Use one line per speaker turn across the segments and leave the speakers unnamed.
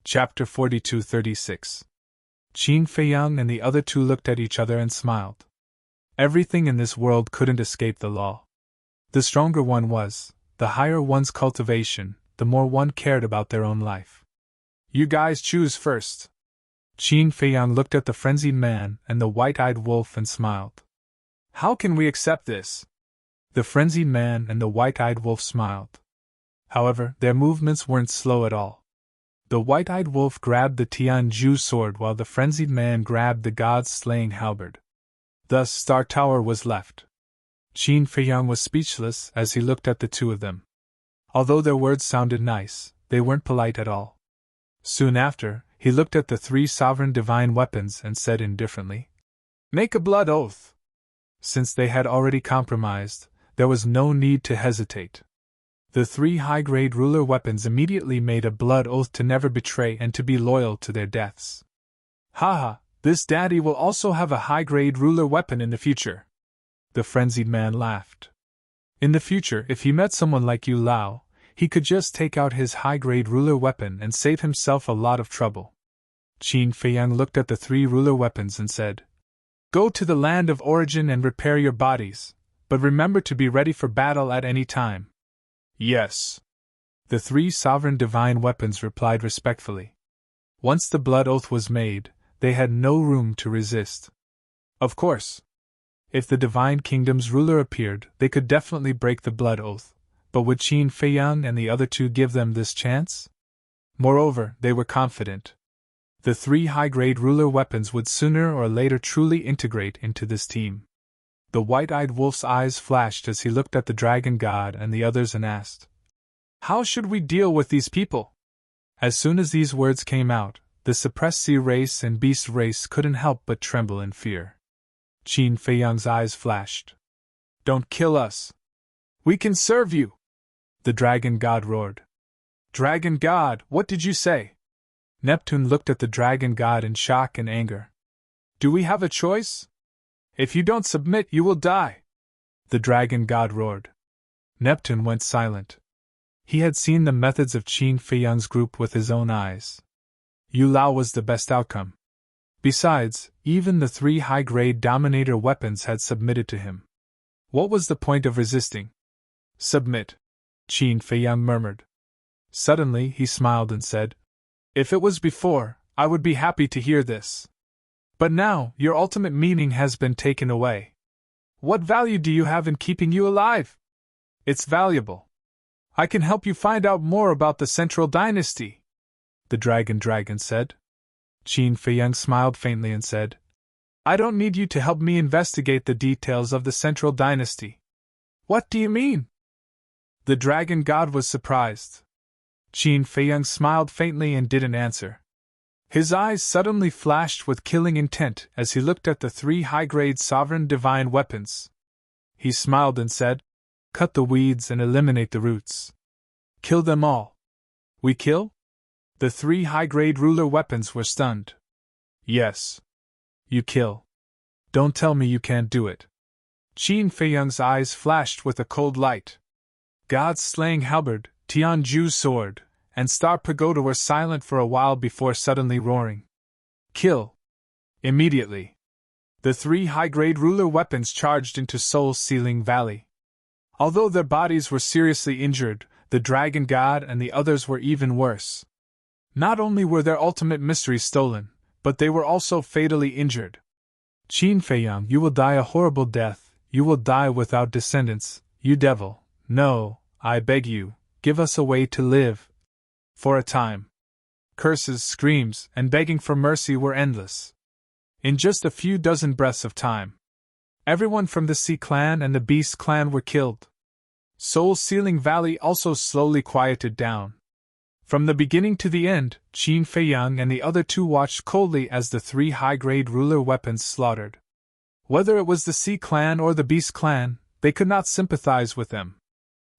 Chapter 42-36. Qin Feiyang and the other two looked at each other and smiled. Everything in this world couldn't escape the law. The stronger one was, the higher one's cultivation, the more one cared about their own life. You guys choose first. Qin Feiyang looked at the frenzied man and the white-eyed wolf and smiled. How can we accept this? The frenzied man and the white-eyed wolf smiled. However, their movements weren't slow at all. The white-eyed wolf grabbed the Tianju sword while the frenzied man grabbed the god's slaying halberd. Thus Star Tower was left. Qin Feiyang was speechless as he looked at the two of them. Although their words sounded nice, they weren't polite at all. Soon after, he looked at the three sovereign divine weapons and said indifferently, "Make a blood oath." Since they had already compromised, there was no need to hesitate. The three high-grade ruler weapons immediately made a blood oath to never betray and to be loyal to their deaths. Haha, this daddy will also have a high-grade ruler weapon in the future. The frenzied man laughed. In the future, if he met someone like Yu Lao, he could just take out his high-grade ruler weapon and save himself a lot of trouble. Qin Feiyang looked at the three ruler weapons and said, "Go to the land of origin and repair your bodies, but remember to be ready for battle at any time." Yes. The three sovereign divine weapons replied respectfully. Once the blood oath was made, they had no room to resist. Of course. If the divine kingdom's ruler appeared, they could definitely break the blood oath, but would Qin Feiyang and the other two give them this chance? Moreover, they were confident. The three high-grade ruler weapons would sooner or later truly integrate into this team. The white-eyed wolf's eyes flashed as he looked at the dragon god and the others and asked, "How should we deal with these people?" As soon as these words came out, the suppressed sea race and beast race couldn't help but tremble in fear. Qin Feiyang's eyes flashed. "Don't kill us! We can serve you!" The dragon god roared. "Dragon god, what did you say?" Neptune looked at the dragon god in shock and anger. "Do we have a choice? If you don't submit, you will die!" The dragon god roared. Neptune went silent. He had seen the methods of Qin Feiyang's group with his own eyes. Yu Lao was the best outcome. Besides, even the three high-grade dominator weapons had submitted to him. What was the point of resisting? "Submit," Qin Feiyang murmured. Suddenly he smiled and said, "If it was before, I would be happy to hear this. But now, your ultimate meaning has been taken away. What value do you have in keeping you alive?" "It's valuable. I can help you find out more about the Central Dynasty," the dragon said. Qin Feiyang smiled faintly and said, "I don't need you to help me investigate the details of the Central Dynasty." "What do you mean?" The dragon god was surprised. Qin Feiyang smiled faintly and didn't answer. His eyes suddenly flashed with killing intent as he looked at the three high-grade sovereign divine weapons. He smiled and said, "Cut the weeds and eliminate the roots. Kill them all." "We kill?" The three high-grade ruler weapons were stunned. "Yes. You kill. Don't tell me you can't do it." Qin Feiyang's eyes flashed with a cold light. God's slaying halberd, Tianju's sword, and Star Pagoda were silent for a while before suddenly roaring, "Kill!" Immediately, the three high-grade ruler weapons charged into Soul-Sealing Valley. Although their bodies were seriously injured, the dragon god and the others were even worse. Not only were their ultimate mysteries stolen, but they were also fatally injured. "Qin Feiyang, you will die a horrible death, you will die without descendants, you devil. No, I beg you, give us a way to live." For a time, curses, screams, and begging for mercy were endless. In just a few dozen breaths of time, everyone from the Sea Clan and the Beast Clan were killed. Soul-Sealing Valley also slowly quieted down. From the beginning to the end, Qin Feiyang and the other two watched coldly as the three high-grade ruler weapons slaughtered. Whether it was the Sea Clan or the Beast Clan, they could not sympathize with them.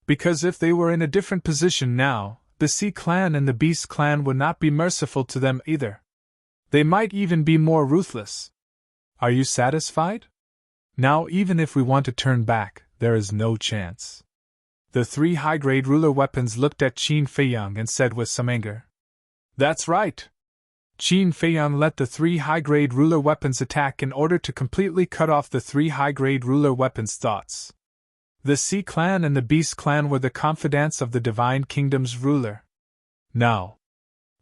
Because if they were in a different position now, the Sea Clan and the Beast Clan would not be merciful to them either. They might even be more ruthless. Are you satisfied? Now even if we want to turn back, there is no chance. The three high-grade ruler weapons looked at Qin Feiyang and said with some anger, That's right. Qin Feiyang let the 3 high-grade ruler weapons attack in order to completely cut off the 3 high-grade ruler weapons' thoughts. The Sea Clan and the Beast Clan were the confidants of the Divine Kingdom's ruler. Now,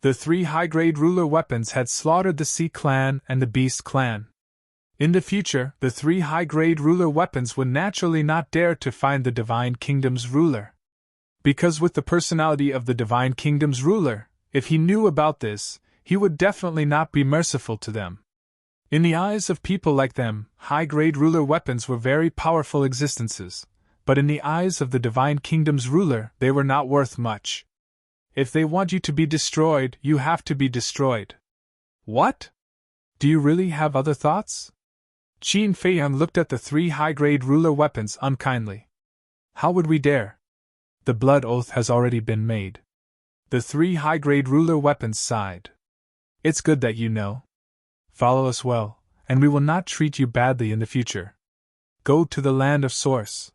the 3 high-grade ruler weapons had slaughtered the Sea Clan and the Beast Clan. In the future, the 3 high-grade ruler weapons would naturally not dare to find the Divine Kingdom's ruler. Because with the personality of the Divine Kingdom's ruler, if he knew about this, he would definitely not be merciful to them. In the eyes of people like them, high-grade ruler weapons were very powerful existences, but in the eyes of the Divine Kingdom's ruler, they were not worth much. If they want you to be destroyed, you have to be destroyed. What? Do you really have other thoughts? Qin Feiyang looked at the 3 high-grade ruler weapons unkindly. How would we dare? The blood oath has already been made. The 3 high-grade ruler weapons sighed. It's good that you know. Follow us well, and we will not treat you badly in the future. Go to the land of Source.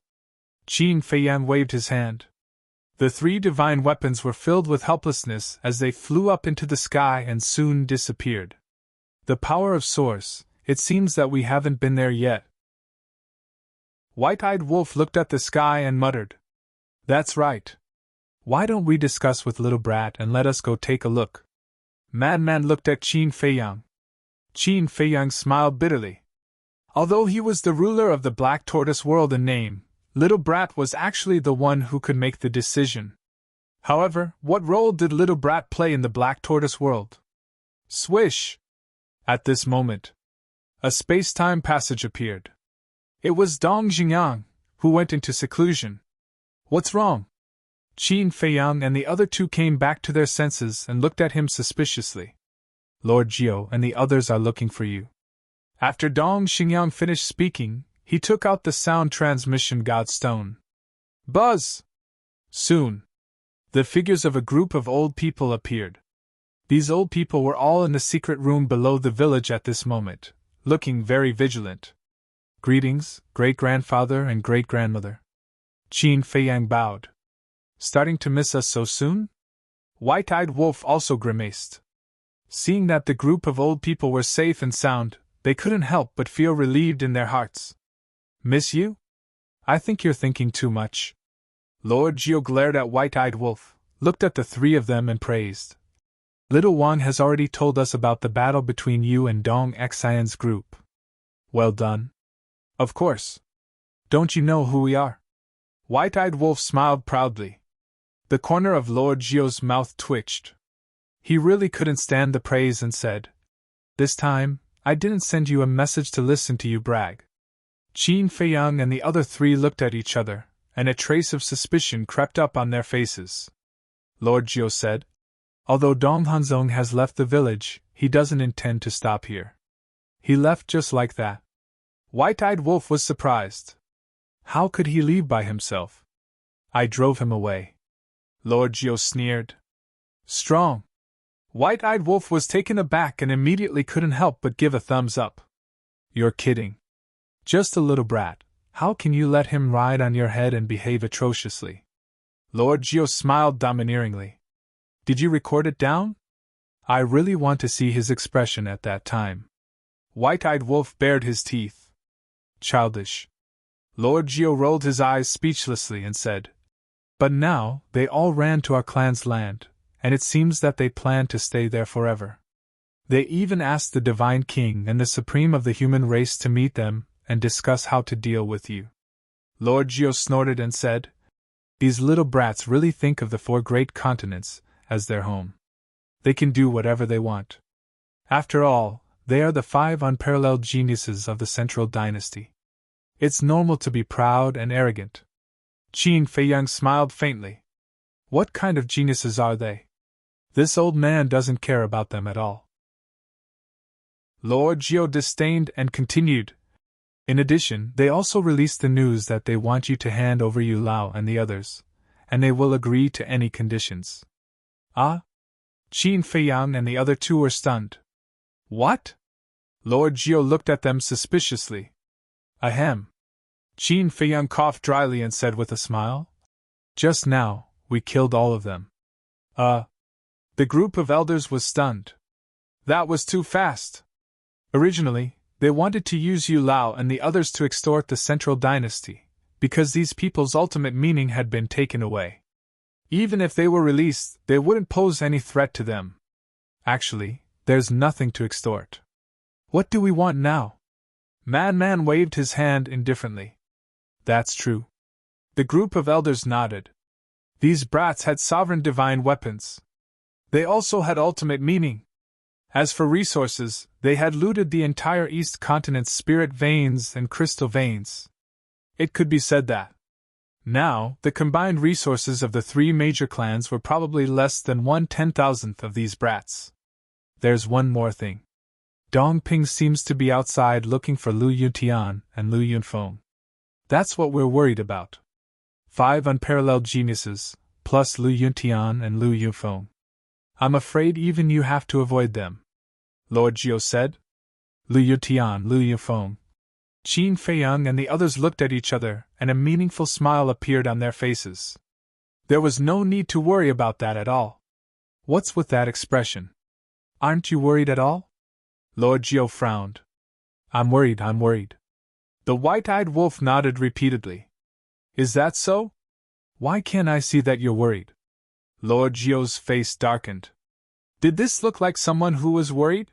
Qin Feiyang waved his hand. The 3 divine weapons were filled with helplessness as they flew up into the sky and soon disappeared. The power of Source, it seems that we haven't been there yet. White-eyed Wolf looked at the sky and muttered. That's right. Why don't we discuss with Little Brat and let us go take a look? Madman looked at Qin Feiyang. Qin Feiyang smiled bitterly. Although he was the ruler of the Black Tortoise world in name, Little Brat was actually the one who could make the decision. However, what role did Little Brat play in the Black Tortoise world? Swish! At this moment, a space-time passage appeared. It was Dong Xingyang, who went into seclusion. What's wrong? Qin Feiyang and the other 2 came back to their senses and looked at him suspiciously. Lord Jiao and the others are looking for you. After Dong Xingyang finished speaking, he took out the sound transmission God Stone. Buzz! Soon, the figures of a group of old people appeared. These old people were all in the secret room below the village at this moment, looking very vigilant. Greetings, great-grandfather and great-grandmother. Qin Feiyang bowed. Starting to miss us so soon? White-eyed Wolf also grimaced. Seeing that the group of old people were safe and sound, they couldn't help but feel relieved in their hearts. Miss you? I think you're thinking too much. Lord Jiao glared at White-eyed Wolf, looked at the 3 of them and praised. Little Wang has already told us about the battle between you and Dong Xian's group. Well done. Of course. Don't you know who we are? White-eyed Wolf smiled proudly. The corner of Lord Jiao's mouth twitched. He really couldn't stand the praise and said, This time, I didn't send you a message to listen to you brag. Qin Feiyang and the other 3 looked at each other, and a trace of suspicion crept up on their faces. Lord Jiao said, Although Dong Hanzong has left the village, he doesn't intend to stop here. He left just like that. White-eyed Wolf was surprised. How could he leave by himself? I drove him away. Lord Jiao sneered. Strong. White-eyed Wolf was taken aback and immediately couldn't help but give a thumbs up. You're kidding. Just a little brat, how can you let him ride on your head and behave atrociously? Lord Jiao smiled domineeringly. Did you record it down? I really want to see his expression at that time. White-eyed Wolf bared his teeth. Childish. Lord Jiao rolled his eyes speechlessly and said, But now, they all ran to our clan's land, and it seems that they plan to stay there forever. They even asked the Divine King and the Supreme of the human race to meet them and discuss how to deal with you. Lord Jiao snorted and said, These little brats really think of the 4 great continents as their home. They can do whatever they want. After all, they are the 5 unparalleled geniuses of the Central Dynasty. It's normal to be proud and arrogant. Qin Feiyang smiled faintly. What kind of geniuses are they? This old man doesn't care about them at all. Lord Jiao disdained and continued. In addition, they also released the news that they want you to hand over Yu Lao and the others, and they will agree to any conditions. Ah? Qin Feiyang and the other 2 were stunned. What? Lord Jiao looked at them suspiciously. Ahem. Qin Feiyang coughed dryly and said with a smile, Just now, we killed all of them. The group of elders was stunned. That was too fast. Originally, they wanted to use Yu Lao and the others to extort the central dynasty, because these people's ultimate meaning had been taken away. Even if they were released, they wouldn't pose any threat to them. Actually, there's nothing to extort. What do we want now? Man waved his hand indifferently. That's true. The group of elders nodded. These brats had sovereign divine weapons. They also had ultimate meaning. As for resources, they had looted the entire East Continent's spirit veins and crystal veins. It could be said that now, the combined resources of the three major clans were probably less than 1/10,000th of these brats. There's one more thing. Dongping seems to be outside looking for Lu Yuntian and Lu Yunfeng. That's what we're worried about. 5 unparalleled geniuses, plus Lu Yuntian and Lu Yunfeng. I'm afraid even you have to avoid them. Lord Jiu said. Lu Yuntian, Lu Yunfeng. Qin Feiyang and the others looked at each other, and a meaningful smile appeared on their faces. There was no need to worry about that at all. What's with that expression? Aren't you worried at all? Lord Jiu frowned. I'm worried. The white-eyed wolf nodded repeatedly. Is that so? Why can't I see that you're worried? Lord Jiu's face darkened. Did this look like someone who was worried?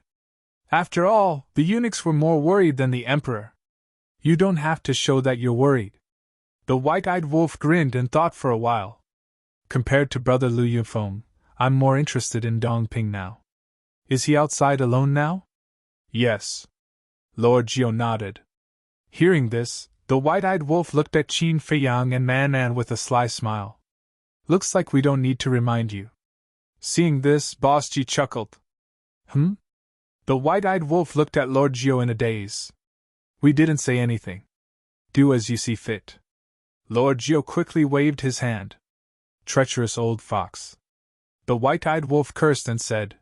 After all, the eunuchs were more worried than the emperor. You don't have to show that you're worried. The white-eyed wolf grinned and thought for a while. Compared to brother Lu Yunfeng, I'm more interested in Dongping now. Is he outside alone now? Yes. Lord Jiu nodded. Hearing this, the white-eyed wolf looked at Qin Feiyang and Man with a sly smile. Looks like we don't need to remind you. Seeing this, Boss Ji chuckled. The white-eyed wolf looked at Lord Jiu in a daze. We didn't say anything. Do as you see fit. Lord Jiu quickly waved his hand. Treacherous old fox. The white-eyed wolf cursed and said,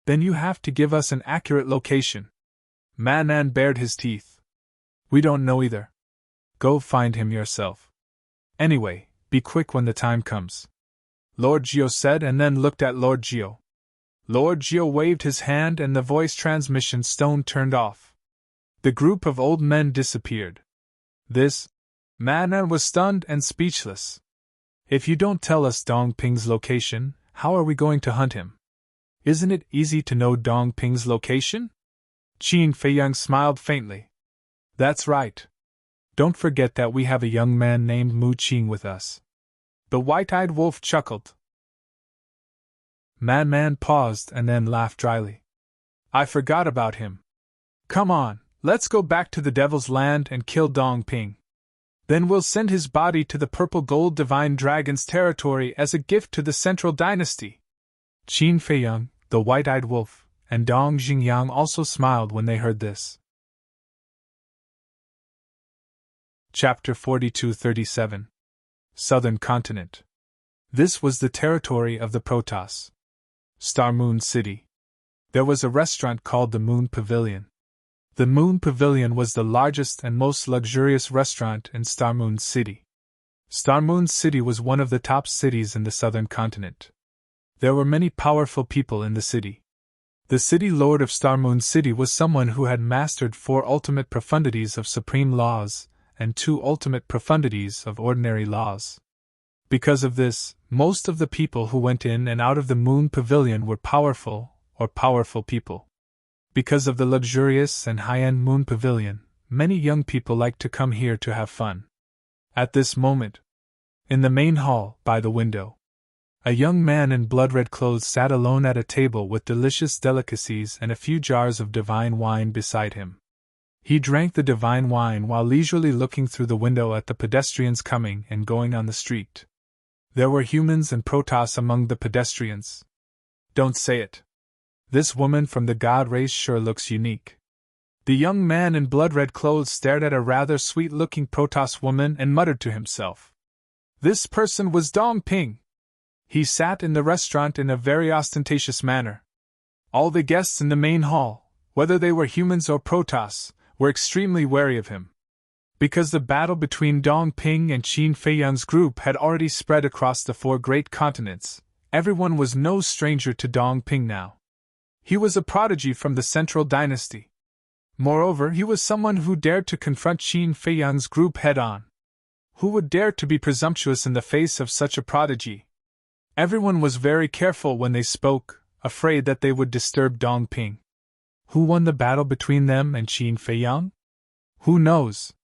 Then you have to give us an accurate location. Man bared his teeth. We don't know either. Go find him yourself. Anyway, be quick when the time comes. Lord Jiu said and then looked at Lord Jiu. Lord Jiu waved his hand and the voice transmission stone turned off. The group of old men disappeared. Man was stunned and speechless. If you don't tell us Dongping's location, how are we going to hunt him? Isn't it easy to know Dongping's location? Qin Feiyang smiled faintly. That's right. Don't forget that we have a young man named Mu Qing with us. The white-eyed wolf chuckled. Man paused and then laughed dryly. I forgot about him. Come on, let's go back to the Devil's Land and kill Dongping. Then we'll send his body to the purple gold divine dragon's territory as a gift to the central dynasty. Qin Feiyang, the white-eyed wolf, and Dong Xingyang also smiled when they heard this. Chapter 42-37. Southern Continent. This was the territory of the Protoss. Star Moon City. There was a restaurant called the Moon Pavilion. The Moon Pavilion was the largest and most luxurious restaurant in Star Moon City. Star Moon City was one of the top cities in the southern continent. There were many powerful people in the city. The city lord of Star Moon City was someone who had mastered 4 ultimate profundities of supreme laws and 2 ultimate profundities of ordinary laws. Because of this, most of the people who went in and out of the Moon Pavilion were powerful or powerful people. Because of the luxurious and high-end Moon Pavilion, many young people liked to come here to have fun. At this moment, in the main hall, by the window, a young man in blood-red clothes sat alone at a table with delicious delicacies and a few jars of divine wine beside him. He drank the divine wine while leisurely looking through the window at the pedestrians coming and going on the street. There were humans and Protoss among the pedestrians. Don't say it. This woman from the god race sure looks unique. The young man in blood-red clothes stared at a rather sweet-looking Protoss woman and muttered to himself. This person was Dongping. He sat in the restaurant in a very ostentatious manner. All the guests in the main hall, whether they were humans or Protoss, were extremely wary of him. Because the battle between Dongping and Qin Feiyang's group had already spread across the 4 great continents, Everyone was no stranger to Dong Ping now. He was a prodigy from the Central Dynasty. Moreover, he was someone who dared to confront Qin Feiyang's group head-on. Who would dare to be presumptuous in the face of such a prodigy? Everyone was very careful when they spoke, afraid that they would disturb Dong Ping. Who won the battle between them and Qin Feiyang? Who knows?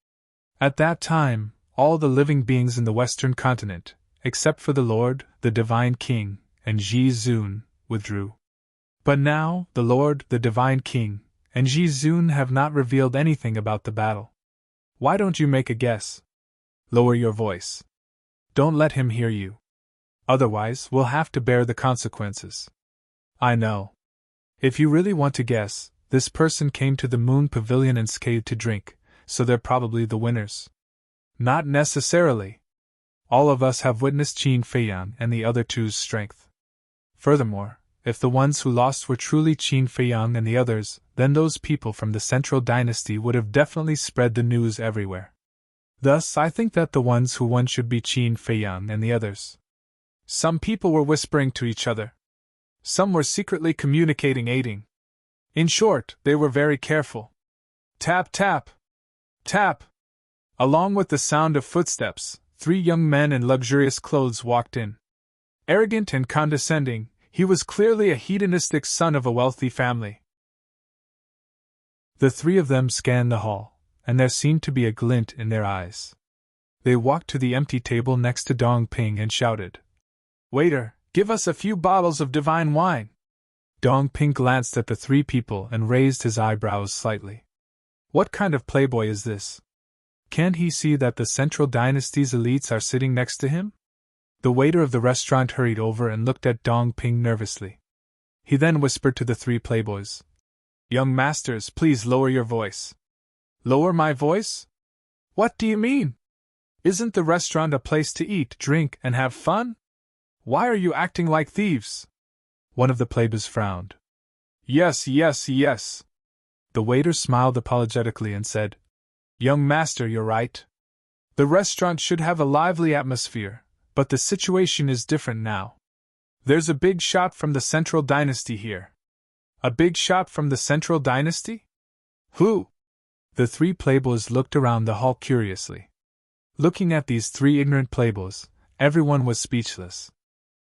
At that time, all the living beings in the Western continent, except for the Lord, the Divine King, and Ji Zun, withdrew. But now, the Lord, the Divine King, and Ji Zun have not revealed anything about the battle. Why don't you make a guess? Lower your voice. Don't let him hear you. Otherwise, we'll have to bear the consequences. I know. If you really want to guess, this person came to the Moon Pavilion unscathed to drink, so they're probably the winners. Not necessarily. All of us have witnessed Qin Feiyang and the other two's strength. Furthermore, if the ones who lost were truly Qin Feiyang and the others, then those people from the Central Dynasty would have definitely spread the news everywhere. Thus, I think that the ones who won should be Qin Feiyang and the others. Some people were whispering to each other. Some were secretly communicating, aiding. In short, they were very careful. Tap, tap. Tap. Along with the sound of footsteps, 3 young men in luxurious clothes walked in. Arrogant and condescending, he was clearly a hedonistic son of a wealthy family. The 3 of them scanned the hall, and there seemed to be a glint in their eyes. They walked to the empty table next to Dong Ping and shouted, "Waiter, give us a few bottles of divine wine." Dong Ping glanced at the 3 people and raised his eyebrows slightly. What kind of playboy is this? Can't he see that the Central Dynasty's elites are sitting next to him? The waiter of the restaurant hurried over and looked at Dong Ping nervously. He then whispered to the 3 playboys, "Young masters, please lower your voice." "Lower my voice? What do you mean? Isn't the restaurant a place to eat, drink, and have fun? Why are you acting like thieves?" One of the playboys frowned. Yes. The waiter smiled apologetically and said, "Young master, you're right. The restaurant should have a lively atmosphere, but the situation is different now. There's a big shot from the Central Dynasty here." "A big shot from the Central Dynasty? Who?" The 3 playboys looked around the hall curiously. Looking at these 3 ignorant playboys, everyone was speechless.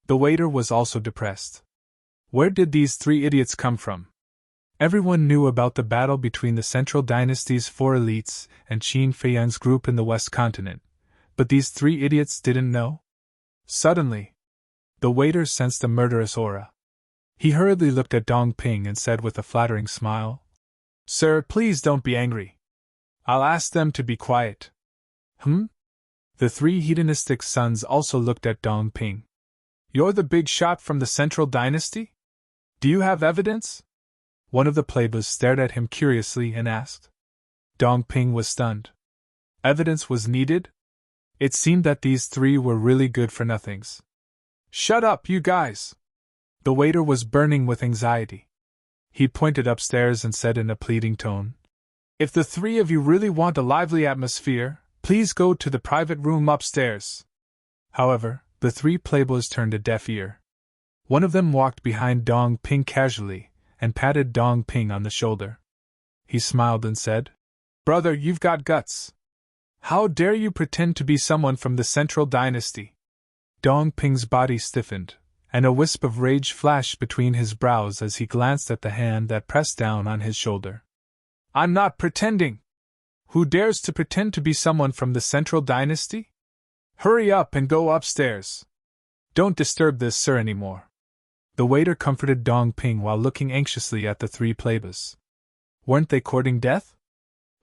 The waiter was also depressed. Where did these 3 idiots come from? Everyone knew about the battle between the Central Dynasty's 4 elites and Qin Feiyang's group in the West Continent, but these 3 idiots didn't know? Suddenly, the waiter sensed a murderous aura. He hurriedly looked at Dong Ping and said with a flattering smile, "Sir, please don't be angry. I'll ask them to be quiet." The 3 hedonistic sons also looked at Dong Ping. "You're the big shot from the Central Dynasty? Do you have evidence?" One of the playboys stared at him curiously and asked. Dong Ping was stunned. Evidence was needed? It seemed that these 3 were really good-for-nothings. "Shut up, you guys!" The waiter was burning with anxiety. He pointed upstairs and said in a pleading tone, "If the 3 of you really want a lively atmosphere, please go to the private room upstairs." However, the 3 playboys turned a deaf ear. One of them walked behind Dong Ping casually and patted Dong Ping on the shoulder. He smiled and said, "Brother, you've got guts. How dare you pretend to be someone from the Central Dynasty?" Dong Ping's body stiffened, and a wisp of rage flashed between his brows as he glanced at the hand that pressed down on his shoulder. "I'm not pretending. Who dares to pretend to be someone from the Central Dynasty? Hurry up and go upstairs. Don't disturb this sir anymore." The waiter comforted Dong Ping while looking anxiously at the 3 playboys. Weren't they courting death?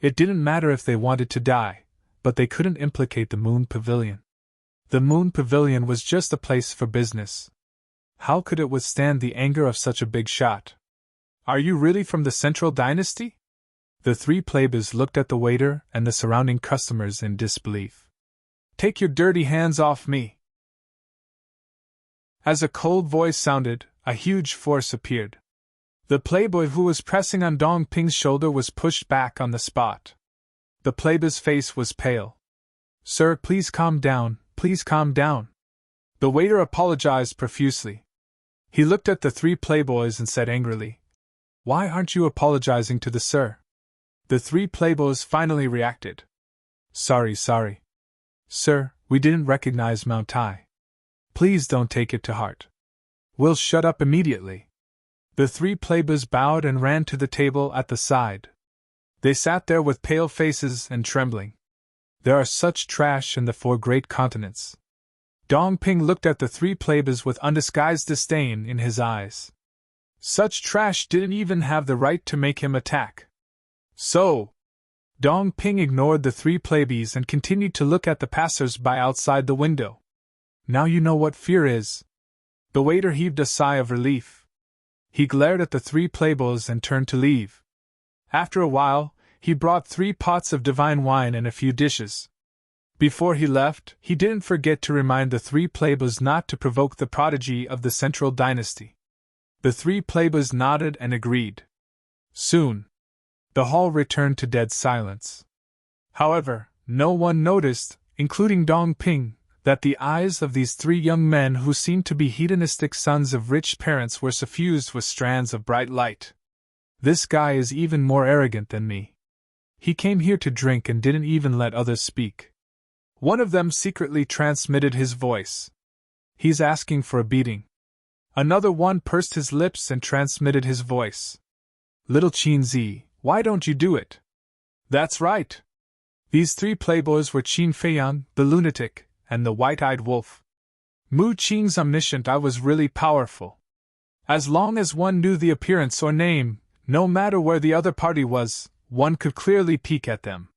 It didn't matter if they wanted to die, but they couldn't implicate the Moon Pavilion. The Moon Pavilion was just a place for business. How could it withstand the anger of such a big shot? "Are you really from the Central Dynasty?" The 3 playboys looked at the waiter and the surrounding customers in disbelief. "Take your dirty hands off me!" As a cold voice sounded, a huge force appeared. The playboy who was pressing on Dong Ping's shoulder was pushed back on the spot. The playboy's face was pale. "Sir, please calm down, please calm down." The waiter apologized profusely. He looked at the three playboys and said angrily, "Why aren't you apologizing to the sir?" The three playboys finally reacted. Sorry. Sir, we didn't recognize Mount Tai. Please don't take it to heart. We'll shut up immediately." The three playboys bowed and ran to the table at the side. They sat there with pale faces and trembling. There are such trash in the four great continents. Dong Ping looked at the three playboys with undisguised disdain in his eyes. Such trash didn't even have the right to make him attack. So, Dong Ping ignored the three playboys and continued to look at the passers-by outside the window. Now you know what fear is. The waiter heaved a sigh of relief. He glared at the three playboys and turned to leave. After a while, he brought 3 pots of divine wine and a few dishes. Before he left, he didn't forget to remind the 3 playboys not to provoke the prodigy of the Central Dynasty. The 3 playboys nodded and agreed. Soon, the hall returned to dead silence. However, no one noticed, including Dong Ping, that the eyes of these 3 young men who seemed to be hedonistic sons of rich parents were suffused with strands of bright light. This guy is even more arrogant than me. He came here to drink and didn't even let others speak. One of them secretly transmitted his voice. He's asking for a beating. Another one pursed his lips and transmitted his voice. Little Qin Zi, why don't you do it? That's right. These 3 playboys were Qin Feiyang, the lunatic, and the white-eyed wolf. Mu Qing's omniscient eye was really powerful. As long as one knew the appearance or name, no matter where the other party was, one could clearly peek at them.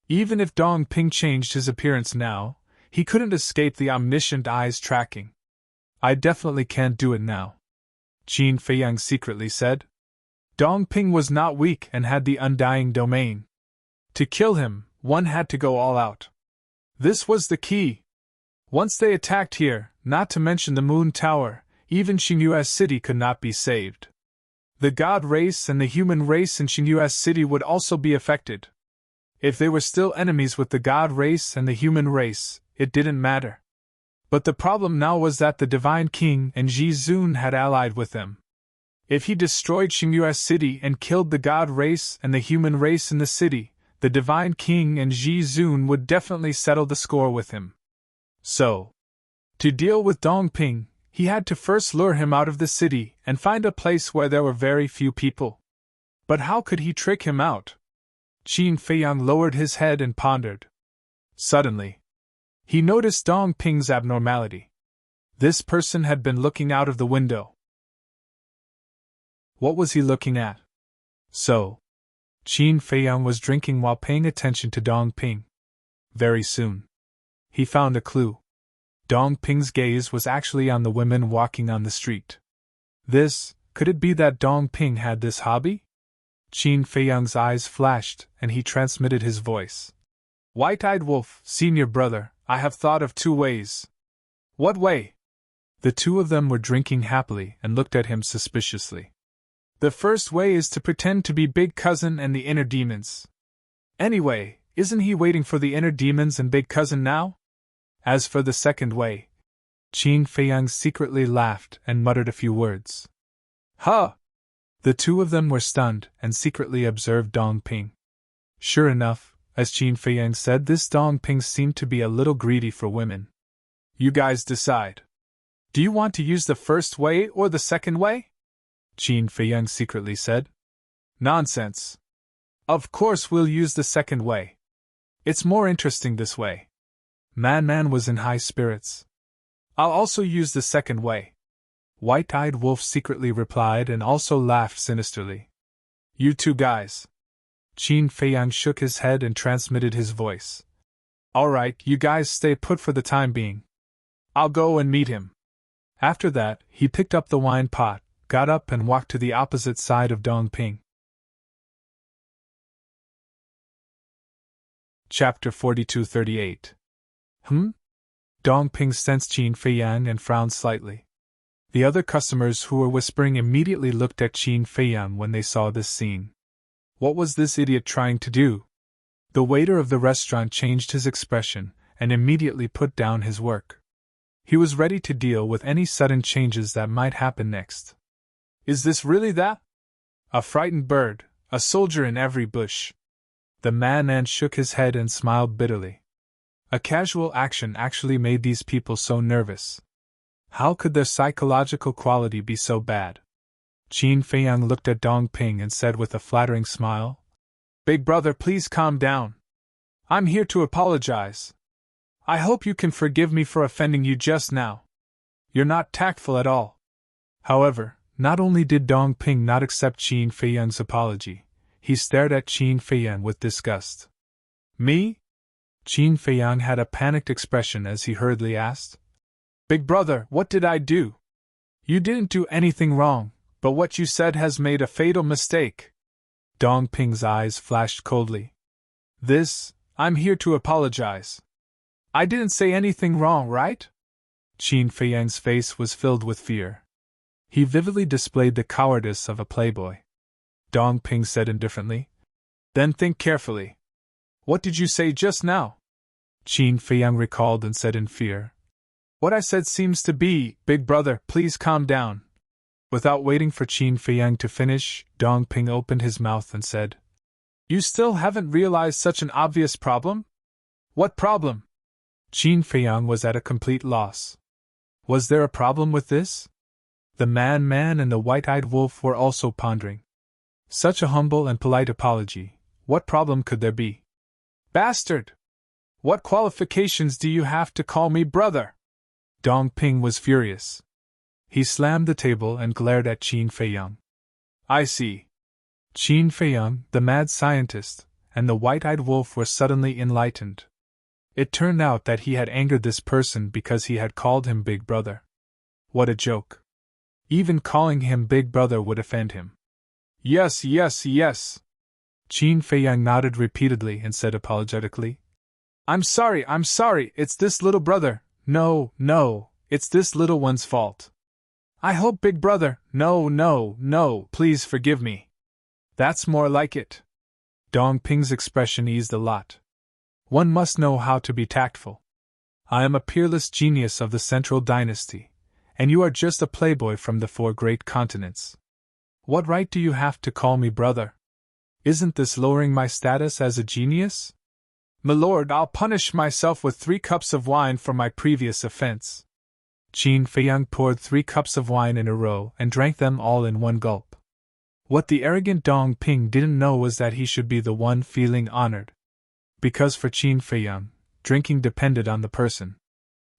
Even if Dong Ping changed his appearance now, he couldn't escape the omniscient eye's tracking. I definitely can't do it now, Qin Feiyang secretly said. Dong Ping was not weak and had the undying domain. To kill him, one had to go all out. This was the key. Once they attacked here, not to mention the Moon Tower, even Xingyu's city could not be saved. The god race and the human race in Xingyu's city would also be affected. If they were still enemies with the god race and the human race, it didn't matter. But the problem now was that the Divine King and Ji Zun had allied with them. If he destroyed Xingyu's city and killed the god race and the human race in the city, the Divine King and Ji Zun would definitely settle the score with him. So, to deal with Dong Ping, he had to first lure him out of the city and find a place where there were very few people. But how could he trick him out? Qin Feiyang lowered his head and pondered. Suddenly, he noticed Dong Ping's abnormality. This person had been looking out of the window. What was he looking at? So, Qin Feiyang was drinking while paying attention to Dong Ping. Very soon, he found a clue. Dong Ping's gaze was actually on the women walking on the street. Could it be that Dong Ping had this hobby? Qin Feiyang's eyes flashed, and he transmitted his voice. White-eyed wolf, senior brother, I have thought of 2 ways. What way? The 2 of them were drinking happily and looked at him suspiciously. The first way is to pretend to be Big Cousin and the inner demons. Anyway, isn't he waiting for the inner demons and Big Cousin now? As for the second way, Qin Feiyang secretly laughed and muttered a few words. Huh! The 2 of them were stunned and secretly observed Dong Ping. Sure enough, as Qin Feiyang said, this Dong Ping seemed to be a little greedy for women. You guys decide. Do you want to use the first way or the second way? Qin Feiyang secretly said. Nonsense. Of course we'll use the second way. It's more interesting this way. Man was in high spirits. I'll also use the second way. White-eyed wolf secretly replied and also laughed sinisterly. You 2 guys. Qin Feiyang shook his head and transmitted his voice. All right, you guys stay put for the time being. I'll go and meet him. After that, he picked up the wine pot, got up and walked to the opposite side of Dong Ping. Chapter 42-38. Dong Ping sensed Qin Feiyang and frowned slightly. The other customers who were whispering immediately looked at Qin Feiyang when they saw this scene. What was this idiot trying to do? The waiter of the restaurant changed his expression and immediately put down his work. He was ready to deal with any sudden changes that might happen next. Is this really that? A frightened bird, a soldier in every bush. The man shook his head and smiled bitterly. A casual action actually made these people so nervous. How could their psychological quality be so bad? Qin Feiyang looked at Dong Ping and said with a flattering smile, "Big brother, please calm down. I'm here to apologize. I hope you can forgive me for offending you just now. You're not tactful at all." However, not only did Dong Ping not accept Qin Feiyang's apology, he stared at Qin Feiyang with disgust. "Me?" Qin Feiyang had a panicked expression as he hurriedly asked. "Big brother, what did I do? You didn't do anything wrong, but what you said has made a fatal mistake." Dong Ping's eyes flashed coldly. I'm here to apologize. I didn't say anything wrong, right?" Qin Feiyang's face was filled with fear. He vividly displayed the cowardice of a playboy. Dong Ping said indifferently, "Then think carefully. What did you say just now?" Qin Feiyang recalled and said in fear, "What I said seems to be, big brother, please calm down." Without waiting for Qin Feiyang to finish, Dong Ping opened his mouth and said, "You still haven't realized such an obvious problem?" "What problem?" Qin Feiyang was at a complete loss. Was there a problem with this? The man and the white-eyed wolf were also pondering. Such a humble and polite apology, what problem could there be? "Bastard! What qualifications do you have to call me brother?" Dong Ping was furious. He slammed the table and glared at Qin Feiyang. "I see." Qin Feiyang, the mad scientist, and the white-eyed wolf were suddenly enlightened. It turned out that he had angered this person because he had called him Big Brother. What a joke. Even calling him Big Brother would offend him. Yes. Qin Feiyang nodded repeatedly and said apologetically, I'm sorry, it's this little brother. No, it's this little one's fault. I hope Big Brother, no, please forgive me. That's more like it." Dong Ping's expression eased a lot. One must know how to be tactful. I am a peerless genius of the Central Dynasty, and you are just a playboy from the 4 great continents. What right do you have to call me brother? Isn't this lowering my status as a genius? "Milord, I'll punish myself with 3 cups of wine for my previous offense." Qin Feiyang poured 3 cups of wine in a row and drank them all in one gulp. What the arrogant Dong Ping didn't know was that he should be the one feeling honored. Because for Qin Feiyang, drinking depended on the person.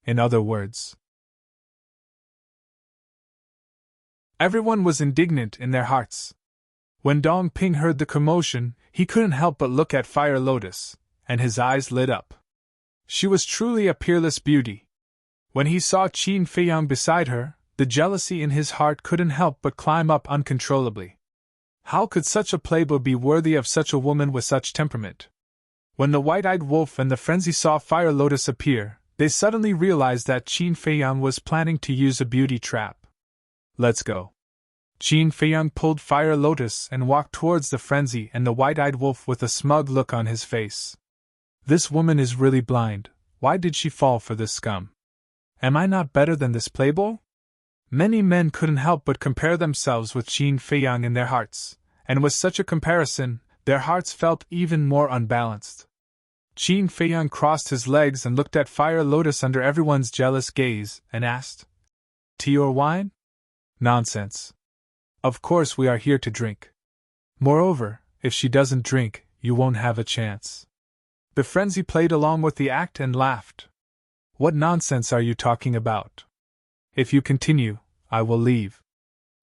In other words, everyone was indignant in their hearts. When Dong Ping heard the commotion, he couldn't help but look at Fire Lotus, and his eyes lit up. She was truly a peerless beauty. When he saw Qin Feiyang beside her, the jealousy in his heart couldn't help but climb up uncontrollably. How could such a playboy be worthy of such a woman with such temperament? When the white-eyed wolf and the frenzy saw Fire Lotus appear, they suddenly realized that Qin Feiyang was planning to use a beauty trap. "Let's go." Qin Feiyang pulled Fire Lotus and walked towards the frenzy and the white-eyed wolf with a smug look on his face. This woman is really blind. Why did she fall for this scum? Am I not better than this playboy? Many men couldn't help but compare themselves with Qin Feiyang in their hearts, and with such a comparison, their hearts felt even more unbalanced. Qin Feiyang crossed his legs and looked at Fire Lotus under everyone's jealous gaze, and asked, "Tea or wine?" "Nonsense. Of course we are here to drink. Moreover, if she doesn't drink, you won't have a chance." The frenzy played along with the act and laughed. "What nonsense are you talking about? If you continue, I will leave."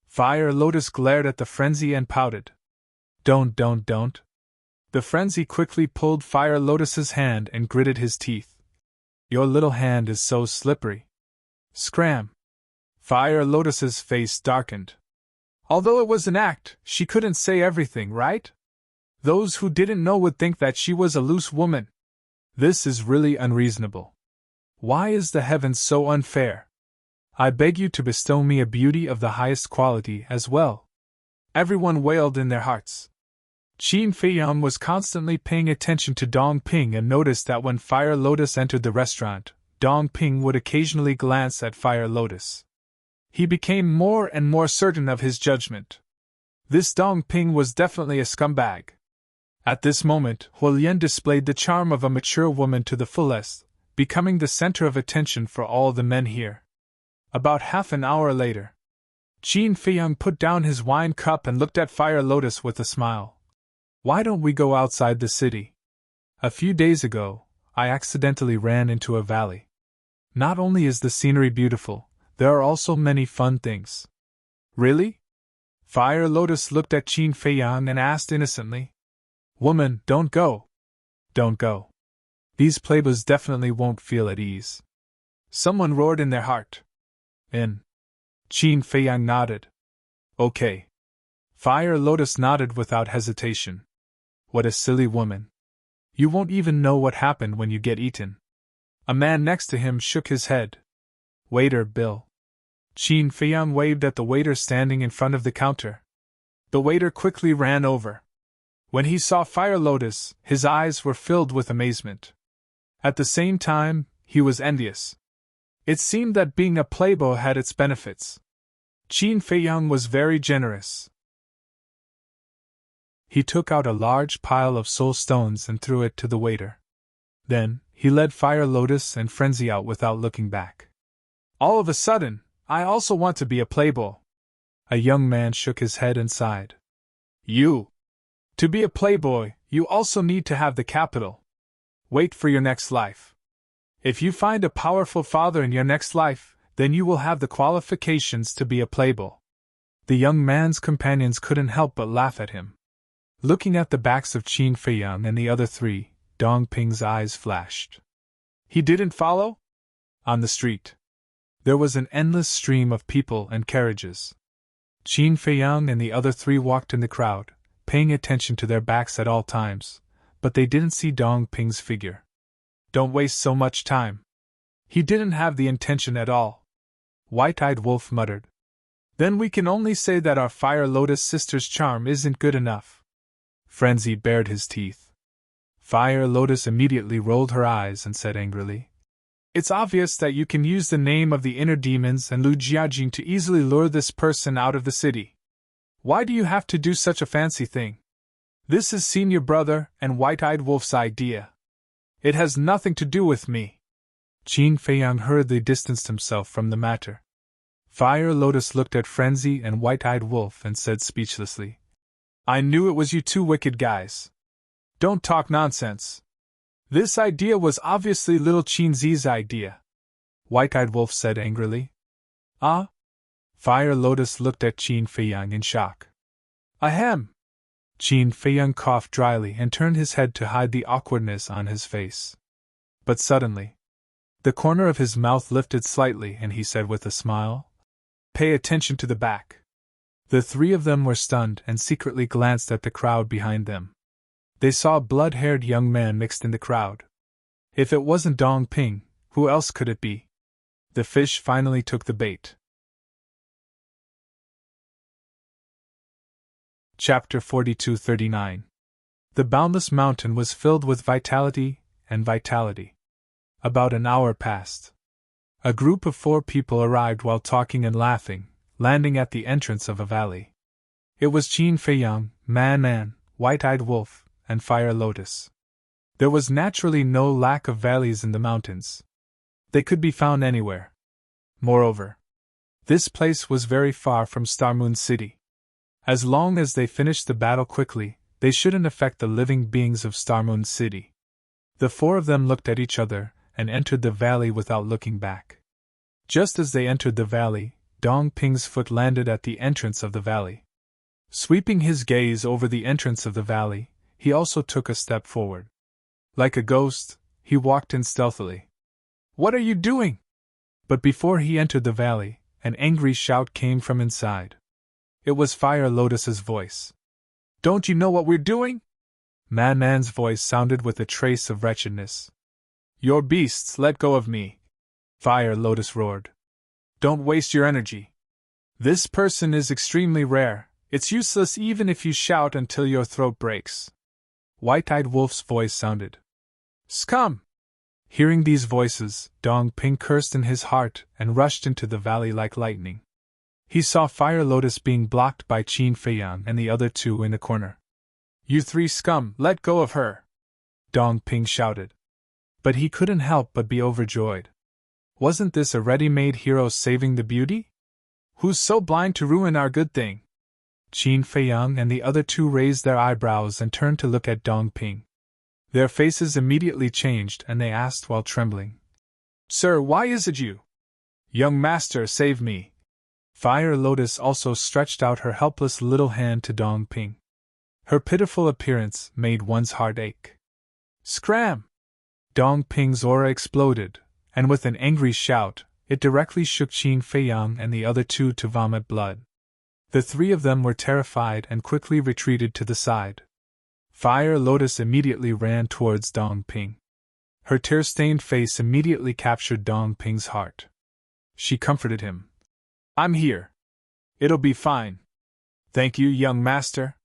Fire Lotus glared at the frenzy and pouted. Don't. The frenzy quickly pulled Fire Lotus's hand and gritted his teeth. "Your little hand is so slippery." Scram! Fire Lotus's face darkened. Although it was an act, she couldn't say everything, right? Those who didn't know would think that she was a loose woman. This is really unreasonable. Why is the heavens so unfair? I beg you to bestow me a beauty of the highest quality as well. Everyone wailed in their hearts. Qin Feiyang was constantly paying attention to Dong Ping and noticed that when Fire Lotus entered the restaurant, Dong Ping would occasionally glance at Fire Lotus. He became more and more certain of his judgment. This Dong Ping was definitely a scumbag. At this moment, Huolian displayed the charm of a mature woman to the fullest, becoming the center of attention for all the men here. About half an hour later, Qin Feiyang put down his wine cup and looked at Fire Lotus with a smile. Why don't we go outside the city? A few days ago, I accidentally ran into a valley. Not only is the scenery beautiful, there are also many fun things. Really? Fire Lotus looked at Qin Feiyang and asked innocently. Woman, don't go. Don't go. These playboys definitely won't feel at ease. Someone roared in their heart. In. Qin Feiyang nodded. Okay. Fire Lotus nodded without hesitation. What a silly woman. You won't even know what happened when you get eaten. A man next to him shook his head. Waiter, bill. Qin Feiyang waved at the waiter standing in front of the counter. The waiter quickly ran over. When he saw Fire Lotus, his eyes were filled with amazement. At the same time, he was envious. It seemed that being a playboy had its benefits. Qin Feiyang was very generous. He took out a large pile of soul stones and threw it to the waiter. Then, he led Fire Lotus and Frenzy out without looking back. All of a sudden, I also want to be a playboy. A young man shook his head and sighed. To be a playboy, you also need to have the capital. Wait for your next life. If you find a powerful father in your next life, then you will have the qualifications to be a playboy. The young man's companions couldn't help but laugh at him. Looking at the backs of Qin Feiyang and the other three, Dong Ping's eyes flashed. He didn't follow? On the street, there was an endless stream of people and carriages. Qin Feiyang and the other three walked in the crowd, paying attention to their backs at all times, but they didn't see Dong Ping's figure. Don't waste so much time. He didn't have the intention at all. White-eyed Wolf muttered. Then we can only say that our Fire Lotus sister's charm isn't good enough. Frenzy bared his teeth. Fire Lotus immediately rolled her eyes and said angrily, It's obvious that you can use the name of the inner demons and Lu Jiajing to easily lure this person out of the city. Why do you have to do such a fancy thing? This is Senior Brother and White-Eyed Wolf's idea. It has nothing to do with me. Qin Feiyang hurriedly distanced himself from the matter. Fire Lotus looked at Frenzy and White-Eyed Wolf and said speechlessly, I knew it was you two wicked guys. Don't talk nonsense. This idea was obviously little Qin Zi's idea. White-Eyed Wolf said angrily. Ah? Fire Lotus looked at Qin Feiyang in shock. Ahem! Qin Feiyang coughed dryly and turned his head to hide the awkwardness on his face. But suddenly, the corner of his mouth lifted slightly and he said with a smile, Pay attention to the back. The three of them were stunned and secretly glanced at the crowd behind them. They saw a blood-haired young man mixed in the crowd. If it wasn't Dong Ping, who else could it be? The fish finally took the bait. Chapter 42-39. The boundless mountain was filled with vitality and vitality. About an hour passed. A group of 4 people arrived while talking and laughing, landing at the entrance of a valley. It was Qin Feiyang, Man, White-Eyed Wolf, and Fire Lotus. There was naturally no lack of valleys in the mountains. They could be found anywhere. Moreover, this place was very far from Starmoon City. As long as they finished the battle quickly, they shouldn't affect the living beings of Starmoon City. The 4 of them looked at each other and entered the valley without looking back. Just as they entered the valley, Dong Ping's foot landed at the entrance of the valley. Sweeping his gaze over the entrance of the valley, he also took a step forward. Like a ghost, he walked in stealthily. What are you doing? But before he entered the valley, an angry shout came from inside. It was Fire Lotus's voice. Don't you know what we're doing? Man's voice sounded with a trace of wretchedness. Your beasts, let go of me! Fire Lotus roared. Don't waste your energy. This person is extremely rare. It's useless even if you shout until your throat breaks. White-Eyed Wolf's voice sounded. Scum! Hearing these voices, Dong Ping cursed in his heart and rushed into the valley like lightning. He saw Fire Lotus being blocked by Qin Feiyang and the other two in the corner. "You three scum, let go of her!" Dong Ping shouted. But he couldn't help but be overjoyed. Wasn't this a ready-made hero saving the beauty? Who's so blind to ruin our good thing? Qin Feiyang and the other two raised their eyebrows and turned to look at Dong Ping. Their faces immediately changed and they asked while trembling, "Sir, why is it you? Young master, save me!" Fire Lotus also stretched out her helpless little hand to Dong Ping. Her pitiful appearance made one's heart ache. Scram! Dong Ping's aura exploded, and with an angry shout, it directly shook Qin Feiyang and the other two to vomit blood. The three of them were terrified and quickly retreated to the side. Fire Lotus immediately ran towards Dong Ping. Her tear-stained face immediately captured Dong Ping's heart. She comforted him. "I'm here. It'll be fine. Thank you, young master."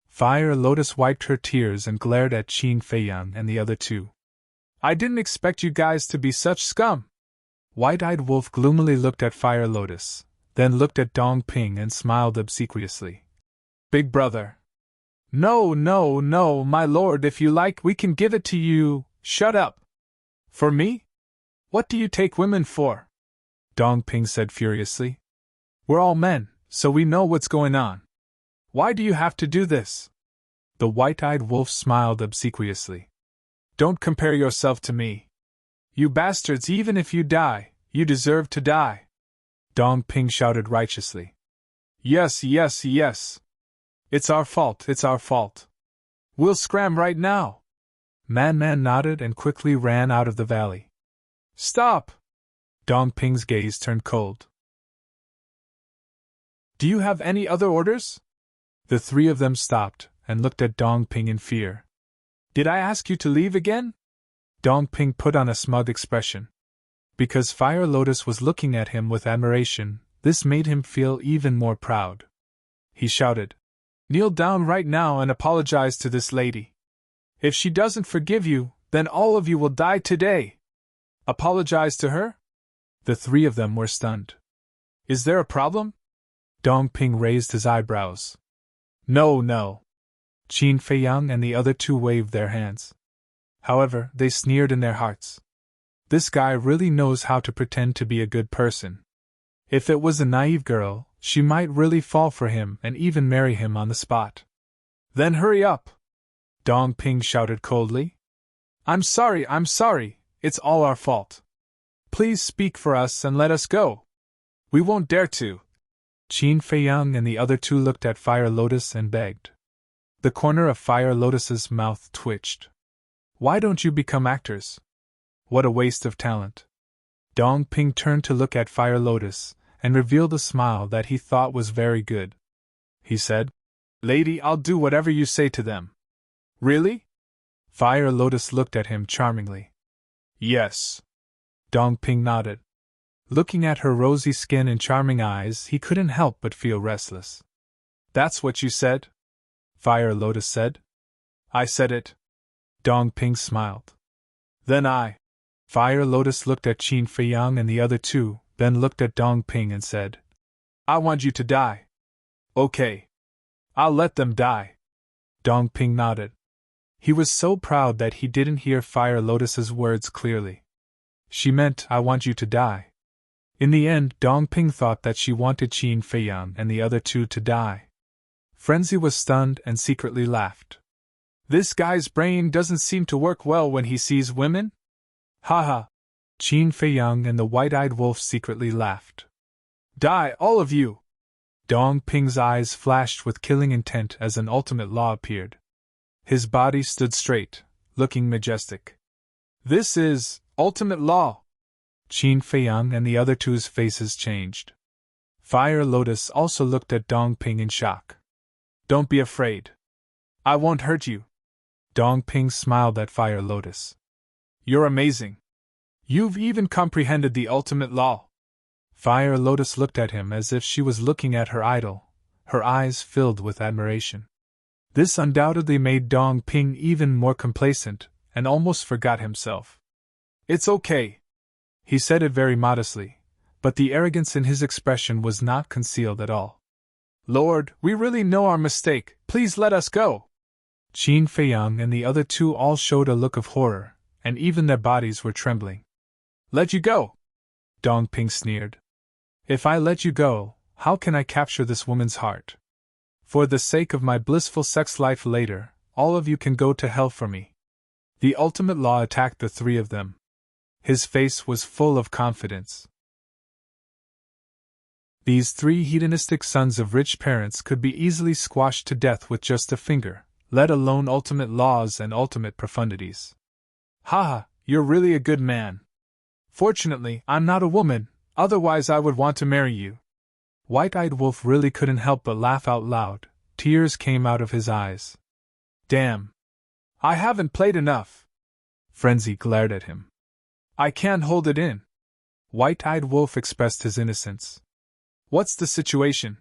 Fire Lotus wiped her tears and glared at Qin Feiyang and the other two. "I didn't expect you guys to be such scum." White-Eyed Wolf gloomily looked at Fire Lotus, then looked at Dong Ping and smiled obsequiously. "Big brother." "No, no, no, my lord, if you like we can give it to you." "Shut up!" "For me? What do you take women for?" Dong Ping said furiously. "We're all men, so we know what's going on. Why do you have to do this?" The White-Eyed Wolf smiled obsequiously. "Don't compare yourself to me. You bastards, even if you die, you deserve to die." Dong Ping shouted righteously. "Yes, yes, yes. It's our fault, it's our fault. We'll scram right now." Man nodded and quickly ran out of the valley. "Stop!" Dong Ping's gaze turned cold. "Do you have any other orders?" The three of them stopped and looked at Dong Ping in fear. "Did I ask you to leave again?" Dong Ping put on a smug expression. Because Fire Lotus was looking at him with admiration, this made him feel even more proud. He shouted, "Kneel down right now and apologize to this lady. If she doesn't forgive you, then all of you will die today." "Apologize to her?" The three of them were stunned. "Is there a problem?" Dong Ping raised his eyebrows. "No, no." Qin Feiyang and the other two waved their hands. However, they sneered in their hearts. This guy really knows how to pretend to be a good person. If it was a naive girl, she might really fall for him and even marry him on the spot. "Then hurry up!" Dong Ping shouted coldly. I'm sorry, it's all our fault. Please speak for us and let us go." "We won't dare to." Qin Feiyang and the other two looked at Fire Lotus and begged. The corner of Fire Lotus's mouth twitched. "Why don't you become actors? What a waste of talent." Dong Ping turned to look at Fire Lotus, and revealed a smile that he thought was very good. He said, "Lady, I'll do whatever you say to them." "Really?" Fire Lotus looked at him charmingly. "Yes." Dong Ping nodded. Looking at her rosy skin and charming eyes, he couldn't help but feel restless. "That's what you said?" Fire Lotus said. "I said it." Dong Ping smiled. "Then Fire Lotus looked at Qin Feiyang and the other two, then looked at Dong Ping and said, "I want you to die." "Okay. I'll let them die." Dong Ping nodded. He was so proud that he didn't hear Fire Lotus's words clearly. She meant, "I want you to die." In the end, Dong Ping thought that she wanted Qin Feiyang and the other two to die. Frenzy was stunned and secretly laughed. "This guy's brain doesn't seem to work well when he sees women?" "Ha!" Qin Feiyang and the White-Eyed Wolf secretly laughed. "Die, all of you!" Dong Ping's eyes flashed with killing intent as an ultimate law appeared. His body stood straight, looking majestic. "This is ultimate law!" Qin Feiyang and the other two's faces changed. Fire Lotus also looked at Dong Ping in shock. "Don't be afraid. I won't hurt you." Dong Ping smiled at Fire Lotus. "You're amazing. You've even comprehended the ultimate law." Fire Lotus looked at him as if she was looking at her idol, her eyes filled with admiration. This undoubtedly made Dong Ping even more complacent, and almost forgot himself. It's okay. He said it very modestly, but the arrogance in his expression was not concealed at all. Lord, we really know our mistake, please let us go. Qin Feiyang and the other two all showed a look of horror, and even their bodies were trembling. Let you go? Dong Ping sneered. If I let you go, how can I capture this woman's heart? For the sake of my blissful sex life later, all of you can go to hell for me. The ultimate law attacked the three of them. His face was full of confidence. These three hedonistic sons of rich parents could be easily squashed to death with just a finger, let alone ultimate laws and ultimate profundities. Haha, you're really a good man. Fortunately, I'm not a woman, otherwise I would want to marry you. White-Eyed Wolf really couldn't help but laugh out loud. Tears came out of his eyes. Damn. I haven't played enough. Frenzy glared at him. I can't hold it in. White-Eyed Wolf expressed his innocence. What's the situation?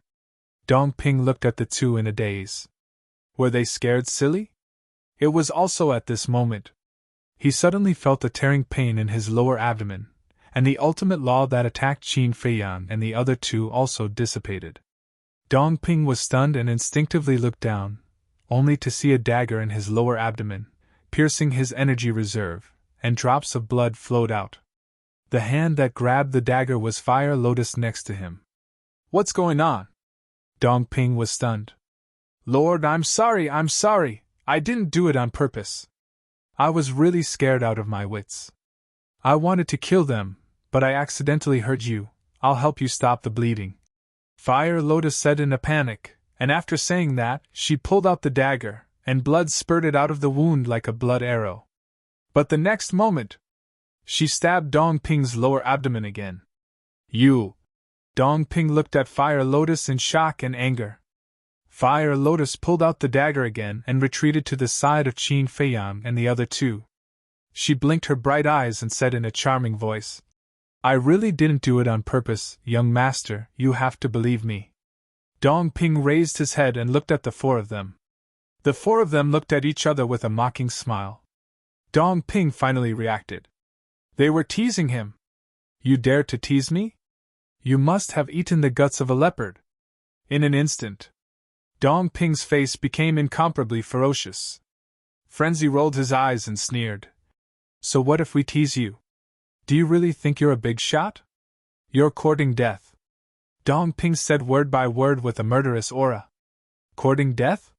Dong Ping looked at the two in a daze. Were they scared silly? It was also at this moment. He suddenly felt a tearing pain in his lower abdomen, and the ultimate law that attacked Qin Feiyang and the other two also dissipated. Dong Ping was stunned and instinctively looked down, only to see a dagger in his lower abdomen, piercing his energy reserve, and drops of blood flowed out. The hand that grabbed the dagger was Fire Lotus next to him. What's going on? Dong Ping was stunned. Lord, I'm sorry, I didn't do it on purpose. I was really scared out of my wits. I wanted to kill them, but I accidentally hurt you. I'll help you stop the bleeding. Fire Lotus said in a panic, and after saying that, she pulled out the dagger, and blood spurted out of the wound like a blood arrow. But the next moment, she stabbed Dong Ping's lower abdomen again. You! Dong Ping looked at Fire Lotus in shock and anger. Fire Lotus pulled out the dagger again and retreated to the side of Qin Feiyang and the other two. She blinked her bright eyes and said in a charming voice, I really didn't do it on purpose, young master, you have to believe me. Dong Ping raised his head and looked at the four of them. The four of them looked at each other with a mocking smile. Dong Ping finally reacted. They were teasing him. You dare to tease me? You must have eaten the guts of a leopard. In an instant, Dong Ping's face became incomparably ferocious. Frenzy rolled his eyes and sneered. So what if we tease you? Do you really think you're a big shot? You're courting death. Dong Ping said word by word with a murderous aura. Courting death?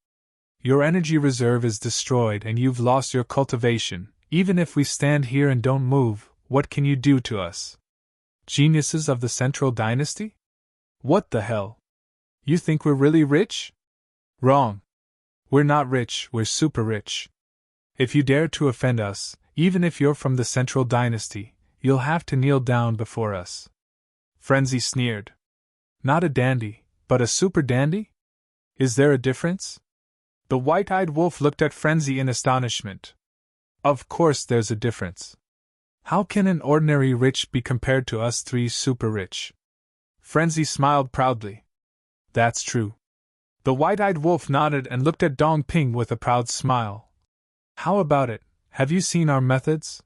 Your energy reserve is destroyed and you've lost your cultivation. Even if we stand here and don't move, what can you do to us? Geniuses of the Central Dynasty? What the hell? You think we're really rich? Wrong. We're not rich, we're super rich. If you dare to offend us, even if you're from the Central Dynasty, you'll have to kneel down before us. Frenzy sneered. Not a dandy, but a super dandy? Is there a difference? The white-eyed wolf looked at Frenzy in astonishment. Of course there's a difference. How can an ordinary rich be compared to us three super rich? Frenzy smiled proudly. That's true. The white-eyed wolf nodded and looked at Dong Ping with a proud smile. How about it? Have you seen our methods?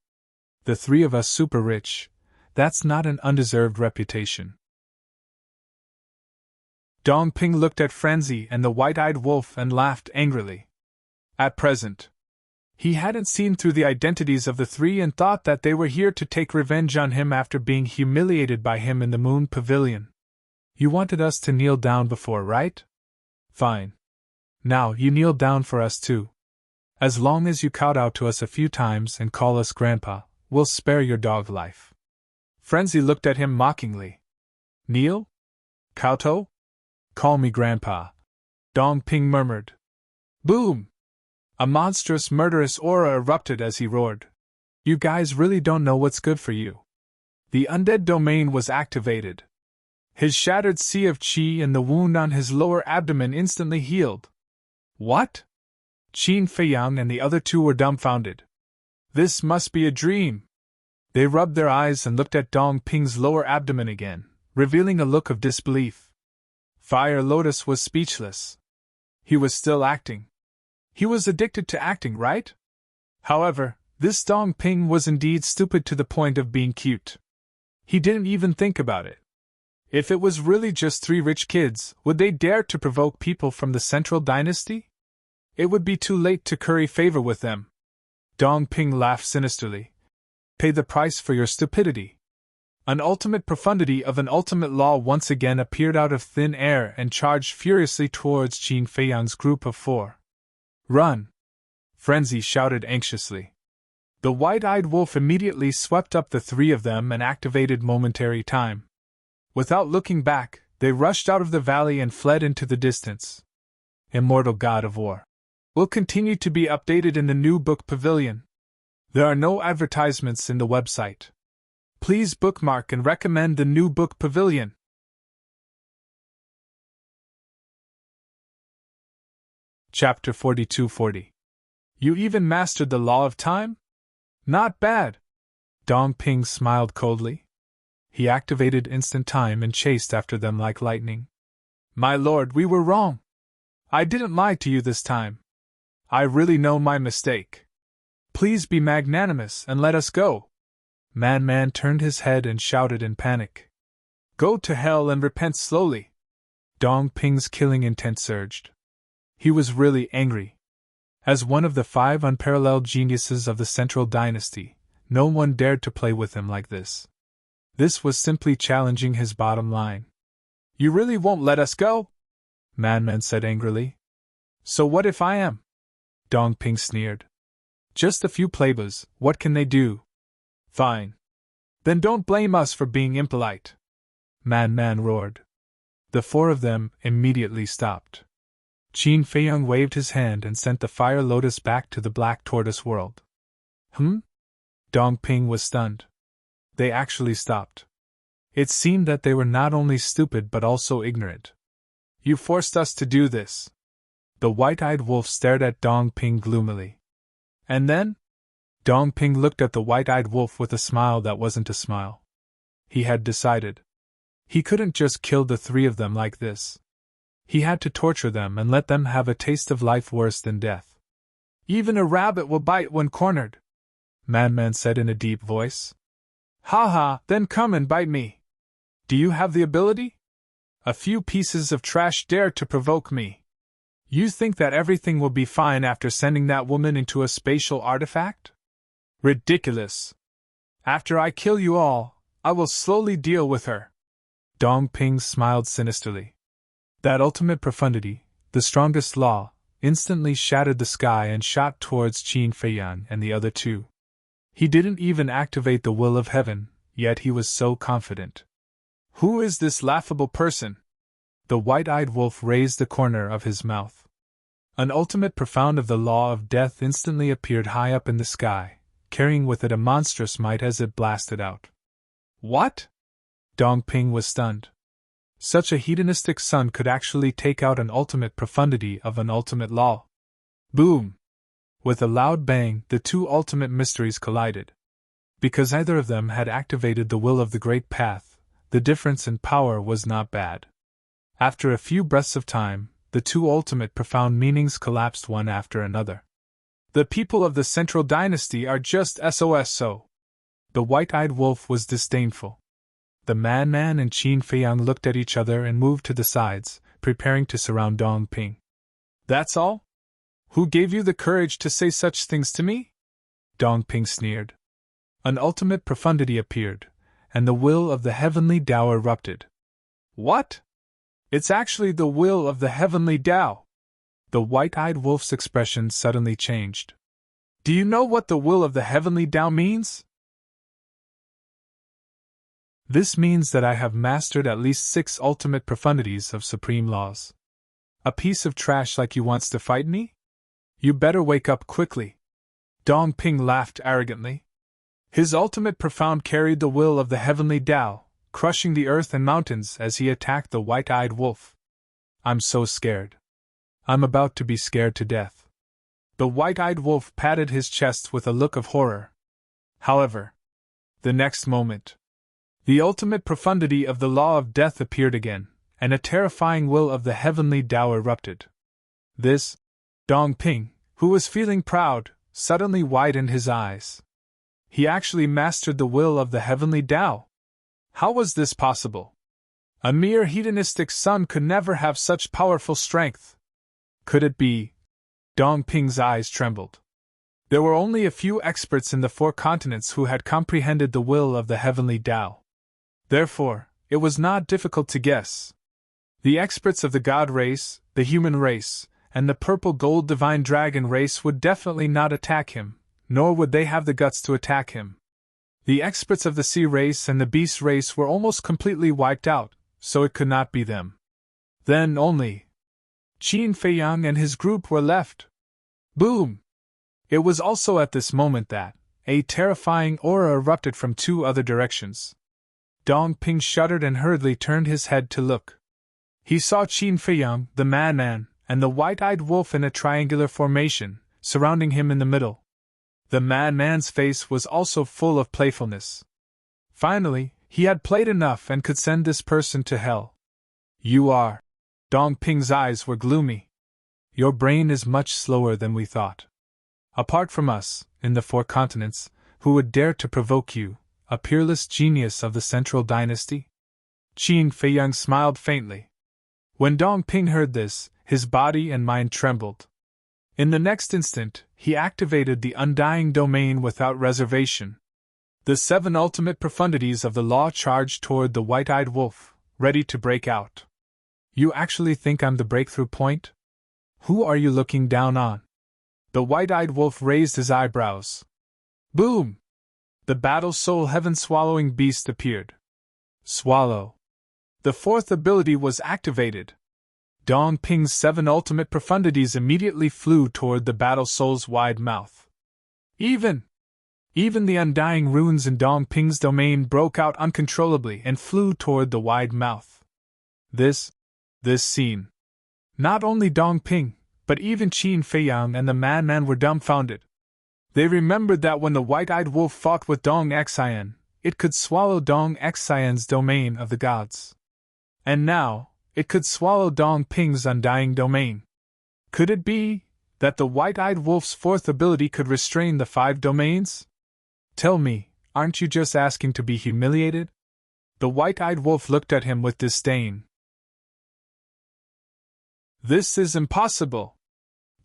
The three of us super rich. That's not an undeserved reputation. Dong Ping looked at Frenzy and the white-eyed wolf and laughed angrily. At present, he hadn't seen through the identities of the three and thought that they were here to take revenge on him after being humiliated by him in the Moon Pavilion. You wanted us to kneel down before, right? Fine. Now you kneel down for us too. As long as you kowtow to us a few times and call us Grandpa, we'll spare your dog life. Frenzy looked at him mockingly. Kneel? Kowtow? Call me Grandpa. Dong Ping murmured. Boom! A monstrous, murderous aura erupted as he roared. You guys really don't know what's good for you. The undead domain was activated. His shattered sea of qi and the wound on his lower abdomen instantly healed. What? Qin Feiyang and the other two were dumbfounded. This must be a dream. They rubbed their eyes and looked at Dong Ping's lower abdomen again, revealing a look of disbelief. Fire Lotus was speechless. He was still acting. He was addicted to acting, right? However, This Dong Ping was indeed stupid to the point of being cute. He didn't even think about it. If it was really just 3 rich kids, would they dare to provoke people from the Central Dynasty? It would be too late to curry favor with them. Dong Ping laughed sinisterly. Pay the price for your stupidity. An ultimate profundity of an ultimate law once again appeared out of thin air and charged furiously towards Qin Feiyang's group of 4. Run! Frenzy shouted anxiously. The white-eyed wolf immediately swept up the 3 of them and activated momentary time. Without looking back, they rushed out of the valley and fled into the distance. Immortal God of War will continue to be updated in the new book pavilion. There are no advertisements in the website. Please bookmark and recommend the new book pavilion. Chapter 4240. You even mastered the law of time? Not bad. Dong Ping smiled coldly. He activated instant time and chased after them like lightning. My lord, we were wrong. I didn't lie to you this time. I really know my mistake. Please be magnanimous and let us go. Man turned his head and shouted in panic. Go to hell and repent slowly. Dong Ping's killing intent surged. He was really angry. As one of the 5 unparalleled geniuses of the Central Dynasty, no one dared to play with him like this. This was simply challenging his bottom line. You really won't let us go? Man said angrily. So what if I am? Dong Ping sneered. Just a few plebeians, what can they do? Fine. Then don't blame us for being impolite. Man roared. The 4 of them immediately stopped. Qin Feiyang waved his hand and sent the fire lotus back to the black tortoise world. Dong Ping was stunned. They actually stopped. It seemed that they were not only stupid but also ignorant. You forced us to do this. The white-eyed wolf stared at Dong Ping gloomily. And then? Dong Ping looked at the white-eyed wolf with a smile that wasn't a smile. He had decided. He couldn't just kill the 3 of them like this. He had to torture them and let them have a taste of life worse than death. Even a rabbit will bite when cornered, Man said in a deep voice. Ha, then come and bite me. Do you have the ability? A few pieces of trash dare to provoke me. You think that everything will be fine after sending that woman into a spatial artifact? Ridiculous. After I kill you all, I will slowly deal with her. Dong Ping smiled sinisterly. That ultimate profundity, the strongest law, instantly shattered the sky and shot towards Qin Feiyang and the other 2. He didn't even activate the will of heaven, yet he was so confident. Who is this laughable person? The white-eyed wolf raised the corner of his mouth. An ultimate profound of the law of death instantly appeared high up in the sky, carrying with it a monstrous might as it blasted out. What? Dong Ping was stunned. Such a hedonistic son could actually take out an ultimate profundity of an ultimate law. Boom! With a loud bang, the 2 ultimate mysteries collided. Because either of them had activated the will of the Great Path, the difference in power was not bad. After a few breaths of time, the 2 ultimate profound meanings collapsed one after another. The people of the Central Dynasty are just SOS so. The white-eyed wolf was disdainful. The man and Qin Feiyang looked at each other and moved to the sides, preparing to surround Dong Ping. That's all? Who gave you the courage to say such things to me? Dong Ping sneered. An ultimate profundity appeared, and the will of the heavenly Tao erupted. What? It's actually the will of the heavenly Tao. The white-eyed wolf's expression suddenly changed. Do you know what the will of the heavenly Tao means? This means that I have mastered at least 6 ultimate profundities of supreme laws. A piece of trash like you wants to fight me? You better wake up quickly. Dong Ping laughed arrogantly. His ultimate profound carried the will of the heavenly Tao, crushing the earth and mountains as he attacked the white-eyed wolf. I'm so scared. I'm about to be scared to death. The white-eyed wolf patted his chest with a look of horror. However, the next moment, the ultimate profundity of the law of death appeared again, and a terrifying will of the heavenly Tao erupted. This, Dong Ping, who was feeling proud, suddenly widened his eyes. He actually mastered the will of the heavenly Tao. How was this possible? A mere hedonistic son could never have such powerful strength. Could it be? Dongping's eyes trembled. There were only a few experts in the 4 continents who had comprehended the will of the heavenly Tao. Therefore, it was not difficult to guess. The experts of the God race, the human race, and the purple gold divine dragon race would definitely not attack him, nor would they have the guts to attack him. The experts of the sea race and the beast race were almost completely wiped out, so it could not be them. Then only Qin Feiyang and his group were left. Boom! It was also at this moment that a terrifying aura erupted from 2 other directions. Dongping shuddered and hurriedly turned his head to look. He saw Qin Feiyang, the madman, and the white-eyed wolf in a triangular formation, surrounding him in the middle. The madman's face was also full of playfulness. Finally, he had played enough and could send this person to hell. You are. Dongping's eyes were gloomy. Your brain is much slower than we thought. Apart from us, in the 4 continents, who would dare to provoke you, a peerless genius of the Central Dynasty? Qin Feiyang smiled faintly. When Dongping heard this, his body and mind trembled. In the next instant, he activated the undying domain without reservation. The 7 ultimate profundities of the law charged toward the white-eyed wolf, ready to break out. You actually think I'm the breakthrough point? Who are you looking down on? The white-eyed wolf raised his eyebrows. Boom! The battle soul heaven-swallowing beast appeared. Swallow. The 4th ability was activated. Dongping's 7 ultimate profundities immediately flew toward the battle soul's wide mouth. Even the undying runes in Dongping's domain broke out uncontrollably and flew toward the wide mouth. This scene. Not only Dongping, but even Qin Feiyang and the madman were dumbfounded. They remembered that when the white-eyed wolf fought with Dong Xian, it could swallow Dong Xian's domain of the gods. And now, it could swallow Dongping's undying domain. Could it be that the white-eyed wolf's 4th ability could restrain the 5 domains? Tell me, aren't you just asking to be humiliated? The white-eyed wolf looked at him with disdain. This is impossible!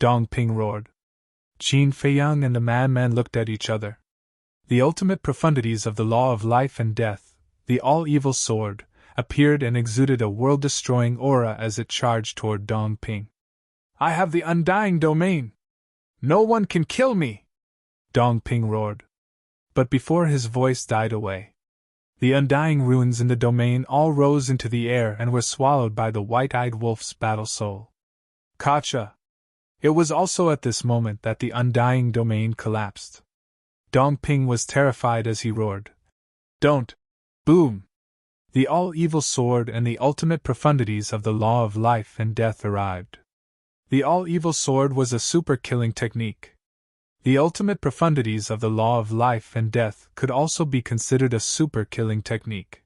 Dongping roared. Qin Feiyang and the madman looked at each other. The ultimate profundities of the law of life and death, the all-evil sword, appeared and exuded a world-destroying aura as it charged toward Dongping. I have the undying domain! No one can kill me! Dongping roared. But before his voice died away, the undying runes in the domain all rose into the air and were swallowed by the white-eyed wolf's battle soul. Kacha! It was also at this moment that the undying domain collapsed. Dongping was terrified as he roared. Don't! Boom! The all-evil sword and the ultimate profundities of the law of life and death arrived. The all-evil sword was a super-killing technique. The ultimate profundities of the law of life and death could also be considered a super-killing technique.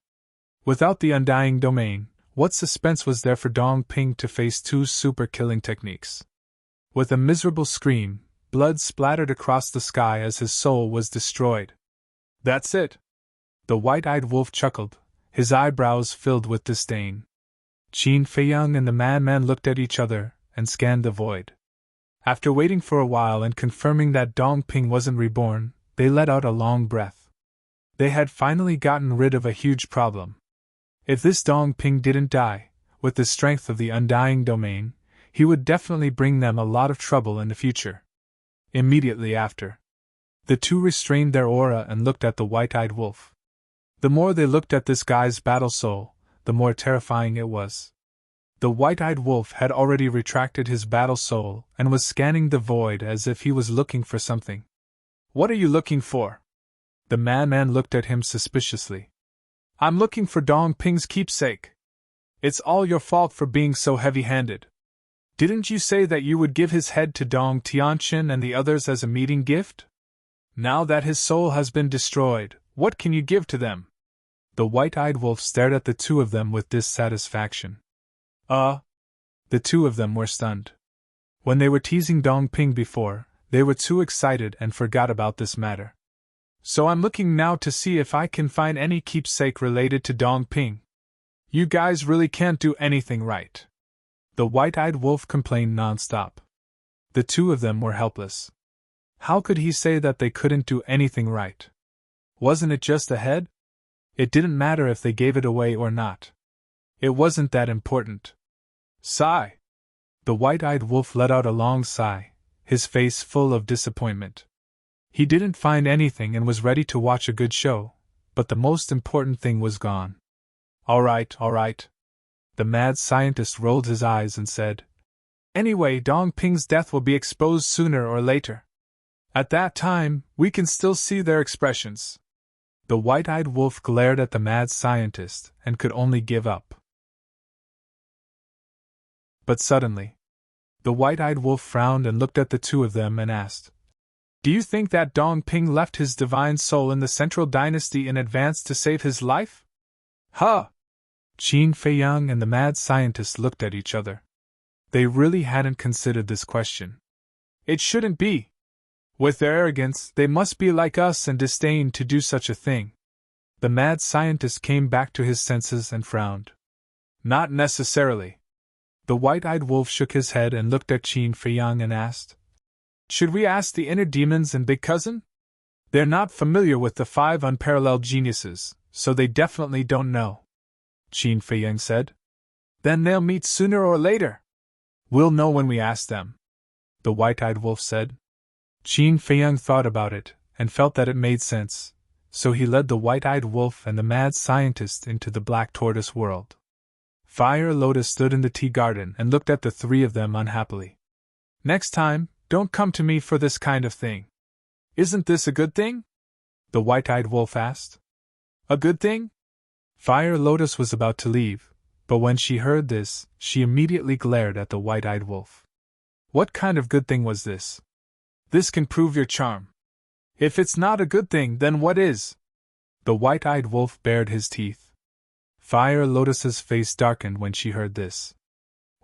Without the undying domain, what suspense was there for Dongping to face 2 super-killing techniques? With a miserable scream, blood splattered across the sky as his soul was destroyed. That's it! The white-eyed wolf chuckled, his eyebrows filled with disdain. Qin Feiyang and the madman looked at each other and scanned the void. After waiting for a while and confirming that Dongping wasn't reborn, they let out a long breath. They had finally gotten rid of a huge problem. If this Dongping didn't die, with the strength of the undying domain, he would definitely bring them a lot of trouble in the future. Immediately after, the 2 restrained their aura and looked at the white-eyed wolf. The more they looked at this guy's battle soul, the more terrifying it was. The white-eyed wolf had already retracted his battle soul and was scanning the void as if he was looking for something. What are you looking for? The madman looked at him suspiciously. I'm looking for Dongping's keepsake. It's all your fault for being so heavy-handed. Didn't you say that you would give his head to Dong Tianqin and the others as a meeting gift? Now that his soul has been destroyed, what can you give to them? The white-eyed wolf stared at the 2 of them with dissatisfaction. The 2 of them were stunned. When they were teasing Dongping before, They were too excited and forgot about this matter. So I'm looking now to see if I can find any keepsake related to Dongping. You guys really can't do anything right. The white-eyed wolf complained nonstop. The two of them were helpless. How could he say that they couldn't do anything right? Wasn't it just a head? It didn't matter if they gave it away or not. It wasn't that important. Sigh. The white-eyed wolf let out a long sigh, his face full of disappointment. He didn't find anything and was ready to watch a good show, but the most important thing was gone. All right. The mad scientist rolled his eyes and said, Anyway, Dongping's death will be exposed sooner or later. At that time, we can still see their expressions. The white-eyed wolf glared at the mad scientist and could only give up. But suddenly, the white-eyed wolf frowned and looked at the two of them and asked, Do you think that Dongping left his divine soul in the Central Dynasty in advance to save his life? Huh! Qin Feiyang and the mad scientist looked at each other. They really hadn't considered this question. It shouldn't be. With their arrogance, they must be like us and disdain to do such a thing. The mad scientist came back to his senses and frowned. Not necessarily. The white-eyed wolf shook his head and looked at Qin Feiyang and asked, Should we ask the inner demons and Big Cousin? They're not familiar with the 5 unparalleled geniuses, so they definitely don't know. Qin Feiyang said. Then they'll meet sooner or later. We'll know when we ask them, the white-eyed wolf said. Qin Feiyang thought about it, and felt that it made sense, so he led the white-eyed wolf and the mad scientist into the black tortoise world. Fire Lotus stood in the tea garden and looked at the three of them unhappily. Next time, don't come to me for this kind of thing. Isn't this a good thing? The white-eyed wolf asked. A good thing? Fire Lotus was about to leave, but when she heard this, she immediately glared at the white-eyed wolf. What kind of good thing was this? This can prove your charm. If it's not a good thing, then what is? The white-eyed wolf bared his teeth. Fire Lotus's face darkened when she heard this.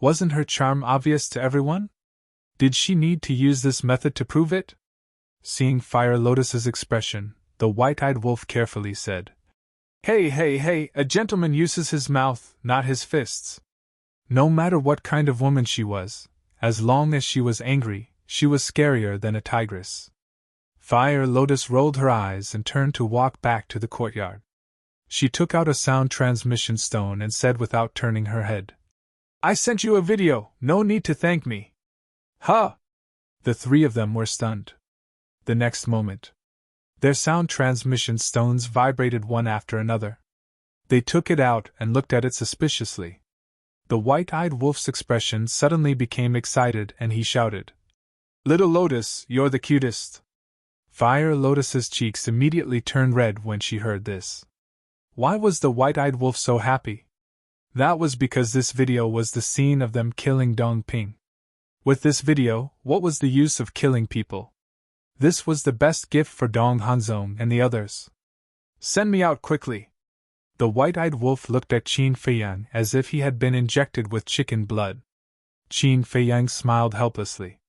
Wasn't her charm obvious to everyone? Did she need to use this method to prove it? Seeing Fire Lotus's expression, the white-eyed wolf carefully said, Hey, a gentleman uses his mouth, not his fists. No matter what kind of woman she was, as long as she was angry, she was scarier than a tigress. Fire Lotus rolled her eyes and turned to walk back to the courtyard. She took out a sound transmission stone and said without turning her head, I sent you a video, no need to thank me. Huh! The three of them were stunned. The next moment, their sound transmission stones vibrated one after another. They took it out and looked at it suspiciously. The white-eyed wolf's expression suddenly became excited and he shouted, Little Lotus, you're the cutest. Fire Lotus's cheeks immediately turned red when she heard this. Why was the white-eyed wolf so happy? That was because this video was the scene of them killing Dongping. With this video, what was the use of killing people? This was the best gift for Dong Hanzong and the others. Send me out quickly. The white-eyed wolf looked at Qin Feiyang as if he had been injected with chicken blood. Qin Feiyang smiled helplessly.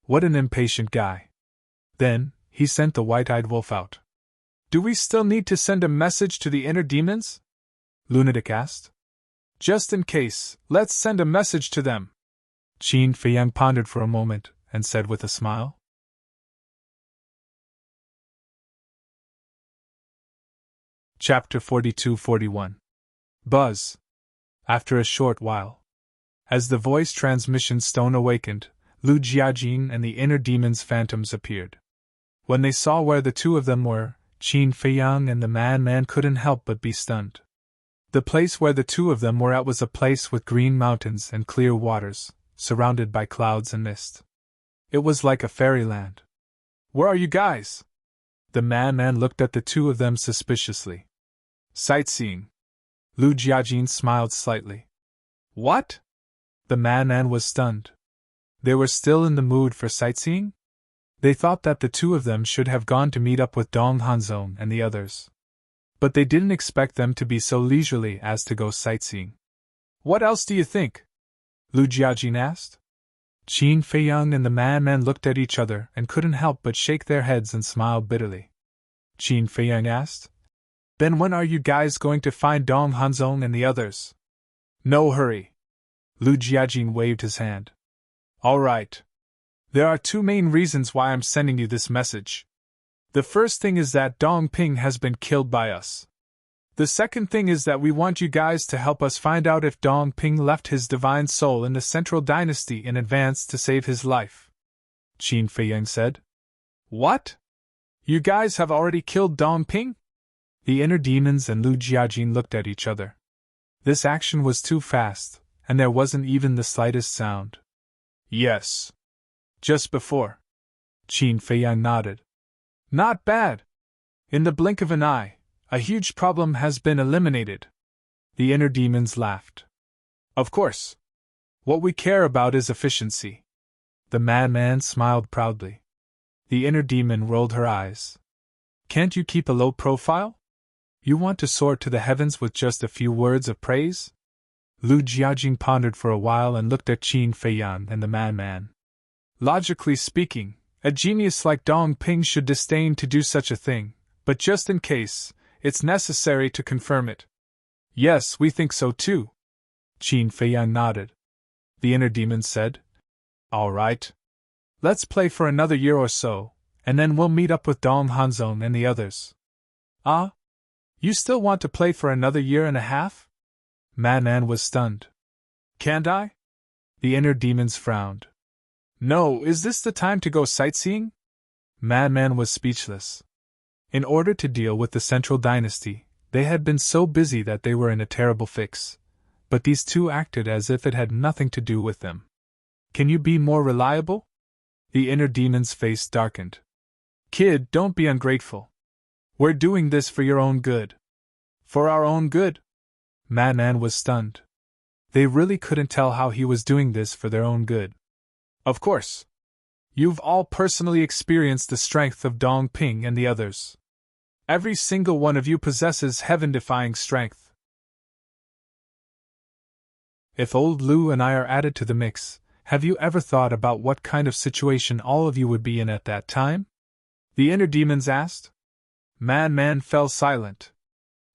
What an impatient guy. Then, he sent the white-eyed wolf out. Do we still need to send a message to the inner demons? Lunatic asked. Just in case, let's send a message to them. Qin Feiyang pondered for a moment and said with a smile. Chapter 42-41. Buzz. After a short while, as the voice transmission stone awakened, Lu Jiajin and the inner demon's phantoms appeared. When they saw where the two of them were, Qin Feiyang and the madman couldn't help but be stunned. The place where the two of them were at was a place with green mountains and clear waters, surrounded by clouds and mist. It was like a fairyland. Where are you guys? The madman looked at the two of them suspiciously. Sightseeing. Lu Jiajin smiled slightly. What? The madman was stunned. They were still in the mood for sightseeing? They thought that the two of them should have gone to meet up with Dong Hanzong and the others. But they didn't expect them to be so leisurely as to go sightseeing. What else do you think? Lu Jiajin asked. Qin Feiyang and the madman looked at each other and couldn't help but shake their heads and smile bitterly. Qin Feiyang asked, "Then when are you guys going to find Dong Hanzong and the others?" "No hurry." Lu Jiajin waved his hand. "All right. There are two main reasons why I'm sending you this message. The first thing is that Dong Ping has been killed by us. The second thing is that we want you guys to help us find out if Dong Ping left his divine soul in the Central Dynasty in advance to save his life." Qin Feiyang said. "What? You guys have already killed Dong Ping?" The inner demons and Lu Jiajin looked at each other. This action was too fast, and there wasn't even the slightest sound. "Yes. Just before." Qin Feiyang nodded. "Not bad. In the blink of an eye, a huge problem has been eliminated." The inner demons laughed. "Of course. What we care about is efficiency." The madman smiled proudly. The inner demon rolled her eyes. "Can't you keep a low profile? You want to soar to the heavens with just a few words of praise?" Lu Jiajing pondered for a while and looked at Qin Feiyang and the madman. "Logically speaking, a genius like Dong Ping should disdain to do such a thing, but just in case, it's necessary to confirm it." "Yes, we think so too." Qin Feiyang nodded. The inner demon said, "All right. Let's play for another year or so, and then we'll meet up with Dong Hanzong and the others." "Ah? You still want to play for another year and a half?" Madman was stunned. "Can't I?" The inner demons frowned. "No, is this the time to go sightseeing?" Madman was speechless. In order to deal with the Central Dynasty, they had been so busy that they were in a terrible fix, but these two acted as if it had nothing to do with them. "Can you be more reliable?" The inner demon's face darkened. "Kid, don't be ungrateful. We're doing this for your own good." "For our own good?" Madman was stunned. They really couldn't tell how he was doing this for their own good. "Of course. You've all personally experienced the strength of Dong Ping and the others. Every single one of you possesses heaven-defying strength. If old Lu and I are added to the mix, have you ever thought about what kind of situation all of you would be in at that time?" the inner demons asked. Madman fell silent.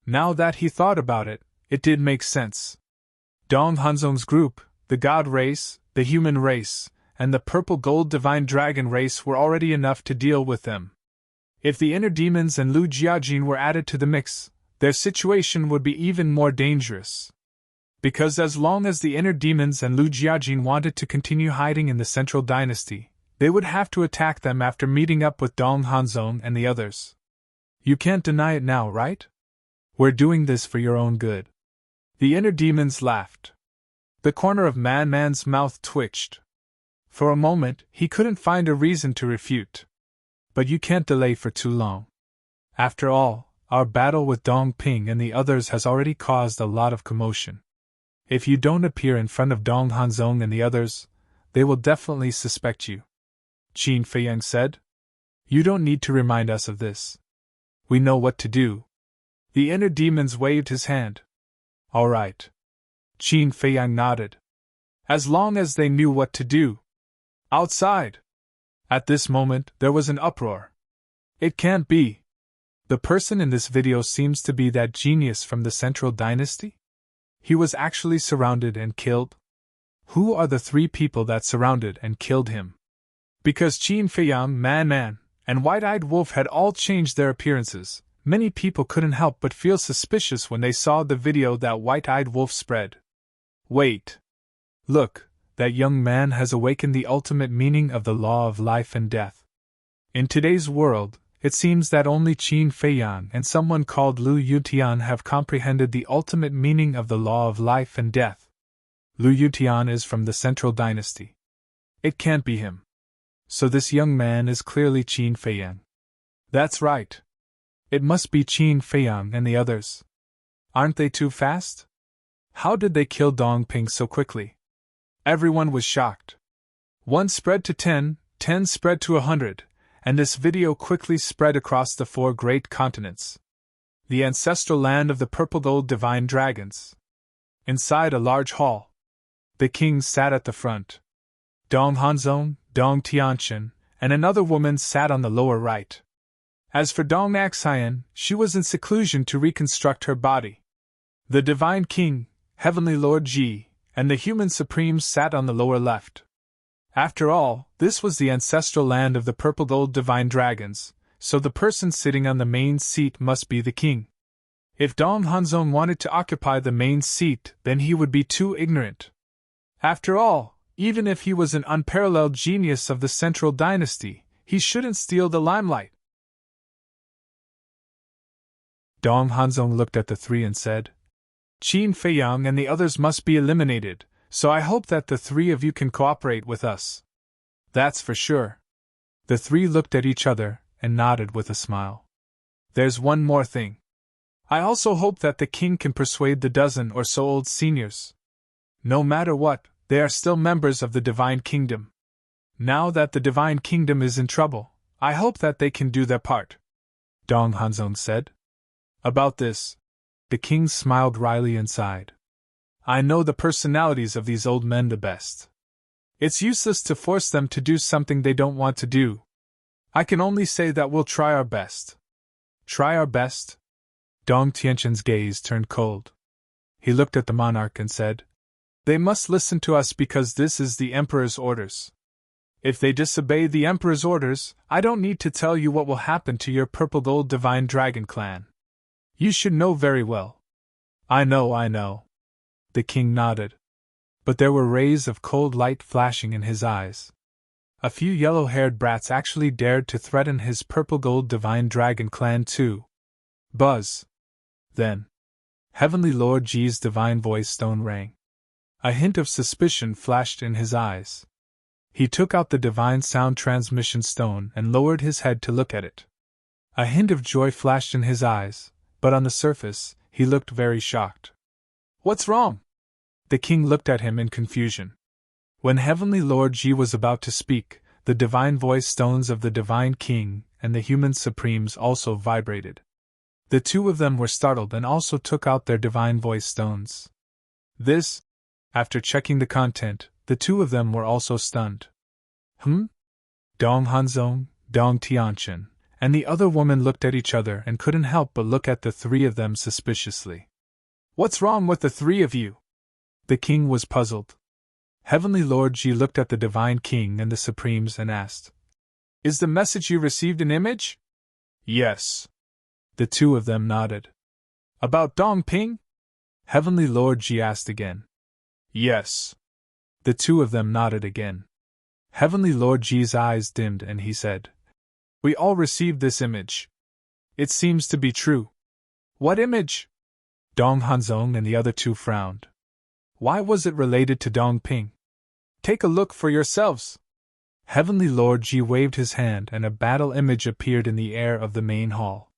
Now that he thought about it, it did make sense. Dong Hanzong's group, the God race, the human race, and the purple gold divine dragon race were already enough to deal with them. If the inner demons and Lu Jiajin were added to the mix, their situation would be even more dangerous. Because as long as the inner demons and Lu Jiajin wanted to continue hiding in the Central Dynasty, they would have to attack them after meeting up with Dong Hanzong and the others. You can't deny it now, right? We're doing this for your own good. The inner demons laughed. The corner of Madman's mouth twitched. For a moment, he couldn't find a reason to refute. But you can't delay for too long. After all, our battle with Dong Ping and the others has already caused a lot of commotion. If you don't appear in front of Dong Hanzong and the others, they will definitely suspect you. Qin Feiyang said. You don't need to remind us of this. We know what to do. The inner demons waved his hand. All right. Qin Feiyang nodded. As long as they knew what to do. Outside. At this moment, there was an uproar. It can't be. The person in this video seems to be that genius from the Central Dynasty? He was actually surrounded and killed? Who are the three people that surrounded and killed him? Because Qin Feiyang, Man, and White-Eyed Wolf had all changed their appearances, many people couldn't help but feel suspicious when they saw the video that White-Eyed Wolf spread. Wait. Look. That young man has awakened the ultimate meaning of the law of life and death. In today's world, it seems that only Qin Feiyang and someone called Lu Yutian have comprehended the ultimate meaning of the law of life and death. Lu Yutian is from the Central Dynasty. It can't be him. So this young man is clearly Qin Feiyang. That's right. It must be Qin Feiyang and the others. Aren't they too fast? How did they kill Dong Ping so quickly? Everyone was shocked. 1 spread to 10, 10 spread to 100, and this video quickly spread across the 4 great continents. The ancestral land of the purple gold divine dragons. Inside a large hall. The king sat at the front. Dong Hanzong, Dong Tianchen, and another woman sat on the lower right. As for Dong Naxian, she was in seclusion to reconstruct her body. The Divine King, Heavenly Lord Ji, and the human supremes sat on the lower left. After all, this was the ancestral land of the purple gold divine dragons, so the person sitting on the main seat must be the king. If Dong Hanzong wanted to occupy the main seat, then he would be too ignorant. After all, even if he was an unparalleled genius of the central dynasty, he shouldn't steal the limelight. Dong Hanzong looked at the three and said, Qin Feiyang and the others must be eliminated, so I hope that the three of you can cooperate with us. That's for sure. The three looked at each other and nodded with a smile. There's one more thing. I also hope that the king can persuade the dozen or so old seniors. No matter what, they are still members of the Divine Kingdom. Now that the Divine Kingdom is in trouble, I hope that they can do their part. Dong Hanzong said. About this, the king smiled wryly and sighed. I know the personalities of these old men the best. It's useless to force them to do something they don't want to do. I can only say that we'll try our best. Try our best? Dong Tianchen's gaze turned cold. He looked at the monarch and said, They must listen to us because this is the emperor's orders. If they disobey the emperor's orders, I don't need to tell you what will happen to your purple gold divine dragon clan. You should know very well. I know. The king nodded. But there were rays of cold light flashing in his eyes. A few yellow-haired brats actually dared to threaten his purple gold divine dragon clan too. Buzz. Then, Heavenly Lord Ji's divine voice stone rang. A hint of suspicion flashed in his eyes. He took out the divine sound transmission stone and lowered his head to look at it. A hint of joy flashed in his eyes, but on the surface, he looked very shocked. What's wrong? The king looked at him in confusion. When Heavenly Lord Ji was about to speak, the divine voice stones of the Divine King and the human supremes also vibrated. The two of them were startled and also took out their divine voice stones. This, after checking the content, the two of them were also stunned. Dong Hanzong, Dong Tianchen, and the other woman looked at each other and couldn't help but look at the three of them suspiciously. What's wrong with the three of you? The king was puzzled. Heavenly Lord Ji looked at the Divine King and the Supremes and asked, Is the message you received an image? Yes. The two of them nodded. About Dong Ping? Heavenly Lord Ji asked again. Yes. The two of them nodded again. Heavenly Lord Ji's eyes dimmed and he said, We all received this image. It seems to be true. What image? Dong Hanzong and the other two frowned. Why was it related to Dong Ping? Take a look for yourselves. Heavenly Lord Ji waved his hand and a battle image appeared in the air of the main hall.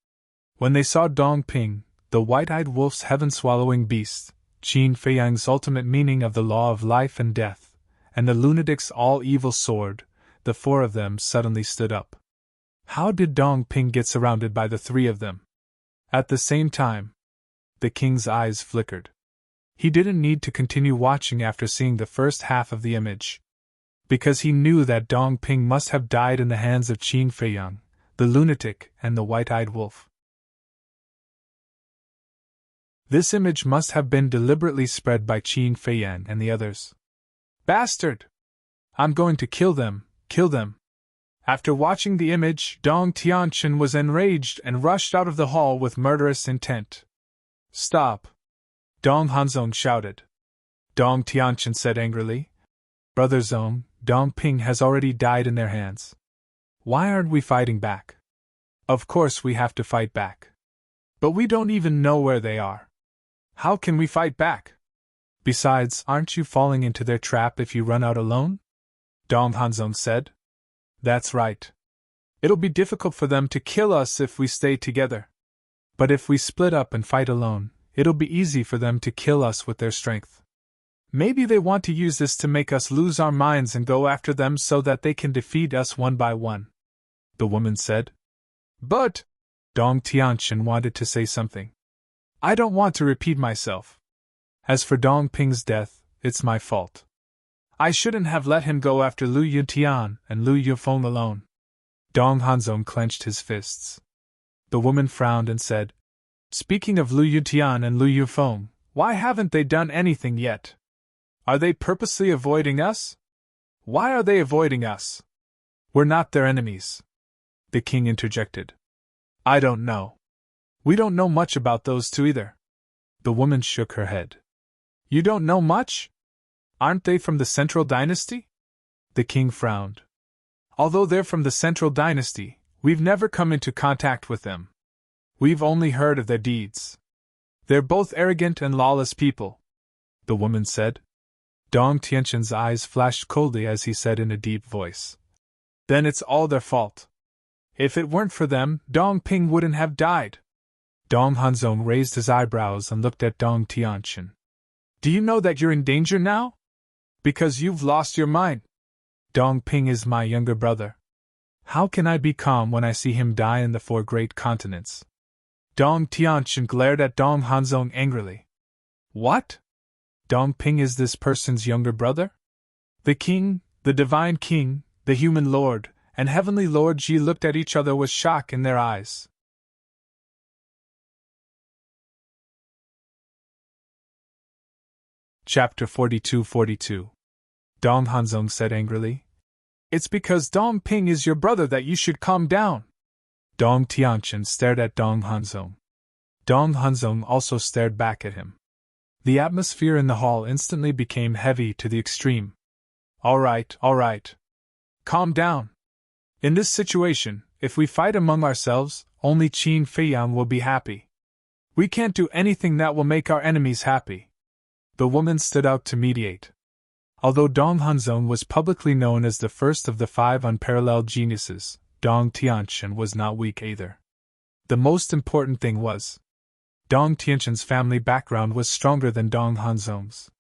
When they saw Dong Ping, the white-eyed wolf's heaven-swallowing beast, Qin Feiyang's ultimate meaning of the law of life and death, and the lunatic's all-evil sword, the four of them suddenly stood up. How did Dong Ping get surrounded by the three of them? At the same time, the king's eyes flickered. He didn't need to continue watching after seeing the first half of the image. Because he knew that Dong Ping must have died in the hands of Qin Feiyang, the lunatic and the white-eyed wolf. This image must have been deliberately spread by Qin Feiyang and the others. Bastard! I'm going to kill them, kill them. After watching the image, Dong Tianchen was enraged and rushed out of the hall with murderous intent. Stop! Dong Hanzong shouted. Dong Tianchen said angrily, Brother Zong, Dong Ping has already died in their hands. Why aren't we fighting back? Of course we have to fight back. But we don't even know where they are. How can we fight back? Besides, aren't you falling into their trap if you run out alone? Dong Hanzong said. That's right. It'll be difficult for them to kill us if we stay together. But if we split up and fight alone, it'll be easy for them to kill us with their strength. Maybe they want to use this to make us lose our minds and go after them so that they can defeat us one by one. The woman said. But, Dong Tianchen wanted to say something. I don't want to repeat myself. As for Dong Ping's death, it's my fault. I shouldn't have let him go after Lu Yutian and Lu Yufeng alone. Dong Hanzong clenched his fists. The woman frowned and said, Speaking of Lu Yutian and Lu Yufeng, why haven't they done anything yet? Are they purposely avoiding us? Why are they avoiding us? We're not their enemies. The king interjected. I don't know. We don't know much about those two either. The woman shook her head. You don't know much? Aren't they from the Central Dynasty? The king frowned. Although they're from the Central Dynasty, we've never come into contact with them. We've only heard of their deeds. They're both arrogant and lawless people, the woman said. Dong Tianqian's eyes flashed coldly as he said in a deep voice. Then it's all their fault. If it weren't for them, Dong Ping wouldn't have died. Dong Hanzong raised his eyebrows and looked at Dong Tianqian. Do you know that you're in danger now? Because you've lost your mind. Dong Ping is my younger brother. How can I be calm when I see him die in the four great continents? Dong Tianqian glared at Dong Hanzong angrily. What? Dong Ping is this person's younger brother? The king, the divine king, the human lord, and heavenly lord Ji looked at each other with shock in their eyes. Chapter 42-42. Dong Hanzong said angrily. It's because Dong Ping is your brother that you should calm down. Dong Tianqian stared at Dong Hanzong. Dong Hanzong also stared back at him. The atmosphere in the hall instantly became heavy to the extreme. All right. Calm down. In this situation, if we fight among ourselves, only Qin Feiyang will be happy. We can't do anything that will make our enemies happy. The woman stood out to mediate. Although Dong Hanzong was publicly known as the first of the 5 unparalleled geniuses, Dong Tianqian was not weak either. The most important thing was, Dong Tianqian's family background was stronger than Dong Hanzong's.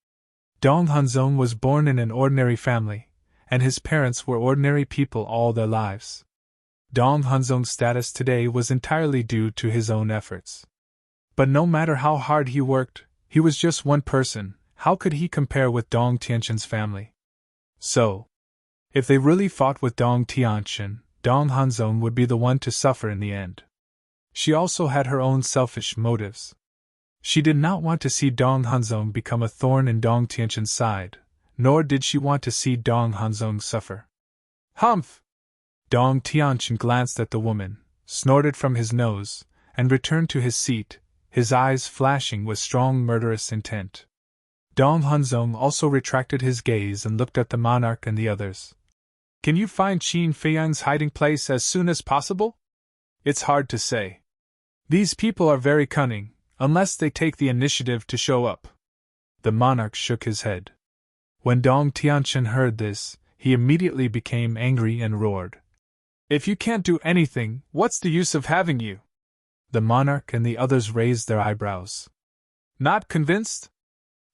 Dong Hanzong was born in an ordinary family, and his parents were ordinary people all their lives. Dong Hanzong's status today was entirely due to his own efforts. But no matter how hard he worked, he was just one person. How could he compare with Dong Tianqian's family? So, if they really fought with Dong Tianqian, Dong Hanzong would be the one to suffer in the end. She also had her own selfish motives. She did not want to see Dong Hanzong become a thorn in Dong Tianqian's side, nor did she want to see Dong Hanzong suffer. Humph! Dong Tianqian glanced at the woman, snorted from his nose, and returned to his seat, his eyes flashing with strong murderous intent. Dong Hanzong also retracted his gaze and looked at the monarch and the others. Can you find Qin Feiyang's hiding place as soon as possible? It's hard to say. These people are very cunning, unless they take the initiative to show up. The monarch shook his head. When Dong Tianqian heard this, he immediately became angry and roared. If you can't do anything, what's the use of having you? The monarch and the others raised their eyebrows. Not convinced?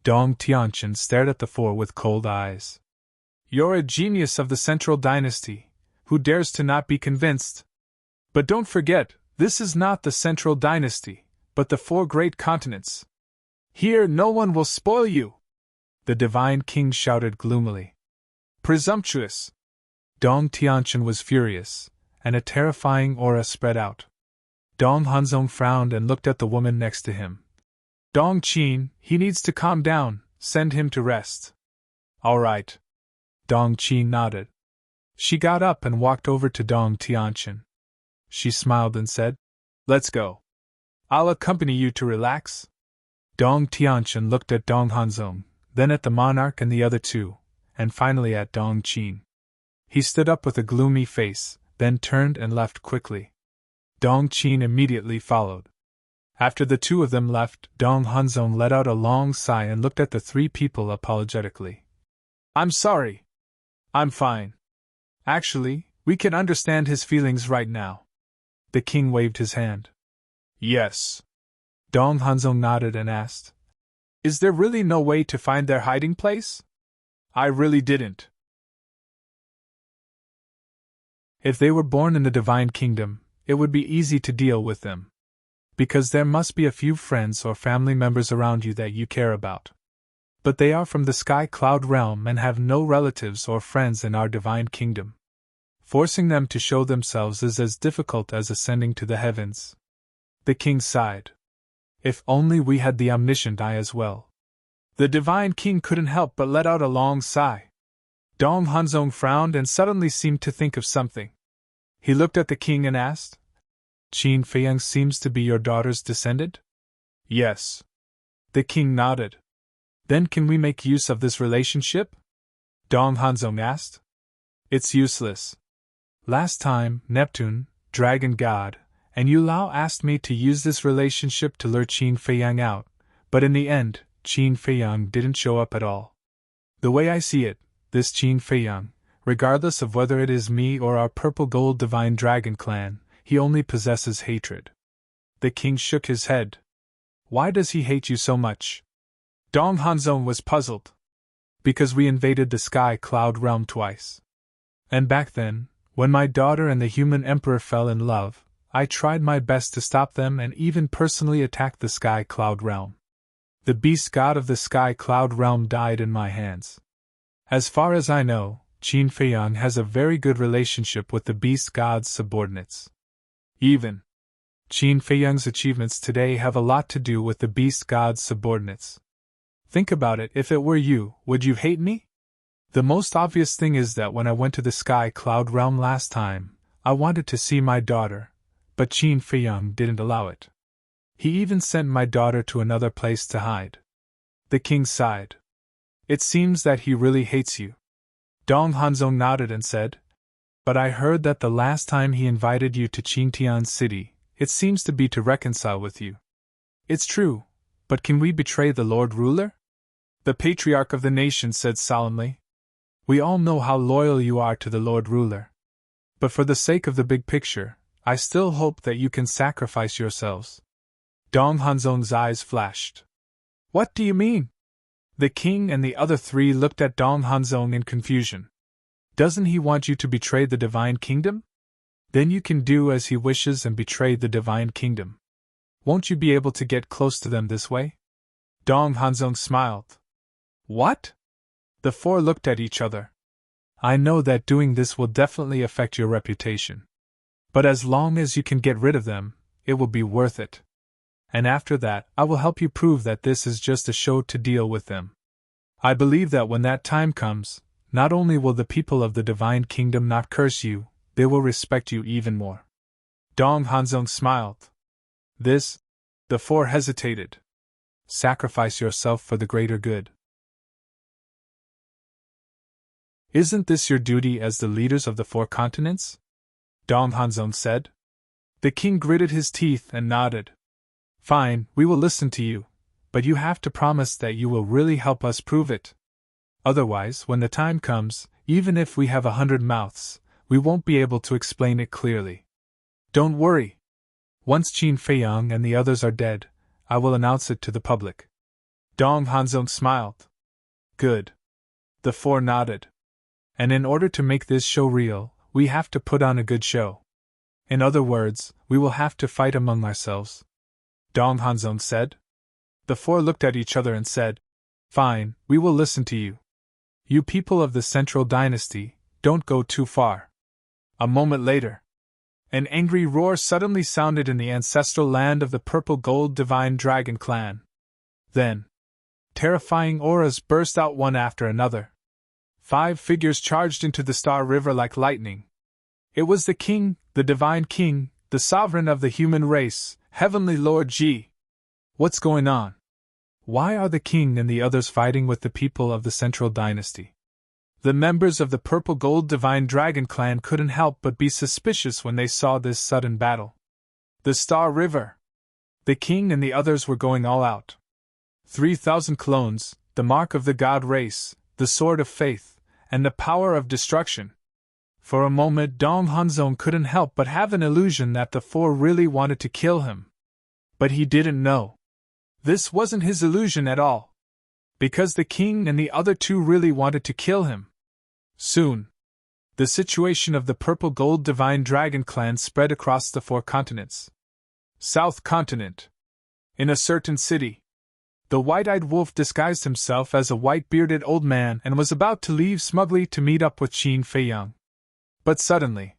Dong Tianqian stared at the four with cold eyes. You're a genius of the Central Dynasty, who dares to not be convinced? But don't forget, this is not the Central Dynasty, but the 4 great continents. Here no one will spoil you! The divine king shouted gloomily. Presumptuous! Dong Tianqian was furious, and a terrifying aura spread out. Dong Hanzong frowned and looked at the woman next to him. Dong Qin, he needs to calm down, send him to rest. All right. Dong Qin nodded. She got up and walked over to Dong Tianqian. She smiled and said, Let's go. I'll accompany you to relax. Dong Tianqian looked at Dong Hanzong, then at the monarch and the other 2, and finally at Dong Qin. He stood up with a gloomy face, then turned and left quickly. Dong Qin immediately followed. After the 2 of them left, Dong Hanzong let out a long sigh and looked at the 3 people apologetically. I'm sorry. I'm fine. Actually, we can understand his feelings right now. The king waved his hand. Yes. Dong Hanzong nodded and asked, Is there really no way to find their hiding place? I really didn't. If they were born in the divine kingdom, it would be easy to deal with them. Because there must be a few friends or family members around you that you care about. But they are from the sky cloud realm and have no relatives or friends in our divine kingdom. Forcing them to show themselves is as difficult as ascending to the heavens. The king sighed. If only we had the omniscient eye as well. The divine king couldn't help but let out a long sigh. Dong Hanzong frowned and suddenly seemed to think of something. He looked at the king and asked, Qin Feiyang seems to be your daughter's descendant? Yes. The king nodded. Then can we make use of this relationship? Dong Hanzong asked. It's useless. Last time, Neptune, dragon god, and Yu Lao asked me to use this relationship to lure Qin Feiyang out, but in the end, Qin Feiyang didn't show up at all. The way I see it, this Qin Feiyang, regardless of whether it is me or our purple gold divine dragon clan, he only possesses hatred. The king shook his head. Why does he hate you so much? Dong Hanzong was puzzled. Because we invaded the sky cloud realm twice. And back then, when my daughter and the human emperor fell in love, I tried my best to stop them and even personally attacked the sky cloud realm. The beast god of the sky cloud realm died in my hands. As far as I know, Qin Feiyang has a very good relationship with the beast god's subordinates. Even Qin Feiyang's achievements today have a lot to do with the beast god's subordinates. Think about it, if it were you, would you hate me? The most obvious thing is that when I went to the sky cloud realm last time, I wanted to see my daughter, but Qin Feiyang didn't allow it. He even sent my daughter to another place to hide. The king sighed. It seems that he really hates you. Dong Hanzong nodded and said, But I heard that the last time he invited you to Qingtian City, it seems to be to reconcile with you. It's true, but can we betray the Lord Ruler? The patriarch of the nation said solemnly. We all know how loyal you are to the Lord Ruler. But for the sake of the big picture, I still hope that you can sacrifice yourselves. Dong Hanzong's eyes flashed. What do you mean? The king and the other three looked at Dong Hanzong in confusion. Doesn't he want you to betray the divine kingdom? Then you can do as he wishes and betray the divine kingdom. Won't you be able to get close to them this way? Dong Hanzong smiled. What? The four looked at each other. I know that doing this will definitely affect your reputation. But as long as you can get rid of them, it will be worth it. And after that, I will help you prove that this is just a show to deal with them. I believe that when that time comes, not only will the people of the divine kingdom not curse you, they will respect you even more. Dong Hanzong smiled. This? The four hesitated. Sacrifice yourself for the greater good. Isn't this your duty as the leaders of the four continents? Dong Hanzong said. The king gritted his teeth and nodded. Fine, we will listen to you, but you have to promise that you will really help us prove it. Otherwise, when the time comes, even if we have 100 mouths, we won't be able to explain it clearly. Don't worry. Once Qin Feiyang and the others are dead, I will announce it to the public. Dong Hanzong smiled. Good. The four nodded. And in order to make this show real, we have to put on a good show. In other words, we will have to fight among ourselves. Dong Hanzong said. The four looked at each other and said, Fine, we will listen to you. You people of the Central Dynasty, don't go too far. A moment later, an angry roar suddenly sounded in the ancestral land of the purple gold divine dragon clan. Then, terrifying auras burst out one after another. 5 figures charged into the Star River like lightning. It was the king, the divine king, the sovereign of the human race, Heavenly Lord Ji. What's going on? Why are the king and the others fighting with the people of the Central Dynasty? The members of the Purple Gold Divine Dragon Clan couldn't help but be suspicious when they saw this sudden battle. The Star River. The king and the others were going all out. 3,000 clones, the mark of the god race, the sword of faith, and the power of destruction. For a moment Dong Hanzong couldn't help but have an illusion that the four really wanted to kill him. But he didn't know. This wasn't his illusion at all. Because the king and the other two really wanted to kill him. Soon, the situation of the Purple Gold Divine Dragon Clan spread across the 4 continents. South Continent. In a certain city, The white-eyed wolf disguised himself as a white-bearded old man and was about to leave smugly to meet up with Qin Feiyang. But suddenly,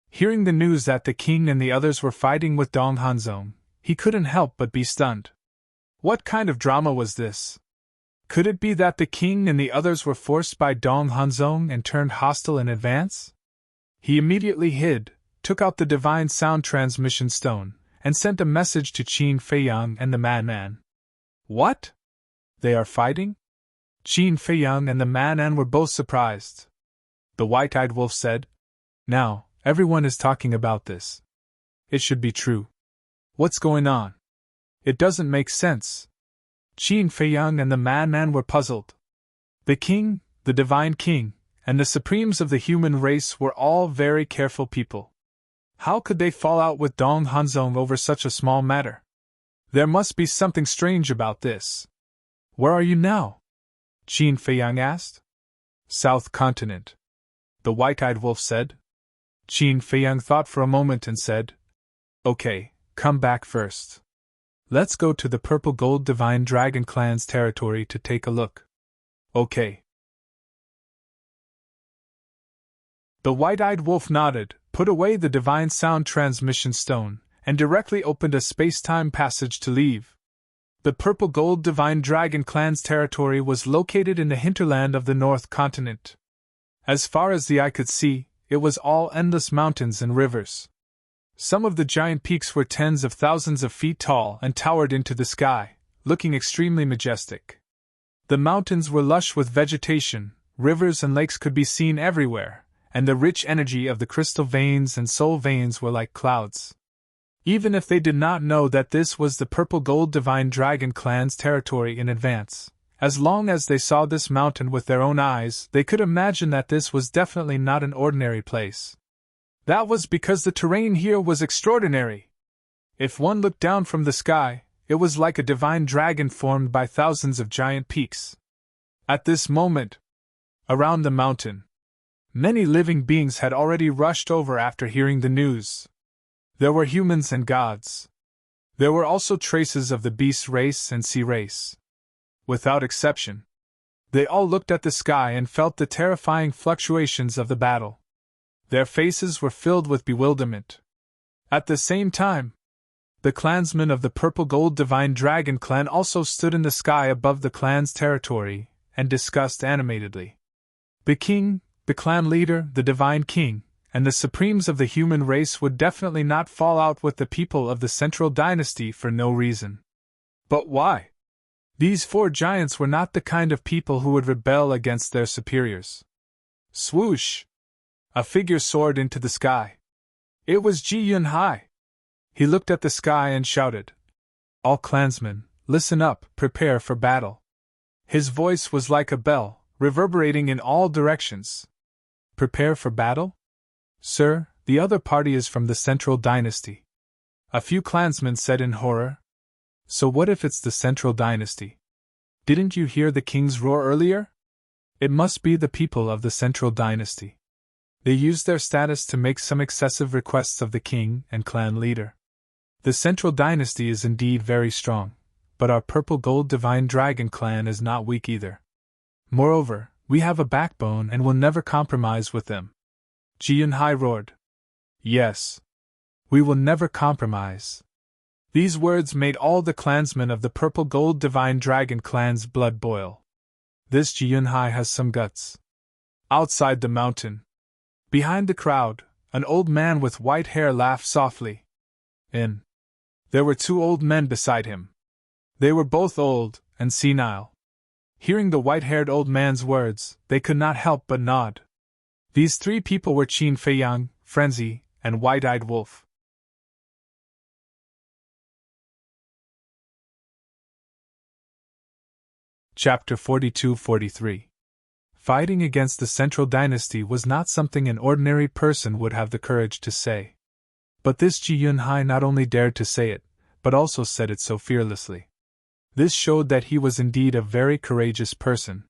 hearing the news that the king and the others were fighting with Dong Hanzong, he couldn't help but be stunned. What kind of drama was this? Could it be that the king and the others were forced by Dong Hanzong and turned hostile in advance? He immediately hid, took out the divine sound transmission stone, and sent a message to Qin Feiyang and the madman. What? They are fighting? Qin Feiyang and the madman were both surprised. The white-eyed wolf said, "Now, everyone is talking about this. It should be true. What's going on? It doesn't make sense." Qin Feiyang and the madman were puzzled. The king, the divine king, and the supremes of the human race were all very careful people. How could they fall out with Dong Hanzong over such a small matter? There must be something strange about this. "Where are you now?" Qin Feiyang asked. "South Continent," the white-eyed wolf said. Qin Feiyang thought for a moment and said, "Okay, come back first. Let's go to the Purple Gold Divine Dragon Clan's territory to take a look." "Okay." The white-eyed wolf nodded, put away the divine sound transmission stone, and directly opened a space-time passage to leave. The Purple Gold Divine Dragon Clan's territory was located in the hinterland of the North Continent. As far as the eye could see, it was all endless mountains and rivers. Some of the giant peaks were tens of thousands of feet tall and towered into the sky, looking extremely majestic. The mountains were lush with vegetation, rivers and lakes could be seen everywhere, and the rich energy of the crystal veins and soul veins were like clouds. Even if they did not know that this was the Purple Gold Divine Dragon Clan's territory in advance, as long as they saw this mountain with their own eyes, they could imagine that this was definitely not an ordinary place. That was because the terrain here was extraordinary. If one looked down from the sky, it was like a divine dragon formed by thousands of giant peaks. At this moment, around the mountain, many living beings had already rushed over after hearing the news. There were humans and gods. There were also traces of the beast race and sea race. Without exception, they all looked at the sky and felt the terrifying fluctuations of the battle. Their faces were filled with bewilderment. At the same time, the clansmen of the Purple Gold Divine Dragon Clan also stood in the sky above the clan's territory and discussed animatedly. The king, the clan leader, the divine king, and the supremes of the human race would definitely not fall out with the people of the Central Dynasty for no reason. But why? These four giants were not the kind of people who would rebel against their superiors. Swoosh! A figure soared into the sky. It was Ji Yunhai. He looked at the sky and shouted, "All clansmen, listen up, prepare for battle." His voice was like a bell, reverberating in all directions. Prepare for battle? Sir, the other party is from the Central Dynasty. A few clansmen said in horror. So what if it's the Central Dynasty? Didn't you hear the king's roar earlier? It must be the people of the Central Dynasty. They used their status to make some excessive requests of the king and clan leader. The Central Dynasty is indeed very strong, but our Purple Gold Divine Dragon Clan is not weak either. Moreover, we have a backbone and will never compromise with them. Ji Yunhai roared. Yes. We will never compromise. These words made all the clansmen of the Purple Gold Divine Dragon Clan's blood boil. This Ji Yunhai has some guts. Outside the mountain, behind the crowd, an old man with white hair laughed softly. There were two old men beside him. They were both old and senile. Hearing the white-haired old man's words, they could not help but nod. These three people were Qin Feiyang, Frenzy, and White-Eyed Wolf. Chapter 42-43. Fighting against the Central Dynasty was not something an ordinary person would have the courage to say. But this Ji Yunhai not only dared to say it, but also said it so fearlessly. This showed that he was indeed a very courageous person.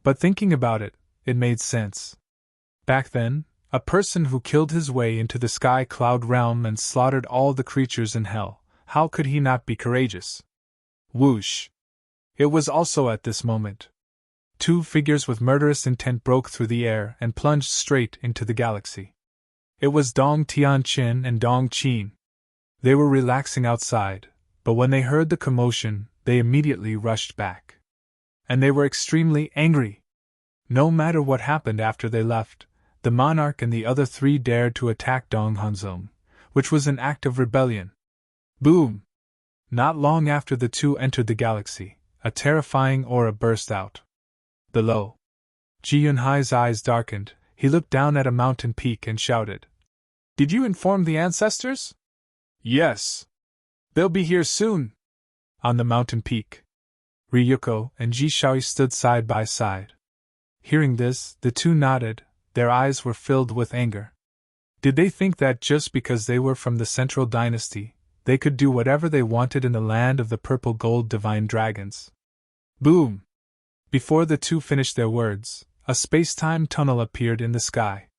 But thinking about it, it made sense. Back then, a person who killed his way into the sky cloud realm and slaughtered all the creatures in hell, how could he not be courageous? Whoosh! It was also at this moment. Two figures with murderous intent broke through the air and plunged straight into the galaxy. It was Dong Tianqin and Dong Qin. They were relaxing outside, but when they heard the commotion, they immediately rushed back. And they were extremely angry. No matter what happened after they left, the monarch and the other three dared to attack Dong Hanzong, which was an act of rebellion. Boom! Not long after the two entered the galaxy, a terrifying aura burst out. Below, Ji Yunhai's eyes darkened. He looked down at a mountain peak and shouted, "Did you inform the ancestors?" "Yes. They'll be here soon." On the mountain peak, Ryuko and Ji Shaoi stood side by side. Hearing this, the two nodded. Their eyes were filled with anger. Did they think that just because they were from the Central Dynasty, they could do whatever they wanted in the land of the purple gold divine dragons? Boom! Before the two finished their words, a space-time tunnel appeared in the sky.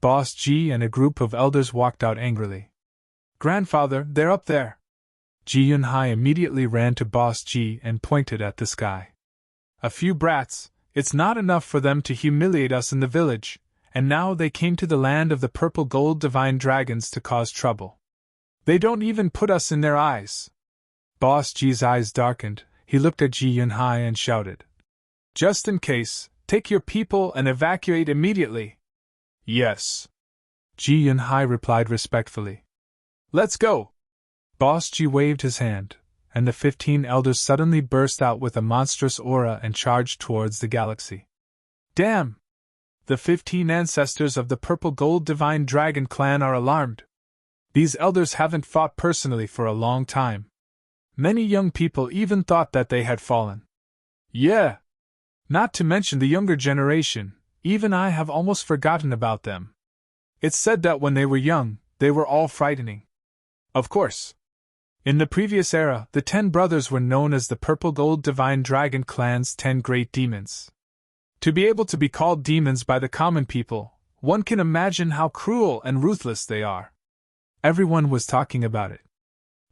Boss Ji and a group of elders walked out angrily. "Grandfather, they're up there!" Ji Yunhai immediately ran to Boss Ji and pointed at the sky. "A few brats, it's not enough for them to humiliate us in the village, and now they came to the land of the purple gold divine dragons to cause trouble. They don't even put us in their eyes." Boss Ji's eyes darkened. He looked at Ji Yunhai and shouted, "Just in case, take your people and evacuate immediately." "Yes." Ji Yunhai replied respectfully. "Let's go." Boss Ji waved his hand, and the 15 elders suddenly burst out with a monstrous aura and charged towards the galaxy. Damn! The 15 ancestors of the Purple Gold Divine Dragon clan are alarmed. These elders haven't fought personally for a long time. Many young people even thought that they had fallen. Yeah! Not to mention the younger generation, even I have almost forgotten about them. It's said that when they were young, they were all frightening. Of course. In the previous era, the 10 brothers were known as the Purple Gold Divine Dragon Clan's 10 great demons. To be able to be called demons by the common people, one can imagine how cruel and ruthless they are. Everyone was talking about it.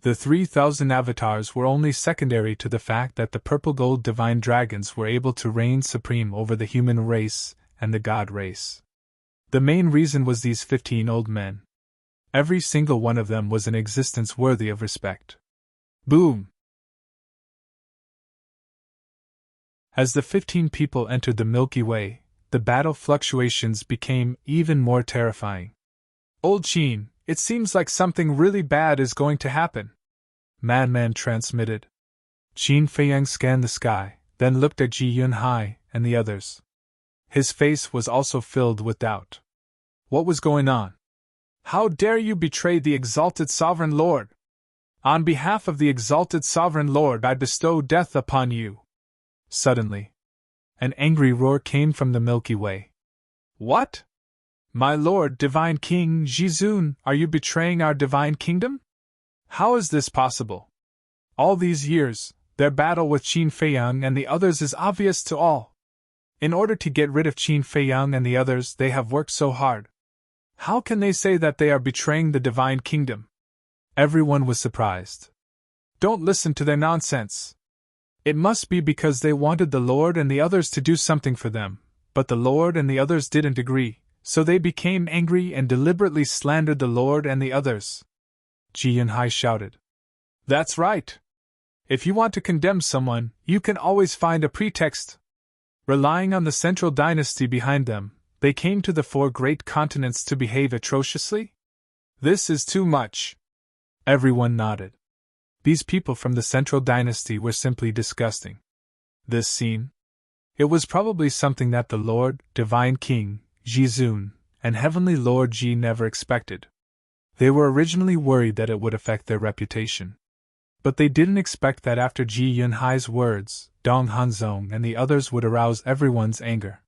The 3,000 avatars were only secondary to the fact that the Purple Gold Divine Dragons were able to reign supreme over the human race and the god race. The main reason was these 15 old men. Every single one of them was an existence worthy of respect. Boom! As the 15 people entered the Milky Way, the battle fluctuations became even more terrifying. "Old Qin, it seems like something really bad is going to happen," Madman transmitted. Qin Feiyang scanned the sky, then looked at Ji Yunhai and the others. His face was also filled with doubt. What was going on? "How dare you betray the exalted Sovereign Lord? On behalf of the exalted Sovereign Lord, I bestow death upon you." Suddenly, an angry roar came from the Milky Way. "What? My Lord Divine King Jizun, are you betraying our divine kingdom? How is this possible? All these years, their battle with Qin Feiyang and the others is obvious to all. In order to get rid of Qin Feiyang and the others, they have worked so hard. How can they say that they are betraying the divine kingdom?" Everyone was surprised. "Don't listen to their nonsense. It must be because they wanted the Lord and the others to do something for them, but the Lord and the others didn't agree, so they became angry and deliberately slandered the Lord and the others." Ji Yunhai shouted. "That's right. If you want to condemn someone, you can always find a pretext." Relying on the Central Dynasty behind them, they came to the 4 great continents to behave atrociously? This is too much. Everyone nodded. These people from the Central Dynasty were simply disgusting. This scene? It was probably something that the Lord, Divine King, Jizun, and Heavenly Lord Ji never expected. They were originally worried that it would affect their reputation. But they didn't expect that after Ji Yunhai's words, Dong Hanzong and the others would arouse everyone's anger.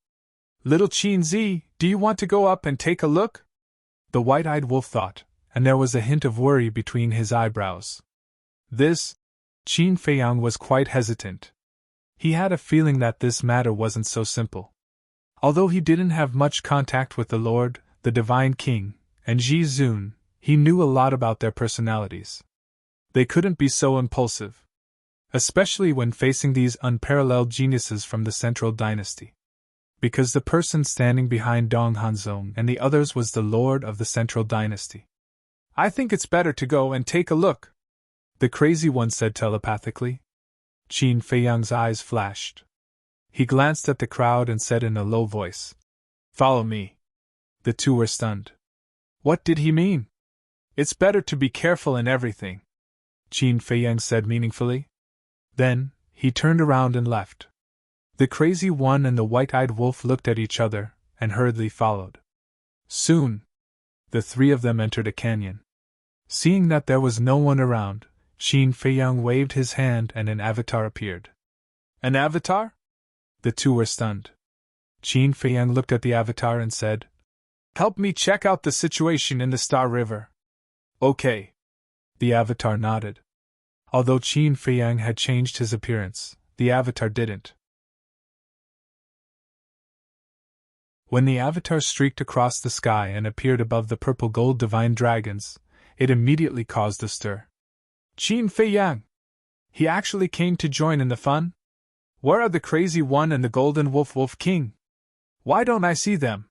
"Little Qin Zi, do you want to go up and take a look?" The white-eyed wolf thought, and there was a hint of worry between his eyebrows. Qin Feiyang was quite hesitant. He had a feeling that this matter wasn't so simple. Although he didn't have much contact with the Lord, the Divine King, and Jizun, he knew a lot about their personalities. They couldn't be so impulsive. especially when facing these unparalleled geniuses from the Central Dynasty. Because the person standing behind Dong Hanzong and the others was the Lord of the Central Dynasty. "I think it's better to go and take a look," the crazy one said telepathically. Qin Feiyang's eyes flashed. He glanced at the crowd and said in a low voice, "Follow me." The two were stunned. What did he mean? "It's better to be careful in everything," Qin Feiyang said meaningfully. Then, he turned around and left. The crazy one and the white-eyed wolf looked at each other, and hurriedly followed. Soon, the three of them entered a canyon. Seeing that there was no one around, Qin Feiyang waved his hand and an avatar appeared. An avatar? The two were stunned. Qin Feiyang looked at the avatar and said, "Help me check out the situation in the Star River." "Okay." The avatar nodded. Although Qin Feiyang had changed his appearance, the avatar didn't. When the avatar streaked across the sky and appeared above the purple-gold divine dragons, it immediately caused a stir. "Qin Feiyang! He actually came to join in the fun? Where are the crazy one and the golden wolf king? Why don't I see them?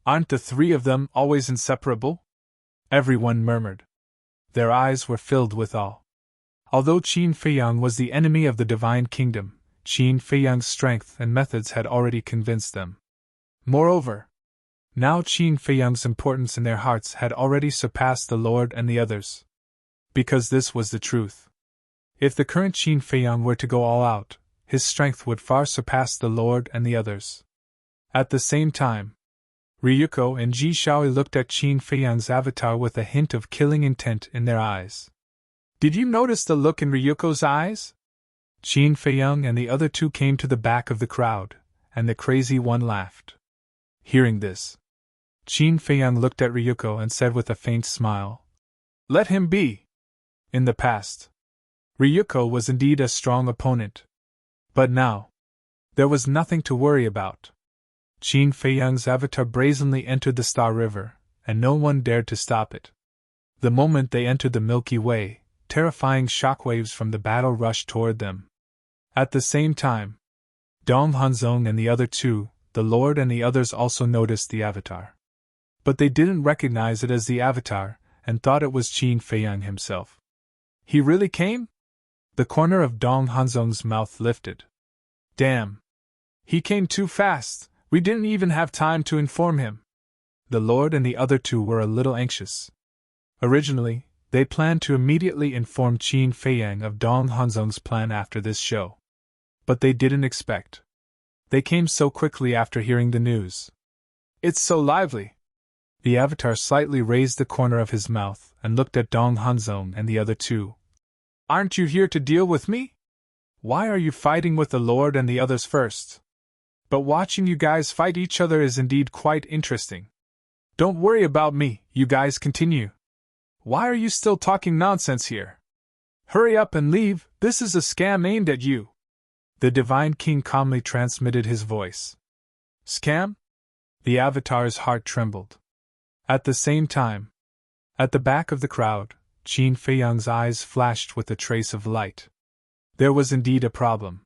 Aren't the three of them always inseparable?" Everyone murmured. Their eyes were filled with awe. Although Qin Feiyang was the enemy of the divine kingdom, Qin Feiyang's strength and methods had already convinced them. Moreover, now Qin Feiyang's importance in their hearts had already surpassed the Lord and the others. Because this was the truth. If the current Qin Feiyang were to go all out, his strength would far surpass the Lord and the others. At the same time, Ryuko and Ji Shaoi looked at Qin Feiyang's avatar with a hint of killing intent in their eyes. "Did you notice the look in Ryuko's eyes?" Qin Feiyang and the other two came to the back of the crowd, and the crazy one laughed. Hearing this, Qin Feiyang looked at Ryuko and said with a faint smile, "Let him be." In the past, Ryuko was indeed a strong opponent. But now, there was nothing to worry about. Qin Feiyang's avatar brazenly entered the Star River, and no one dared to stop it. The moment they entered the Milky Way, terrifying shockwaves from the battle rushed toward them. At the same time, Dong Hanzong and the other two, the Lord and the others also noticed the avatar. But they didn't recognize it as the avatar, and thought it was Qin Feiyang himself. "He really came?" The corner of Dong Hanzong's mouth lifted. "Damn! He came too fast, we didn't even have time to inform him." The Lord and the other two were a little anxious. Originally, they planned to immediately inform Qin Feiyang of Dong Hanzong's plan after this show. But they didn't expect. They came so quickly after hearing the news. "It's so lively." The avatar slightly raised the corner of his mouth and looked at Dong Hanzong and the other two. "Aren't you here to deal with me? Why are you fighting with the Lord and the others first? But watching you guys fight each other is indeed quite interesting. Don't worry about me, you guys continue. Why are you still talking nonsense here? Hurry up and leave, this is a scam aimed at you." The Divine King calmly transmitted his voice. "Scam?" The avatar's heart trembled. At the same time, at the back of the crowd, Qin Feiyang's eyes flashed with a trace of light. There was indeed a problem.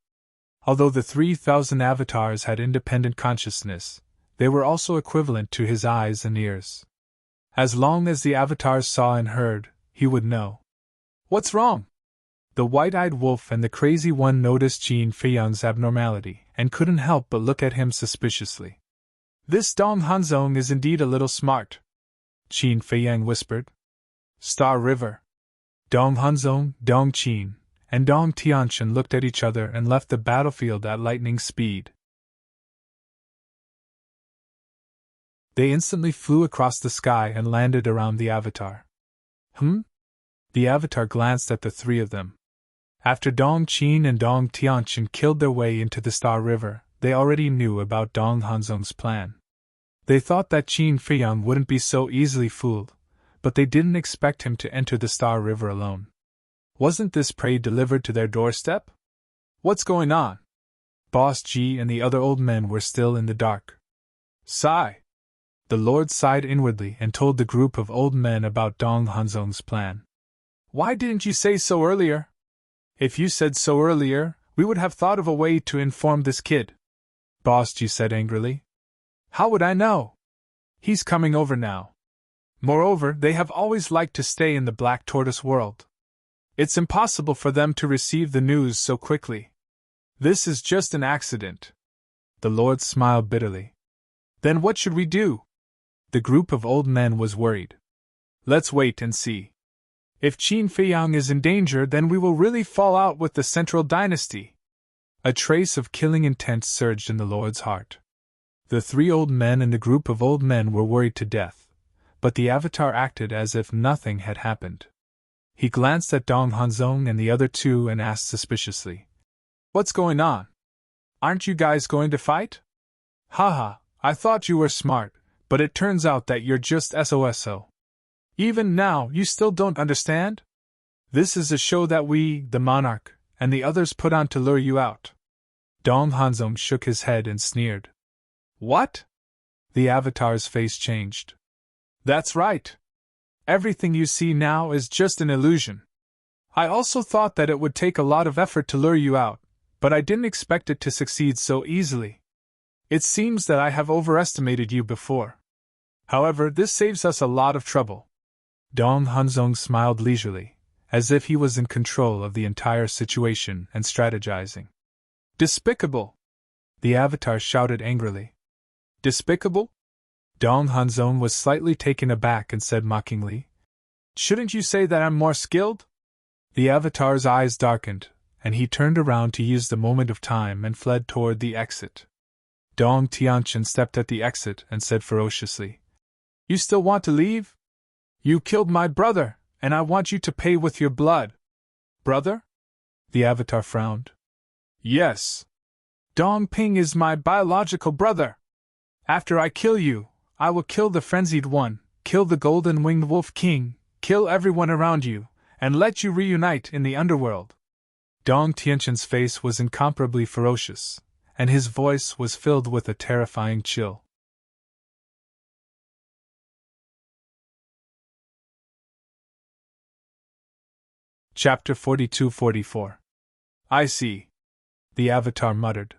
Although the 3,000 avatars had independent consciousness, they were also equivalent to his eyes and ears. As long as the avatars saw and heard, he would know. "What's wrong?" The white-eyed wolf and the crazy one noticed Qin Feiyang's abnormality and couldn't help but look at him suspiciously. "This Dong Hanzong is indeed a little smart," Qin Feiyang whispered. Star River. Dong Hanzong, Dong Qin, and Dong Tianqian looked at each other and left the battlefield at lightning speed. They instantly flew across the sky and landed around the avatar. The avatar glanced at the three of them. After Dong Qin and Dong Tianqian killed their way into the Star River, they already knew about Dong Hanzong's plan. They thought that Qin Feiyang wouldn't be so easily fooled, but they didn't expect him to enter the Star River alone. Wasn't this prey delivered to their doorstep? What's going on? Boss G and the other old men were still in the dark. Sigh. The Lord sighed inwardly and told the group of old men about Dong Hanzong's plan. "Why didn't you say so earlier? If you said so earlier, we would have thought of a way to inform this kid. Boss G said angrily. How would I know? He's coming over now. Moreover, they have always liked to stay in the Black Tortoise world. It's impossible for them to receive the news so quickly. This is just an accident. The Lord smiled bitterly. Then what should we do? The group of old men was worried. Let's wait and see. If Qin Feiyang is in danger, then we will really fall out with the Central Dynasty. A trace of killing intent surged in the Lord's heart. The three old men and the group of old men were worried to death, but the Avatar acted as if nothing had happened. He glanced at Dong Hanzong and the other two and asked suspiciously, What's going on? Aren't you guys going to fight? Haha, I thought you were smart, but it turns out that you're just SOSO. Even now, you still don't understand? This is a show that we, the monarch, and the others put on to lure you out. Dong Hanzong shook his head and sneered. What? The Avatar's face changed. That's right. Everything you see now is just an illusion. I also thought that it would take a lot of effort to lure you out, but I didn't expect it to succeed so easily. It seems that I have overestimated you before. However, this saves us a lot of trouble. Dong Hanzong smiled leisurely, as if he was in control of the entire situation and strategizing. Despicable! The Avatar shouted angrily. Despicable? Dong Hanzong was slightly taken aback and said mockingly, Shouldn't you say that I'm more skilled? The Avatar's eyes darkened, and he turned around to use the moment of time and fled toward the exit. Dong Tianqian stepped at the exit and said ferociously, You still want to leave? You killed my brother, and I want you to pay with your blood. Brother? The Avatar frowned. Yes. Dong Ping is my biological brother. After I kill you, I will kill the frenzied one, kill the golden-winged wolf king, kill everyone around you, and let you reunite in the underworld. Dong Tianqian's face was incomparably ferocious, and his voice was filled with a terrifying chill. Chapter 42-44. I see. The Avatar muttered.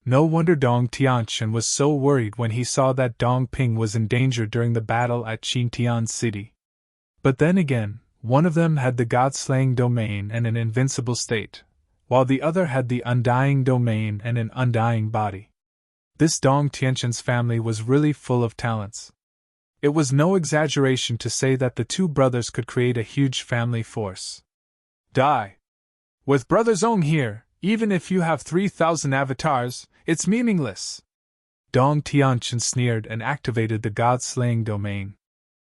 No wonder Dong Tianqian was so worried when he saw that Dong Ping was in danger during the battle at Xintian City. But then again, one of them had the God-slaying domain and an invincible state, while the other had the undying domain and an undying body. This Dong Tianqian's family was really full of talents. It was no exaggeration to say that the two brothers could create a huge family force. Die. With Brother Zong here, even if you have 3,000 avatars, it's meaningless. Dong Tianqian sneered and activated the God-slaying domain.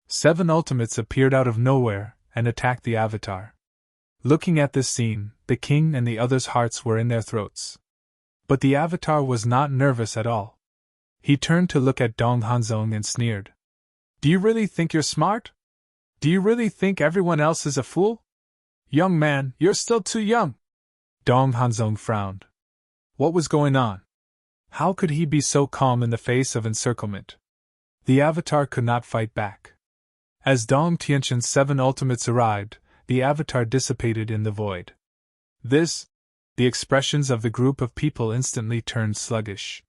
7 ultimates appeared out of nowhere and attacked the avatar. Looking at this scene, the king and the others' hearts were in their throats. But the avatar was not nervous at all. He turned to look at Dong Hanzong and sneered. Do you really think you're smart? Do you really think everyone else is a fool? Young man, you're still too young. Dong Hanzong frowned. What was going on? How could he be so calm in the face of encirclement? The avatar could not fight back. As Dong Tianqian's 7 ultimates arrived, the avatar dissipated in the void. The expressions of the group of people instantly turned sluggish.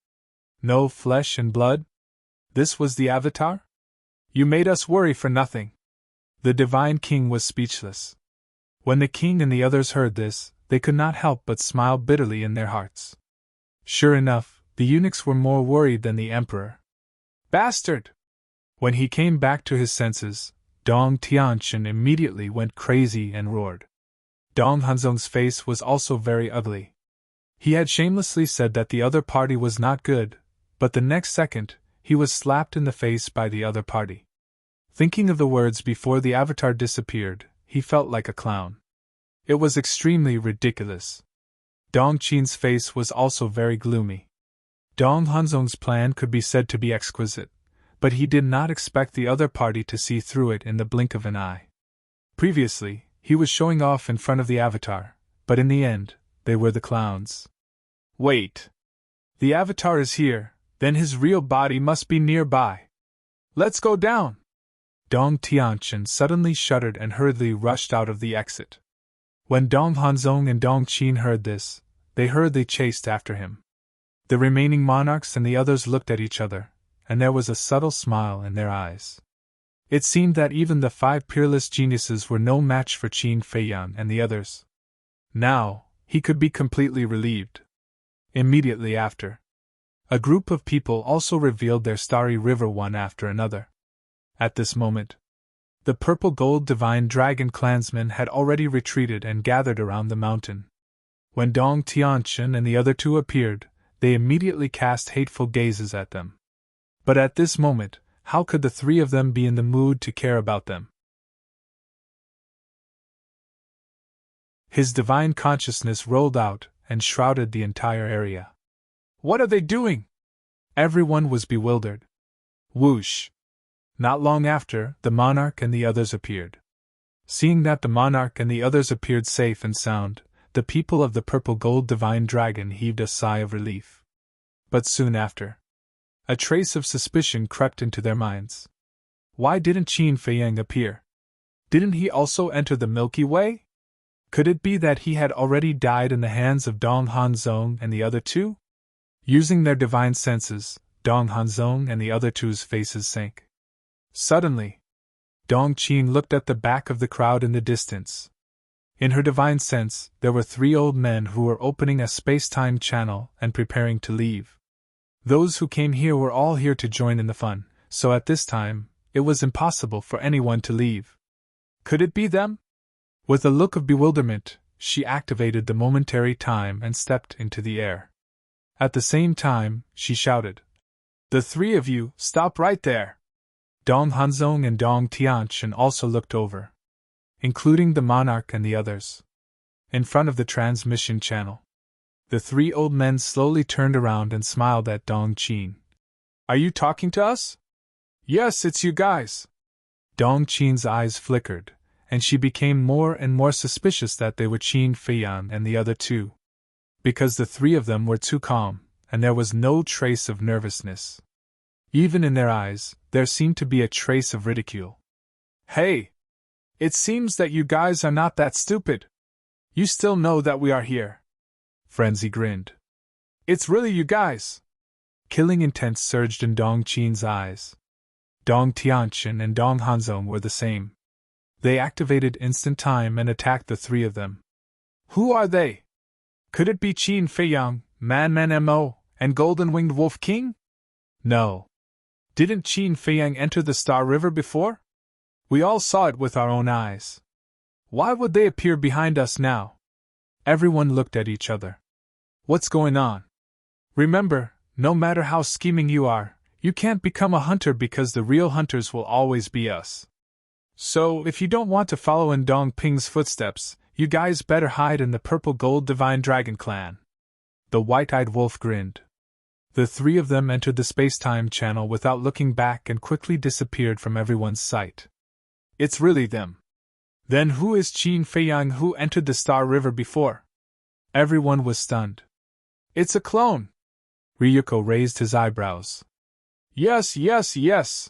No flesh and blood? This was the avatar? You made us worry for nothing. The divine king was speechless. When the king and the others heard this, they could not help but smile bitterly in their hearts. Sure enough, the eunuchs were more worried than the emperor. Bastard! When he came back to his senses, Dong Tianqian immediately went crazy and roared. Dong Hanzong's face was also very ugly. He had shamelessly said that the other party was not good, but the next second, he was slapped in the face by the other party. Thinking of the words before the avatar disappeared, he felt like a clown. It was extremely ridiculous. Dong Qin's face was also very gloomy. Dong Hanzong's plan could be said to be exquisite, but he did not expect the other party to see through it in the blink of an eye. Previously, he was showing off in front of the avatar, but in the end, they were the clowns. Wait! The avatar is here, then his real body must be nearby. Let's go down! Dong Tianqian suddenly shuddered and hurriedly rushed out of the exit. When Dong Hanzong and Dong Qin heard this, they hurriedly chased after him. The remaining monarchs and the others looked at each other, and there was a subtle smile in their eyes. It seemed that even the 5 peerless geniuses were no match for Qin Feiyang and the others. Now, he could be completely relieved. Immediately after, a group of people also revealed their starry river one after another. At this moment, the purple gold divine dragon clansmen had already retreated and gathered around the mountain. When Dong Tianqian and the other 2 appeared, they immediately cast hateful gazes at them. But at this moment, how could the 3 of them be in the mood to care about them? His divine consciousness rolled out and shrouded the entire area. What are they doing? Everyone was bewildered. Whoosh! Not long after, the monarch and the others appeared. Seeing that the monarch and the others appeared safe and sound, the people of the purple gold divine dragon heaved a sigh of relief. But soon after, a trace of suspicion crept into their minds. Why didn't Qin Feiyang appear? Didn't he also enter the Milky Way? Could it be that he had already died in the hands of Dong Hanzong and the other 2? Using their divine senses, Dong Hanzong and the other 2's faces sank. Suddenly, Dong Qin looked at the back of the crowd in the distance. In her divine sense, there were 3 old men who were opening a space-time channel and preparing to leave. Those who came here were all here to join in the fun, so at this time, it was impossible for anyone to leave. Could it be them? With a look of bewilderment, she activated the momentary time and stepped into the air. At the same time, she shouted, "The 3 of you, stop right there!" Dong Hanzong and Dong Tianqian also looked over, including the monarch and the others. In front of the transmission channel, the 3 old men slowly turned around and smiled at Dong Qin. "Are you talking to us?" "Yes, it's you guys." Dong Qin's eyes flickered, and she became more and more suspicious that they were Qin Feiyang and the other 2. Because the 3 of them were too calm, and there was no trace of nervousness. Even in their eyes, there seemed to be a trace of ridicule. "Hey! It seems that you guys are not that stupid. You still know that we are here." Frenzy grinned. "It's really you guys." Killing intent surged in Dong Qin's eyes. Dong Tianqian and Dong Hanzong were the same. They activated instant time and attacked the 3 of them. "Who are they? Could it be Qin Feiyang, Man Mo, and Golden Winged Wolf King?" "No. Didn't Qin Feiyang enter the Star River before? We all saw it with our own eyes. Why would they appear behind us now?" Everyone looked at each other. "What's going on? Remember, no matter how scheming you are, you can't become a hunter because the real hunters will always be us. So, if you don't want to follow in Dong Ping's footsteps, you guys better hide in the purple gold divine dragon clan." The white-eyed wolf grinned. The 3 of them entered the space-time channel without looking back and quickly disappeared from everyone's sight. "It's really them. Then who is Qin Feiyang who entered the Star River before?" Everyone was stunned. "It's a clone." Ryuko raised his eyebrows. Yes.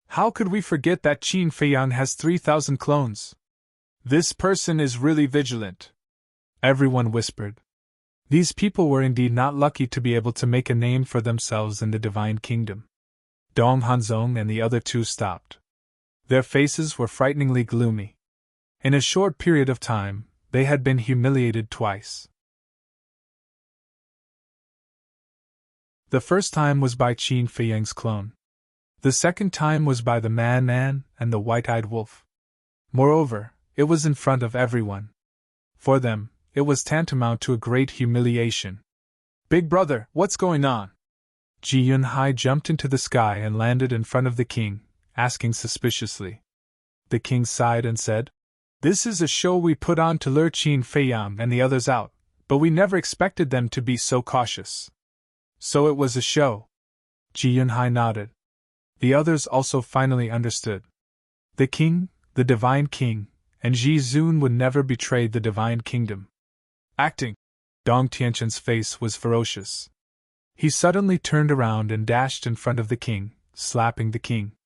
How could we forget that Qin Feiyang has 3,000 clones? This person is really vigilant." Everyone whispered. These people were indeed not lucky to be able to make a name for themselves in the Divine Kingdom. Dong Hanzong and the other 2 stopped. Their faces were frighteningly gloomy. In a short period of time, they had been humiliated twice. The first time was by Qin Feiyang's clone. The second time was by the Man and the white-eyed wolf. Moreover, it was in front of everyone. For them, it was tantamount to a great humiliation. "Big brother, what's going on?" Ji Yunhai jumped into the sky and landed in front of the king, asking suspiciously. The king sighed and said, "This is a show we put on to lure Qin Feiyang and the others out, but we never expected them to be so cautious." "So it was a show?" Ji Yunhai nodded. The others also finally understood. The king, the divine king, and Ji Zun would never betray the divine kingdom. "Acting!" Dong Tianqian's face was ferocious. He suddenly turned around and dashed in front of the king, slapping the king.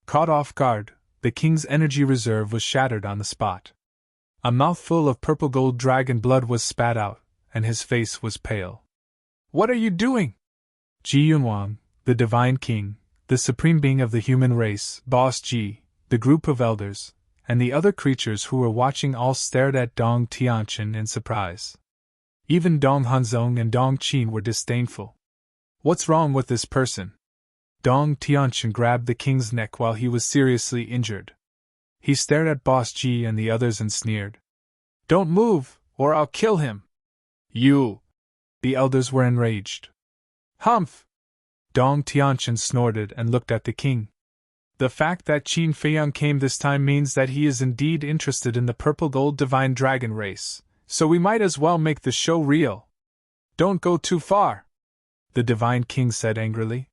Caught off guard, the king's energy reserve was shattered on the spot. A mouthful of purple gold dragon blood was spat out, and his face was pale. "What are you doing?" Ji Yunwang, the Divine King, the supreme being of the human race, Boss Ji, the group of elders, and the other creatures who were watching all stared at Dong Tianchen in surprise. Even Dong Hanzong and Dong Qin were disdainful. "What's wrong with this person?" Dong Tianchen grabbed the king's neck while he was seriously injured. He stared at Boss Ji and the others and sneered. "Don't move, or I'll kill him!" "You!" The elders were enraged. "Humph!" Dong Tianchen snorted and looked at the king. "The fact that Qin Feiyang came this time means that he is indeed interested in the purple gold divine dragon race, so we might as well make the show real." "Don't go too far," the Divine King said angrily.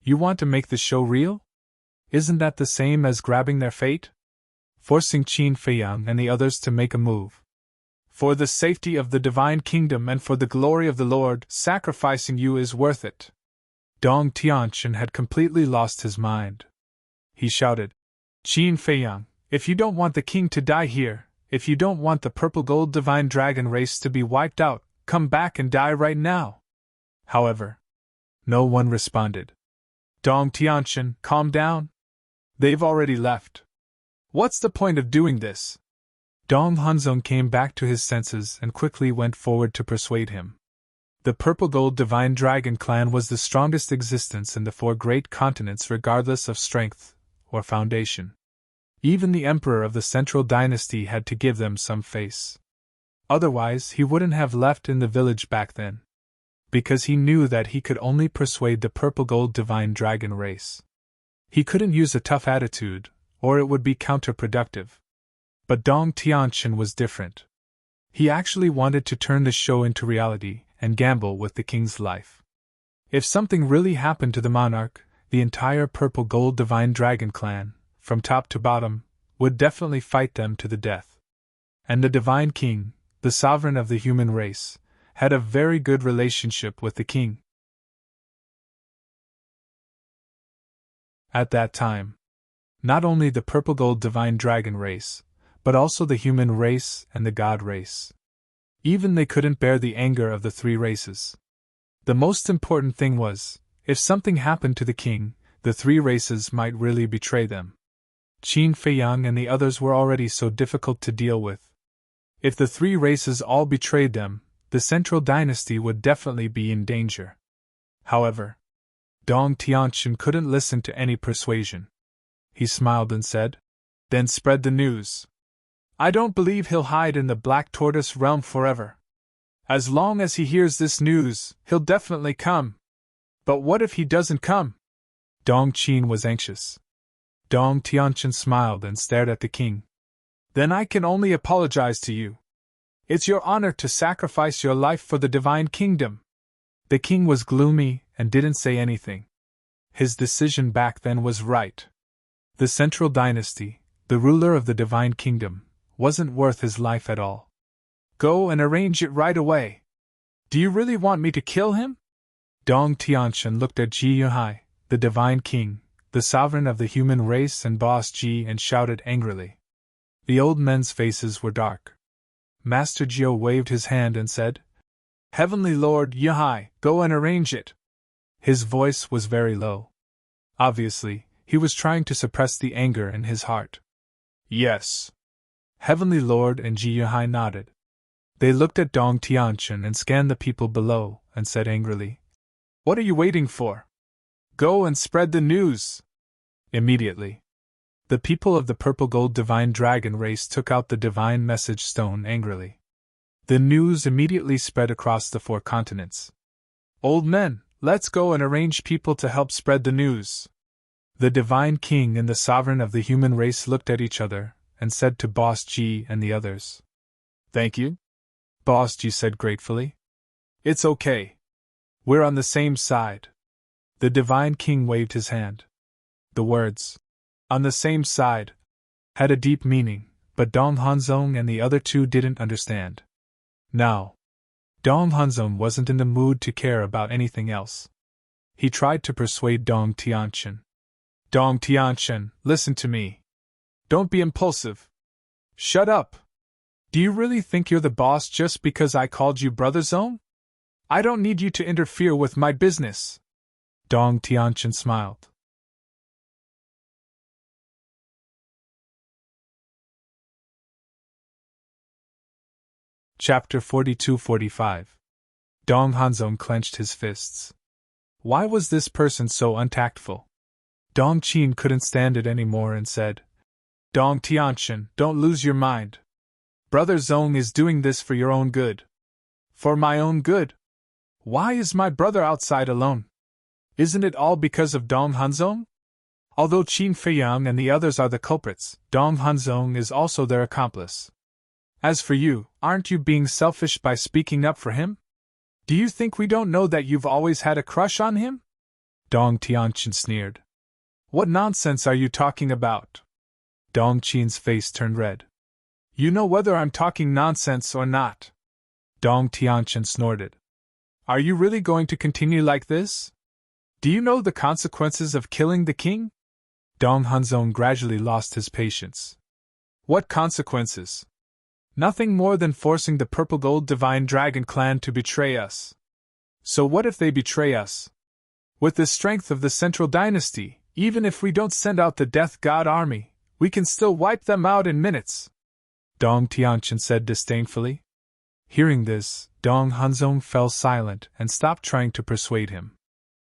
"You want to make the show real? Isn't that the same as grabbing their fate? Forcing Qin Feiyang and the others to make a move. For the safety of the Divine Kingdom and for the glory of the Lord, sacrificing you is worth it." Dong Tianchen had completely lost his mind. He shouted, "Qin Feiyang, if you don't want the king to die here, if you don't want the purple gold divine dragon race to be wiped out, come back and die right now." However, no one responded. "Dong Tianchen, calm down. They've already left. What's the point of doing this?" Dong Hanzong came back to his senses and quickly went forward to persuade him. The Purple Gold Divine Dragon clan was the strongest existence in the 4 great continents regardless of strength or foundation. Even the emperor of the Central Dynasty had to give them some face. Otherwise, he wouldn't have left in the village back then. Because he knew that he could only persuade the Purple Gold Divine Dragon race. He couldn't use a tough attitude, or it would be counterproductive. But Dong Tianchen was different. He actually wanted to turn the show into reality and gamble with the king's life. If something really happened to the monarch, the entire Purple Gold Divine Dragon clan, from top to bottom, would definitely fight them to the death. And the Divine King, the sovereign of the human race, had a very good relationship with the king. At that time, not only the Purple Gold Divine Dragon race, but also the human race and the god race. Even they couldn't bear the anger of the 3 races. The most important thing was, if something happened to the king, the 3 races might really betray them. Qin Feiyang and the others were already so difficult to deal with. If the 3 races all betrayed them, the Central Dynasty would definitely be in danger. However, Dong Tianchen couldn't listen to any persuasion. He smiled and said, "Then spread the news. I don't believe he'll hide in the Black Tortoise realm forever. As long as he hears this news, he'll definitely come. But what if he doesn't come?" Dong Qin was anxious. Dong Tianchen smiled and stared at the king. "Then I can only apologize to you. It's your honor to sacrifice your life for the Divine Kingdom." The king was gloomy and didn't say anything. His decision back then was right. The Central Dynasty, the ruler of the Divine Kingdom, wasn't worth his life at all. "Go and arrange it right away. Do you really want me to kill him?" Dong Tianchen looked at Ji Yuhai, the Divine King, the sovereign of the human race, and Boss Ji, and shouted angrily. The old men's faces were dark. Master Jiu waved his hand and said, "Heavenly Lord Yuhai, go and arrange it." His voice was very low. Obviously, he was trying to suppress the anger in his heart. "Yes." Heavenly Lord and Ji Yuhai nodded. They looked at Dong Tianchen and scanned the people below, and said angrily, "What are you waiting for? Go and spread the news!" Immediately, the people of the Purple Gold Divine Dragon race took out the Divine Message Stone angrily. The news immediately spread across the 4 continents. "Old men, let's go and arrange people to help spread the news." The Divine King and the Sovereign of the human race looked at each other, and said to Boss Ji and the others, "Thank you." Boss Ji said gratefully, "It's okay. We're on the same side." The Divine King waved his hand. The words, "on the same side," had a deep meaning, but Dong Hanzong and the other 2 didn't understand. Now, Dong Hanzong wasn't in the mood to care about anything else. He tried to persuade Dong Tianchen. "Dong Tianchen, listen to me. Don't be impulsive. Shut up. Do you really think you're the boss just because I called you Brother Zong? I don't need you to interfere with my business. Dong Tianqian smiled. Chapter 42-45. Dong Hanzong clenched his fists. Why was this person so untactful? Dong Qin couldn't stand it anymore and said, Dong Tianqian, don't lose your mind. Brother Zong is doing this for your own good. For my own good? Why is my brother outside alone? Isn't it all because of Dong Hanzong? Although Qin Feiyang and the others are the culprits, Dong Hanzong is also their accomplice. As for you, aren't you being selfish by speaking up for him? Do you think we don't know that you've always had a crush on him? Dong Tianqian sneered. What nonsense are you talking about? Dong Qin's face turned red. You know whether I'm talking nonsense or not. Dong Tianqian snorted. Are you really going to continue like this? Do you know the consequences of killing the king? Dong Hanzong gradually lost his patience. What consequences? Nothing more than forcing the Purple Gold Divine Dragon clan to betray us. So what if they betray us? With the strength of the Central Dynasty, even if we don't send out the Death God army, we can still wipe them out in minutes. Dong Tianqian said disdainfully. Hearing this, Dong Hanzong fell silent and stopped trying to persuade him.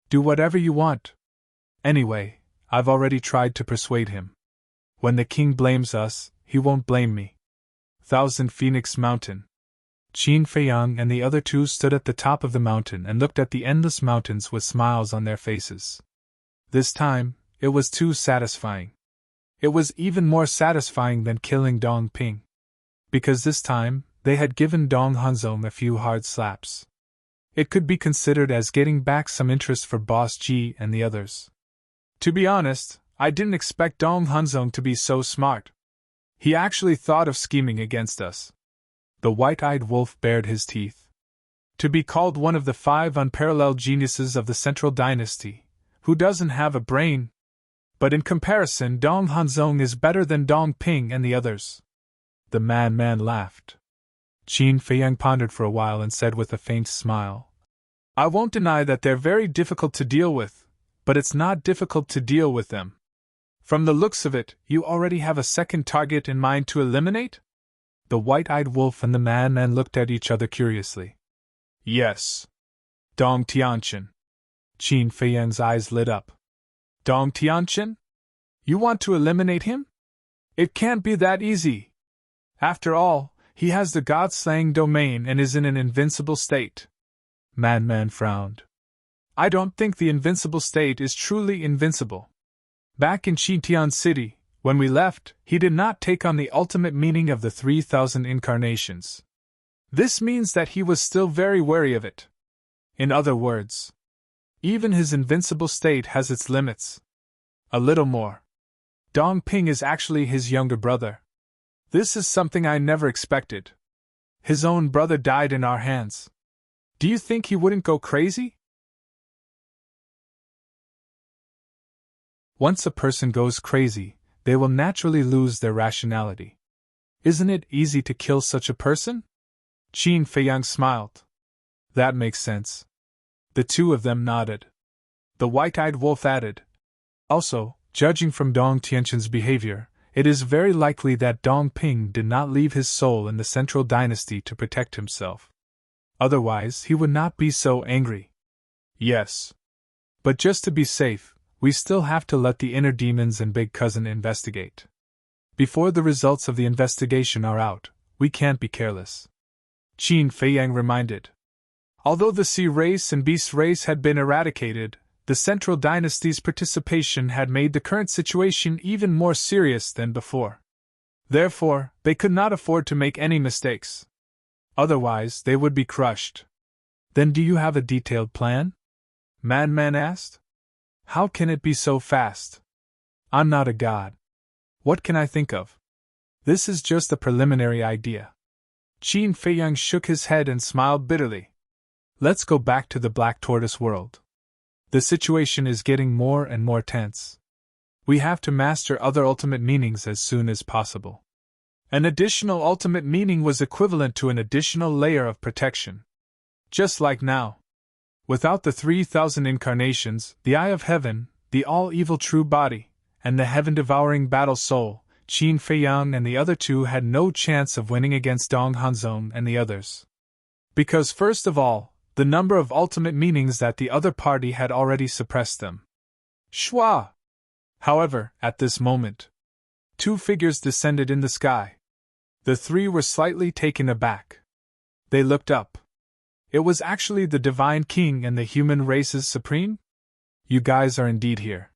Do whatever you want. Anyway, I've already tried to persuade him. When the king blames us, he won't blame me. Thousand Phoenix Mountain. Qin Feiyang and the other two stood at the top of the mountain and looked at the endless mountains with smiles on their faces. This time, it was too satisfying. It was even more satisfying than killing Dong Ping. Because this time, they had given Dong Hanzong a few hard slaps. It could be considered as getting back some interest for Boss Ji and the others. To be honest, I didn't expect Dong Hanzong to be so smart. He actually thought of scheming against us. The white-eyed wolf bared his teeth. To be called one of the 5 unparalleled geniuses of the Central Dynasty, who doesn't have a brain? But in comparison, Dong Hanzong is better than Dong Ping and the others. The man laughed. Qin Feiyang pondered for a while and said with a faint smile, I won't deny that they're very difficult to deal with, but it's not difficult to deal with them. From the looks of it, you already have a second target in mind to eliminate? The white-eyed wolf and the man looked at each other curiously. Yes. Dong Tianqian. Qin Feiyang's eyes lit up. Dong Tianqian? You want to eliminate him? It can't be that easy. After all, he has the God-slaying domain and is in an invincible state. Man frowned. I don't think the invincible state is truly invincible. Back in Xintian City, when we left, he did not take on the ultimate meaning of the 3,000 incarnations. This means that he was still very wary of it. In other words, even his invincible state has its limits. A little more. Dong Ping is actually his younger brother. This is something I never expected. His own brother died in our hands. Do you think he wouldn't go crazy? Once a person goes crazy, they will naturally lose their rationality. Isn't it easy to kill such a person? Qin Feiyang smiled. That makes sense. The two of them nodded. The white-eyed wolf added, Also, judging from Dong Tianqian's behavior, it is very likely that Dong Ping did not leave his soul in the Central Dynasty to protect himself. Otherwise, he would not be so angry. Yes. But just to be safe, we still have to let the inner demons and Big Cousin investigate. Before the results of the investigation are out, we can't be careless. Qin Feiyang reminded. Although the Sea race and Beast race had been eradicated, the Central Dynasty's participation had made the current situation even more serious than before. Therefore, they could not afford to make any mistakes. Otherwise, they would be crushed. Then do you have a detailed plan? Man asked. How can it be so fast? I'm not a god. What can I think of? This is just a preliminary idea. Qin Feiyang shook his head and smiled bitterly. Let's go back to the Black Tortoise world. The situation is getting more and more tense. We have to master other ultimate meanings as soon as possible. An additional ultimate meaning was equivalent to an additional layer of protection. Just like now. Without the 3,000 incarnations, the Eye of Heaven, the all-evil true body, and the heaven-devouring battle soul, Qin Feiyang and the other two had no chance of winning against Dong Hanzong and the others. Because first of all, the number of ultimate meanings that the other party had already suppressed them. Schwa! However, at this moment, two figures descended in the sky. The three were slightly taken aback. They looked up. It was actually the Divine King and the human race's supreme? You guys are indeed here.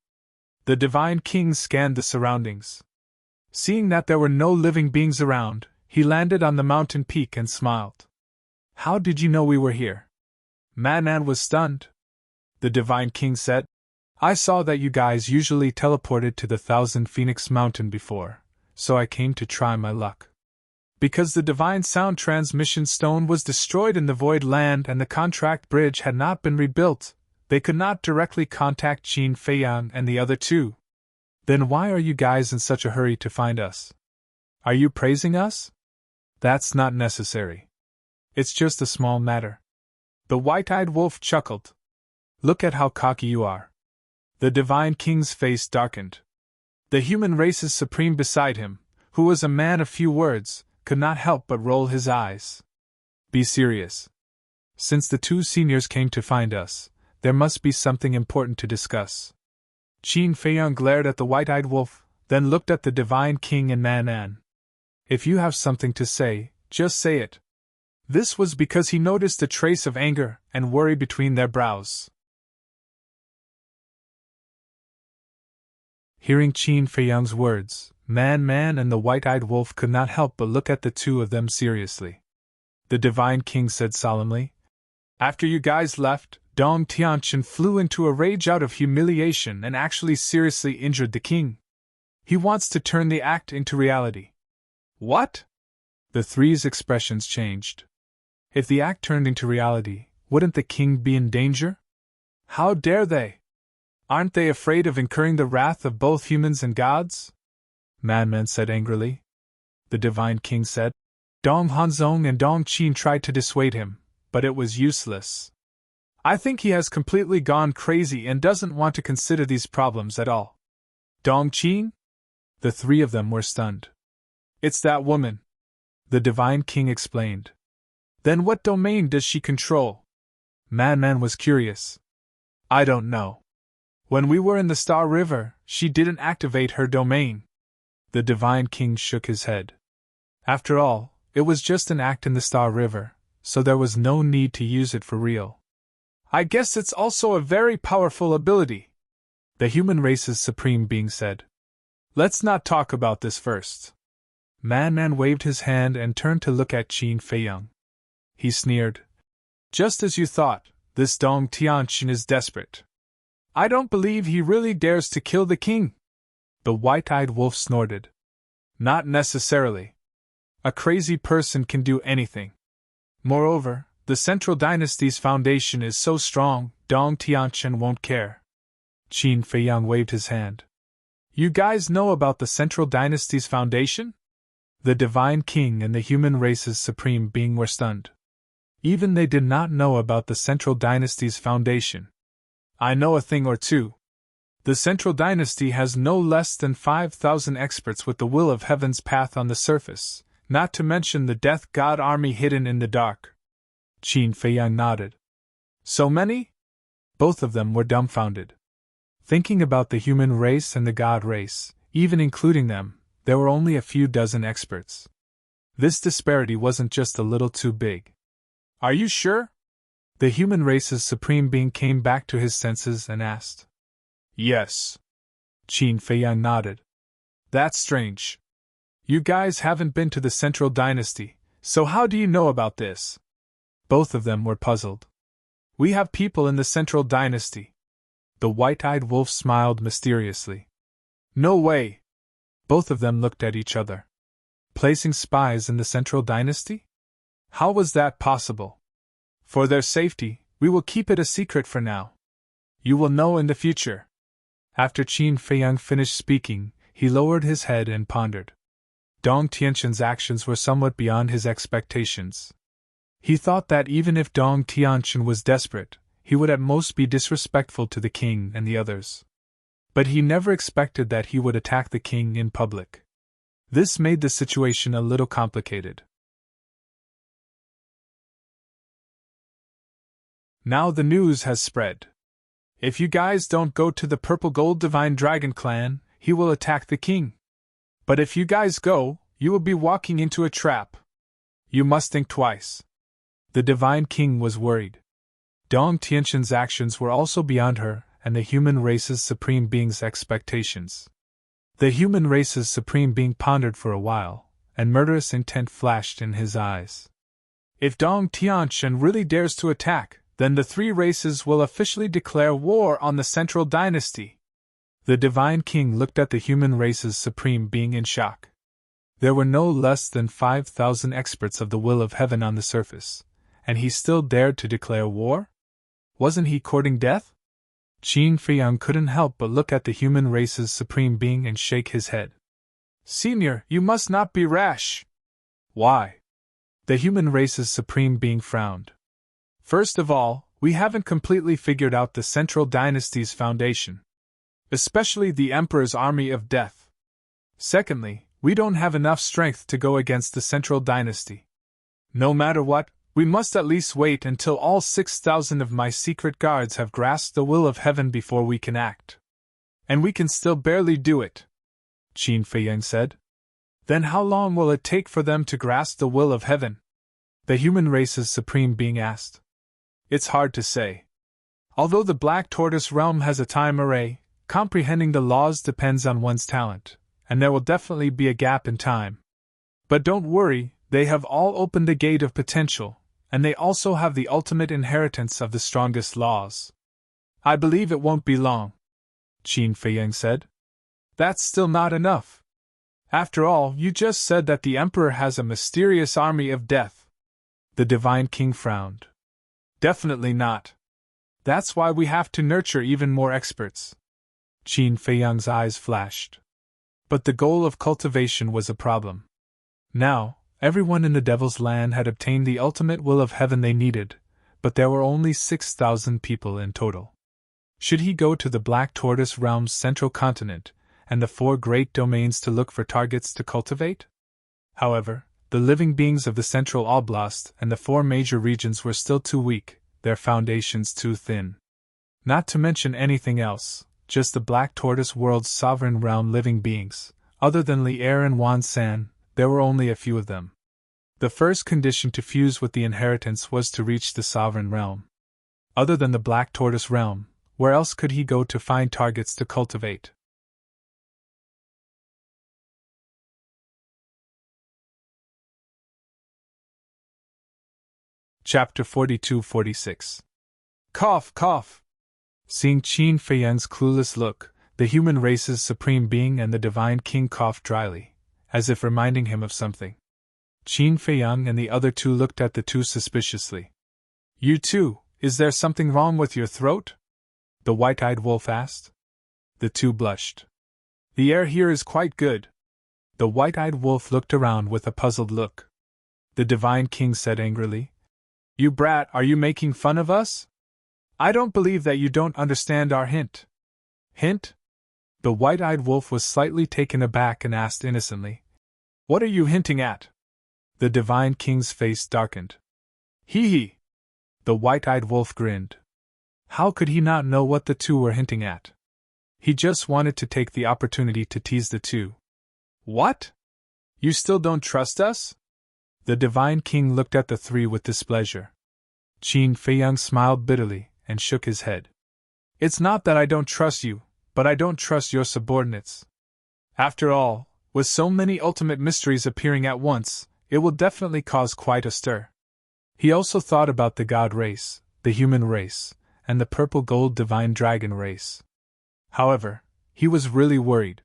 The Divine King scanned the surroundings. Seeing that there were no living beings around, he landed on the mountain peak and smiled. How did you know we were here? Manan was stunned. The Divine King said, I saw that you guys usually teleported to the 1,000 Phoenix Mountain before, so I came to try my luck. Because the Divine Sound Transmission Stone was destroyed in the Void Land and the contract bridge had not been rebuilt, they could not directly contact Qin Feiyang and the other two. Then why are you guys in such a hurry to find us? Are you praising us? That's not necessary. It's just a small matter. The white-eyed wolf chuckled. Look at how cocky you are. The Divine King's face darkened. The human race's supreme beside him, who was a man of few words, could not help but roll his eyes. Be serious. Since the two seniors came to find us, there must be something important to discuss. Qin Feiyang glared at the white-eyed wolf, then looked at the Divine King and Manan. If you have something to say, just say it. This was because he noticed a trace of anger and worry between their brows. Hearing Qin Feiyang's words, Man and the white-eyed wolf could not help but look at the two of them seriously. The Divine King said solemnly, After you guys left, Dong Tianqian flew into a rage out of humiliation and actually seriously injured the king. He wants to turn the act into reality. What? The three's expressions changed. If the act turned into reality, wouldn't the king be in danger? How dare they? Aren't they afraid of incurring the wrath of both humans and gods? Man said angrily. The Divine King said, Dong Hanzong and Dong Qin tried to dissuade him, but it was useless. I think he has completely gone crazy and doesn't want to consider these problems at all. Dong Qin? The three of them were stunned. It's that woman. The Divine King explained. Then what domain does she control? Man was curious. I don't know. When we were in the Star River, she didn't activate her domain. The Divine King shook his head. After all, it was just an act in the Star River, so there was no need to use it for real. I guess it's also a very powerful ability, the human race's supreme being said. Let's not talk about this first. Man waved his hand and turned to look at Qin Feiyang. He sneered. Just as you thought, this Dong Tianqian is desperate. I don't believe he really dares to kill the king. The white-eyed wolf snorted. Not necessarily. A crazy person can do anything. Moreover, the Central Dynasty's foundation is so strong, Dong Tianqian won't care. Qin Feiyang waved his hand. You guys know about the Central Dynasty's foundation? The Divine King and the human race's supreme being were stunned. Even they did not know about the Central Dynasty's foundation. I know a thing or two. The Central Dynasty has no less than 5,000 experts with the will of heaven's path on the surface, not to mention the Death God army hidden in the dark. Qin Feiyang nodded. So many? Both of them were dumbfounded. Thinking about the human race and the God race, even including them, there were only a few dozen experts. This disparity wasn't just a little too big. Are you sure? The human race's supreme being came back to his senses and asked. Yes. Qin Feiyang nodded. That's strange. You guys haven't been to the Central Dynasty, so how do you know about this? Both of them were puzzled. We have people in the Central Dynasty. The white-eyed wolf smiled mysteriously. No way. Both of them looked at each other. Placing spies in the Central Dynasty? How was that possible? For their safety, we will keep it a secret for now. You will know in the future. After Qin Feiyang finished speaking, he lowered his head and pondered. Dong Tianxin's actions were somewhat beyond his expectations. He thought that even if Dong Tianxin was desperate, he would at most be disrespectful to the king and the others. But he never expected that he would attack the king in public. This made the situation a little complicated. Now the news has spread. If you guys don't go to the Purple Gold Divine Dragon Clan, he will attack the king. But if you guys go, you will be walking into a trap. You must think twice. The Divine King was worried. Dong Tianxin's actions were also beyond her and the human race's supreme being's expectations. The human race's supreme being pondered for a while, and murderous intent flashed in his eyes. If Dong Tianxin really dares to attack, then the three races will officially declare war on the Central Dynasty. The Divine King looked at the human race's supreme being in shock. There were no less than 5,000 experts of the will of heaven on the surface, and he still dared to declare war? Wasn't he courting death? Qin Feiyang couldn't help but look at the human race's supreme being and shake his head. Senior, you must not be rash. Why? The human race's supreme being frowned. First of all, we haven't completely figured out the Central Dynasty's foundation. Especially the Emperor's army of death. Secondly, we don't have enough strength to go against the Central Dynasty. No matter what, we must at least wait until all 6,000 of my secret guards have grasped the will of heaven before we can act. And we can still barely do it, Qin Feiyang said. Then how long will it take for them to grasp the will of heaven? The human race's supreme being asked. It's hard to say. Although the Black Tortoise realm has a time array, comprehending the laws depends on one's talent, and there will definitely be a gap in time. But don't worry, they have all opened a gate of potential, and they also have the ultimate inheritance of the strongest laws. I believe it won't be long, Qin Feiyang said. That's still not enough. After all, you just said that the Emperor has a mysterious army of death. The Divine King frowned. Definitely not. That's why we have to nurture even more experts. Qin Feiyang's eyes flashed. But the goal of cultivation was a problem. Now, everyone in the Devil's Land had obtained the ultimate will of heaven they needed, but there were only 6,000 people in total. Should he go to the Black Tortoise Realm's central continent and the 4 great domains to look for targets to cultivate? However, the living beings of the Central Oblast and the 4 major regions were still too weak, their foundations too thin. Not to mention anything else, just the Black Tortoise World's sovereign realm living beings. Other than Li Er and Wan San, there were only a few of them. The first condition to fuse with the inheritance was to reach the sovereign realm. Other than the Black Tortoise realm, where else could he go to find targets to cultivate? Chapter 42-46. Cough, cough! Seeing Qin Feiyang's clueless look, the human race's supreme being and the Divine King coughed dryly, as if reminding him of something. Qin Feiyang and the other 2 looked at the 2 suspiciously. You too, is there something wrong with your throat? The white-eyed wolf asked. The 2 blushed. The air here is quite good. The white-eyed wolf looked around with a puzzled look. The Divine King said angrily, You brat, are you making fun of us? I don't believe that you don't understand our hint. Hint? The white-eyed wolf was slightly taken aback and asked innocently, What are you hinting at? The Divine King's face darkened. Hee. The white-eyed wolf grinned. How could he not know what the 2 were hinting at? He just wanted to take the opportunity to tease the 2. What? You still don't trust us? The Divine King looked at the 3 with displeasure. Qin Feiyang smiled bitterly and shook his head. It's not that I don't trust you, but I don't trust your subordinates. After all, with so many ultimate mysteries appearing at once, it will definitely cause quite a stir. He also thought about the God race, the human race, and the purple gold divine dragon race. However, he was really worried.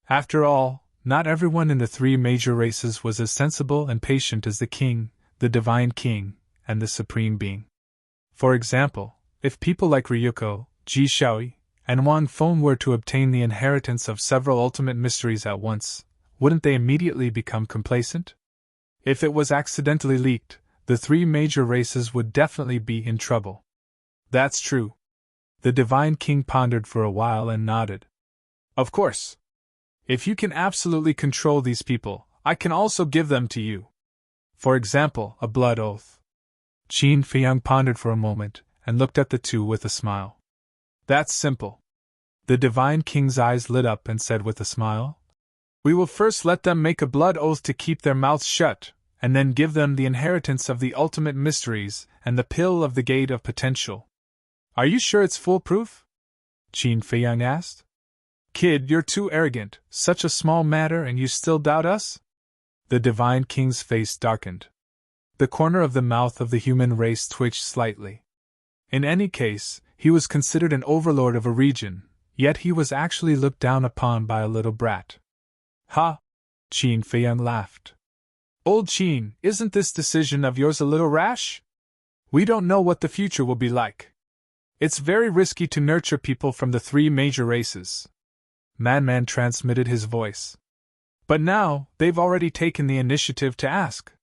After all, not everyone in the 3 major races was as sensible and patient as the king, the Divine King, and the Supreme Being. For example, if people like Ryuko, Ji Shaoi, and Wang Feng were to obtain the inheritance of several ultimate mysteries at once, wouldn't they immediately become complacent? If it was accidentally leaked, the three major races would definitely be in trouble. That's true. The Divine King pondered for a while and nodded. Of course. If you can absolutely control these people, I can also give them to you. For example, a blood oath. Qin Feiyang pondered for a moment and looked at the two with a smile. That's simple. The Divine King's eyes lit up and said with a smile, "We will first let them make a blood oath to keep their mouths shut, and then give them the inheritance of the ultimate mysteries and the pill of the gate of potential." Are you sure it's foolproof? Qin Feiyang asked. Kid, you're too arrogant, such a small matter and you still doubt us? The Divine King's face darkened. The corner of the mouth of the human race twitched slightly. In any case, he was considered an overlord of a region, yet he was actually looked down upon by a little brat. Ha! Qin Feiyang laughed. Old Qin, isn't this decision of yours a little rash? We don't know what the future will be like. It's very risky to nurture people from the three major races. Man transmitted his voice. But now, they've already taken the initiative to ask.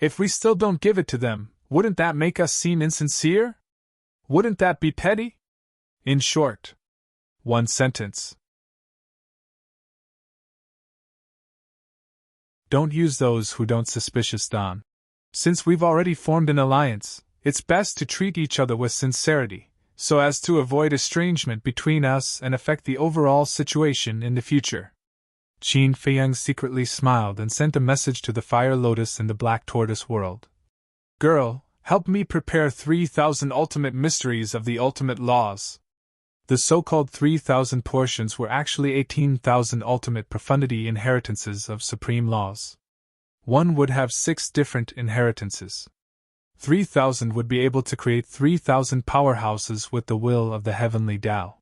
If we still don't give it to them, wouldn't that make us seem insincere? Wouldn't that be petty? In short, one sentence. Don't use those who don't suspicious Don. Since we've already formed an alliance, it's best to treat each other with sincerity, so as to avoid estrangement between us and affect the overall situation in the future. Qin Feiyang secretly smiled and sent a message to the Fire Lotus in the Black Tortoise world. Girl, help me prepare 3,000 ultimate mysteries of the ultimate laws. The so-called 3,000 portions were actually 18,000 ultimate profundity inheritances of supreme laws. One would have 6 different inheritances. 3,000 would be able to create 3,000 powerhouses with the will of the heavenly Tao.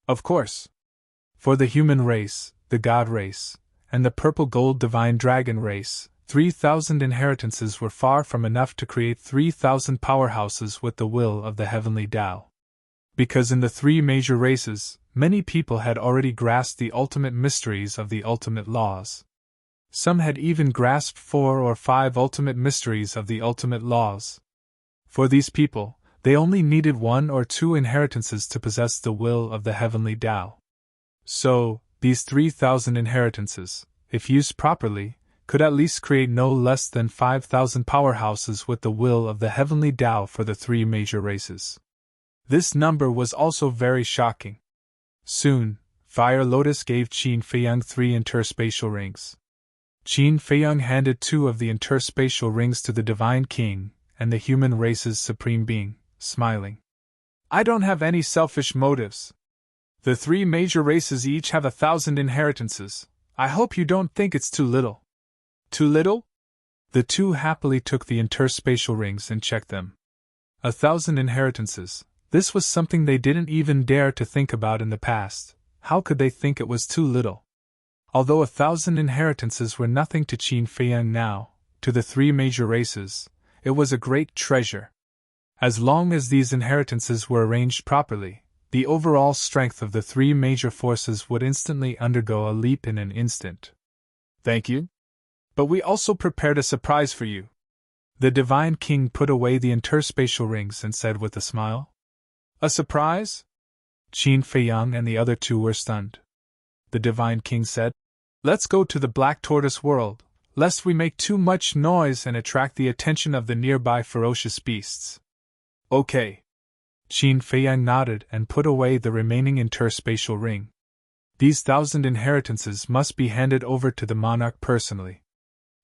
Of course. For the human race, the God race, and the purple-gold divine dragon race, 3,000 inheritances were far from enough to create 3,000 powerhouses with the will of the heavenly Tao. Because in the three major races, many people had already grasped the ultimate mysteries of the ultimate laws. Some had even grasped 4 or 5 ultimate mysteries of the ultimate laws. For these people, they only needed 1 or 2 inheritances to possess the will of the heavenly Tao. So, these 3,000 inheritances, if used properly, could at least create no less than 5,000 powerhouses with the will of the heavenly Tao for the 3 major races. This number was also very shocking. Soon, Fire Lotus gave Qin Feiyang 3 interspatial rings. Qin Feiyang handed 2 of the interspatial rings to the Divine King and the human race's supreme being, smiling. I don't have any selfish motives. The 3 major races each have 1,000 inheritances. I hope you don't think it's too little. Too little? The 2 happily took the interspatial rings and checked them. 1,000 inheritances. This was something they didn't even dare to think about in the past. How could they think it was too little? Although 1,000 inheritances were nothing to Qin Feiyang now, to the 3 major races, it was a great treasure. As long as these inheritances were arranged properly, the overall strength of the 3 major forces would instantly undergo a leap in an instant. Thank you. But we also prepared a surprise for you. The Divine King put away the interspatial rings and said with a smile. A surprise? Qin Feiyang and the other 2 were stunned. The Divine King said, Let's go to the Black Tortoise world, lest we make too much noise and attract the attention of the nearby ferocious beasts. Okay. Qin Feiyang nodded and put away the remaining interspatial ring. These 1,000 inheritances must be handed over to the monarch personally.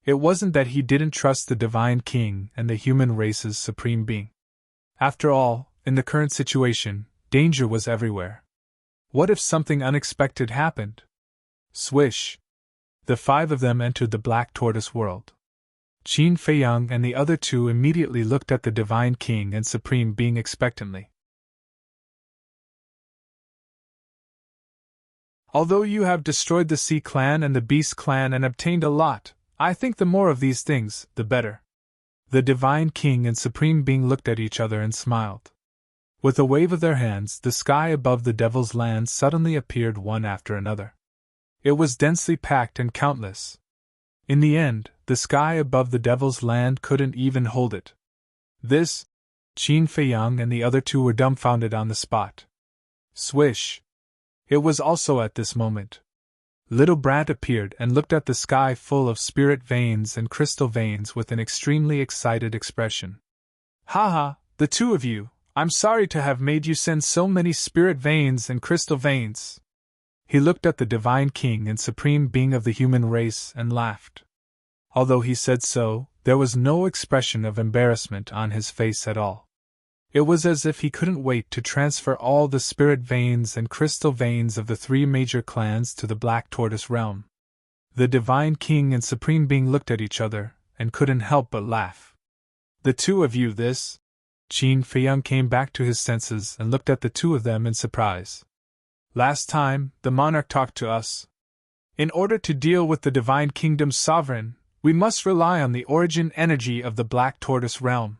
It wasn't that he didn't trust the Divine King and the human race's supreme being. After all, in the current situation, danger was everywhere. What if something unexpected happened? Swish! The 5 of them entered the Black Tortoise world. Qin Feiyang and the other 2 immediately looked at the Divine King and Supreme Being expectantly. Although you have destroyed the Sea Clan and the Beast Clan and obtained a lot, I think the more of these things, the better. The Divine King and Supreme Being looked at each other and smiled. With a wave of their hands, the sky above the Devil's Land suddenly appeared one after another. It was densely packed and countless. In the end, the sky above the Devil's Land couldn't even hold it. This, Qin Feiyang and the other two were dumbfounded on the spot. Swish! It was also at this moment. Little Brat appeared and looked at the sky full of spirit veins and crystal veins with an extremely excited expression. "Haha, the two of you, I'm sorry to have made you send so many spirit veins and crystal veins." He looked at the Divine King and Supreme Being of the human race and laughed. Although he said so, there was no expression of embarrassment on his face at all. It was as if he couldn't wait to transfer all the spirit veins and crystal veins of the three major clans to the Black Tortoise realm. The Divine King and Supreme Being looked at each other and couldn't help but laugh. "The two of you, this?" Qin Feiyang came back to his senses and looked at the two of them in surprise. "Last time, the monarch talked to us. In order to deal with the Divine Kingdom's sovereign, we must rely on the origin energy of the Black Tortoise realm.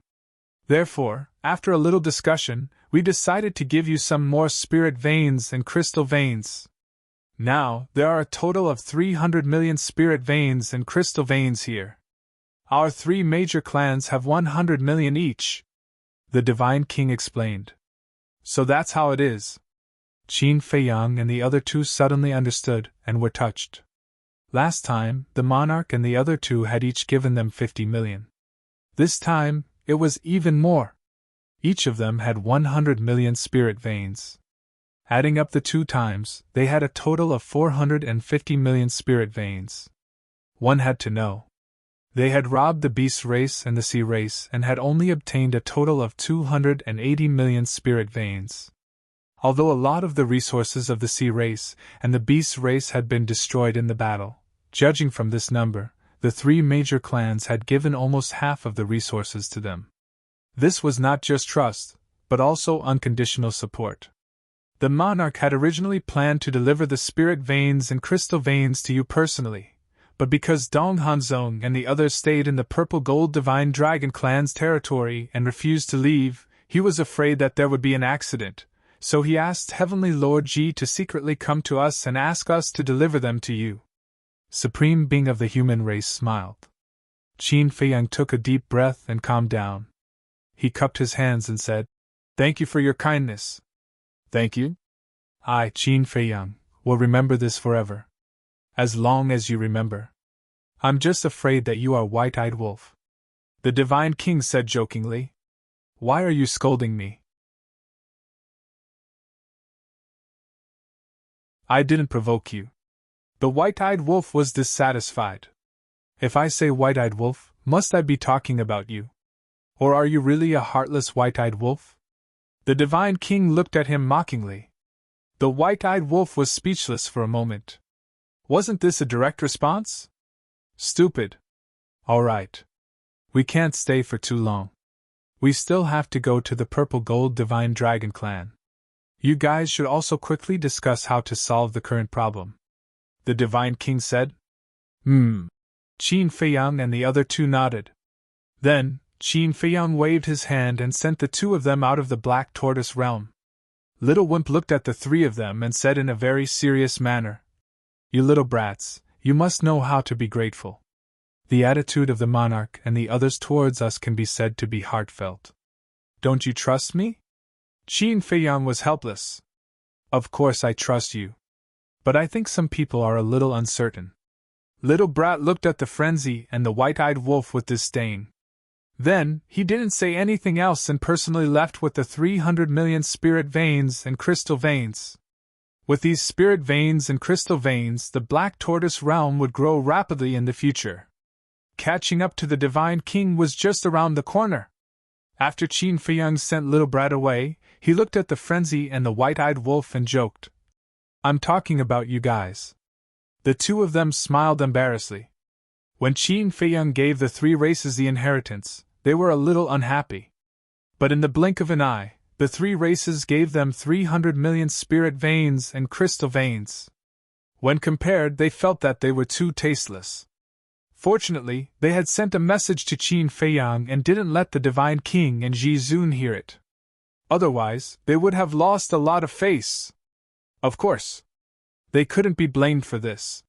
Therefore, after a little discussion, we decided to give you some more spirit veins and crystal veins. Now, there are a total of 300 million spirit veins and crystal veins here. Our three major clans have 100 million each," the Divine King explained. "So that's how it is." Qin Feiyang and the other two suddenly understood and were touched. Last time, the monarch and the other two had each given them 50 million. This time, it was even more. Each of them had 100 million spirit veins. Adding up the 2 times, they had a total of 450 million spirit veins. One had to know. They had robbed the beast race and the sea race and had only obtained a total of 280 million spirit veins. Although a lot of the resources of the sea race and the beast race had been destroyed in the battle, judging from this number, the three major clans had given almost half of the resources to them. This was not just trust, but also unconditional support. The monarch had originally planned to deliver the spirit veins and crystal veins to you personally, but because Dong Hanzong and the others stayed in the Purple Gold Divine Dragon clan's territory and refused to leave, he was afraid that there would be an accident, so he asked Heavenly Lord Ji to secretly come to us and ask us to deliver them to you. Supreme Being of the human race smiled. Qin Feiyang took a deep breath and calmed down. He cupped his hands and said, "Thank you for your kindness." "Thank you? I, Qin Feiyang, will remember this forever. As long as you remember. I'm just afraid that you are White-Eyed Wolf," the Divine King said jokingly. "Why are you scolding me?" "I didn't provoke you." The White-Eyed Wolf was dissatisfied. "If I say White-Eyed Wolf, must I be talking about you? Or are you really a heartless White-Eyed Wolf?" The Divine King looked at him mockingly. The White-Eyed Wolf was speechless for a moment. Wasn't this a direct response? Stupid. All right. We can't stay for too long. We still have to go to the Purple Gold Divine Dragon clan. You guys should also quickly discuss how to solve the current problem," the Divine King said. Qin Feiyang and the other two nodded. Then, Qin Feiyang waved his hand and sent the two of them out of the Black Tortoise realm. Little Wimp looked at the three of them and said in a very serious manner, "You little brats, you must know how to be grateful. The attitude of the monarch and the others towards us can be said to be heartfelt. Don't you trust me?" Qin Feiyang was helpless. "Of course I trust you. But I think some people are a little uncertain." Little Brat looked at the frenzy and the White-Eyed Wolf with disdain. Then, he didn't say anything else and personally left with the 300 million spirit veins and crystal veins. With these spirit veins and crystal veins, the Black Tortoise realm would grow rapidly in the future. Catching up to the Divine King was just around the corner. After Qin Feiyang sent Little Brat away, he looked at the frenzy and the White-Eyed Wolf and joked, "I'm talking about you guys." The two of them smiled embarrassedly. When Qin Feiyang gave the three races the inheritance, they were a little unhappy. But in the blink of an eye, the three races gave them 300 million spirit veins and crystal veins. When compared, they felt that they were too tasteless. Fortunately, they had sent a message to Qin Feiyang and didn't let the Divine King and Ji Zun hear it. Otherwise, they would have lost a lot of face. Of course. They couldn't be blamed for this.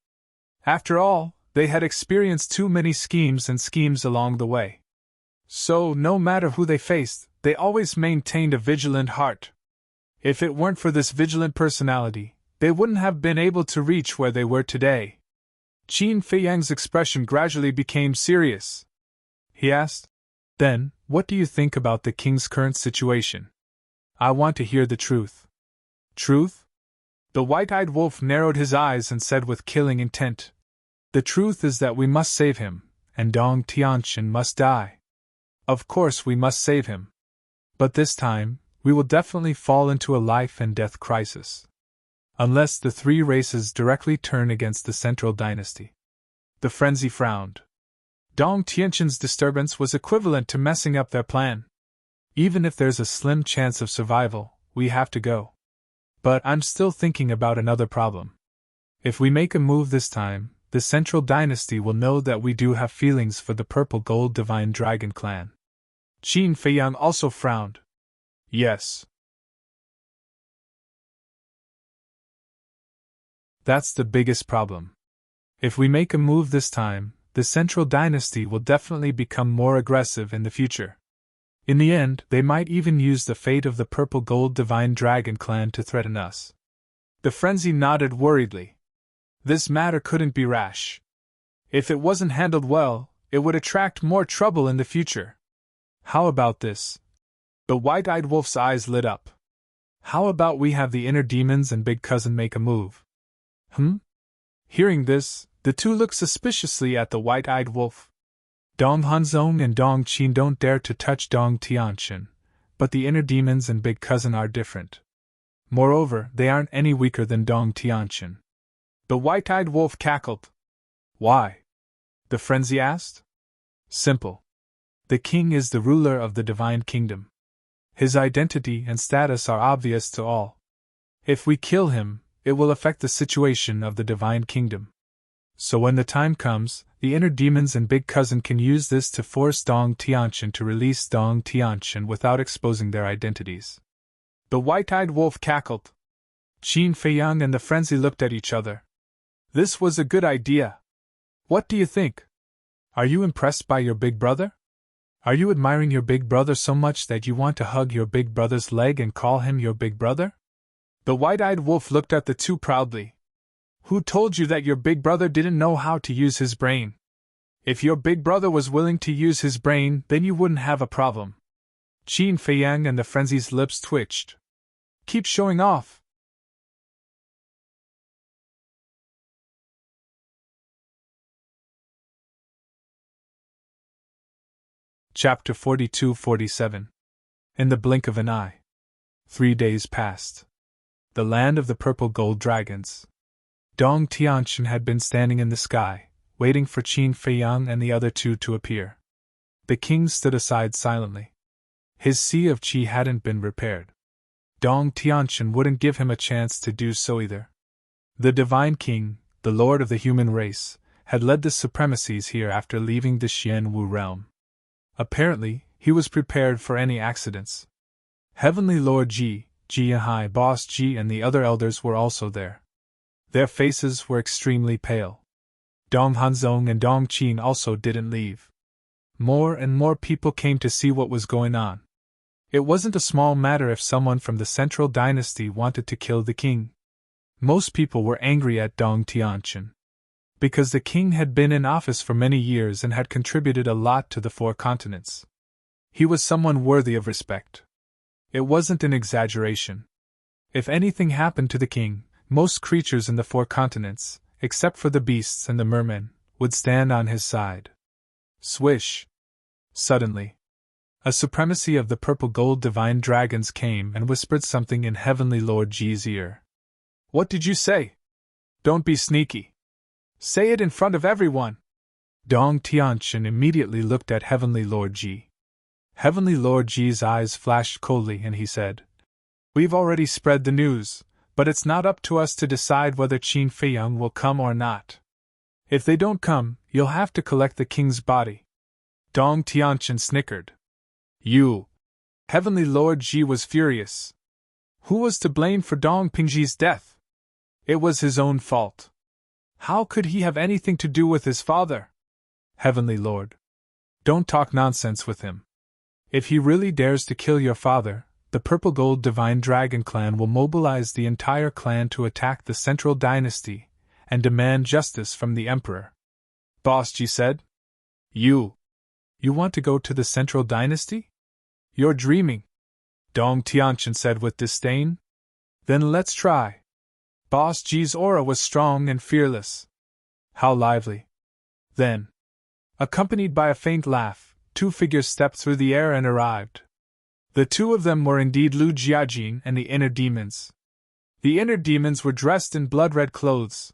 After all, they had experienced too many schemes along the way. So, no matter who they faced, they always maintained a vigilant heart. If it weren't for this vigilant personality, they wouldn't have been able to reach where they were today. Qin Feiyang's expression gradually became serious. He asked, "Then, what do you think about the king's current situation? I want to hear the truth." "Truth?" The white-eyed wolf narrowed his eyes and said with killing intent, "The truth is that we must save him, and Dong Tianqian must die. Of course we must save him. But this time, we will definitely fall into a life-and-death crisis. Unless the three races directly turn against the central dynasty." The frenzy frowned. Dong Tianqian's disturbance was equivalent to messing up their plan. "Even if there's a slim chance of survival, we have to go. But I'm still thinking about another problem. If we make a move this time, the central dynasty will know that we do have feelings for the purple gold divine dragon clan." Qin Feiyang also frowned. "Yes. That's the biggest problem. If we make a move this time, the central dynasty will definitely become more aggressive in the future. In the end, they might even use the fate of the purple gold divine dragon clan to threaten us." The frenzy nodded worriedly. This matter couldn't be rash. If it wasn't handled well, it would attract more trouble in the future. "How about this?" The white-eyed wolf's eyes lit up. "How about we have the inner demons and big cousin make a move?" Hearing this, the two looked suspiciously at the white-eyed wolf. Dong Hanzong and Dong Qin don't dare to touch Dong Tianqian, but the inner demons and big cousin are different. Moreover, they aren't any weaker than Dong Tianqian. The white-eyed wolf cackled. "Why?" the frenzy asked. "Simple. The king is the ruler of the divine kingdom. His identity and status are obvious to all. If we kill him, it will affect the situation of the divine kingdom. So when the time comes, the inner demons and big cousin can use this to force Dong Tianqian to release Dong Tianqian without exposing their identities." The white-eyed wolf cackled. Qin Feiyang and the frenzy looked at each other. This was a good idea. "What do you think? Are you impressed by your big brother? Are you admiring your big brother so much that you want to hug your big brother's leg and call him your big brother?" The white-eyed wolf looked at the two proudly. "Who told you that your big brother didn't know how to use his brain? If your big brother was willing to use his brain, then you wouldn't have a problem." Qin Feiyang and the frenzy's lips twitched. "Keep showing off." Chapter 42-47. In the blink of an eye. 3 days passed. The land of the purple gold dragons. Dong Tianqian had been standing in the sky, waiting for Qin Feiyang and the other two to appear. The king stood aside silently. His sea of qi hadn't been repaired. Dong Tianqian wouldn't give him a chance to do so either. The divine king, the lord of the human race, had led the supremacies here after leaving the Xianwu realm. Apparently, he was prepared for any accidents. Heavenly Lord Ji, Ji and High Boss Ji and the other elders were also there. Their faces were extremely pale. Dong Hanzong and Dong Qin also didn't leave. More and more people came to see what was going on. It wasn't a small matter if someone from the central dynasty wanted to kill the king. Most people were angry at Dong Tianqian. Because the king had been in office for many years and had contributed a lot to the 4 continents. He was someone worthy of respect. It wasn't an exaggeration. If anything happened to the king, most creatures in the 4 continents, except for the beasts and the mermen, would stand on his side. Swish! Suddenly, a supremacy of the purple gold divine dragons came and whispered something in Heavenly Lord Ji's ear. "What did you say? Don't be sneaky. Say it in front of everyone." Dong Tianqian immediately looked at Heavenly Lord Ji. Heavenly Lord Ji's eyes flashed coldly and he said, "We've already spread the news, but it's not up to us to decide whether Qin Feiyang will come or not. If they don't come, you'll have to collect the king's body." Dong Tianqian snickered. "You!" Heavenly Lord Ji was furious. Who was to blame for Dong Pingji's death? It was his own fault. How could he have anything to do with his father? Heavenly Lord, don't talk nonsense with him. If he really dares to kill your father, the Purple Gold Divine Dragon clan will mobilize the entire clan to attack the Central Dynasty and demand justice from the Emperor. Boss G said. You want to go to the Central Dynasty? You're dreaming, Dong Tianqian said with disdain. Then let's try. Boss G's aura was strong and fearless. How lively. Then, accompanied by a faint laugh, two figures stepped through the air and arrived. The two of them were indeed Lu Jiajin and the inner demons. The inner demons were dressed in blood-red clothes.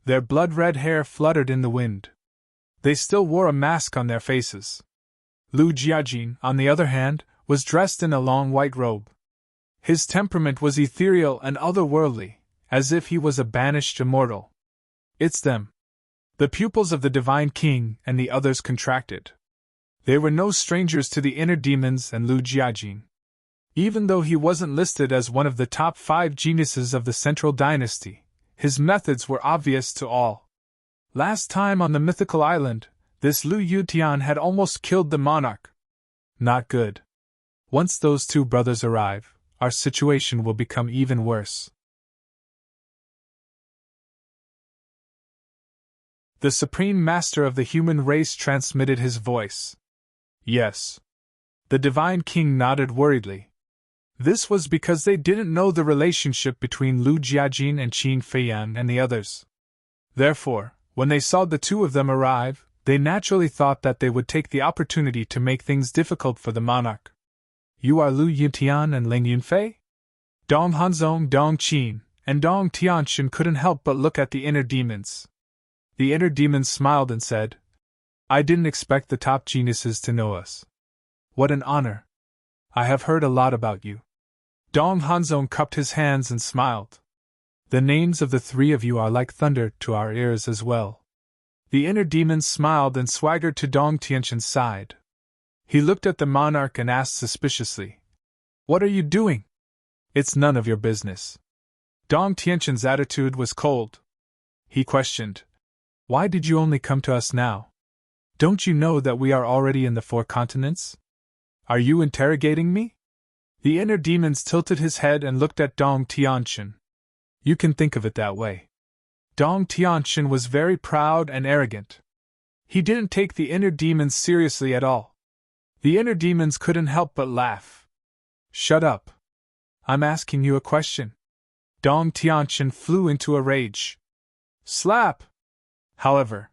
Their blood-red hair fluttered in the wind. They still wore a mask on their faces. Lu Jiajin, on the other hand, was dressed in a long white robe. His temperament was ethereal and otherworldly, as if he was a banished immortal. It's them. The pupils of the Divine King and the others contracted. They were no strangers to the inner demons and Lu Jiajin. Even though he wasn't listed as one of the top 5 geniuses of the Central Dynasty, his methods were obvious to all. Last time on the mythical island, this Lu Yutian had almost killed the monarch. Not good. Once those two brothers arrive, our situation will become even worse. The Supreme Master of the human race transmitted his voice. Yes. The Divine King nodded worriedly. This was because they didn't know the relationship between Lu Jiajin and Qin Feiyan and the others. Therefore, when they saw the two of them arrive, they naturally thought that they would take the opportunity to make things difficult for the monarch. You are Lu Yutian and Ling Yunfei? Dong Hanzong, Dong Qin, and Dong Tianqian couldn't help but look at the inner demons. The inner demons smiled and said, I didn't expect the top geniuses to know us. What an honor. I have heard a lot about you. Dong Hanzong cupped his hands and smiled. The names of the three of you are like thunder to our ears as well. The inner demons smiled and swaggered to Dong Tianqian's side. He looked at the monarch and asked suspiciously, What are you doing? It's none of your business. Dong Tianqian's attitude was cold. He questioned, Why did you only come to us now? Don't you know that we are already in the 4 continents? Are you interrogating me? The inner demons tilted his head and looked at Dong Tianqian. You can think of it that way. Dong Tianqian was very proud and arrogant. He didn't take the inner demons seriously at all. The inner demons couldn't help but laugh. Shut up. I'm asking you a question. Dong Tianqian flew into a rage. Slap! However,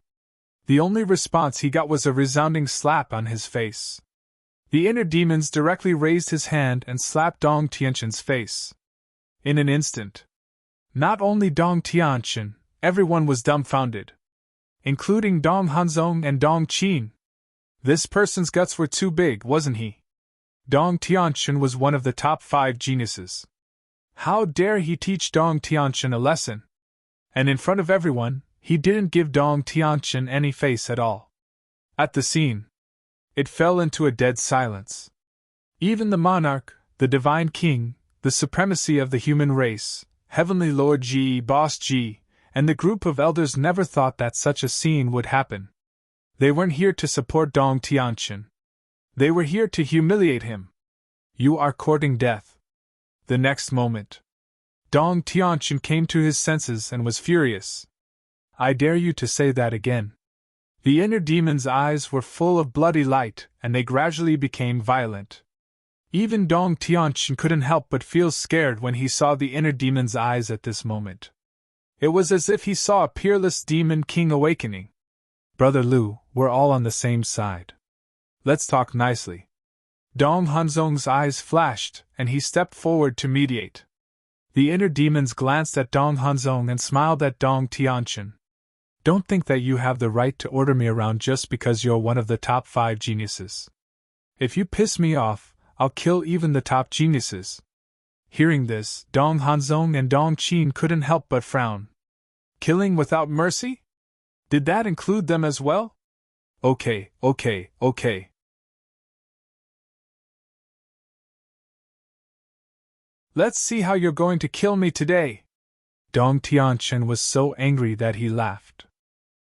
the only response he got was a resounding slap on his face. The inner demons directly raised his hand and slapped Dong Tianqian's face. In an instant, not only Dong Tianqian, everyone was dumbfounded, including Dong Hanzong and Dong Qin. This person's guts were too big, wasn't he? Dong Tianqian was one of the top 5 geniuses. How dare he teach Dong Tianqian a lesson? And in front of everyone, he didn't give Dong Tianqian any face at all. At the scene, it fell into a dead silence. Even the monarch, the Divine King, the supremacy of the human race, Heavenly Lord Ji, Boss Ji, and the group of elders never thought that such a scene would happen. They weren't here to support Dong Tianqian. They were here to humiliate him. You are courting death. The next moment, Dong Tianqian came to his senses and was furious. I dare you to say that again. The inner demon's eyes were full of bloody light, and they gradually became violent. Even Dong Tianqian couldn't help but feel scared when he saw the inner demon's eyes at this moment. It was as if he saw a peerless demon king awakening. Brother Lu, we're all on the same side. Let's talk nicely. Dong Hanzong's eyes flashed, and he stepped forward to mediate. The inner demons glanced at Dong Hanzong and smiled at Dong Tianqian. Don't think that you have the right to order me around just because you're one of the top 5 geniuses. If you piss me off, I'll kill even the top geniuses. Hearing this, Dong Hanzong and Dong Qin couldn't help but frown. Killing without mercy? Did that include them as well? Okay. Let's see how you're going to kill me today. Dong Tianchen was so angry that he laughed.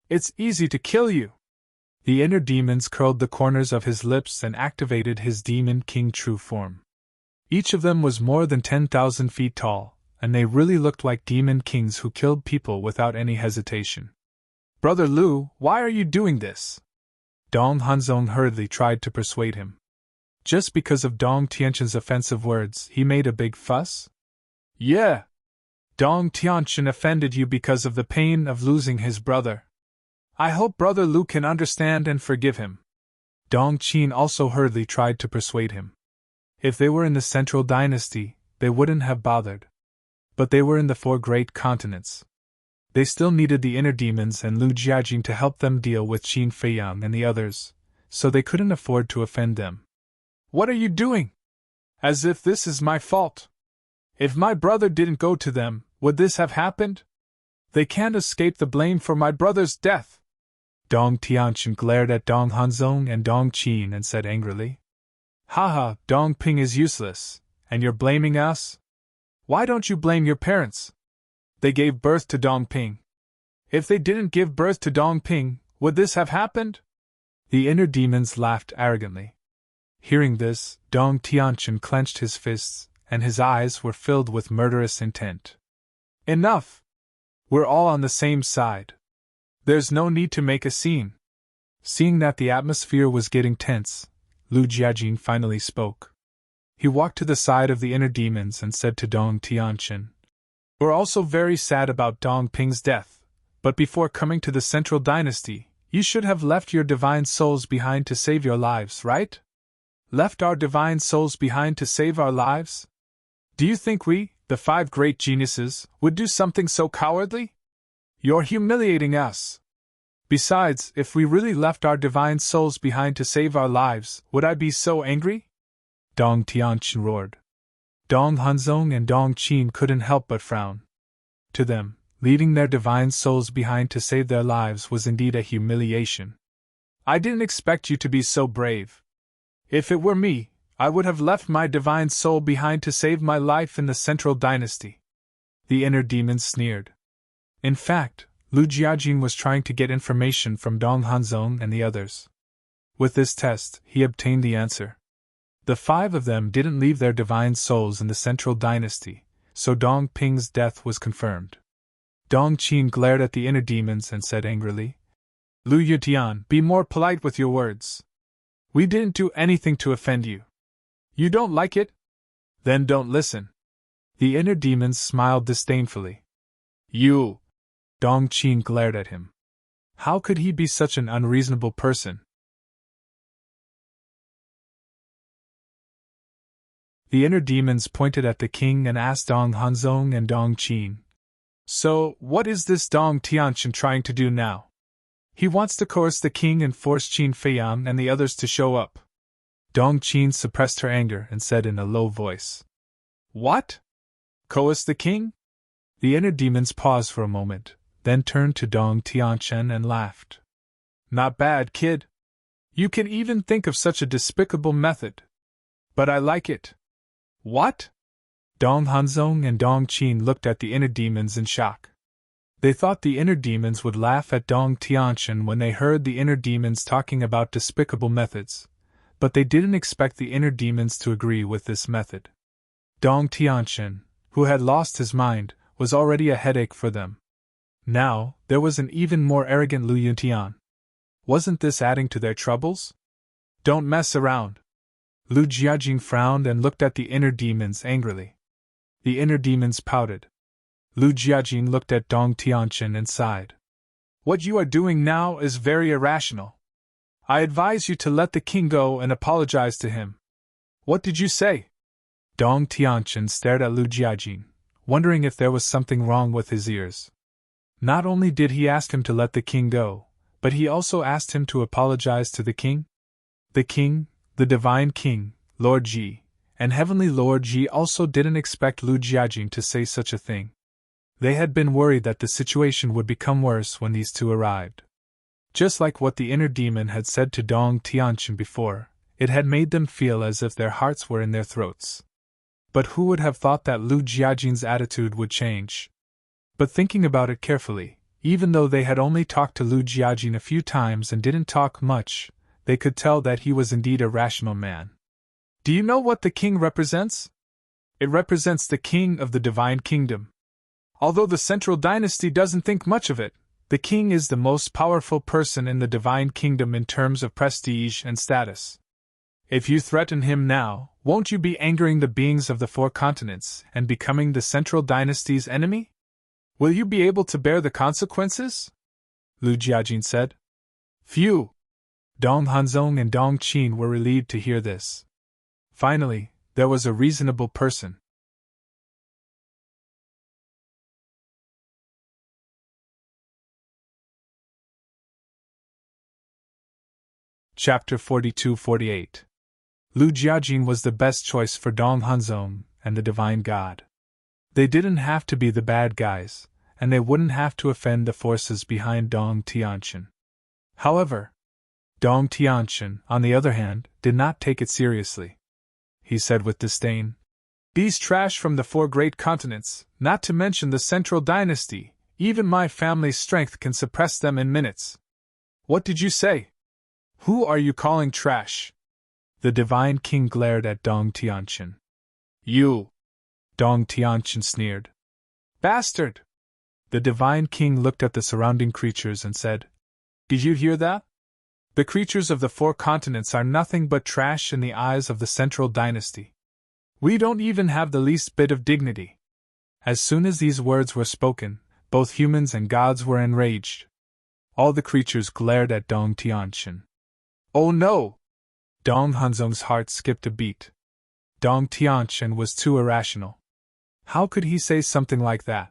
It's easy to kill you. The inner demons curled the corners of his lips and activated his demon king true form. Each of them was more than 10,000 feet tall, and they really looked like demon kings who killed people without any hesitation. Brother Lu, why are you doing this? Dong Hanzong hurriedly tried to persuade him. Just because of Dong Tianchen's offensive words, he made a big fuss? Yeah. Dong Tianchen offended you because of the pain of losing his brother. I hope Brother Lu can understand and forgive him. Dong Qin also hurriedly tried to persuade him. If they were in the Central Dynasty, they wouldn't have bothered. But they were in the 4 great continents. They still needed the inner demons and Lu Jiajing to help them deal with Qin Feiyang and the others, so they couldn't afford to offend them. What are you doing? As if this is my fault. If my brother didn't go to them, would this have happened? They can't escape the blame for my brother's death. Dong Tianchen glared at Dong Hanzong and Dong Qin and said angrily, Haha, Dong Ping is useless, and you're blaming us? Why don't you blame your parents? They gave birth to Dong Ping. If they didn't give birth to Dong Ping, would this have happened? The inner demons laughed arrogantly. Hearing this, Dong Tianchen clenched his fists, and his eyes were filled with murderous intent. Enough! We're all on the same side. There's no need to make a scene. Seeing that the atmosphere was getting tense, Lu Jiajing finally spoke. He walked to the side of the inner demons and said to Dong Tianchen, We're also very sad about Dong Ping's death, but before coming to the Central Dynasty, you should have left your divine souls behind to save your lives, right? Left our divine souls behind to save our lives? Do you think we, the 5 great geniuses, would do something so cowardly? You're humiliating us. Besides, if we really left our divine souls behind to save our lives, would I be so angry? Dong Tianchen roared. Dong Hanzong and Dong Qin couldn't help but frown. To them, leaving their divine souls behind to save their lives was indeed a humiliation. I didn't expect you to be so brave. If it were me, I would have left my divine soul behind to save my life in the Central Dynasty. The inner demons sneered. In fact, Lu Jiajing was trying to get information from Dong Hanzong and the others. With this test, he obtained the answer. The 5 of them didn't leave their divine souls in the Central Dynasty, so Dong Ping's death was confirmed. Dong Qin glared at the inner demons and said angrily, Lu Yutian, be more polite with your words. We didn't do anything to offend you. You don't like it? Then don't listen. The inner demons smiled disdainfully. You! Dong Qin glared at him. How could he be such an unreasonable person? The inner demons pointed at the king and asked Dong Hanzong and Dong Qin. So, what is this Dong Tianchen trying to do now? He wants to coerce the king and force Qin Feiyang and the others to show up. Dong Qin suppressed her anger and said in a low voice. What? Coerce the king? The inner demons paused for a moment, then turned to Dong Tianchen and laughed. Not bad, kid. You can even think of such a despicable method. But I like it. What? Dong Hanzong and Dong Qin looked at the inner demons in shock. They thought the inner demons would laugh at Dong Tianchen when they heard the inner demons talking about despicable methods, but they didn't expect the inner demons to agree with this method. Dong Tianchen, who had lost his mind, was already a headache for them. Now, there was an even more arrogant Lu Yuntian. Wasn't this adding to their troubles? Don't mess around. Lu Jiajing frowned and looked at the inner demons angrily. The inner demons pouted. Lu Jiajing looked at Dong Tianchen and sighed. What you are doing now is very irrational. I advise you to let the king go and apologize to him. What did you say? Dong Tianchen stared at Lu Jiajing, wondering if there was something wrong with his ears. Not only did he ask him to let the king go, but he also asked him to apologize to the king. The king, the divine king, Lord Ji, and heavenly Lord Ji also didn't expect Lu Jiajing to say such a thing. They had been worried that the situation would become worse when these two arrived. Just like what the inner demon had said to Dong Tianchen before, it had made them feel as if their hearts were in their throats. But who would have thought that Lu Jiajing's attitude would change? But thinking about it carefully, even though they had only talked to Lu Jiajin a few times and didn't talk much, they could tell that he was indeed a rational man. Do you know what the king represents? It represents the king of the divine kingdom. Although the central dynasty doesn't think much of it, the king is the most powerful person in the divine kingdom in terms of prestige and status. If you threaten him now, won't you be angering the beings of the four continents and becoming the central dynasty's enemy? Will you be able to bear the consequences? Lu Jiajin said. Phew! Dong Hanzong and Dong Qin were relieved to hear this. Finally, there was a reasonable person. Chapter 42-48. Lu Jiajin was the best choice for Dong Hanzong and the Divine God. They didn't have to be the bad guys, and they wouldn't have to offend the forces behind Dong Tianqian. However, Dong Tianqian, on the other hand, did not take it seriously. He said with disdain, "These trash from the four great continents, not to mention the central dynasty, even my family's strength can suppress them in minutes." What did you say? Who are you calling trash? The divine king glared at Dong Tianqian. You! Dong Tianqian sneered. Bastard! The divine king looked at the surrounding creatures and said, Did you hear that? The creatures of the four continents are nothing but trash in the eyes of the central dynasty. We don't even have the least bit of dignity. As soon as these words were spoken, both humans and gods were enraged. All the creatures glared at Dong Tianqian. Oh no! Dong Hanzong's heart skipped a beat. Dong Tianqian was too irrational. How could he say something like that?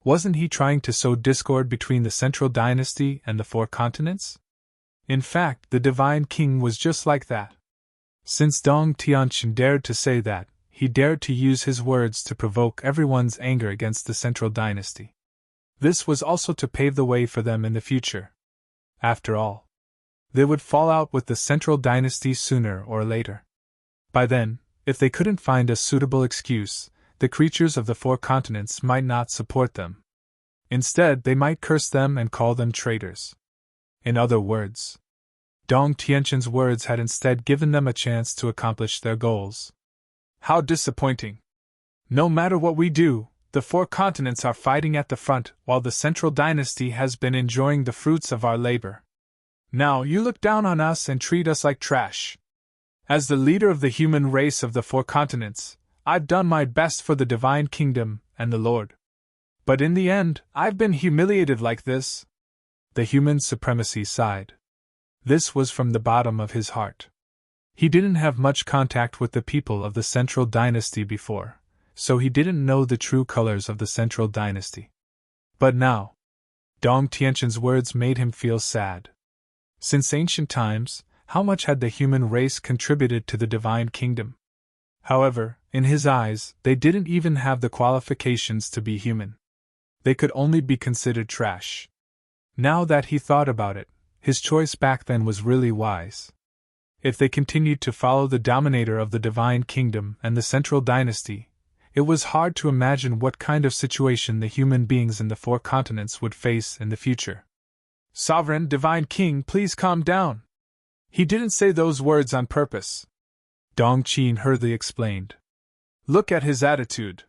Wasn't he trying to sow discord between the central dynasty and the four continents? In fact, the divine king was just like that. Since Dong Tianqian dared to say that, he dared to use his words to provoke everyone's anger against the central dynasty. This was also to pave the way for them in the future. After all, they would fall out with the central dynasty sooner or later. By then, if they couldn't find a suitable excuse, the creatures of the four continents might not support them. Instead, they might curse them and call them traitors. In other words, Dong Tianqian's words had instead given them a chance to accomplish their goals. How disappointing! No matter what we do, the four continents are fighting at the front while the central dynasty has been enjoying the fruits of our labor. Now you look down on us and treat us like trash. As the leader of the human race of the four continents, I've done my best for the divine kingdom and the Lord. But in the end, I've been humiliated like this. The human supremacy sighed. This was from the bottom of his heart. He didn't have much contact with the people of the central dynasty before, so he didn't know the true colors of the central dynasty. But now, Dong Tianqian's words made him feel sad. Since ancient times, how much had the human race contributed to the divine kingdom? However, in his eyes, they didn't even have the qualifications to be human. They could only be considered trash. Now that he thought about it, his choice back then was really wise. If they continued to follow the dominator of the divine kingdom and the central dynasty, it was hard to imagine what kind of situation the human beings in the four continents would face in the future. Sovereign Divine King, please calm down. He didn't say those words on purpose. Dong Qin hurriedly explained. Look at his attitude.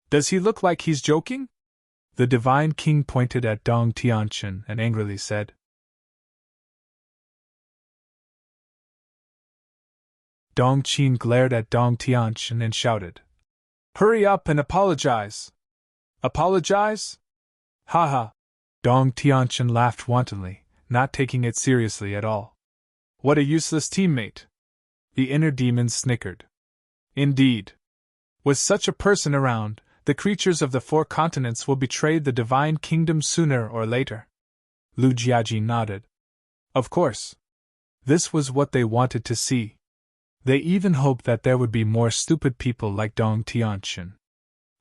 Does he look like he's joking? The Divine King pointed at Dong Tianqian and angrily said. Dong Qin glared at Dong Tianqian and shouted. Hurry up and apologize. Apologize? Ha ha. Dong Tianqian laughed wantonly, not taking it seriously at all. What a useless teammate. The inner demon snickered. Indeed. With such a person around, the creatures of the four continents will betray the divine kingdom sooner or later. Lu Jiajin nodded. Of course. This was what they wanted to see. They even hoped that there would be more stupid people like Dong Tianqian.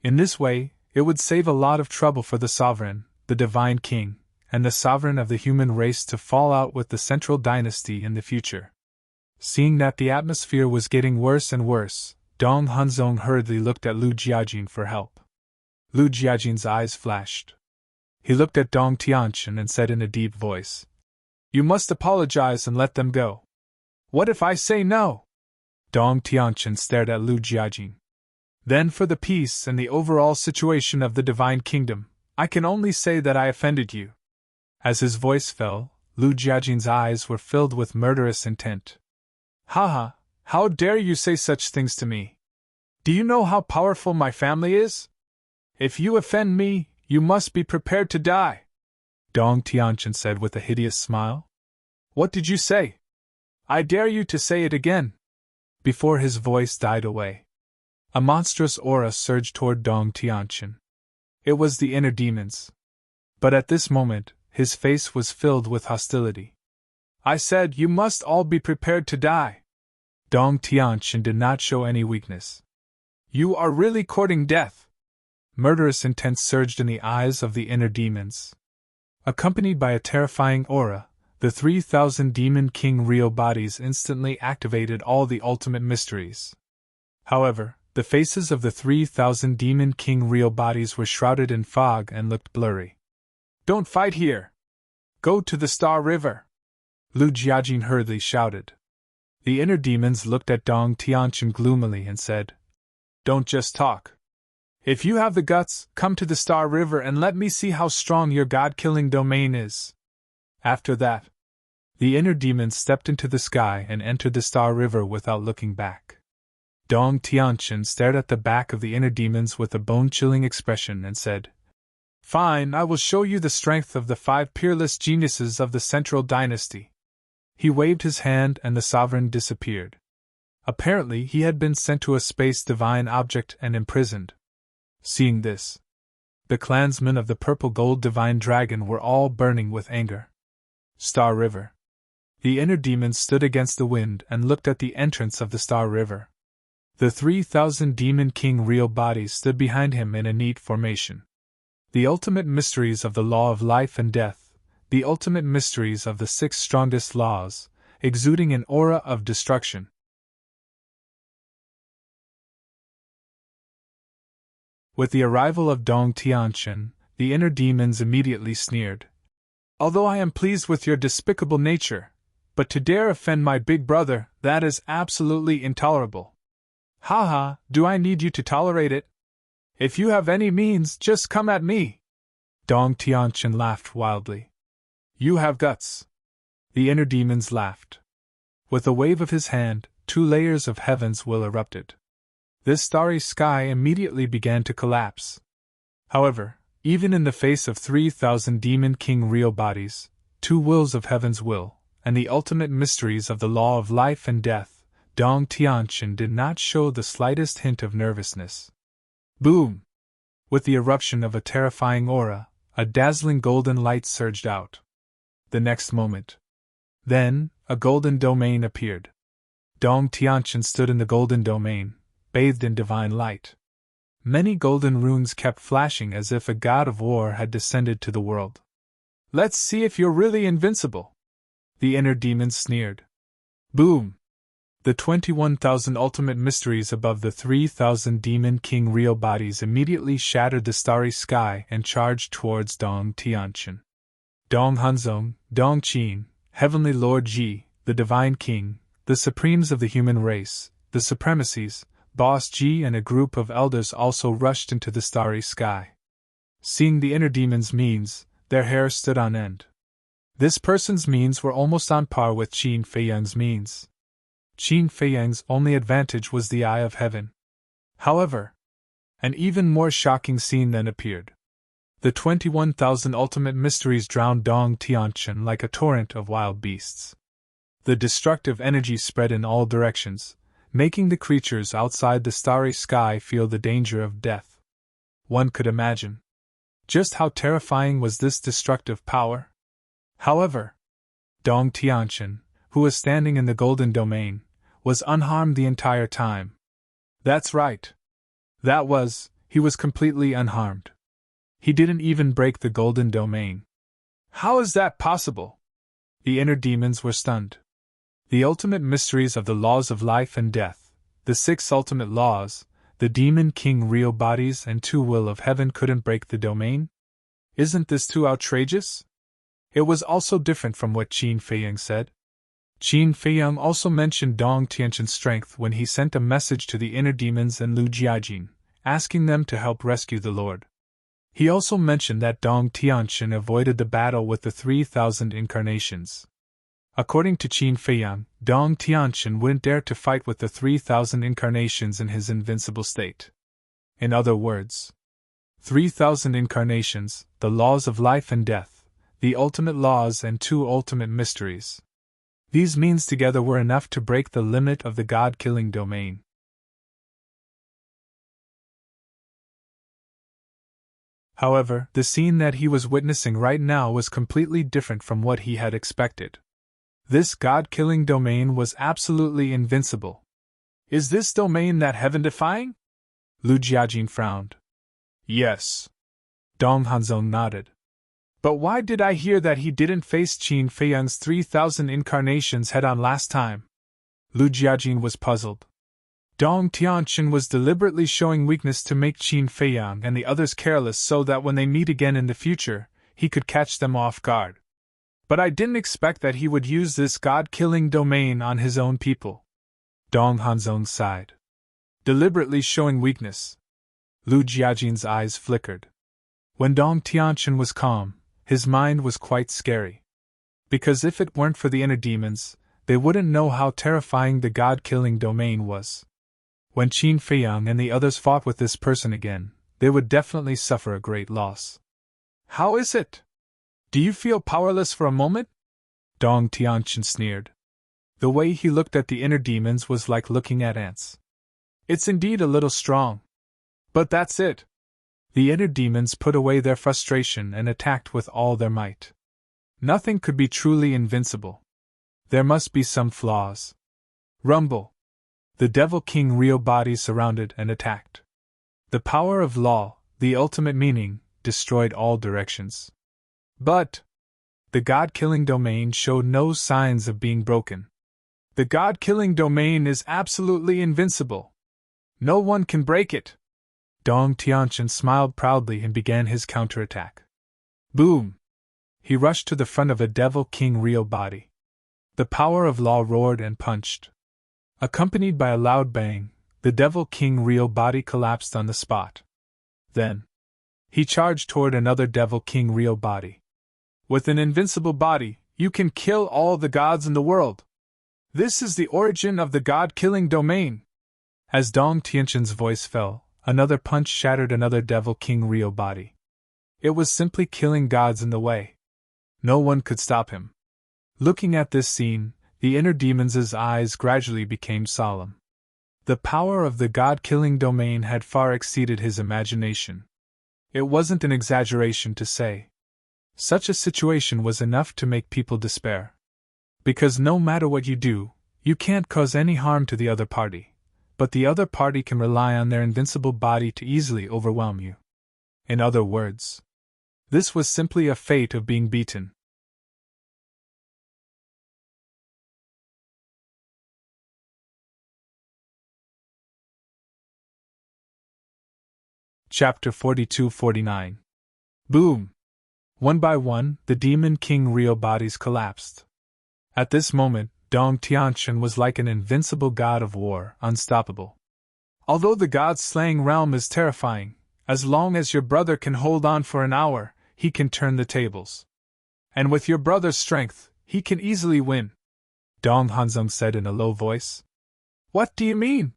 In this way, it would save a lot of trouble for the sovereign, the divine king, and the sovereign of the human race to fall out with the central dynasty in the future. Seeing that the atmosphere was getting worse and worse, Dong Hanzong hurriedly looked at Lu Jiajin for help. Lu Jiajin's eyes flashed. He looked at Dong Tianchen and said in a deep voice, "You must apologize and let them go." "What if I say no?" Dong Tianchen stared at Lu Jiajin. "Then for the peace and the overall situation of the Divine Kingdom, I can only say that I offended you." As his voice fell, Lu Jiajin's eyes were filled with murderous intent. "Haha, how dare you say such things to me? Do you know how powerful my family is? If you offend me, you must be prepared to die," Dong Tianchen said with a hideous smile. "What did you say? I dare you to say it again." Before his voice died away, a monstrous aura surged toward Dong Tianchen. It was the inner demons. But at this moment, his face was filled with hostility. "I said you must all be prepared to die." Dong Tianchen did not show any weakness. "You are really courting death." Murderous intent surged in the eyes of the inner demons. Accompanied by a terrifying aura, the 3,000 Demon King Rio bodies instantly activated all the ultimate mysteries. However, the faces of the 3,000 Demon King Rio bodies were shrouded in fog and looked blurry. "Don't fight here! Go to the Star River!" Lu Jiajin hurriedly shouted. The inner demons looked at Dong Tianchen gloomily and said, "Don't just talk. If you have the guts, come to the Star River and let me see how strong your god-killing domain is." After that, the inner demons stepped into the sky and entered the Star River without looking back. Dong Tianchen stared at the back of the inner demons with a bone-chilling expression and said, "Fine, I will show you the strength of the 5 peerless geniuses of the Central Dynasty." He waved his hand and the sovereign disappeared. Apparently he had been sent to a space divine object and imprisoned. Seeing this, the clansmen of the Purple Gold Divine Dragon were all burning with anger. Star River. The inner demons stood against the wind and looked at the entrance of the Star River. The 3,000 Demon King Rio bodies stood behind him in a neat formation. The ultimate mysteries of the law of life and death, the ultimate mysteries of the 6 strongest laws, exuding an aura of destruction. With the arrival of Dong Tianchen, the inner demons immediately sneered. "Although I am pleased with your despicable nature, but to dare offend my big brother, that is absolutely intolerable. Haha, do I need you to tolerate it? If you have any means, just come at me." Dong Tianchen laughed wildly. "You have guts." The inner demons laughed. With a wave of his hand, 2 layers of heaven's will erupted. This starry sky immediately began to collapse. However, even in the face of 3,000 Demon King Rio bodies, 2 wills of heaven's will, and the ultimate mysteries of the law of life and death, Dong Tianchen did not show the slightest hint of nervousness. Boom! With the eruption of a terrifying aura, a dazzling golden light surged out. The next moment, then, a golden domain appeared. Dong Tianchen stood in the golden domain, bathed in divine light. Many golden runes kept flashing as if a god of war had descended to the world. "Let's see if you're really invincible," the inner demons sneered. Boom! The 21,000 ultimate mysteries above the 3,000 Demon King Rio bodies immediately shattered the starry sky and charged towards Dong Tianchen. Dong Hanzong, Dong Qin, Heavenly Lord Ji, the Divine King, the Supremes of the human race, the Supremacies, Boss Ji and a group of elders also rushed into the starry sky. Seeing the inner demons' means, their hair stood on end. This person's means were almost on par with Qin Feiyang's means. Qin Feiyang's only advantage was the Eye of Heaven. However, an even more shocking scene then appeared. The 21,000 ultimate mysteries drowned Dong Tianchen like a torrent of wild beasts. The destructive energy spread in all directions, making the creatures outside the starry sky feel the danger of death. One could imagine just how terrifying was this destructive power. However, Dong Tianchen, who was standing in the golden domain, was unharmed the entire time. That's right. He was completely unharmed. He didn't even break the golden domain. How is that possible? The inner demons were stunned. The ultimate mysteries of the laws of life and death, the 6 ultimate laws, The demon king real bodies and two will of heaven couldn't break the domain? Isn't this too outrageous? It was also different from what Qin Feiyang said. Qin Feiyang also mentioned Dong Tianqin's strength when he sent a message to the inner demons and Lu Jiajin, asking them to help rescue the Lord. He also mentioned that Dong Tianqin avoided the battle with the 3,000 incarnations. According to Qin Feiyang, Dong Tianqin wouldn't dare to fight with the 3,000 incarnations in his invincible state. In other words, 3,000 incarnations, the laws of life and death, the ultimate laws and two ultimate mysteries. These means together were enough to break the limit of the God-killing domain. However, the scene that he was witnessing right now was completely different from what he had expected. This God-killing domain was absolutely invincible. Is this domain that heaven-defying? Lu Jiajin frowned. Yes. Dong Hanzong nodded. But why did I hear that he didn't face Qin Feiyang's 3,000 incarnations head-on last time? Lu Jiajin was puzzled. Dong Tianqin was deliberately showing weakness to make Qin Feiyang and the others careless so that when they meet again in the future, he could catch them off guard. But I didn't expect that he would use this God-killing domain on his own people. Dong Hanzong sighed. Deliberately showing weakness. Lu Jiajin's eyes flickered. When Dong Tianqin was calm, his mind was quite scary. Because if it weren't for the inner demons, they wouldn't know how terrifying the God-killing domain was. When Qin Feiyang and the others fought with this person again, they would definitely suffer a great loss. How is it? Do you feel powerless for a moment? Dong Tianqin sneered. The way he looked at the inner demons was like looking at ants. It's indeed a little strong. But that's it. The inner demons put away their frustration and attacked with all their might. Nothing could be truly invincible. There must be some flaws. Rumble. The Devil King Rio body surrounded and attacked. The power of law, the ultimate meaning, destroyed all directions. But the God-killing domain showed no signs of being broken. The God-killing domain is absolutely invincible. No one can break it. Dong Tianqin smiled proudly and began his counterattack. Boom! He rushed to the front of a Devil King Rio body. The power of law roared and punched. Accompanied by a loud bang, the Devil King Rio body collapsed on the spot. Then, he charged toward another Devil King Rio body. With an invincible body, you can kill all the gods in the world. This is the origin of the God-killing domain. As Dong Tianqin's voice fell, another punch shattered another Devil King Rio body. It was simply killing gods in the way. No one could stop him. Looking at this scene, the inner demons' eyes gradually became solemn. The power of the God-killing domain had far exceeded his imagination. It wasn't an exaggeration to say. Such a situation was enough to make people despair. Because no matter what you do, you can't cause any harm to the other party, but the other party can rely on their invincible body to easily overwhelm you. In other words, this was simply a fate of being beaten. Chapter 42-49. Boom! One by one, the Demon King Rio bodies collapsed. At this moment, Dong Tianqin was like an invincible god of war, unstoppable. Although the god-slaying realm is terrifying, as long as your brother can hold on for an hour, he can turn the tables. And with your brother's strength, he can easily win. Dong Hanzong said in a low voice. What do you mean?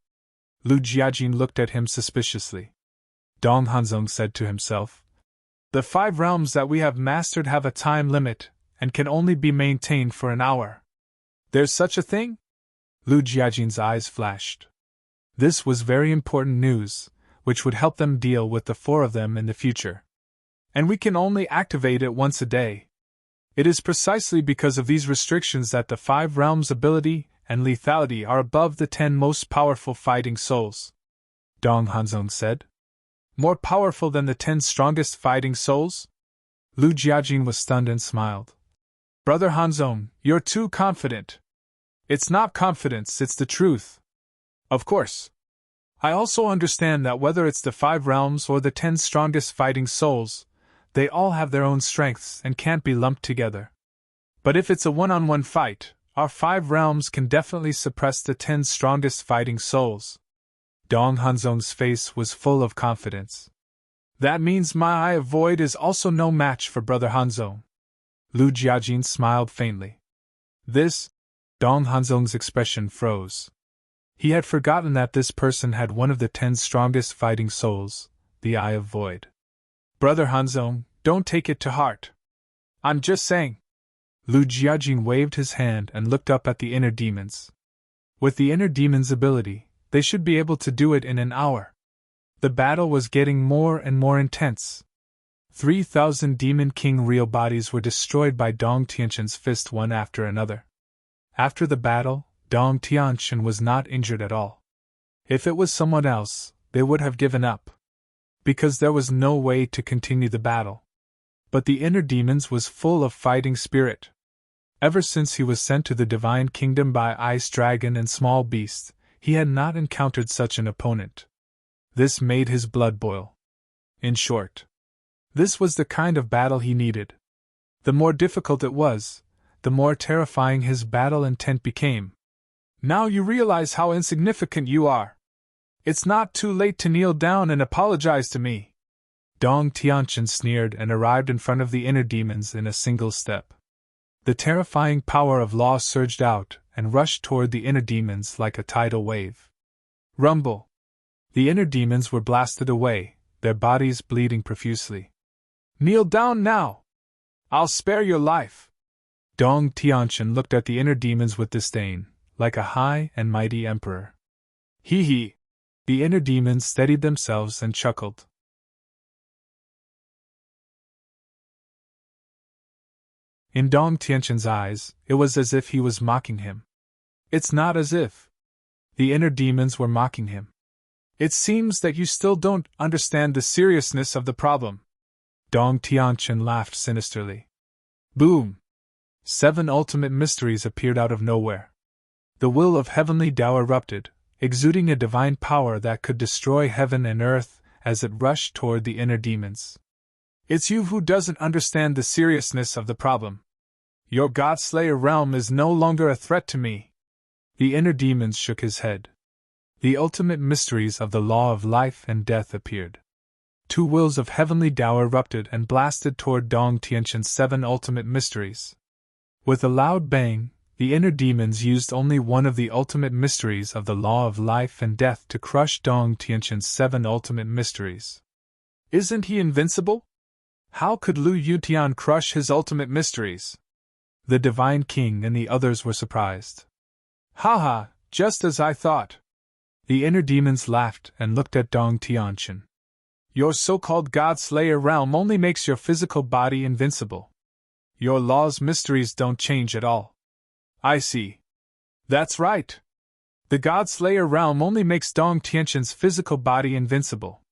Lu Jiajin looked at him suspiciously. Dong Hanzong said to himself, the 5 realms that we have mastered have a time limit, and can only be maintained for an hour. There's such a thing? Lu Jiajin's eyes flashed. This was very important news, which would help them deal with the 4 of them in the future. And we can only activate it once a day. It is precisely because of these restrictions that the 5 realms' ability and lethality are above the 10 most powerful fighting souls. Dong Hanzong said. More powerful than the 10 strongest fighting souls? Lu Jiajin was stunned and smiled. Brother Hanzong, you're too confident. It's not confidence, it's the truth. Of course. I also understand that whether it's the 5 realms or the 10 strongest fighting souls, they all have their own strengths and can't be lumped together. But if it's a one-on-one fight, our 5 realms can definitely suppress the 10 strongest fighting souls. Dong Hanzong's face was full of confidence. That means my Eye of Void is also no match for Brother Hanzong. Lu Jiajin smiled faintly. This? Dong Hanzong's expression froze. He had forgotten that this person had one of the 10 strongest fighting souls, the Eye of Void. Brother Hanzong, don't take it to heart. I'm just saying. Lu Jiajin waved his hand and looked up at the inner demons. With the inner demon's ability, they should be able to do it in an hour. The battle was getting more and more intense. 3,000 Demon King real bodies were destroyed by Dong Tianshan's fist one after another. After the battle, Dong Tianshan was not injured at all. If it was someone else, they would have given up. Because there was no way to continue the battle. But the inner demons was full of fighting spirit. Ever since he was sent to the Divine Kingdom by Ice Dragon and Small Beast, he had not encountered such an opponent. This made his blood boil. In short, this was the kind of battle he needed. The more difficult it was, the more terrifying his battle intent became. Now you realize how insignificant you are. It's not too late to kneel down and apologize to me. Dong Tianshan sneered and arrived in front of the inner demons in a single step. The terrifying power of law surged out and rushed toward the inner demons like a tidal wave. Rumble! The inner demons were blasted away, their bodies bleeding profusely. Kneel down now! I'll spare your life! Dong Tianshan looked at the inner demons with disdain, like a high and mighty emperor. Hee hee! The inner demons steadied themselves and chuckled. In Dong Tianshan's eyes, it was as if he was mocking him. It's not as if. The inner demons were mocking him. It seems that you still don't understand the seriousness of the problem. Dong Tianshan laughed sinisterly. Boom! 7 ultimate mysteries appeared out of nowhere. The will of heavenly Tao erupted, exuding a divine power that could destroy heaven and earth as it rushed toward the inner demons. It's you who doesn't understand the seriousness of the problem. Your God-Slayer realm is no longer a threat to me. The inner demons shook his head. The ultimate mysteries of the law of life and death appeared. 2 wills of heavenly Tao erupted and blasted toward Dong Tianshan's 7 ultimate mysteries. With a loud bang, the inner demons used only one of the ultimate mysteries of the law of life and death to crush Dong Tianshan's 7 ultimate mysteries. Isn't he invincible? How could Lu Yutian crush his ultimate mysteries? The Divine King and the others were surprised. Haha, just as I thought. The inner demons laughed and looked at Dong Tianshan. Your so-called God-Slayer realm only makes your physical body invincible. Your law's mysteries don't change at all. I see. That's right. The God-Slayer realm only makes Dong Tianshan's physical body invincible.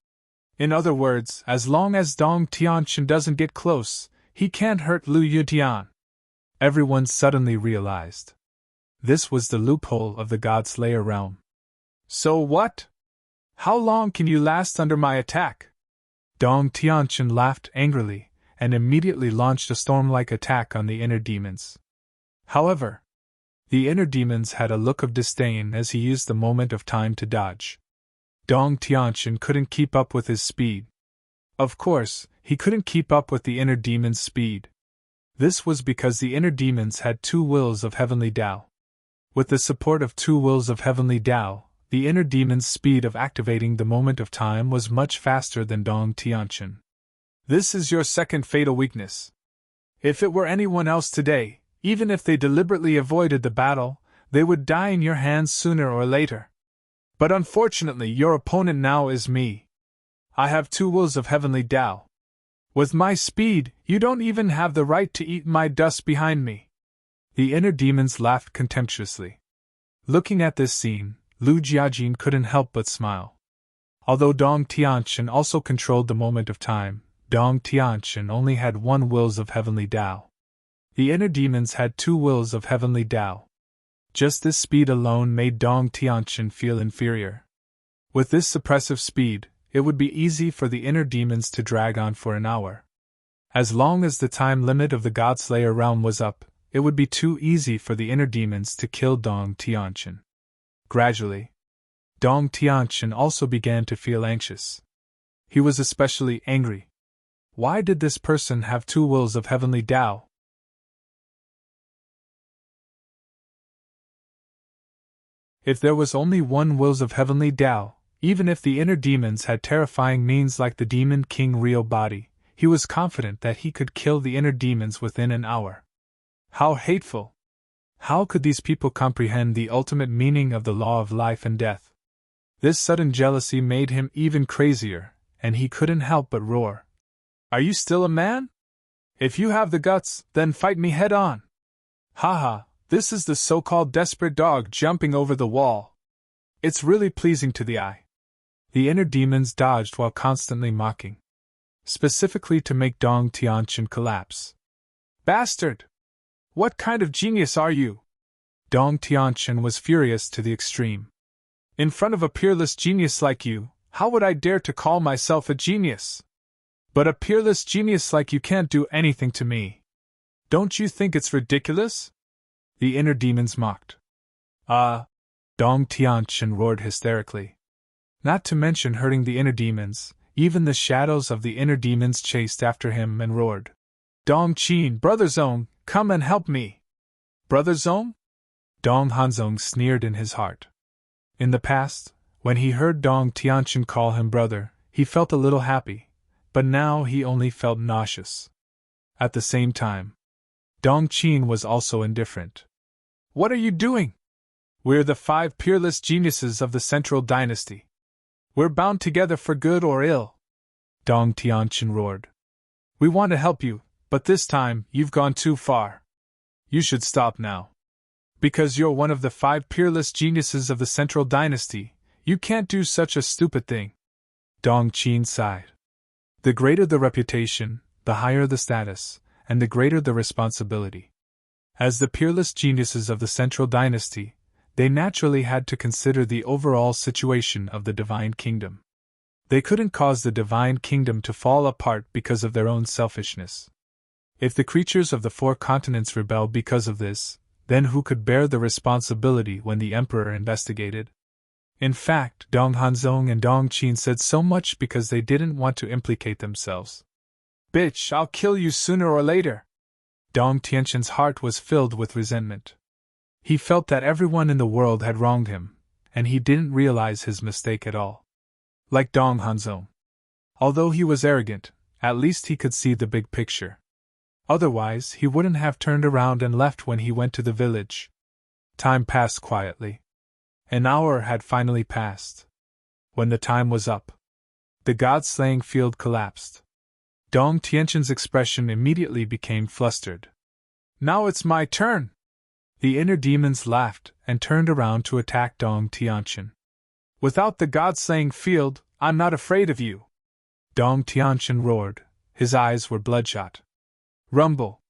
In other words, as long as Dong Tianshan doesn't get close, he can't hurt Lu Yutian. Everyone suddenly realized. This was the loophole of the God-Slayer realm. So what? How long can you last under my attack? Dong Tianshan laughed angrily, and immediately launched a storm-like attack on the inner demons. However, the inner demons had a look of disdain as he used the moment of time to dodge. Dong Tianshan couldn't keep up with his speed. Of course, he couldn't keep up with the inner demon's speed. This was because the inner demons had 2 wills of heavenly Tao. With the support of 2 wills of heavenly Tao, the inner demon's speed of activating the moment of time was much faster than Dong Tianshan. This is your second fatal weakness. If it were anyone else today, even if they deliberately avoided the battle, they would die in your hands sooner or later. But unfortunately, your opponent now is me. I have 2 wills of heavenly Tao. With my speed, you don't even have the right to eat my dust behind me. The inner demons laughed contemptuously. Looking at this scene, Lu Jiajin couldn't help but smile. Although Dong Tianshan also controlled the moment of time, Dong Tianshan only had 1 wills of heavenly Tao. The inner demons had 2 wills of heavenly Tao. Just this speed alone made Dong Tianshan feel inferior. With this suppressive speed, it would be easy for the inner demons to drag on for an hour. As long as the time limit of the Godslayer realm was up, it would be too easy for the inner demons to kill Dong Tianqian. Gradually, Dong Tianqian also began to feel anxious. He was especially angry. Why did this person have two wills of heavenly Tao? If there was only one wills of heavenly Tao, even if the inner demons had terrifying means like the demon king real body, he was confident that he could kill the inner demons within an hour. How hateful! How could these people comprehend the ultimate meaning of the law of life and death? This sudden jealousy made him even crazier, and he couldn't help but roar. Are you still a man? If you have the guts, then fight me head on. Haha, this is the so-called desperate dog jumping over the wall. It's really pleasing to the eye. The inner demons dodged while constantly mocking, specifically to make Dong Tianqian collapse. Bastard! What kind of genius are you? Dong Tianqian was furious to the extreme. In front of a peerless genius like you, how would I dare to call myself a genius? But a peerless genius like you can't do anything to me. Don't you think it's ridiculous? The inner demons mocked. Dong Tianqian roared hysterically. Not to mention hurting the inner demons, even the shadows of the inner demons chased after him and roared. Dong Qin, Brother Zong, come and help me. Brother Zong? Dong Hanzong sneered in his heart. In the past, when he heard Dong Tianqian call him brother, he felt a little happy, but now he only felt nauseous. At the same time, Dong Qin was also indifferent. What are you doing? We're the 5 peerless geniuses of the Central Dynasty. We're bound together for good or ill. Dong Tianqian roared. We want to help you, but this time you've gone too far. You should stop now. Because you're one of the 5 peerless geniuses of the Central Dynasty, you can't do such a stupid thing. Dong Qin sighed. The greater the reputation, the higher the status, and the greater the responsibility. As the peerless geniuses of the Central Dynasty, they naturally had to consider the overall situation of the Divine Kingdom. They couldn't cause the Divine Kingdom to fall apart because of their own selfishness. If the creatures of the 4 continents rebelled because of this, then who could bear the responsibility when the Emperor investigated? In fact, Dong Hanzong and Dong Qin said so much because they didn't want to implicate themselves. Bitch, I'll kill you sooner or later. Dong Tianqian's heart was filled with resentment. He felt that everyone in the world had wronged him, and he didn't realize his mistake at all. Like Dong Hanzong. Although he was arrogant, at least he could see the big picture. Otherwise, he wouldn't have turned around and left when he went to the village. Time passed quietly. An hour had finally passed. When the time was up, the god-slaying field collapsed. Dong Tianqian's expression immediately became flustered. Now it's my turn! The inner demons laughed and turned around to attack Dong Tianqian. Without the god-slaying field, I'm not afraid of you! Dong Tianqian roared. His eyes were bloodshot. Rumble!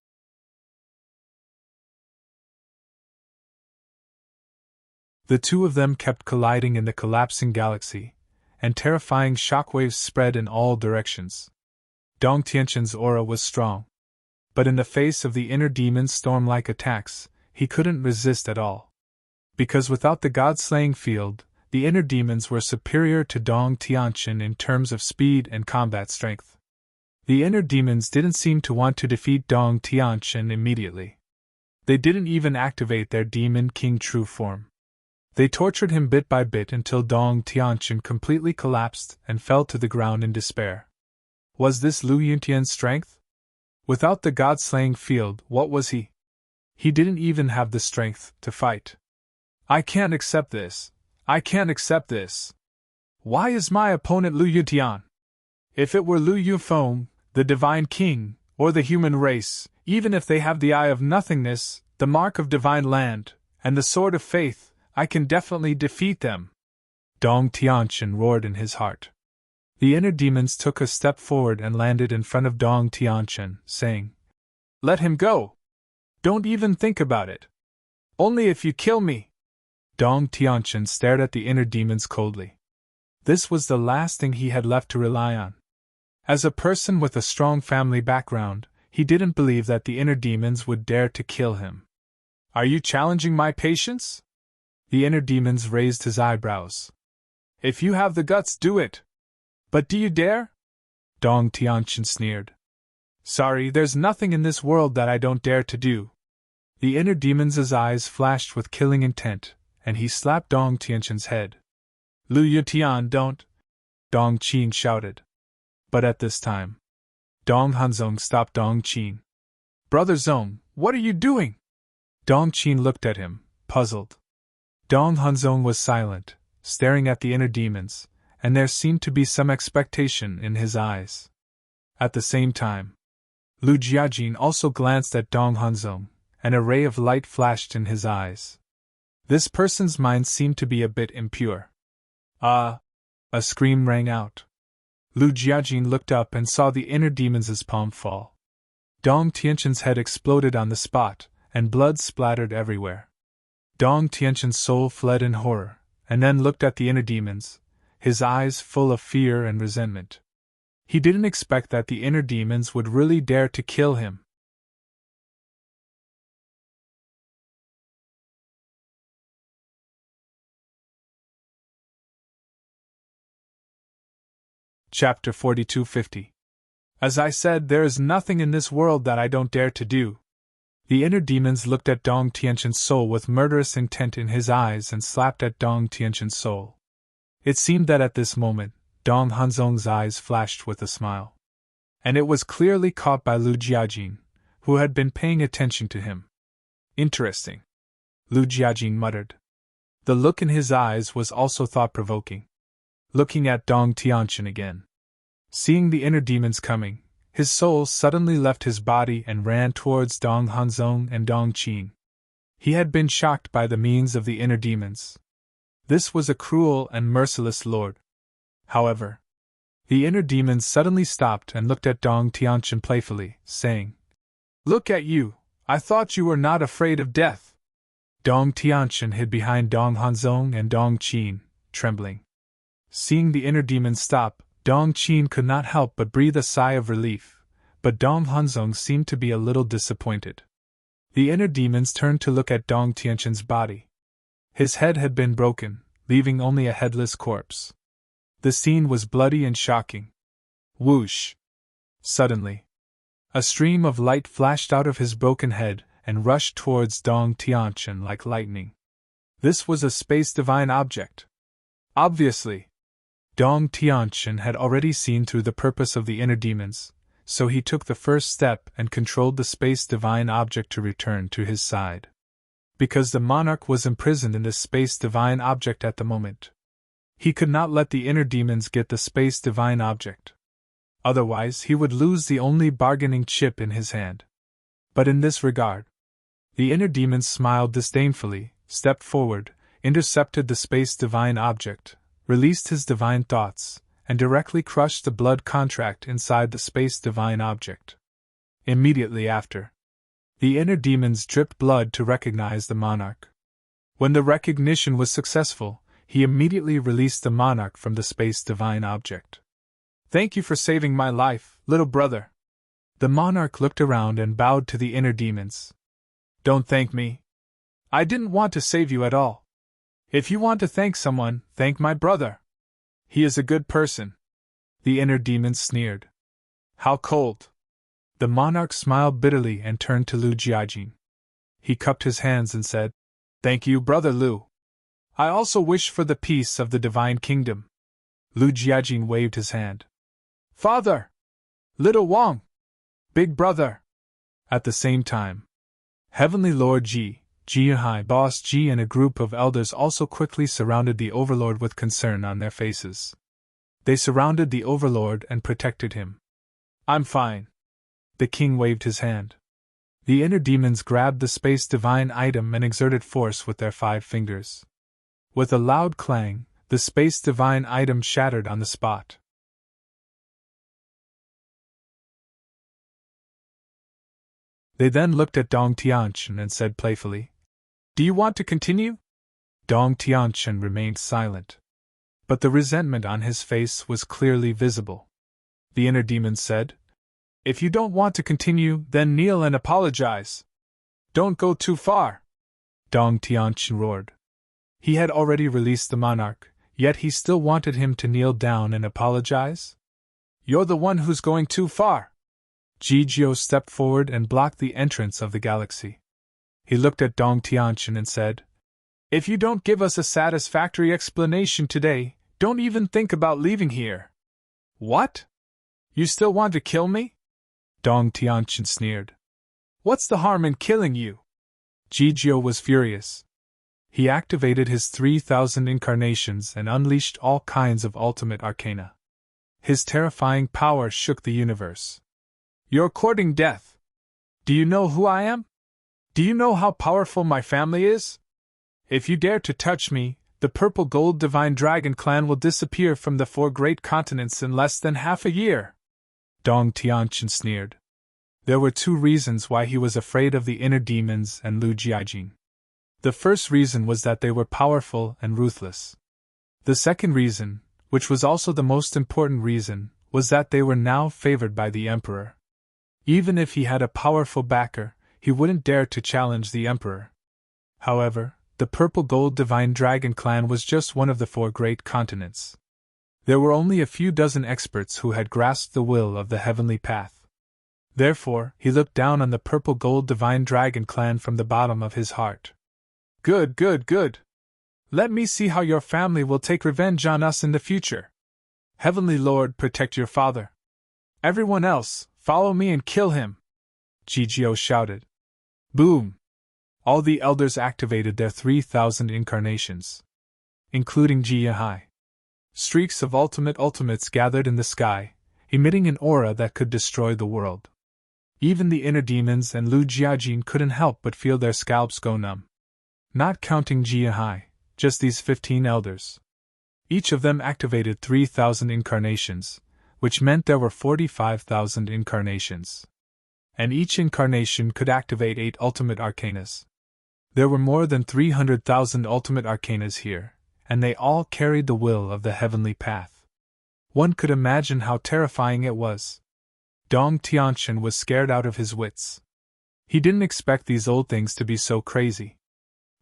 The two of them kept colliding in the collapsing galaxy, and terrifying shockwaves spread in all directions. Dong Tianqian's aura was strong. But in the face of the inner demon's storm-like attacks, he couldn't resist at all. Because without the god-slaying field, the inner demons were superior to Dong Tianqian in terms of speed and combat strength. The inner demons didn't seem to want to defeat Dong Tianqian immediately. They didn't even activate their Demon King true form. They tortured him bit by bit until Dong Tianqian completely collapsed and fell to the ground in despair. Was this Lu Yuntian's strength? Without the god-slaying field, what was he? He didn't even have the strength to fight. I can't accept this. I can't accept this. Why is my opponent Lu Yuntian? If it were Lu Yufeng, the Divine King, or the human race, even if they have the Eye of Nothingness, the Mark of Divine Land, and the Sword of Faith, I can definitely defeat them. Dong Tianqian roared in his heart. The inner demons took a step forward and landed in front of Dong Tianqian, saying, Let him go! Don't even think about it. Only if you kill me! Dong Tianqian stared at the inner demons coldly. This was the last thing he had left to rely on. As a person with a strong family background, he didn't believe that the inner demons would dare to kill him. Are you challenging my patience? The inner demons raised his eyebrows. If you have the guts, do it. But do you dare? Dong Tianqian sneered. Sorry, there's nothing in this world that I don't dare to do. The inner demon's eyes flashed with killing intent, and he slapped Dong Tianqian's head. Lu Yutian, don't! Dong Qin shouted. But at this time, Dong Hanzong stopped Dong Qin. Brother Zong, what are you doing? Dong Qin looked at him, puzzled. Dong Hanzong was silent, staring at the inner demons, and there seemed to be some expectation in his eyes. At the same time, Lu Jiajin also glanced at Dong Hanzong, and a ray of light flashed in his eyes. This person's mind seemed to be a bit impure. Ah! A scream rang out. Lu Jiajin looked up and saw the inner demon's palm fall. Dong Tianqian's head exploded on the spot, and blood splattered everywhere. Dong Tianqian's soul fled in horror, and then looked at the inner demons, his eyes full of fear and resentment. He didn't expect that the inner demons would really dare to kill him. Chapter 4250. As I said, there is nothing in this world that I don't dare to do. The inner demons looked at Dong Tianqian's soul with murderous intent in his eyes and slapped at Dong Tianqian's soul. It seemed that at this moment, Dong Hanzong's eyes flashed with a smile. And it was clearly caught by Lu Jiajin, who had been paying attention to him. Interesting, Lu Jiajin muttered. The look in his eyes was also thought-provoking. Looking at Dong Tianqian again. Seeing the inner demons coming, his soul suddenly left his body and ran towards Dong Hanzong and Dong Qin. He had been shocked by the means of the inner demons. This was a cruel and merciless lord. However, the inner demons suddenly stopped and looked at Dong Tianqian playfully, saying, Look at you, I thought you were not afraid of death. Dong Tianqian hid behind Dong Hanzong and Dong Qin, trembling. Seeing the inner demons stop, Dong Qin could not help but breathe a sigh of relief, but Dong Hanzong seemed to be a little disappointed. The inner demons turned to look at Dong Tianqian's body. His head had been broken, leaving only a headless corpse. The scene was bloody and shocking. Whoosh! Suddenly, a stream of light flashed out of his broken head and rushed towards Dong Tianqian like lightning. This was a space divine object. Obviously, Dong Tianqian had already seen through the purpose of the inner demons, so he took the first step and controlled the space divine object to return to his side. Because the monarch was imprisoned in this space divine object at the moment, he could not let the inner demons get the space divine object. Otherwise, he would lose the only bargaining chip in his hand. But in this regard, the inner demons smiled disdainfully, stepped forward, intercepted the space divine object, released his divine thoughts, and directly crushed the blood contract inside the space divine object. Immediately after, the inner demons dripped blood to recognize the monarch. When the recognition was successful, he immediately released the monarch from the space divine object. Thank you for saving my life, little brother. The monarch looked around and bowed to the inner demons. Don't thank me. I didn't want to save you at all. If you want to thank someone, thank my brother. He is a good person. The inner demons sneered. How cold. The monarch smiled bitterly and turned to Lu Jiajin. He cupped his hands and said, Thank you, brother Lu. I also wish for the peace of the divine kingdom. Lu Jiajin waved his hand. Father! Little Wang! Big brother! At the same time, Heavenly Lord Ji, High Boss Ji and a group of elders also quickly surrounded the Overlord with concern on their faces. They surrounded the Overlord and protected him. I'm fine. The king waved his hand. The inner demons grabbed the space divine item and exerted force with their 5 fingers. With a loud clang, the space divine item shattered on the spot. They then looked at Dong Tianqian and said playfully, Do you want to continue? Dong Tianqian remained silent. but the resentment on his face was clearly visible. The inner demon said, "If you don't want to continue, then kneel and apologize. Don't go too far." Dong Tianqin roared. He had already released the monarch, yet he still wanted him to kneel down and apologize? "You're the one who's going too far." Jijiu stepped forward and blocked the entrance of the galaxy. He looked at Dong Tianqin and said, "If you don't give us a satisfactory explanation today, don't even think about leaving here." "What? You still want to kill me?" Dong Tianqin sneered. "What's the harm in killing you?" Jijiu was furious. He activated his 3,000 incarnations and unleashed all kinds of ultimate arcana. His terrifying power shook the universe. "You're courting death. Do you know who I am? Do you know how powerful my family is? If you dare to touch me, the Purple Gold Divine Dragon clan will disappear from the 4 great continents in less than half a year." Dong Tianqin sneered. There were 2 reasons why he was afraid of the inner demons and Lu Jiajing. The first reason was that they were powerful and ruthless. The second reason, which was also the most important reason, was that they were now favored by the Emperor. Even if he had a powerful backer, he wouldn't dare to challenge the Emperor. However, the Purple Gold Divine Dragon clan was just one of the 4 great continents. There were only a few dozen experts who had grasped the will of the heavenly path. Therefore, he looked down on the Purple Gold Divine Dragon clan from the bottom of his heart. "Good, good, good. Let me see how your family will take revenge on us in the future. Heavenly Lord, protect your father. Everyone else, follow me and kill him," Jijiu shouted. Boom! All the elders activated their 3,000 incarnations, including Jiyahai. Streaks of ultimates gathered in the sky, emitting an aura that could destroy the world. Even the inner demons and Lu Jiajing couldn't help but feel their scalps go numb. Not counting Jiyahai, just these 15 elders. Each of them activated 3,000 incarnations, which meant there were 45,000 incarnations. And each incarnation could activate 8 ultimate arcanas. There were more than 300,000 ultimate arcanas here, and they all carried the will of the heavenly path. One could imagine how terrifying it was. Dong Tianqin was scared out of his wits. He didn't expect these old things to be so crazy.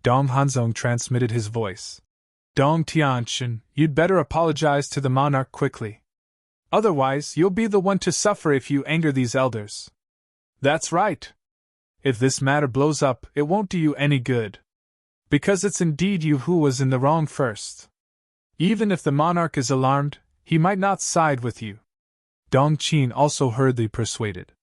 Dong Hanzong transmitted his voice. "Dong Tianqin, you'd better apologize to the monarch quickly. Otherwise, you'll be the one to suffer if you anger these elders." "That's right. If this matter blows up, it won't do you any good. Because it's indeed you who was in the wrong first. Even if the monarch is alarmed, he might not side with you." Dong Qin also hurriedly persuaded.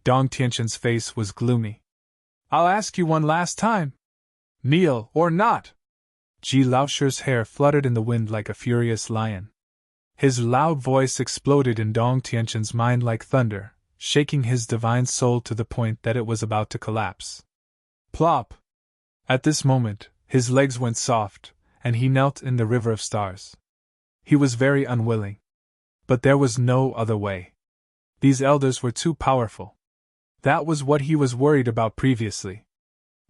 Dong Tianqin's face was gloomy. "I'll ask you one last time. Kneel or not?" Ji Laoshi's hair fluttered in the wind like a furious lion. His loud voice exploded in Dong Tianqin's mind like thunder, shaking his divine soul to the point that it was about to collapse. Plop! At this moment, his legs went soft, and he knelt in the river of stars. He was very unwilling. But there was no other way. These elders were too powerful. That was what he was worried about previously.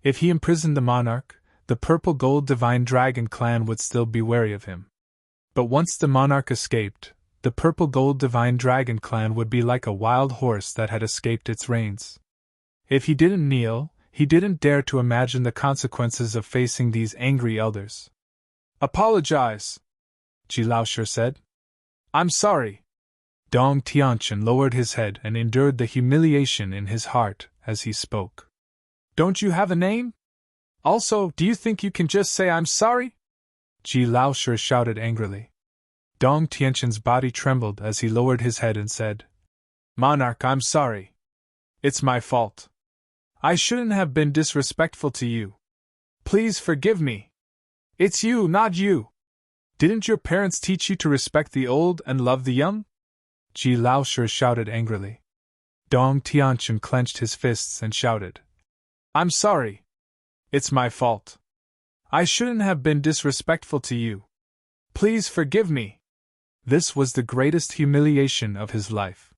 If he imprisoned the monarch, the Purple Gold Divine Dragon clan would still be wary of him. But once the monarch escaped, the Purple Gold Divine Dragon clan would be like a wild horse that had escaped its reins. If he didn't kneel, he didn't dare to imagine the consequences of facing these angry elders. "Apologize," Ji Laoshi said. "I'm sorry." Dong Tianqin lowered his head and endured the humiliation in his heart as he spoke. "Don't you have a name? Also, do you think you can just say I'm sorry?" Ji Laoshi shouted angrily. Dong Tianqin's body trembled as he lowered his head and said, "Monarch, I'm sorry. It's my fault. I shouldn't have been disrespectful to you. Please forgive me. It's you, not you. Didn't your parents teach you to respect the old and love the young?" Ji Laoshi shouted angrily. Dong Tianqin clenched his fists and shouted, "I'm sorry. It's my fault. I shouldn't have been disrespectful to you. Please forgive me." This was the greatest humiliation of his life.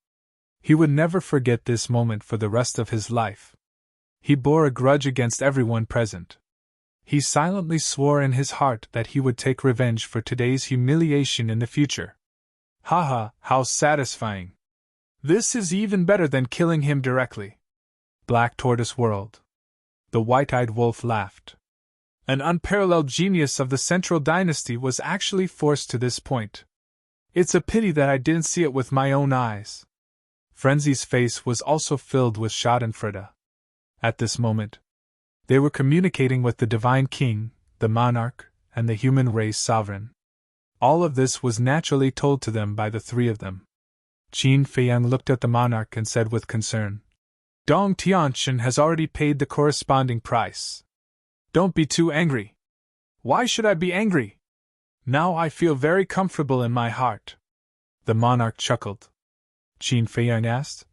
He would never forget this moment for the rest of his life. He bore a grudge against everyone present. He silently swore in his heart that he would take revenge for today's humiliation in the future. Haha, how satisfying! This is even better than killing him directly. Black Tortoise whirled. The white-eyed wolf laughed. An unparalleled genius of the Central Dynasty was actually forced to this point. It's a pity that I didn't see it with my own eyes. Frenzy's face was also filled with schadenfreude. At this moment, they were communicating with the Divine King, the monarch, and the human race sovereign. All of this was naturally told to them by the three of them. Qin Feiyang looked at the monarch and said with concern, Dong Tianqian has already paid the corresponding price. Don't be too angry. Why should I be angry? Now I feel very comfortable in my heart. The monarch chuckled. Qin Feiyang asked,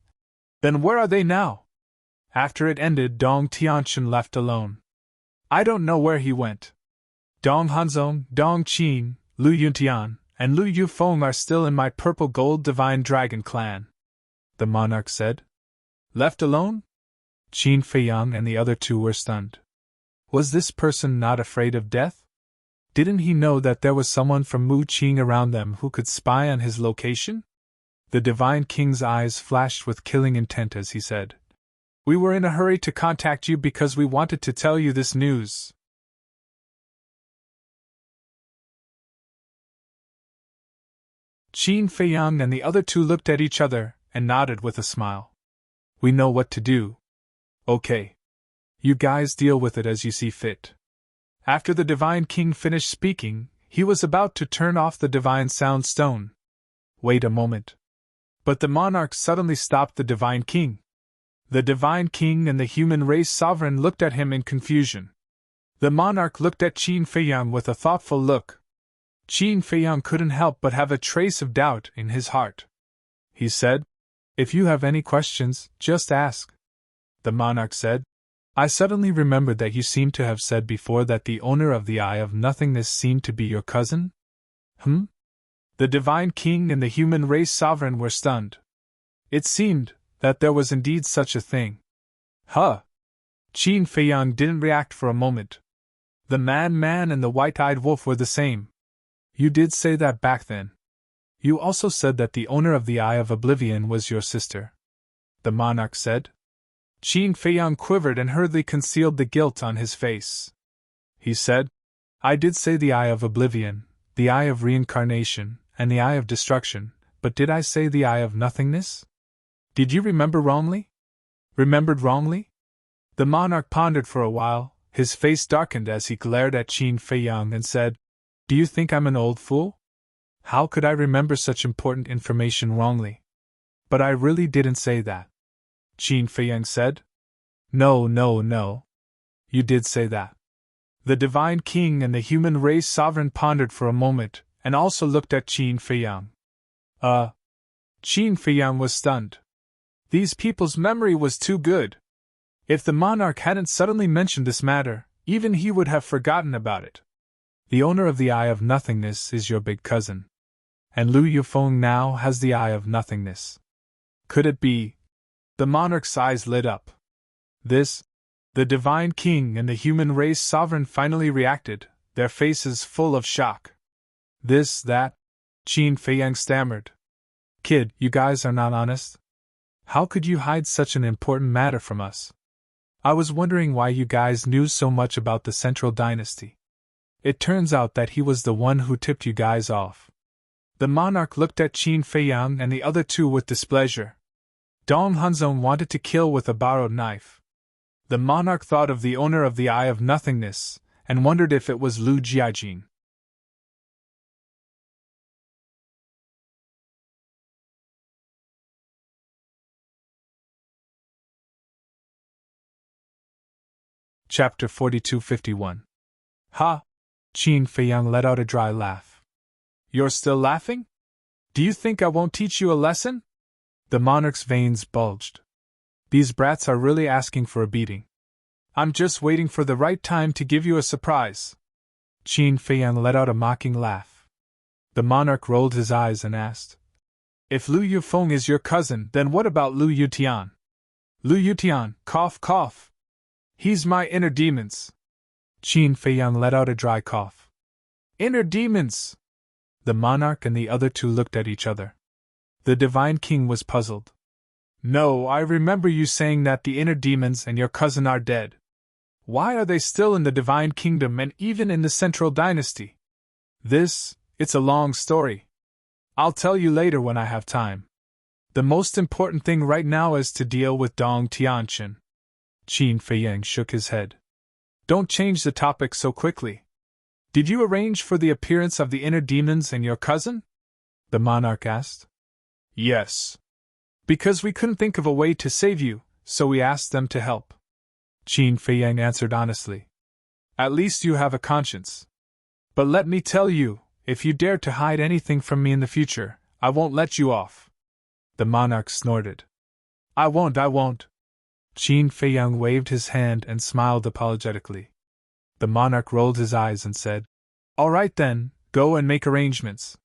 Then where are they now? After it ended, Dong Tianqian left alone. I don't know where he went. Dong Hanzong, Dong Qin, Lu Yuntian, and Lu Yufeng are still in my purple gold divine dragon clan. The monarch said. Left alone? Qin Feiyang and the other two were stunned. Was this person not afraid of death? Didn't he know that there was someone from Mu Qing around them who could spy on his location? The Divine King's eyes flashed with killing intent as he said, We were in a hurry to contact you because we wanted to tell you this news. Qin Feiyang and the other two looked at each other and nodded with a smile. We know what to do. Okay. You guys deal with it as you see fit. After the Divine King finished speaking, he was about to turn off the Divine Sound Stone. Wait a moment. But the monarch suddenly stopped the Divine King. The Divine King and the human race sovereign looked at him in confusion. The monarch looked at Qin Feiyang with a thoughtful look. Qin Feiyang couldn't help but have a trace of doubt in his heart. He said, If you have any questions, just ask. The monarch said, I suddenly remembered that you seemed to have said before that the owner of the Eye of Nothingness seemed to be your cousin? The Divine King and the human race sovereign were stunned. It seemed that there was indeed such a thing. Huh! Qin Feiyang didn't react for a moment. The man and the white-eyed wolf were the same. You did say that back then. You also said that the owner of the Eye of Oblivion was your sister. The monarch said. Qin Feiyang quivered and hurriedly concealed the guilt on his face. He said, I did say the Eye of Oblivion, the Eye of Reincarnation, and the Eye of Destruction, but did I say the Eye of Nothingness? Did you remember wrongly? Remembered wrongly? The monarch pondered for a while, his face darkened as he glared at Qin Feiyang and said, Do you think I'm an old fool? How could I remember such important information wrongly? But I really didn't say that. Qin Feiyang said. No. You did say that. The Divine King and the human race sovereign pondered for a moment, and also looked at Qin Feiyang. Qin Feiyang was stunned. These people's memory was too good. If the monarch hadn't suddenly mentioned this matter, even he would have forgotten about it. The owner of the Eye of Nothingness is your big cousin. And Lu Yufeng now has the Eye of Nothingness. Could it be? The monarch's eyes lit up. The Divine King and the human race sovereign finally reacted, their faces full of shock. That, Qin Feiyang stammered. Kid, you guys are not honest? How could you hide such an important matter from us? I was wondering why you guys knew so much about the Central Dynasty. It turns out that he was the one who tipped you guys off. The monarch looked at Qin Feiyang and the other two with displeasure. Dong Hanzong wanted to kill with a borrowed knife. The monarch thought of the owner of the Eye of Nothingness, and wondered if it was Lu Jiajin. Chapter 4251. Ha! Qin Feiyang let out a dry laugh. You're still laughing? Do you think I won't teach you a lesson? The monarch's veins bulged. These brats are really asking for a beating. I'm just waiting for the right time to give you a surprise. Qin Feiyang let out a mocking laugh. The monarch rolled his eyes and asked, If Lu Yufeng is your cousin, then what about Lu Yutian? Lu Yutian, cough cough. He's my inner demons. Qin Feiyang let out a dry cough. Inner demons! The monarch and the other two looked at each other. The divine king was puzzled. No, I remember you saying that the inner demons and your cousin are dead. Why are they still in the divine kingdom and even in the central dynasty? It's a long story. I'll tell you later when I have time. The most important thing right now is to deal with Dong Tianqian. Qin Feiyang shook his head. Don't change the topic so quickly. Did you arrange for the appearance of the inner demons and your cousin? The monarch asked. Yes. Because we couldn't think of a way to save you, so we asked them to help. Qin Feiyang answered honestly. At least you have a conscience. But let me tell you, if you dare to hide anything from me in the future, I won't let you off. The monarch snorted. I won't. Qin Feiyang waved his hand and smiled apologetically. The monarch rolled his eyes and said, All right then, go and make arrangements.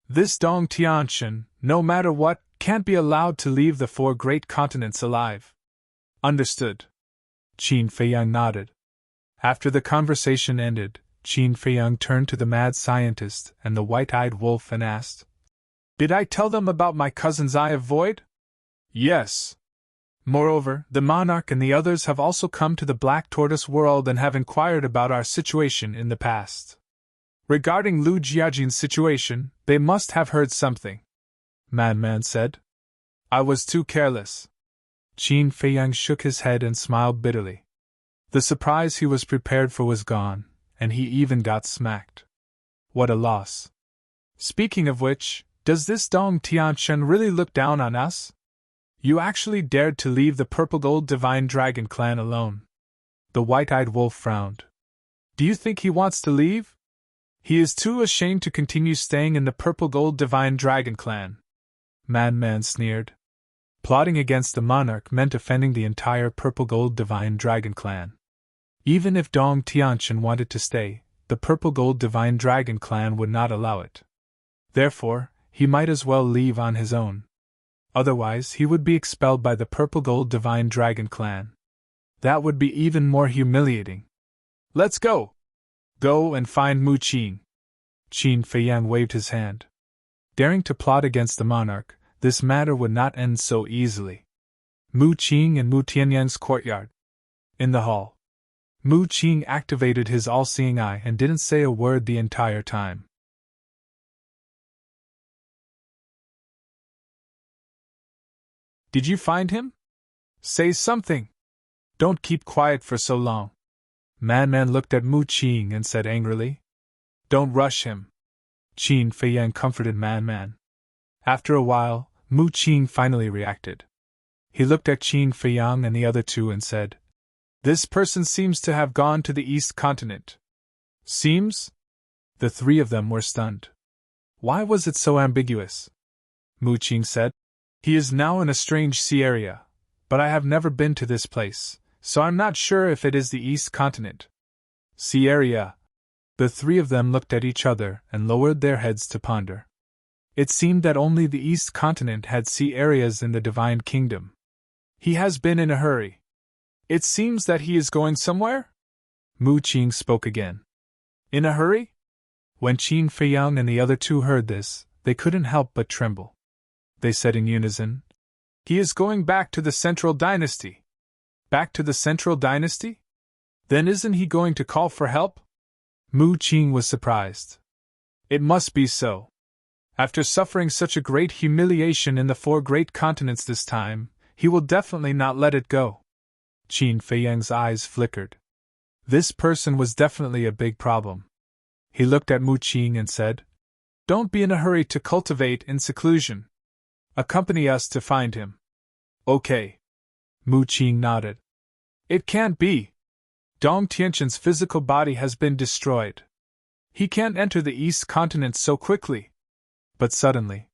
This Dong Tianqian, no matter what, can't be allowed to leave the 4 great continents alive. Understood. Qin Feiyang nodded. After the conversation ended, Qin Feiyang turned to the mad scientist and the white-eyed wolf and asked, Did I tell them about my cousin's Eye of Void? Yes. Moreover, the monarch and the others have also come to the Black Tortoise world and have inquired about our situation in the past. Regarding Lu Jiajin's situation, they must have heard something. Madman said. I was too careless. Qin Feiyang shook his head and smiled bitterly. The surprise he was prepared for was gone, and he even got smacked. What a loss. Speaking of which, does this Dong Tianqian really look down on us? You actually dared to leave the Purple Gold Divine Dragon clan alone. The white-eyed wolf frowned. Do you think he wants to leave? He is too ashamed to continue staying in the Purple Gold Divine Dragon clan. Madman sneered. Plotting against the monarch meant offending the entire Purple Gold Divine Dragon clan. Even if Dong Tianqian wanted to stay, the Purple Gold Divine Dragon clan would not allow it. Therefore, he might as well leave on his own. Otherwise, he would be expelled by the Purple Gold Divine Dragon clan. That would be even more humiliating. Let's go! Go and find Mu Qing. Qin Feiyang waved his hand. Daring to plot against the monarch, this matter would not end so easily. Mu Qing and Mu Tianyang's courtyard. In the hall. Mu Qing activated his all-seeing eye and didn't say a word the entire time. Did you find him? Say something. Don't keep quiet for so long. Madman looked at Mu Qing and said angrily. Don't rush him. Qin Feiyang comforted Madman. After a while, Mu Qing finally reacted. He looked at Qin Feiyang and the other two and said, This person seems to have gone to the East Continent. Seems? The 3 of them were stunned. Why was it so ambiguous? Mu Qing said, He is now in a strange sea area, but I have never been to this place, so I'm not sure if it is the East Continent. Sea area. The 3 of them looked at each other and lowered their heads to ponder. It seemed that only the East Continent had sea areas in the Divine Kingdom. He has been in a hurry. It seems that he is going somewhere? Mu Qing spoke again. In a hurry? When Qin Feiyang and the other 2 heard this, they couldn't help but tremble. They said in unison, He is going back to the Central Dynasty. Back to the Central Dynasty? Then isn't he going to call for help? Mu Qing was surprised. It must be so. After suffering such a great humiliation in the 4 great continents this time, he will definitely not let it go. Qin Feiyang's eyes flickered. This person was definitely a big problem. He looked at Mu Qing and said, Don't be in a hurry to cultivate in seclusion. Accompany us to find him. Okay. Mu Qing nodded. It can't be. Dong Tianqian's physical body has been destroyed. He can't enter the East Continent so quickly. But suddenly,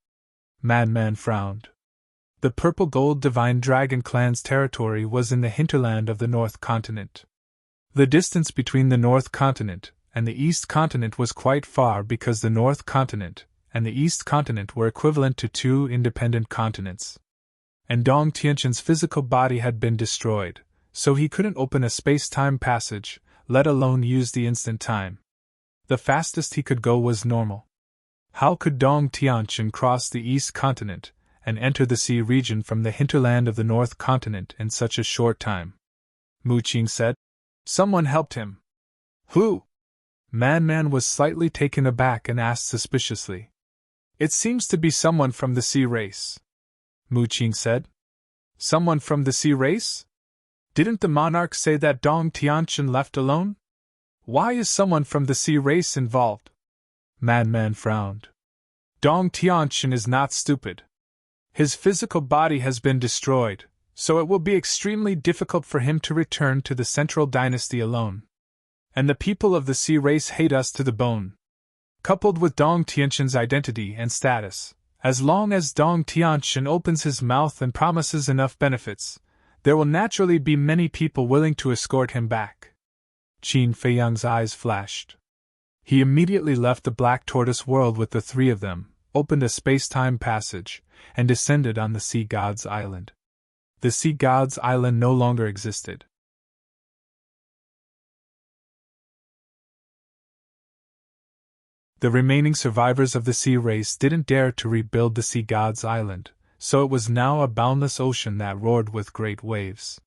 Madman frowned. The Purple Gold Divine Dragon clan's territory was in the hinterland of the North Continent. The distance between the North Continent and the East Continent was quite far because the North Continent and the East Continent were equivalent to 2 independent continents. And Dong Tianqian's physical body had been destroyed, so he couldn't open a space-time passage, let alone use the instant time. The fastest he could go was normal. How could Dong Tianqian cross the East Continent and enter the sea region from the hinterland of the North Continent in such a short time? Mu Qing said. Someone helped him. Who? Man was slightly taken aback and asked suspiciously. It seems to be someone from the sea race. Mu Qing said. Someone from the sea race? Didn't the monarch say that Dong Tianqian left alone? Why is someone from the sea race involved? Man frowned. Dong Tianqian is not stupid. His physical body has been destroyed, so it will be extremely difficult for him to return to the Central Dynasty alone. And the people of the sea race hate us to the bone. Coupled with Dong Tianqian's identity and status, as long as Dong Tianqian opens his mouth and promises enough benefits, there will naturally be many people willing to escort him back. Qin Feiyang's eyes flashed. He immediately left the Black Tortoise world with the three of them, opened a space-time passage, and descended on the Sea God's Island. The Sea God's Island no longer existed. The remaining survivors of the sea race didn't dare to rebuild the Sea God's Island, so it was now a boundless ocean that roared with great waves.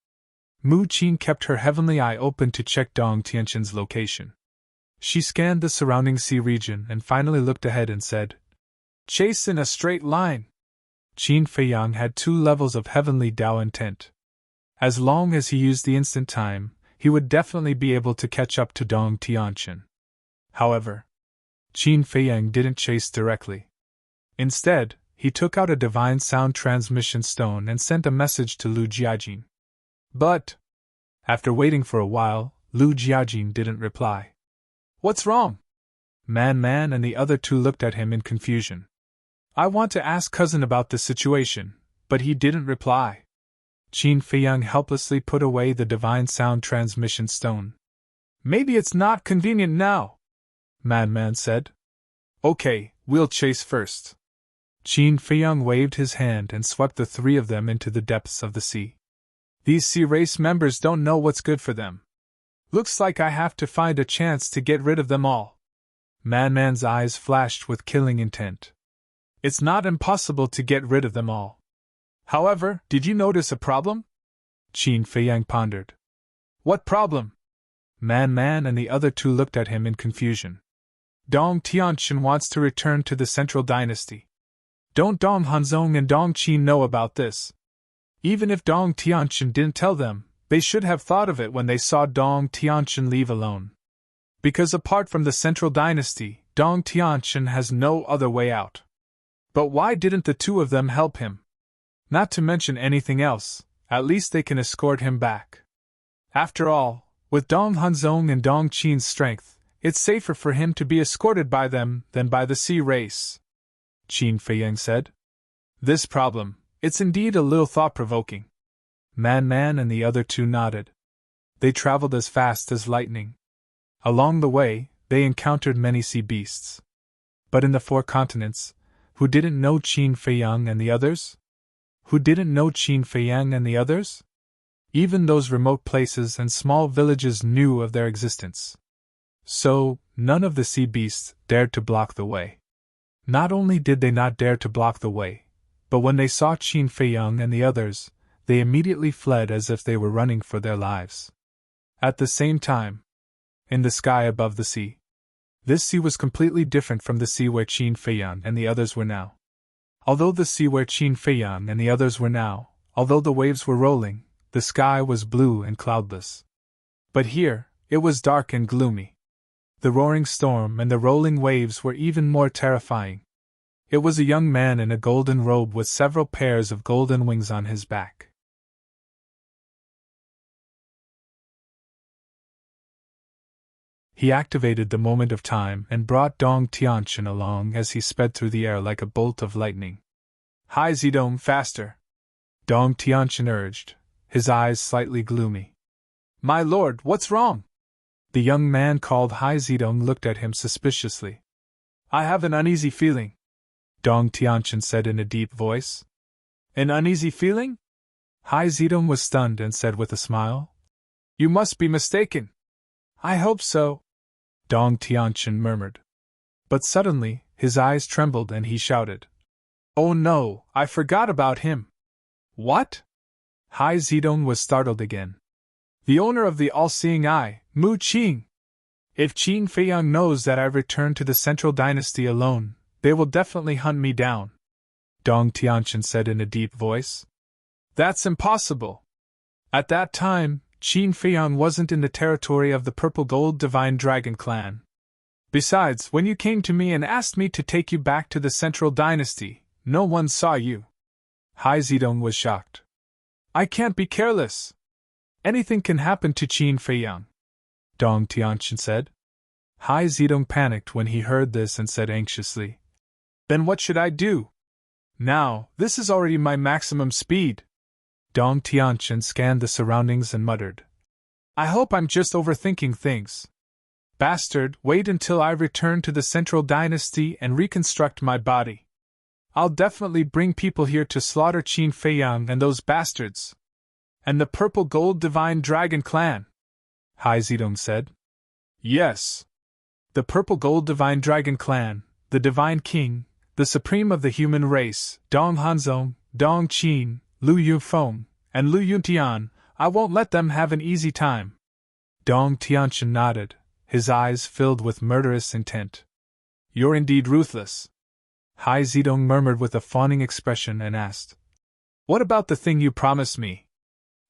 Mu Qing kept her heavenly eye open to check Dong Tianqian's location. She scanned the surrounding sea region and finally looked ahead and said, "Chase in a straight line." Qin Feiyang had 2 levels of heavenly Dao intent. As long as he used the instant time, he would definitely be able to catch up to Dong Tianqian. However, Qin Feiyang didn't chase directly. Instead, he took out a divine sound transmission stone and sent a message to Lu Jiajin. But, after waiting for a while, Lu Jiajin didn't reply. What's wrong? Man and the other 2 looked at him in confusion. I want to ask cousin about this situation, but he didn't reply. Qin Feiyang helplessly put away the divine sound transmission stone. Maybe it's not convenient now, Man said. Okay, we'll chase first. Qin Feiyang waved his hand and swept the 3 of them into the depths of the sea. These sea race members don't know what's good for them. Looks like I have to find a chance to get rid of them all. Man's eyes flashed with killing intent. It's not impossible to get rid of them all. However, did you notice a problem? Qin Feiyang pondered. What problem? Man and the other 2 looked at him in confusion. Dong Tianqian wants to return to the Central Dynasty. Don't Dong Hanzong and Dong Qin know about this? Even if Dong Tianqian didn't tell them, they should have thought of it when they saw Dong Tianqian leave alone. Because apart from the Central Dynasty, Dong Tianqian has no other way out. But why didn't the 2 of them help him? Not to mention anything else, at least they can escort him back. After all, with Dong Hanzong and Dong Qin's strength, it's safer for him to be escorted by them than by the sea race. Qin Feiyang said. This problem, it's indeed a little thought-provoking. Man and the other 2 nodded. They traveled as fast as lightning. Along the way, they encountered many sea beasts. But in the 4 continents, who didn't know Qin Feiyang and the others? Who didn't know Qin Feiyang and the others? Even those remote places and small villages knew of their existence. So, none of the sea beasts dared to block the way. Not only did they not dare to block the way, but when they saw Qin Feiyang and the others, they immediately fled as if they were running for their lives. At the same time, in the sky above the sea, this sea was completely different from the sea where Qin Feiyang and the others were now. Although the sea where Qin Feiyang and the others were now, although the waves were rolling, the sky was blue and cloudless. But here, it was dark and gloomy. The roaring storm and the rolling waves were even more terrifying. It was a young man in a golden robe with several pairs of golden wings on his back. He activated the moment of time and brought Dong Tianqian along as he sped through the air like a bolt of lightning. Hai Zidong, faster! Dong Tianqian urged, his eyes slightly gloomy. My lord, what's wrong? The young man called Hai Zidong looked at him suspiciously. I have an uneasy feeling, Dong Tianqian said in a deep voice. An uneasy feeling? Hai Zidong was stunned and said with a smile, You must be mistaken. I hope so, Dong Tianqian murmured. But suddenly, his eyes trembled and he shouted, Oh no, I forgot about him. What? Hai Zedong was startled again. The owner of the all-seeing eye, Mu Qing. If Qin Feiyang knows that I've returned to the Central Dynasty alone, they will definitely hunt me down, Dong Tianqian said in a deep voice. That's impossible. At that time, Qin Feiyang wasn't in the territory of the Purple Gold Divine Dragon clan. Besides, when you came to me and asked me to take you back to the Central Dynasty, no one saw you. Hai Zedong was shocked. I can't be careless. Anything can happen to Qin Feiyang, Dong Tianqian said. Hai Zedong panicked when he heard this and said anxiously, Then what should I do? Now, this is already my maximum speed. Dong Tianqian scanned the surroundings and muttered, I hope I'm just overthinking things. Bastard, wait until I return to the Central Dynasty and reconstruct my body. I'll definitely bring people here to slaughter Qin Feiyang and those bastards. And the Purple Gold Divine Dragon clan, Hai Zedong said. Yes. The Purple Gold Divine Dragon clan, the Divine King, the Supreme of the human race, Dong Hanzong, Dong Qin, Lu Yufeng, and Lu Yuntian, I won't let them have an easy time. Dong Tianqian nodded, his eyes filled with murderous intent. You're indeed ruthless. Hai Zedong murmured with a fawning expression and asked, What about the thing you promised me?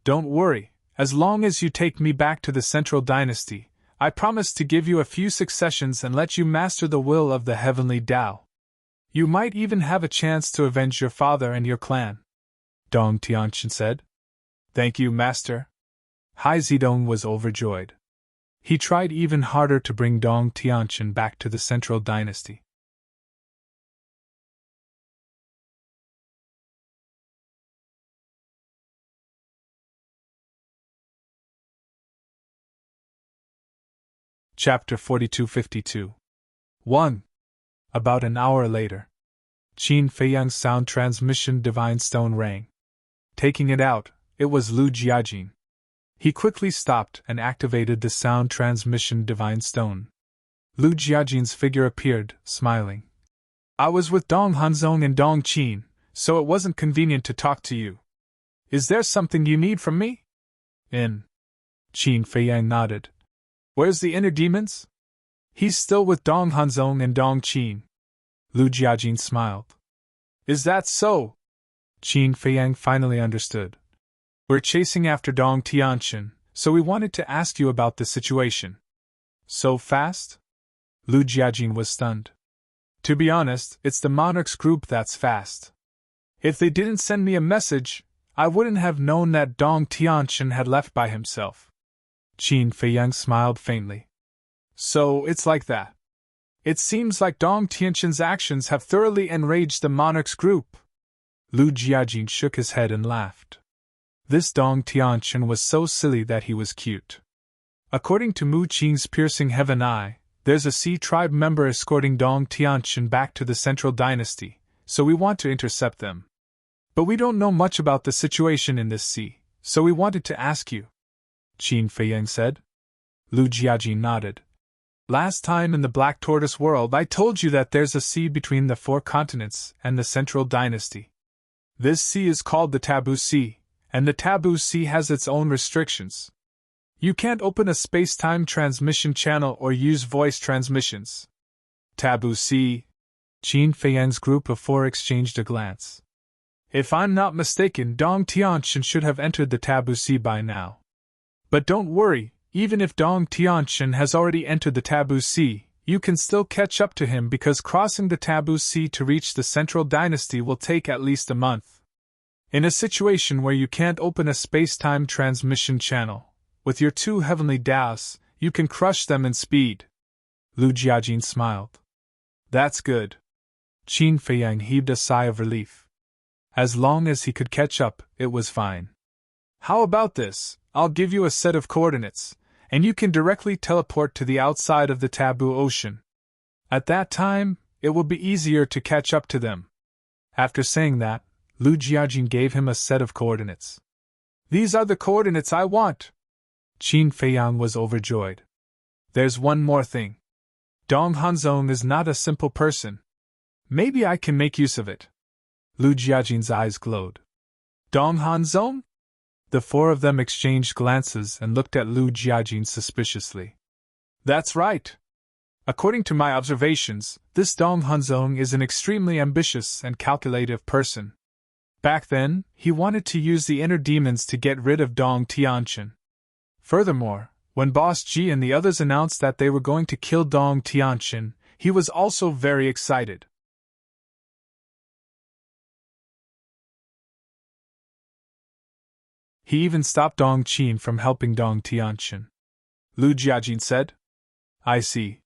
Don't worry, as long as you take me back to the Central Dynasty, I promise to give you a few successions and let you master the will of the Heavenly Tao. You might even have a chance to avenge your father and your clan, Dong Tianqian said. Thank you, Master. Hai Zedong was overjoyed. He tried even harder to bring Dong Tianqian back to the Central Dynasty. Chapter 4252. 1. About an hour later, Qin Feiyang's sound transmission divine stone rang. Taking it out, it was Lu Jiajin. He quickly stopped and activated the sound transmission divine stone. Lu Jiajin's figure appeared, smiling. I was with Dong Hanzong and Dong Qin, so it wasn't convenient to talk to you. Is there something you need from me? Qin Feiyang nodded. Where's the inner demons? He's still with Dong Hanzong and Dong Qin. Lu Jiajin smiled. Is that so? Qin Feiyang finally understood. We're chasing after Dong Tianqian, so we wanted to ask you about the situation. So fast? Lu Jiajin was stunned. To be honest, it's the Monarchs group that's fast. If they didn't send me a message, I wouldn't have known that Dong Tianqian had left by himself. Qin Feiyang smiled faintly. So it's like that. It seems like Dong Tianqian's actions have thoroughly enraged the Monarchs group. Lu Jiajin shook his head and laughed. This Dong Tianqian was so silly that he was cute. According to Mu Qing's piercing heaven eye, there's a Sea tribe member escorting Dong Tianqian back to the Central Dynasty, so we want to intercept them. But we don't know much about the situation in this sea, so we wanted to ask you, Qin Feiyang said. Lu Jiajin nodded. Last time in the Black Tortoise world I told you that there's a sea between the 4 continents and the Central Dynasty. This sea is called the Taboo Sea, and the Taboo Sea has its own restrictions. You can't open a space-time transmission channel or use voice transmissions. Taboo Sea. Qin Feiyang's group of 4 exchanged a glance. If I'm not mistaken, Dong Tianqian should have entered the Taboo Sea by now. But don't worry, even if Dong Tianqian has already entered the Taboo Sea, you can still catch up to him because crossing the Taboo Sea to reach the Central Dynasty will take at least a month. In a situation where you can't open a space-time transmission channel, with your 2 heavenly Daos, you can crush them in speed. Lu Jiajin smiled. That's good. Qin Feiyang heaved a sigh of relief. As long as he could catch up, it was fine. How about this? I'll give you a set of coordinates, and you can directly teleport to the outside of the Taboo Ocean. At that time, it will be easier to catch up to them. After saying that, Lu Jiajin gave him a set of coordinates. These are the coordinates I want. Qin Feiyang was overjoyed. There's one more thing. Dong Hanzong is not a simple person. Maybe I can make use of it. Lu Jiajin's eyes glowed. Dong Hanzong? The four of them exchanged glances and looked at Lu Jiajin suspiciously. That's right. According to my observations, this Dong Hanzong is an extremely ambitious and calculative person. Back then, he wanted to use the inner demons to get rid of Dong Tianqin. Furthermore, when Boss Ji and the others announced that they were going to kill Dong Tianqin, he was also very excited. He even stopped Dong Qin from helping Dong Tianqin. Lu Jiajin said. I see.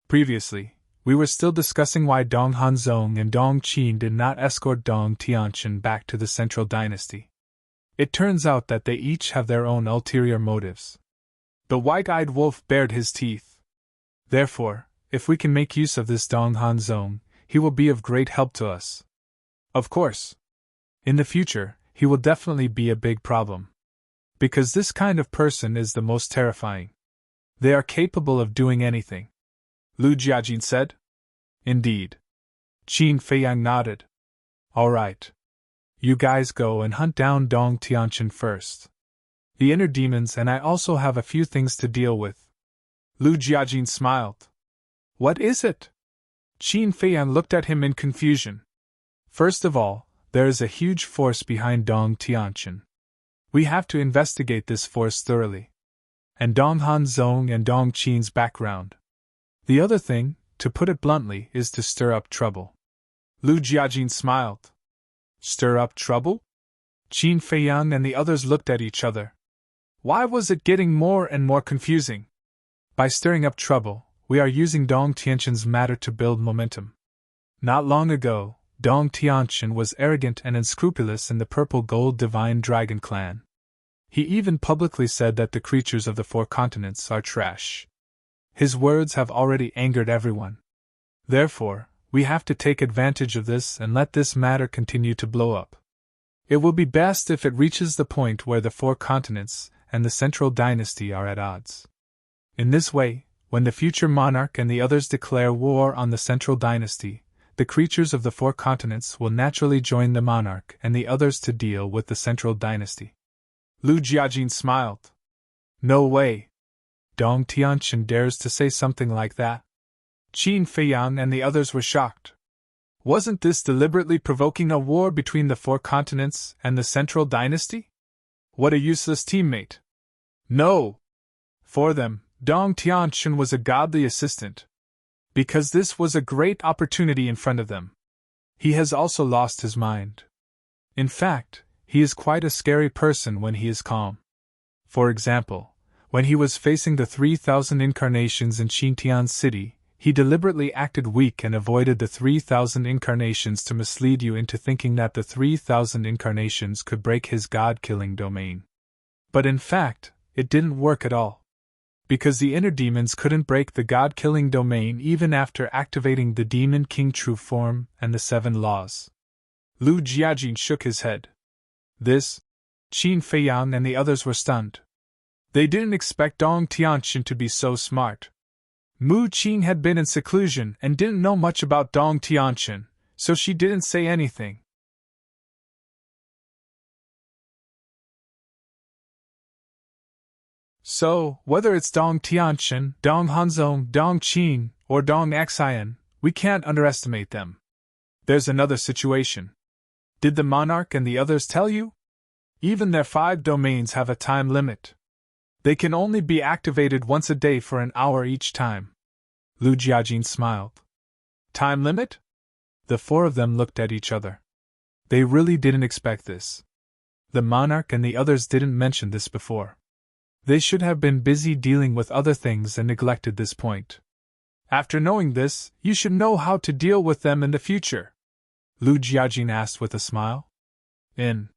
Previously, we were still discussing why Dong Hanzong and Dong Qin did not escort Dong Tianqin back to the Central Dynasty. It turns out that they each have their own ulterior motives. The white-eyed wolf bared his teeth. Therefore, if we can make use of this Dong Hanzong, he will be of great help to us. Of course. In the future, he will definitely be a big problem. Because this kind of person is the most terrifying. They are capable of doing anything. Lu Jiajin said. Indeed. Qin Feiyang nodded. All right. You guys go and hunt down Dong Tianqin first. The inner demons and I also have a few things to deal with. Lu Jiajin smiled. What is it? Qin Feiyang looked at him in confusion. First of all, there is a huge force behind Dong Tianqin. We have to investigate this force thoroughly. And Dong Hanzong and Dong Qin's background. The other thing, to put it bluntly, is to stir up trouble. Lu Jiajin smiled. Stir up trouble? Qin Feiyang and the others looked at each other. Why was it getting more and more confusing? By stirring up trouble, we are using Dong Tianqin's matter to build momentum. Not long ago, Dong Tianqin was arrogant and unscrupulous in the Purple Gold Divine Dragon clan. He even publicly said that the creatures of the four continents are trash. His words have already angered everyone. Therefore, we have to take advantage of this and let this matter continue to blow up. It will be best if it reaches the point where the four continents and the Central Dynasty are at odds. In this way, when the future monarch and the others declare war on the Central Dynasty, the creatures of the four continents will naturally join the monarch and the others to deal with the Central Dynasty. Lu Jiajin smiled. No way. Dong Tianqin dares to say something like that. Qin Feiyang and the others were shocked. Wasn't this deliberately provoking a war between the four continents and the Central Dynasty? What a useless teammate. No. For them, Dong Tianqin was a godly assistant. Because this was a great opportunity in front of them. He has also lost his mind. In fact, he is quite a scary person when he is calm. For example, when he was facing the 3,000 incarnations in Xintian City, he deliberately acted weak and avoided the 3,000 incarnations to mislead you into thinking that the 3,000 incarnations could break his god-killing domain. But in fact, it didn't work at all. Because the inner demons couldn't break the god-killing domain even after activating the Demon King True Form and the 7 laws. Lu Jiajin shook his head. This, Qin Feiyang and the others were stunned. They didn't expect Dong Tianqin to be so smart. Mu Qing had been in seclusion and didn't know much about Dong Tianqin, so she didn't say anything. So, whether it's Dong Tianqin, Dong Hanzong, Dong Qin, or Dong Xian, we can't underestimate them. There's another situation. Did the monarch and the others tell you? Even their 5 domains have a time limit. They can only be activated once a day for an hour each time. Lu Jiajin smiled. Time limit? The 4 of them looked at each other. They really didn't expect this. The monarch and the others didn't mention this before. They should have been busy dealing with other things and neglected this point. After knowing this, you should know how to deal with them in the future. Lu Jiajin asked with a smile. Qin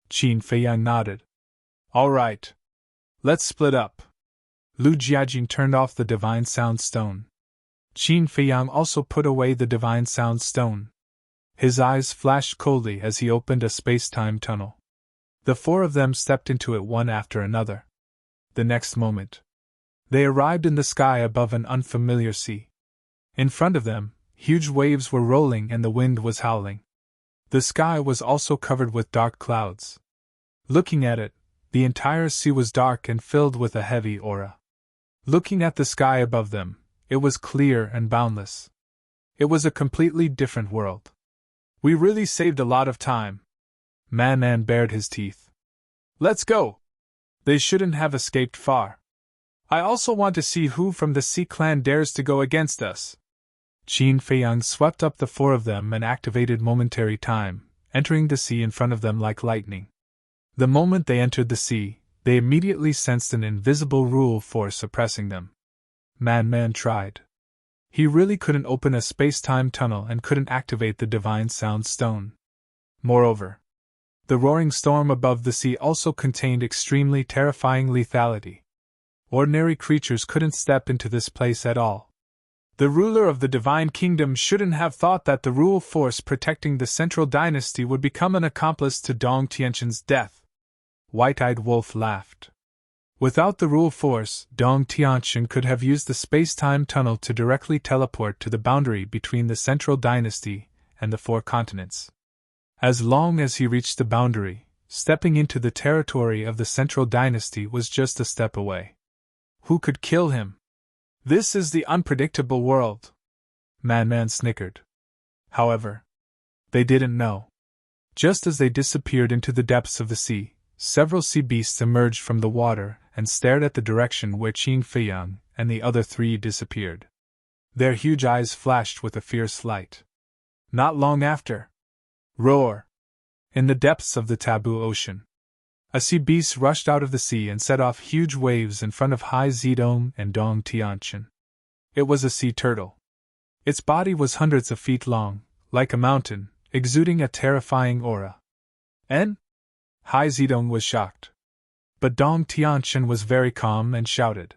Feiyang nodded. All right. Let's split up. Lu Jiajin turned off the Divine Sound Stone. Qin Feiyang also put away the Divine Sound Stone. His eyes flashed coldly as he opened a space-time tunnel. The 4 of them stepped into it one after another. The next moment, they arrived in the sky above an unfamiliar sea. In front of them, huge waves were rolling and the wind was howling. The sky was also covered with dark clouds. Looking at it, the entire sea was dark and filled with a heavy aura. Looking at the sky above them, it was clear and boundless. It was a completely different world. We really saved a lot of time. Man bared his teeth. Let's go! They shouldn't have escaped far. I also want to see who from the Sea Clan dares to go against us. Qin Feiyang swept up the four of them and activated momentary time, entering the sea in front of them like lightning. The moment they entered the sea, they immediately sensed an invisible rule force suppressing them. Man tried. He really couldn't open a space-time tunnel and couldn't activate the Divine Sound Stone. Moreover, the roaring storm above the sea also contained extremely terrifying lethality. Ordinary creatures couldn't step into this place at all. The ruler of the Divine Kingdom shouldn't have thought that the rule force protecting the Central Dynasty would become an accomplice to Dong Tianqian's death. White-Eyed Wolf laughed. Without the rule force, Dong Tianqian could have used the space-time tunnel to directly teleport to the boundary between the Central Dynasty and the four continents. As long as he reached the boundary, stepping into the territory of the Central Dynasty was just a step away. Who could kill him? This is the unpredictable world. Man snickered. However, they didn't know. Just as they disappeared into the depths of the sea, several sea beasts emerged from the water and stared at the direction where Qin Feiyang and the other three disappeared. Their huge eyes flashed with a fierce light. Not long after, roar! In the depths of the taboo ocean, a sea beast rushed out of the sea and set off huge waves in front of Hai Zidong and Dong Tianqian. It was a sea turtle. Its body was hundreds of feet long, like a mountain, exuding a terrifying aura. And? Hai Zidong was shocked. But Dong Tianqian was very calm and shouted,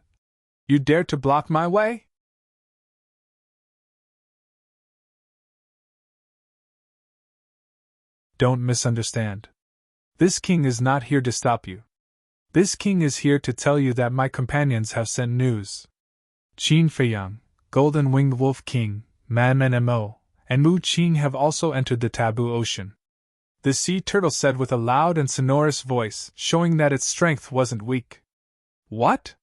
"You dare to block my way?" Don't misunderstand. This king is not here to stop you. This king is here to tell you that my companions have sent news. Qin Feiyang, Golden-Winged Wolf King, Man Mo, and Mu Qing have also entered the taboo ocean. The sea turtle said with a loud and sonorous voice, showing that its strength wasn't weak. What?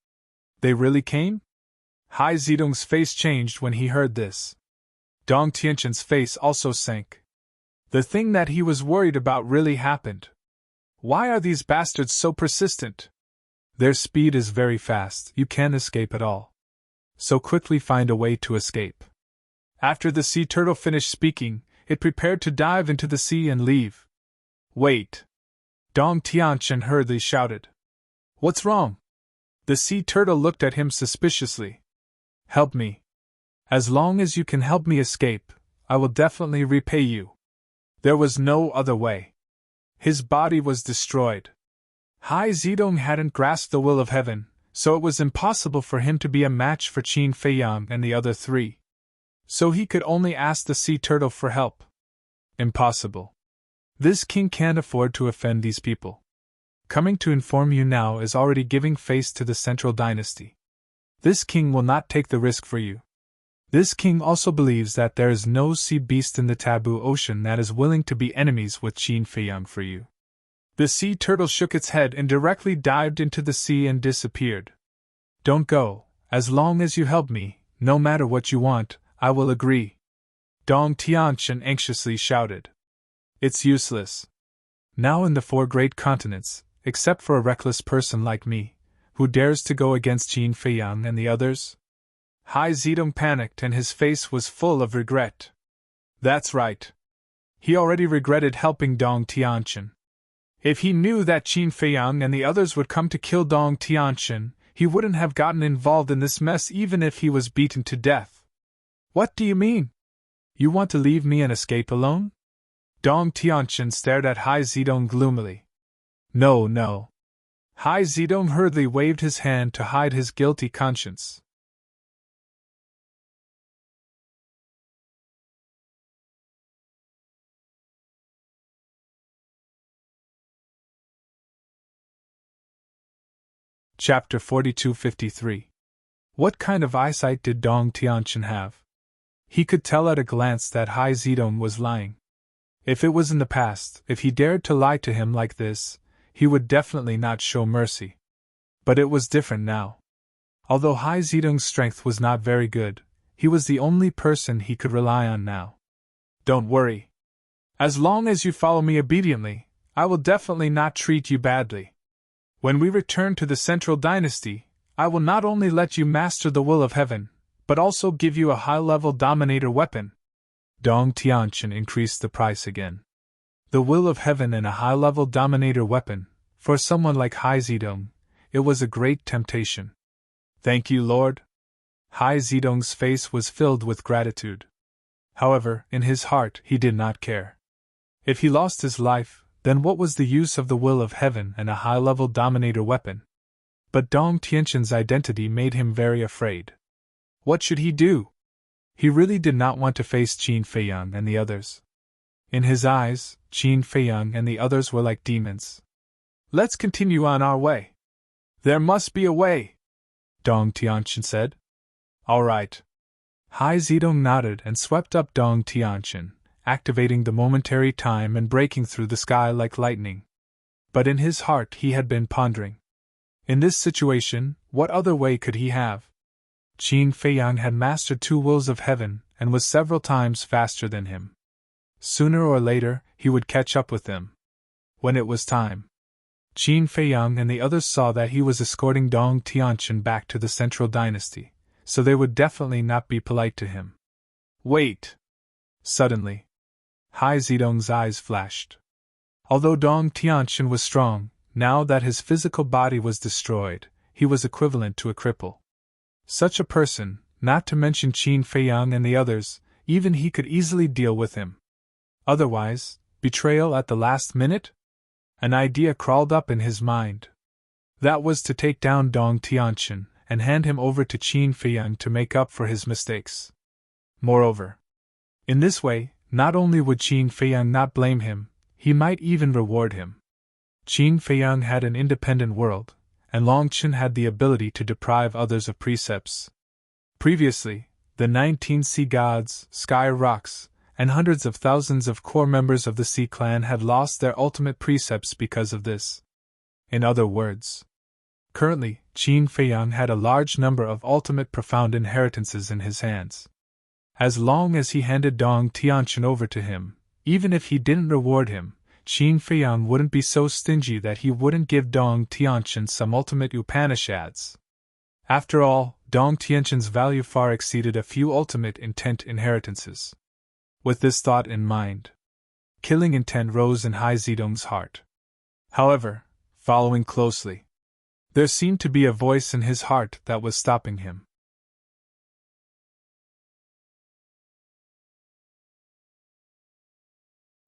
They really came? Hai Zidong's face changed when he heard this. Dong Tianqian's face also sank. The thing that he was worried about really happened. Why are these bastards so persistent? Their speed is very fast, you can't escape at all. So quickly find a way to escape. After the sea turtle finished speaking, it prepared to dive into the sea and leave. Wait! Dong Tianqian hurriedly shouted. What's wrong? The sea turtle looked at him suspiciously. Help me. As long as you can help me escape, I will definitely repay you. There was no other way. His body was destroyed. Hai Zidong hadn't grasped the will of heaven, so it was impossible for him to be a match for Qin Feiyang and the other three. So he could only ask the sea turtle for help. Impossible. This king can't afford to offend these people. Coming to inform you now is already giving face to the Central Dynasty. This king will not take the risk for you. This king also believes that there is no sea beast in the taboo ocean that is willing to be enemies with Qin Feiyang for you. The sea turtle shook its head and directly dived into the sea and disappeared. Don't go, as long as you help me, no matter what you want, I will agree. Dong Tianqian anxiously shouted. It's useless. Now in the four great continents, except for a reckless person like me, who dares to go against Qin Feiyang and the others? Hai Zidong panicked and his face was full of regret. That's right. He already regretted helping Dong Tianqian. If he knew that Qin Feiyang and the others would come to kill Dong Tianqian, he wouldn't have gotten involved in this mess even if he was beaten to death. What do you mean? You want to leave me and escape alone? Dong Tianqian stared at Hai Zidong gloomily. No. Hai Zidong hurriedly waved his hand to hide his guilty conscience. Chapter 42-53. What kind of eyesight did Dong Tianqian have? He could tell at a glance that Hai Zedong was lying. If it was in the past, if he dared to lie to him like this, he would definitely not show mercy. But it was different now. Although Hai Zedong's strength was not very good, he was the only person he could rely on now. Don't worry. As long as you follow me obediently, I will definitely not treat you badly. When we return to the Central Dynasty, I will not only let you master the will of heaven, but also give you a high-level dominator weapon. Dong Tianqian increased the price again. The will of heaven and a high-level dominator weapon, for someone like Hai Zedong, it was a great temptation. Thank you, Lord. Hai Zedong's face was filled with gratitude. However, in his heart he did not care. If he lost his life, then what was the use of the will of heaven and a high-level dominator weapon? But Dong Tianqian's identity made him very afraid. What should he do? He really did not want to face Qin Feiyang and the others. In his eyes, Qin Feiyang and the others were like demons. Let's continue on our way. There must be a way, Dong Tianqian said. All right. Hai Zedong nodded and swept up Dong Tianqian, activating the momentary time and breaking through the sky like lightning. But in his heart he had been pondering. In this situation, what other way could he have? Qin Feiyang had mastered 2 wills of heaven and was several times faster than him. Sooner or later, he would catch up with them. When it was time, Qin Feiyang and the others saw that he was escorting Dong Tianqian back to the Central Dynasty, so they would definitely not be polite to him. Wait! Suddenly, Hai Zedong's eyes flashed. Although Dong Tianqian was strong, now that his physical body was destroyed, he was equivalent to a cripple. Such a person, not to mention Qin Feiyang and the others, even he could easily deal with him. Otherwise, betrayal at the last minute? An idea crawled up in his mind. That was to take down Dong Tianqian and hand him over to Qin Feiyang to make up for his mistakes. Moreover, in this way, not only would Qin Feiyang not blame him, he might even reward him. Qin Feiyang had an independent world, and Longchen had the ability to deprive others of precepts. Previously, the 19 sea gods, sky rocks, and hundreds of thousands of core members of the Sea Clan had lost their ultimate precepts because of this. In other words, currently, Qin Feiyang had a large number of ultimate profound inheritances in his hands. As long as he handed Dong Tianqian over to him, even if he didn't reward him, Qin Feiyang wouldn't be so stingy that he wouldn't give Dong Tianqian some ultimate Upanishads. After all, Dong Tianqian's value far exceeded a few ultimate intent inheritances. With this thought in mind, killing intent rose in Hai Zedong's heart. However, following closely, there seemed to be a voice in his heart that was stopping him.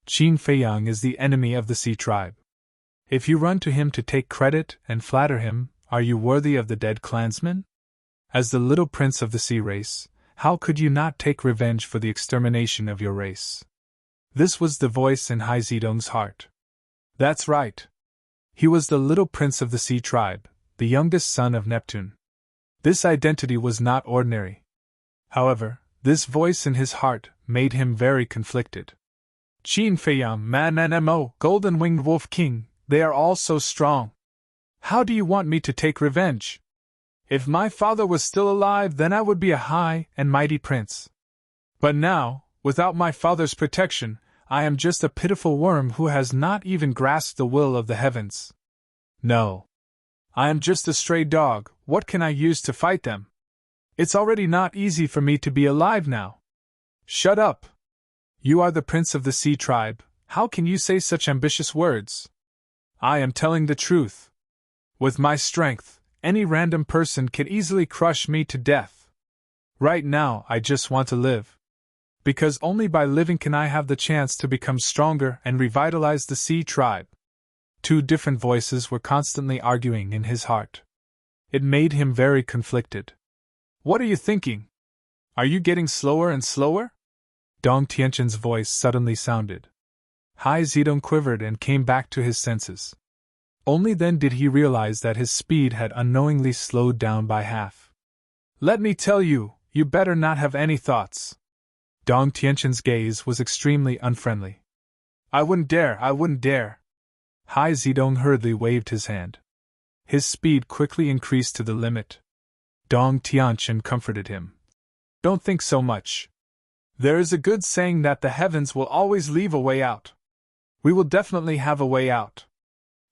Qin Feiyang is the enemy of the Sea tribe. If you run to him to take credit and flatter him, are you worthy of the dead clansman? As the little prince of the Sea race, how could you not take revenge for the extermination of your race? This was the voice in Hai Zedong's heart. That's right. He was the little prince of the Sea tribe, the youngest son of Neptune. This identity was not ordinary. However, this voice in his heart made him very conflicted. Qin Feiyang, Man and Mo, Golden-Winged Wolf King, they are all so strong. How do you want me to take revenge? If my father was still alive, then I would be a high and mighty prince. But now, without my father's protection, I am just a pitiful worm who has not even grasped the will of the heavens. No. I am just a stray dog, what can I use to fight them? It's already not easy for me to be alive now. Shut up! You are the prince of the Sea tribe, how can you say such ambitious words? I am telling the truth. With my strength, any random person can easily crush me to death. Right now, I just want to live. Because only by living can I have the chance to become stronger and revitalize the Sea tribe. 2 different voices were constantly arguing in his heart. It made him very conflicted. What are you thinking? Are you getting slower and slower? Dong Tianqian's voice suddenly sounded. Hai Zedong quivered and came back to his senses. Only then did he realize that his speed had unknowingly slowed down by half. Let me tell you, you better not have any thoughts. Dong Tianqin's gaze was extremely unfriendly. I wouldn't dare. Hai Zedong hurriedly waved his hand. His speed quickly increased to the limit. Dong Tianqin comforted him. Don't think so much. There is a good saying that the heavens will always leave a way out. We will definitely have a way out.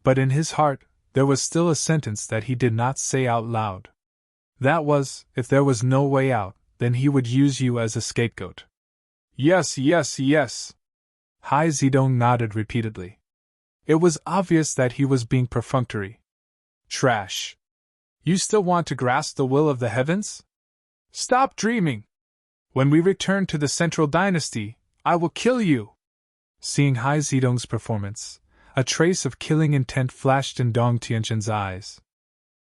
But in his heart, there was still a sentence that he did not say out loud. That was, if there was no way out, then he would use you as a scapegoat. Yes. Hai Zedong nodded repeatedly. It was obvious that he was being perfunctory. Trash. You still want to grasp the will of the heavens? Stop dreaming! When we return to the Central Dynasty, I will kill you! Seeing Hai Zedong's performance, a trace of killing intent flashed in Dong Tianqin's eyes.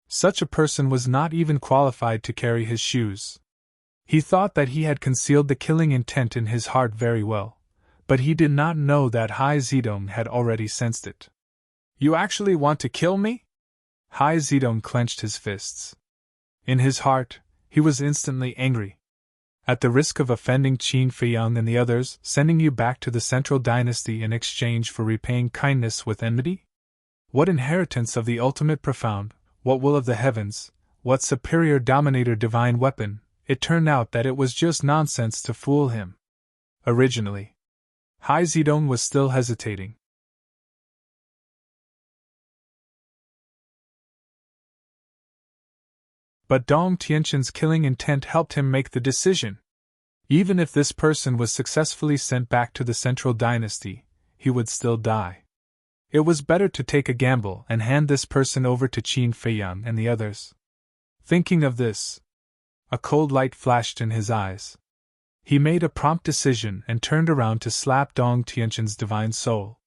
Such a person was not even qualified to carry his shoes. He thought that he had concealed the killing intent in his heart very well, but he did not know that Hai Zedong had already sensed it. You actually want to kill me? Hai Zedong clenched his fists. In his heart, he was instantly angry. At the risk of offending Qin Feiyang and the others, sending you back to the Central Dynasty in exchange for repaying kindness with enmity? What inheritance of the ultimate profound, what will of the heavens, what superior dominator divine weapon? It turned out that it was just nonsense to fool him. Originally, Hai Zedong was still hesitating. But Dong Tianqin's killing intent helped him make the decision. Even if this person was successfully sent back to the Central Dynasty, he would still die. It was better to take a gamble and hand this person over to Qin Feiyang and the others. Thinking of this, a cold light flashed in his eyes. He made a prompt decision and turned around to slap Dong Tianqin's divine soul.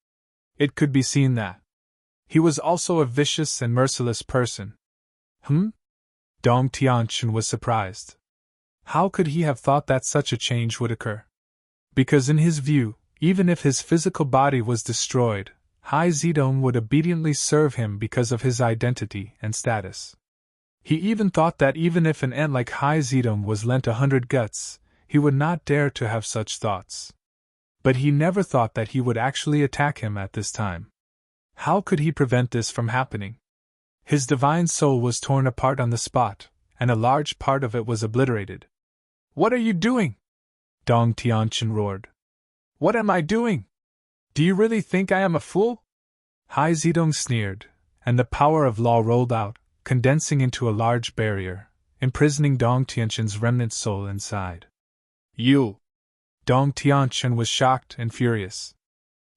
It could be seen that he was also a vicious and merciless person. Dong Tianqin was surprised. How could he have thought that such a change would occur? Because in his view, even if his physical body was destroyed, Hai Zedong would obediently serve him because of his identity and status. He even thought that even if an ant like Hai Zedong was lent 100 guts, he would not dare to have such thoughts. But he never thought that he would actually attack him at this time. How could he prevent this from happening? His divine soul was torn apart on the spot, and a large part of it was obliterated. What are you doing? Dong Tianqin roared. What am I doing? Do you really think I am a fool? Hai Zedong sneered, and the power of law rolled out, condensing into a large barrier, imprisoning Dong Tianqin's remnant soul inside. You! Dong Tianqin was shocked and furious.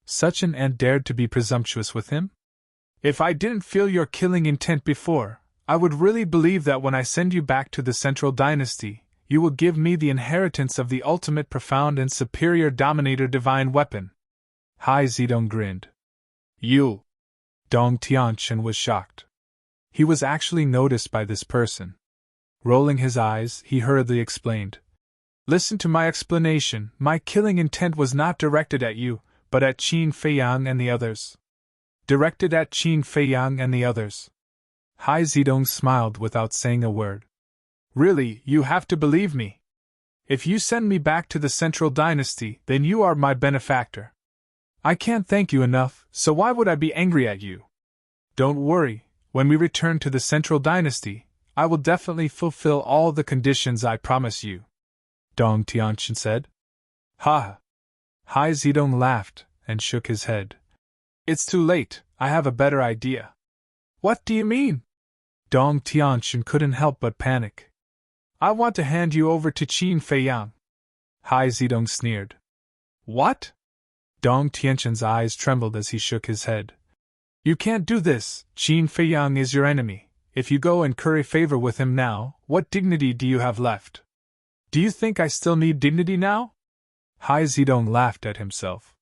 Such an ant dared to be presumptuous with him? If I didn't feel your killing intent before, I would really believe that when I send you back to the Central Dynasty, you will give me the inheritance of the ultimate profound and superior dominator divine weapon. Hai Zedong grinned. You! Dong Tianqin was shocked. He was actually noticed by this person. Rolling his eyes, he hurriedly explained. Listen to my explanation. My killing intent was not directed at you, but at Qin Feiyang and the others. Directed at Qin Feiyang and the others. Hai Zedong smiled without saying a word. Really, you have to believe me. If you send me back to the Central Dynasty, then you are my benefactor. I can't thank you enough, so why would I be angry at you? Don't worry, when we return to the Central Dynasty, I will definitely fulfill all the conditions I promise you. Dong Tianqin said. Ha! Hai Zedong laughed and shook his head. It's too late, I have a better idea. What do you mean? Dong Tianqin couldn't help but panic. I want to hand you over to Qin Feiyang. Hai Zedong sneered. What? Dong Tianqin's eyes trembled as he shook his head. You can't do this, Qin Feiyang is your enemy. If you go and curry favor with him now, what dignity do you have left? Do you think I still need dignity now? Hai Zedong laughed at himself.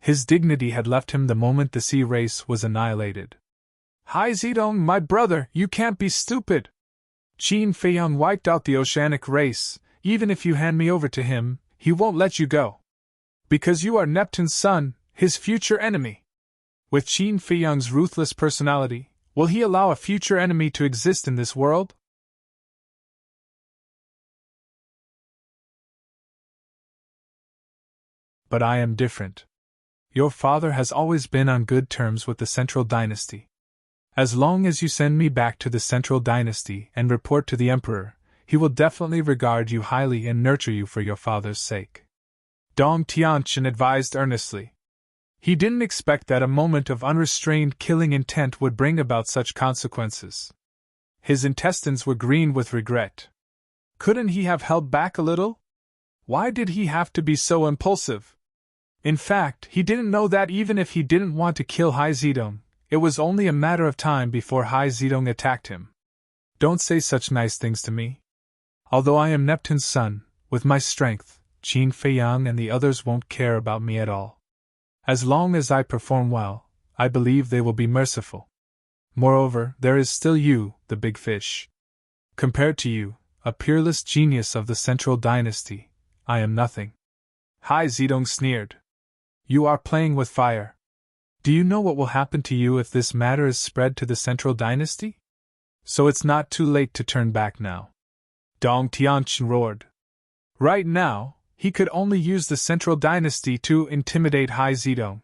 His dignity had left him the moment the sea race was annihilated. Hai Zedong, my brother, you can't be stupid. Qin Feiyang wiped out the oceanic race. Even if you hand me over to him, he won't let you go. Because you are Neptune's son, his future enemy. With Qin Feiyang's ruthless personality, will he allow a future enemy to exist in this world? But I am different. Your father has always been on good terms with the Central Dynasty. As long as you send me back to the Central Dynasty and report to the Emperor, he will definitely regard you highly and nurture you for your father's sake. Dong Tianqin advised earnestly. He didn't expect that a moment of unrestrained killing intent would bring about such consequences. His intestines were green with regret. Couldn't he have held back a little? Why did he have to be so impulsive? In fact, he didn't know that even if he didn't want to kill Hai Zedong, it was only a matter of time before Hai Zedong attacked him. Don't say such nice things to me. Although I am Neptune's son, with my strength, Qin Feiyang and the others won't care about me at all. As long as I perform well, I believe they will be merciful. Moreover, there is still you, the big fish. Compared to you, a peerless genius of the Central Dynasty, I am nothing. Hai Zedong sneered. You are playing with fire. Do you know what will happen to you if this matter is spread to the Central Dynasty? So it's not too late to turn back now. Dong Tianqin roared. Right now, he could only use the Central Dynasty to intimidate Hai Zedong.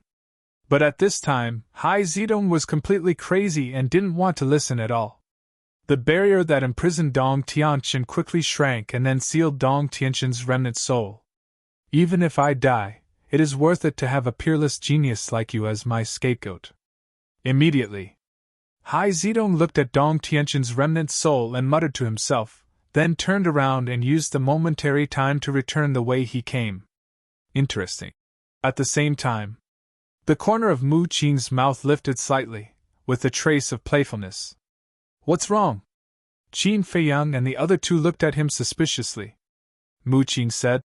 But at this time, Hai Zedong was completely crazy and didn't want to listen at all. The barrier that imprisoned Dong Tianqin quickly shrank and then sealed Dong Tianqin's remnant soul. Even if I die, it is worth it to have a peerless genius like you as my scapegoat. Immediately, Hai Zedong looked at Dong Tianqin's remnant soul and muttered to himself, then turned around and used the momentary time to return the way he came. Interesting. At the same time, the corner of Mu Qing's mouth lifted slightly, with a trace of playfulness. What's wrong? Qin Feiyang and the other two looked at him suspiciously. Mu Qing said,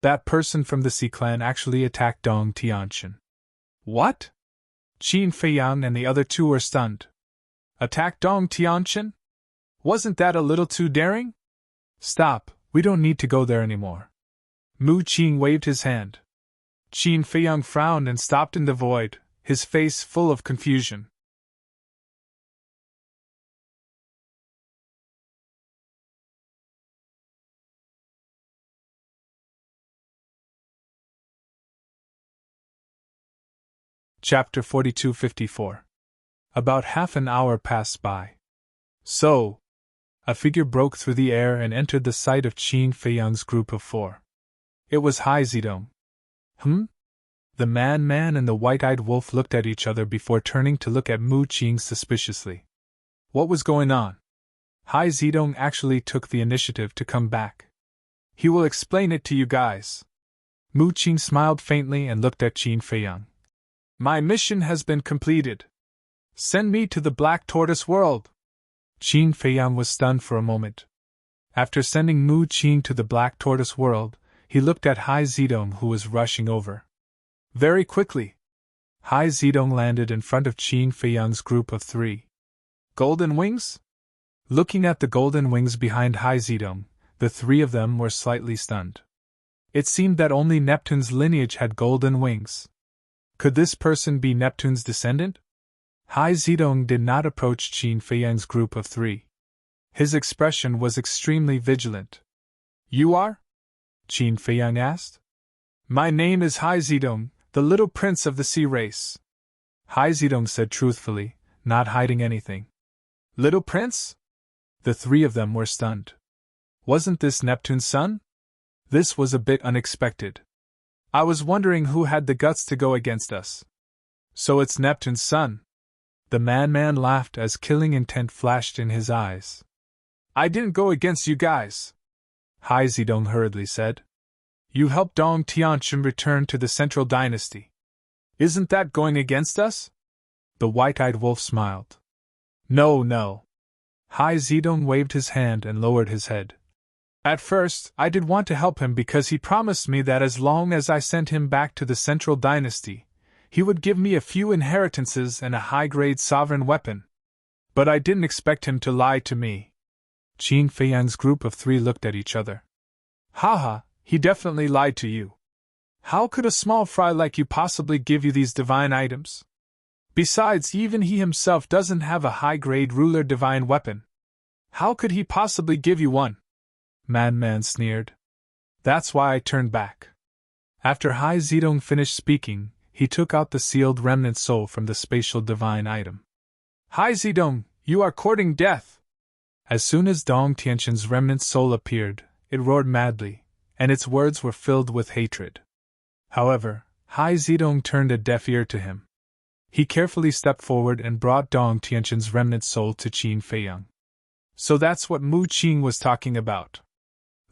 that person from the Sea clan actually attacked Dong Tianqin. What? Qin Feiyang and the other two were stunned. Attacked Dong Tianqin? Wasn't that a little too daring? Stop, we don't need to go there anymore. Mu Qing waved his hand. Qin Feiyang frowned and stopped in the void, his face full of confusion. Chapter 42-54. About half an hour passed by. So, a figure broke through the air and entered the sight of Qin Feiyang's group of four. It was Hai Zedong. The man and the white-eyed wolf looked at each other before turning to look at Mu Qing suspiciously. What was going on? Hai Zedong actually took the initiative to come back. He will explain it to you guys. Mu Qing smiled faintly and looked at Qin Feiyang. My mission has been completed. Send me to the Black Tortoise world. Qin Feiyang was stunned for a moment. After sending Mu Qing to the Black Tortoise world, he looked at Hai Zedong who was rushing over. Very quickly, Hai Zedong landed in front of Qin Feiyang's group of three. Golden wings? Looking at the golden wings behind Hai Zedong, the three of them were slightly stunned. It seemed that only Neptune's lineage had golden wings. Could this person be Neptune's descendant? Hai Zedong did not approach Qin Feiyang's group of three. His expression was extremely vigilant. You are? Qin Feiyang asked. My name is Hai Zedong, the little prince of the sea race. Hai Zedong said truthfully, not hiding anything. Little prince? The three of them were stunned. Wasn't this Neptune's son? This was a bit unexpected. I was wondering who had the guts to go against us. So it's Neptune's son. The man laughed as killing intent flashed in his eyes. I didn't go against you guys, Hai Zedong hurriedly said. You helped Dong Tianqin return to the Central Dynasty. Isn't that going against us? The white-eyed wolf smiled. No. Hai Zedong waved his hand and lowered his head. At first, I did want to help him because he promised me that as long as I sent him back to the Central Dynasty, he would give me a few inheritances and a high-grade sovereign weapon. But I didn't expect him to lie to me. Qin Feiyang's group of three looked at each other. Haha, he definitely lied to you. How could a small fry like you possibly give you these divine items? Besides, even he himself doesn't have a high-grade ruler divine weapon. How could he possibly give you one? Man sneered. That's why I turned back. After Hai Zedong finished speaking, he took out the sealed remnant soul from the spatial divine item. Hai Zedong, you are courting death! As soon as Dong Tianqian's remnant soul appeared, it roared madly, and its words were filled with hatred. However, Hai Zedong turned a deaf ear to him. He carefully stepped forward and brought Dong Tianqian's remnant soul to Qin Feiyang. So that's what Mu Qing was talking about.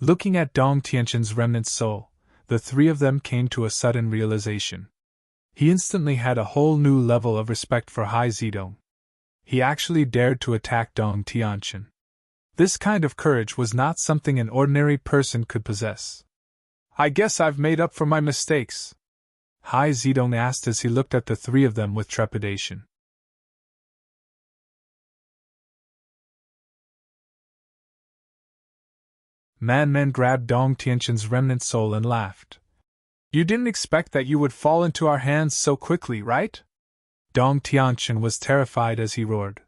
Looking at Dong Tianqian's remnant soul, the three of them came to a sudden realization. He instantly had a whole new level of respect for Hai Zedong. He actually dared to attack Dong Tianqian. This kind of courage was not something an ordinary person could possess. I guess I've made up for my mistakes, Hai Zedong asked as he looked at the three of them with trepidation. Man grabbed Dong Tianqian's remnant soul and laughed. You didn't expect that you would fall into our hands so quickly, right? Dong Tianqian was terrified as he roared.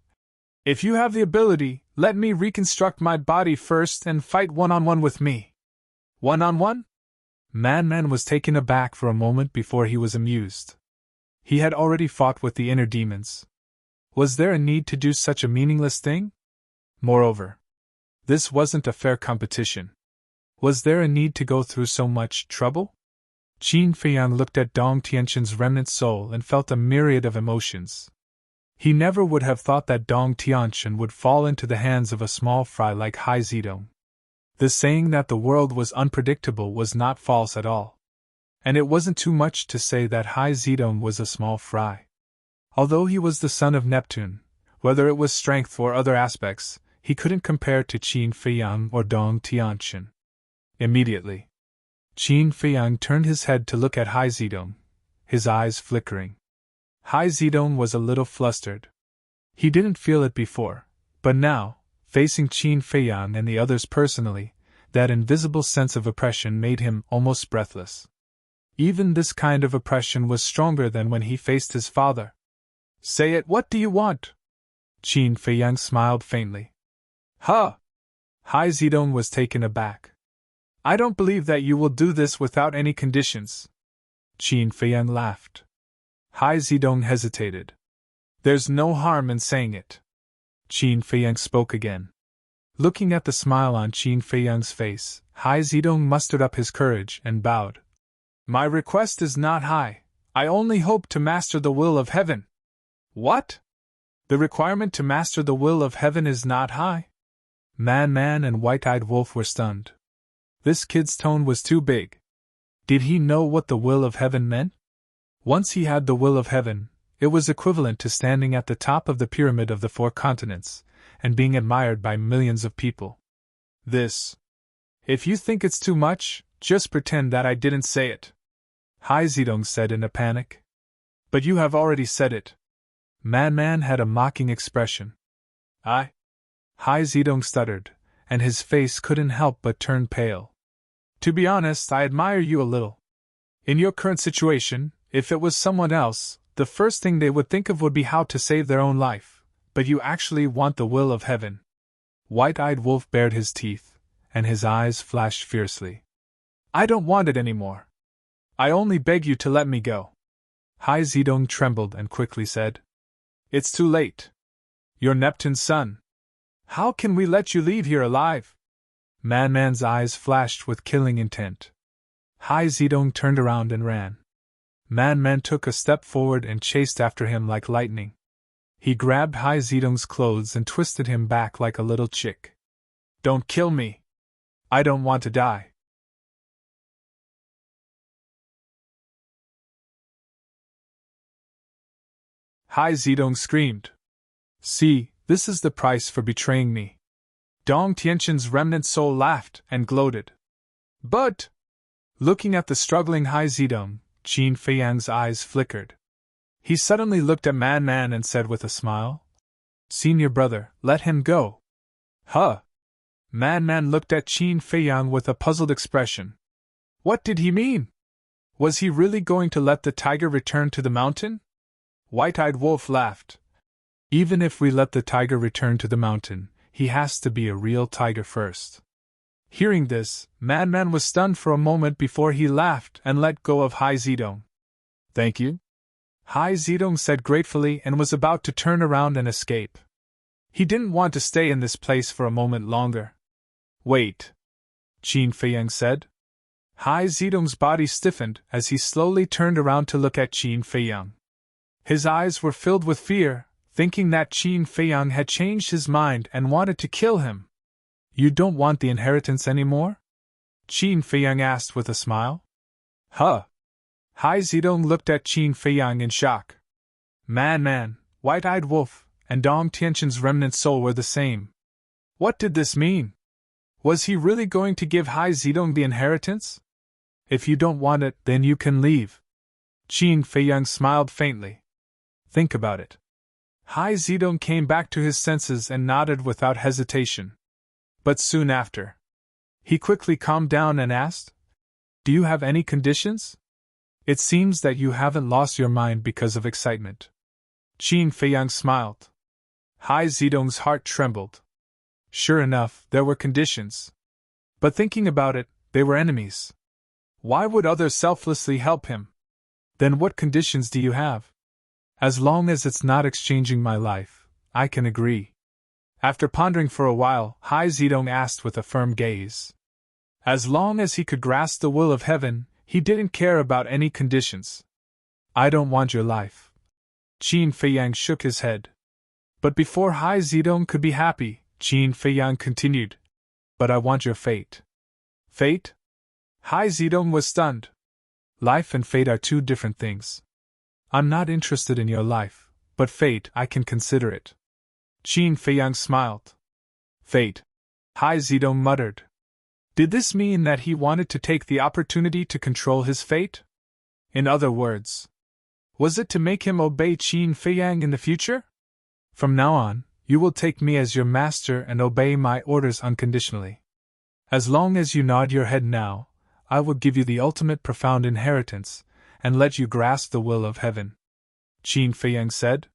If you have the ability, let me reconstruct my body first and fight one-on-one with me. One-on-one? Man was taken aback for a moment before he was amused. He had already fought with the inner demons. Was there a need to do such a meaningless thing? Moreover, this wasn't a fair competition. Was there a need to go through so much trouble? Qin Feiyang looked at Dong Tianqian's remnant soul and felt a myriad of emotions. He never would have thought that Dong Tianqian would fall into the hands of a small fry like Hai Zedong. The saying that the world was unpredictable was not false at all. And it wasn't too much to say that Hai Zedong was a small fry. Although he was the son of Neptune, whether it was strength or other aspects, he couldn't compare to Qin Feiyang or Dong Tianqian. Immediately, Qin Feiyang turned his head to look at Hai Zedong, his eyes flickering. Hai Zedong was a little flustered. He didn't feel it before, but now, facing Qin Feiyang and the others personally, that invisible sense of oppression made him almost breathless. Even this kind of oppression was stronger than when he faced his father. Say it, what do you want? Qin Feiyang smiled faintly. Huh! Hai Zedong was taken aback. I don't believe that you will do this without any conditions. Qin Feiyang laughed. Hai Zedong hesitated. There's no harm in saying it. Qin Feiyang spoke again. Looking at the smile on Qin Feiyang's face, Hai Zedong mustered up his courage and bowed. My request is not high. I only hope to master the will of heaven. What? The requirement to master the will of heaven is not high? Man and White-Eyed Wolf were stunned. This kid's tone was too big. Did he know what the will of heaven meant? Once he had the will of heaven, it was equivalent to standing at the top of the pyramid of the 4 continents, and being admired by millions of people. This. If you think it's too much, just pretend that I didn't say it. Hai Zedong said in a panic. But you have already said it. Man had a mocking expression. Hai Zedong stuttered, and his face couldn't help but turn pale. To be honest, I admire you a little. In your current situation, if it was someone else, the first thing they would think of would be how to save their own life, but you actually want the will of heaven. White-Eyed Wolf bared his teeth, and his eyes flashed fiercely. I don't want it anymore. I only beg you to let me go. Hai Zedong trembled and quickly said, It's too late. You're Neptune's son. How can we let you leave here alive? Man's eyes flashed with killing intent. Hai Zedong turned around and ran. Man took a step forward and chased after him like lightning. He grabbed Hai Zedong's clothes and twisted him back like a little chick. Don't kill me. I don't want to die. Hai Zedong screamed. See, this is the price for betraying me. Dong Tianqian's remnant soul laughed and gloated. But, looking at the struggling Hai Zedong, Qin Feiyang's eyes flickered. He suddenly looked at Man and said with a smile, Senior brother, let him go. Huh? Man looked at Qin Feiyang with a puzzled expression. What did he mean? Was he really going to let the tiger return to the mountain? White-eyed Wolf laughed. Even if we let the tiger return to the mountain, he has to be a real tiger first. Hearing this, Madman was stunned for a moment before he laughed and let go of Hai Zedong. Thank you? Hai Zedong said gratefully and was about to turn around and escape. He didn't want to stay in this place for a moment longer. Wait, Qin Feiyang said. Hai Zedong's body stiffened as he slowly turned around to look at Qin Feiyang. His eyes were filled with fear, thinking that Qin Feiyang had changed his mind and wanted to kill him. You don't want the inheritance anymore? Qin Feiyang asked with a smile. Huh? Hai Zedong looked at Qin Feiyang in shock. Man, White-eyed Wolf, and Dong Tianqin's remnant soul were the same. What did this mean? Was he really going to give Hai Zedong the inheritance? If you don't want it, then you can leave. Qin Feiyang smiled faintly. Think about it. Hai Zedong came back to his senses and nodded without hesitation. But soon after, he quickly calmed down and asked, Do you have any conditions? It seems that you haven't lost your mind because of excitement. Qin Feiyang smiled. Hai Zedong's heart trembled. Sure enough, there were conditions. But thinking about it, they were enemies. Why would others selflessly help him? Then what conditions do you have? As long as it's not exchanging my life, I can agree. After pondering for a while, Hai Zedong asked with a firm gaze. As long as he could grasp the will of heaven, he didn't care about any conditions. I don't want your life. Qin Feiyang shook his head. But before Hai Zedong could be happy, Qin Feiyang continued. But I want your fate. Fate? Hai Zedong was stunned. Life and fate are two different things. I'm not interested in your life, but fate, I can consider it. Qin Feiyang smiled. Fate. Hai Zedong muttered. Did this mean that he wanted to take the opportunity to control his fate? In other words, was it to make him obey Qin Feiyang in the future? From now on, you will take me as your master and obey my orders unconditionally. As long as you nod your head now, I will give you the ultimate profound inheritance, and let you grasp the will of heaven. Qin Feiyang said.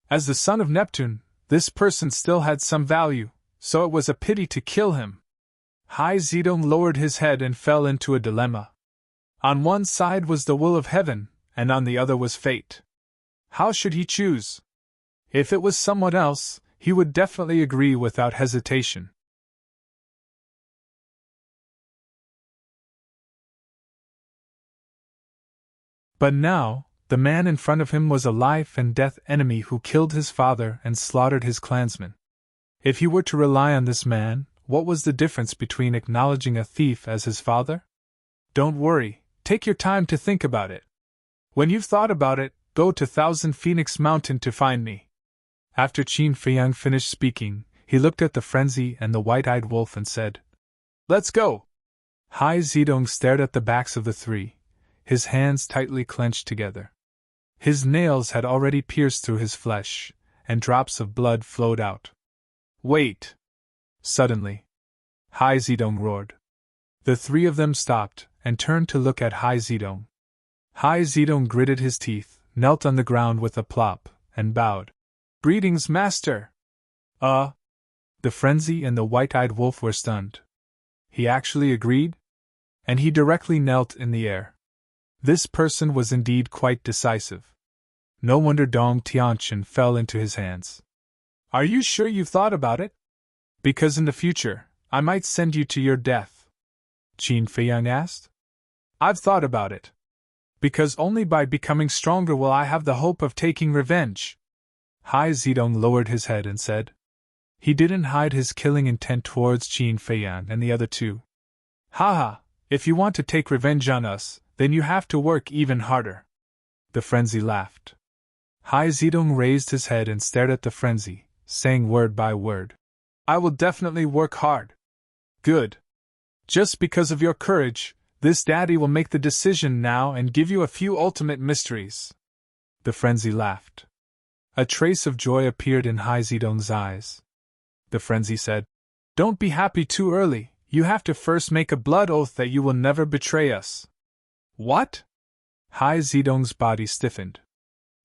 As the son of Neptune, this person still had some value, so it was a pity to kill him. Hai Zedong lowered his head and fell into a dilemma. On one side was the will of heaven, and on the other was fate. How should he choose? If it was someone else, he would definitely agree without hesitation. But now, the man in front of him was a life-and-death enemy who killed his father and slaughtered his clansmen. If he were to rely on this man, what was the difference between acknowledging a thief as his father? Don't worry, take your time to think about it. When you've thought about it, go to Thousand Phoenix Mountain to find me. After Qin Feiyang finished speaking, he looked at the frenzy and the white-eyed wolf and said, Let's go! Hai Zedong stared at the backs of the three, his hands tightly clenched together. His nails had already pierced through his flesh, and drops of blood flowed out. Wait! Suddenly, Hai Zedong roared. The three of them stopped and turned to look at Hai Zedong. Hai Zedong gritted his teeth, knelt on the ground with a plop, and bowed. Greetings, master! The frenzy and the white-eyed wolf were stunned. He actually agreed? And he directly knelt in the air. This person was indeed quite decisive. No wonder Dong Tianqin fell into his hands. Are you sure you've thought about it? Because in the future, I might send you to your death. Qin Feiyang asked. I've thought about it. Because only by becoming stronger will I have the hope of taking revenge. Hai Zedong lowered his head and said. He didn't hide his killing intent towards Qin Feiyang and the other two. Haha, if you want to take revenge on us, then you have to work even harder. The frenzy laughed. Hai Zedong raised his head and stared at the frenzy, saying word by word. I will definitely work hard. Good. Just because of your courage, this daddy will make the decision now and give you a few ultimate mysteries. The frenzy laughed. A trace of joy appeared in Hai Zedong's eyes. The frenzy said, Don't be happy too early, you have to first make a blood oath that you will never betray us. What? Hai Zedong's body stiffened.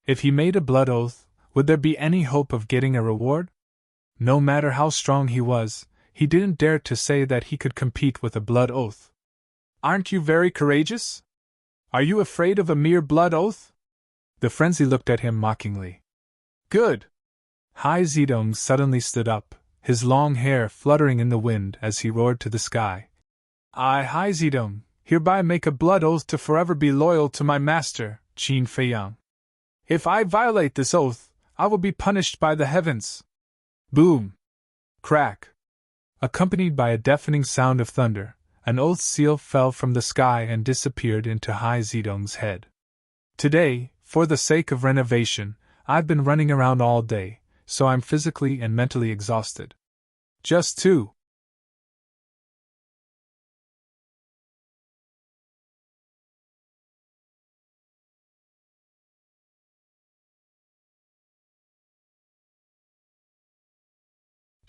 If he made a blood oath, would there be any hope of getting a reward? No matter how strong he was, he didn't dare to say that he could compete with a blood oath. Aren't you very courageous? Are you afraid of a mere blood oath? The frenzy looked at him mockingly. Good! Hai Zedong suddenly stood up, his long hair fluttering in the wind as he roared to the sky. I, Hai Zedong, hereby make a blood oath to forever be loyal to my master, Qin Feiyang. If I violate this oath, I will be punished by the heavens. Boom! Crack! Accompanied by a deafening sound of thunder, an oath seal fell from the sky and disappeared into Hai Zedong's head. Today, for the sake of renovation, I've been running around all day, so I'm physically and mentally exhausted. Just 2.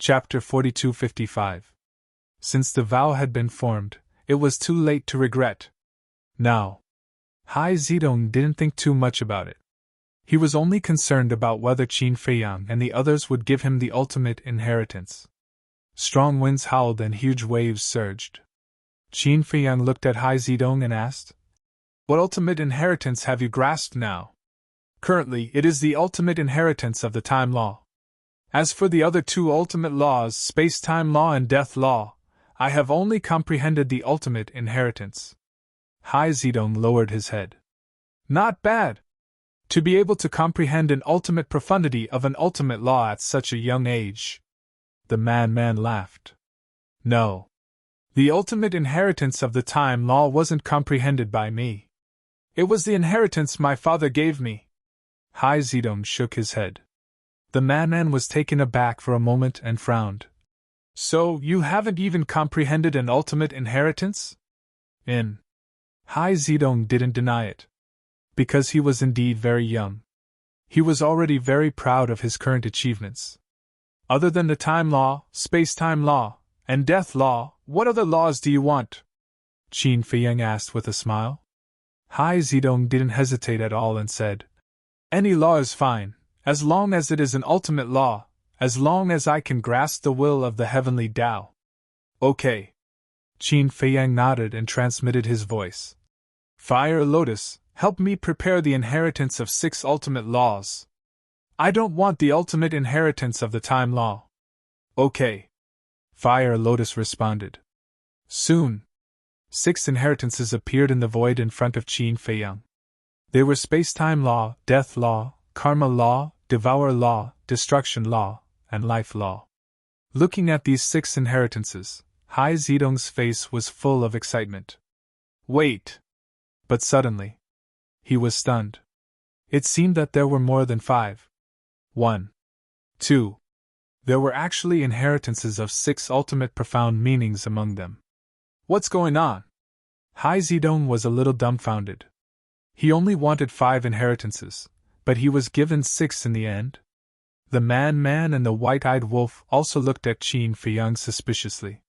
Chapter 4255. Since the vow had been formed, it was too late to regret. Now, Hai Zedong didn't think too much about it. He was only concerned about whether Qin Feiyang and the others would give him the ultimate inheritance. Strong winds howled and huge waves surged. Qin Feiyang looked at Hai Zedong and asked, What ultimate inheritance have you grasped now? Currently, it is the ultimate inheritance of the time law. As for the other 2 ultimate laws, space-time law and death law, I have only comprehended the ultimate inheritance. Hai Zedong lowered his head. Not bad! To be able to comprehend an ultimate profundity of an ultimate law at such a young age. The man laughed. No. The ultimate inheritance of the time law wasn't comprehended by me. It was the inheritance my father gave me. Hai Zedong shook his head. The man was taken aback for a moment and frowned. So, you haven't even comprehended an ultimate inheritance? Hai Zedong didn't deny it. Because he was indeed very young. He was already very proud of his current achievements. Other than the time law, space-time law, and death law, what other laws do you want? Qin Feiyang asked with a smile. Hai Zedong didn't hesitate at all and said, Any law is fine, as long as it is an ultimate law, as long as I can grasp the will of the heavenly Tao. Okay. Qin Feiyang nodded and transmitted his voice. Fire Lotus, help me prepare the inheritance of 6 ultimate laws. I don't want the ultimate inheritance of the time law. Okay. Fire Lotus responded. Soon, 6 inheritances appeared in the void in front of Qin Feiyang. They were space-time law, death law, karma law, devour law, destruction law, and life law. Looking at these 6 inheritances, Hai Zedong's face was full of excitement. Wait! But suddenly, he was stunned. It seemed that there were more than 5. 1. 2. There were actually inheritances of 6 ultimate profound meanings among them. What's going on? Hai Zedong was a little dumbfounded. He only wanted 5 inheritances, but he was given 6 in the end. The man and the white-eyed wolf also looked at Qin Feiyang suspiciously.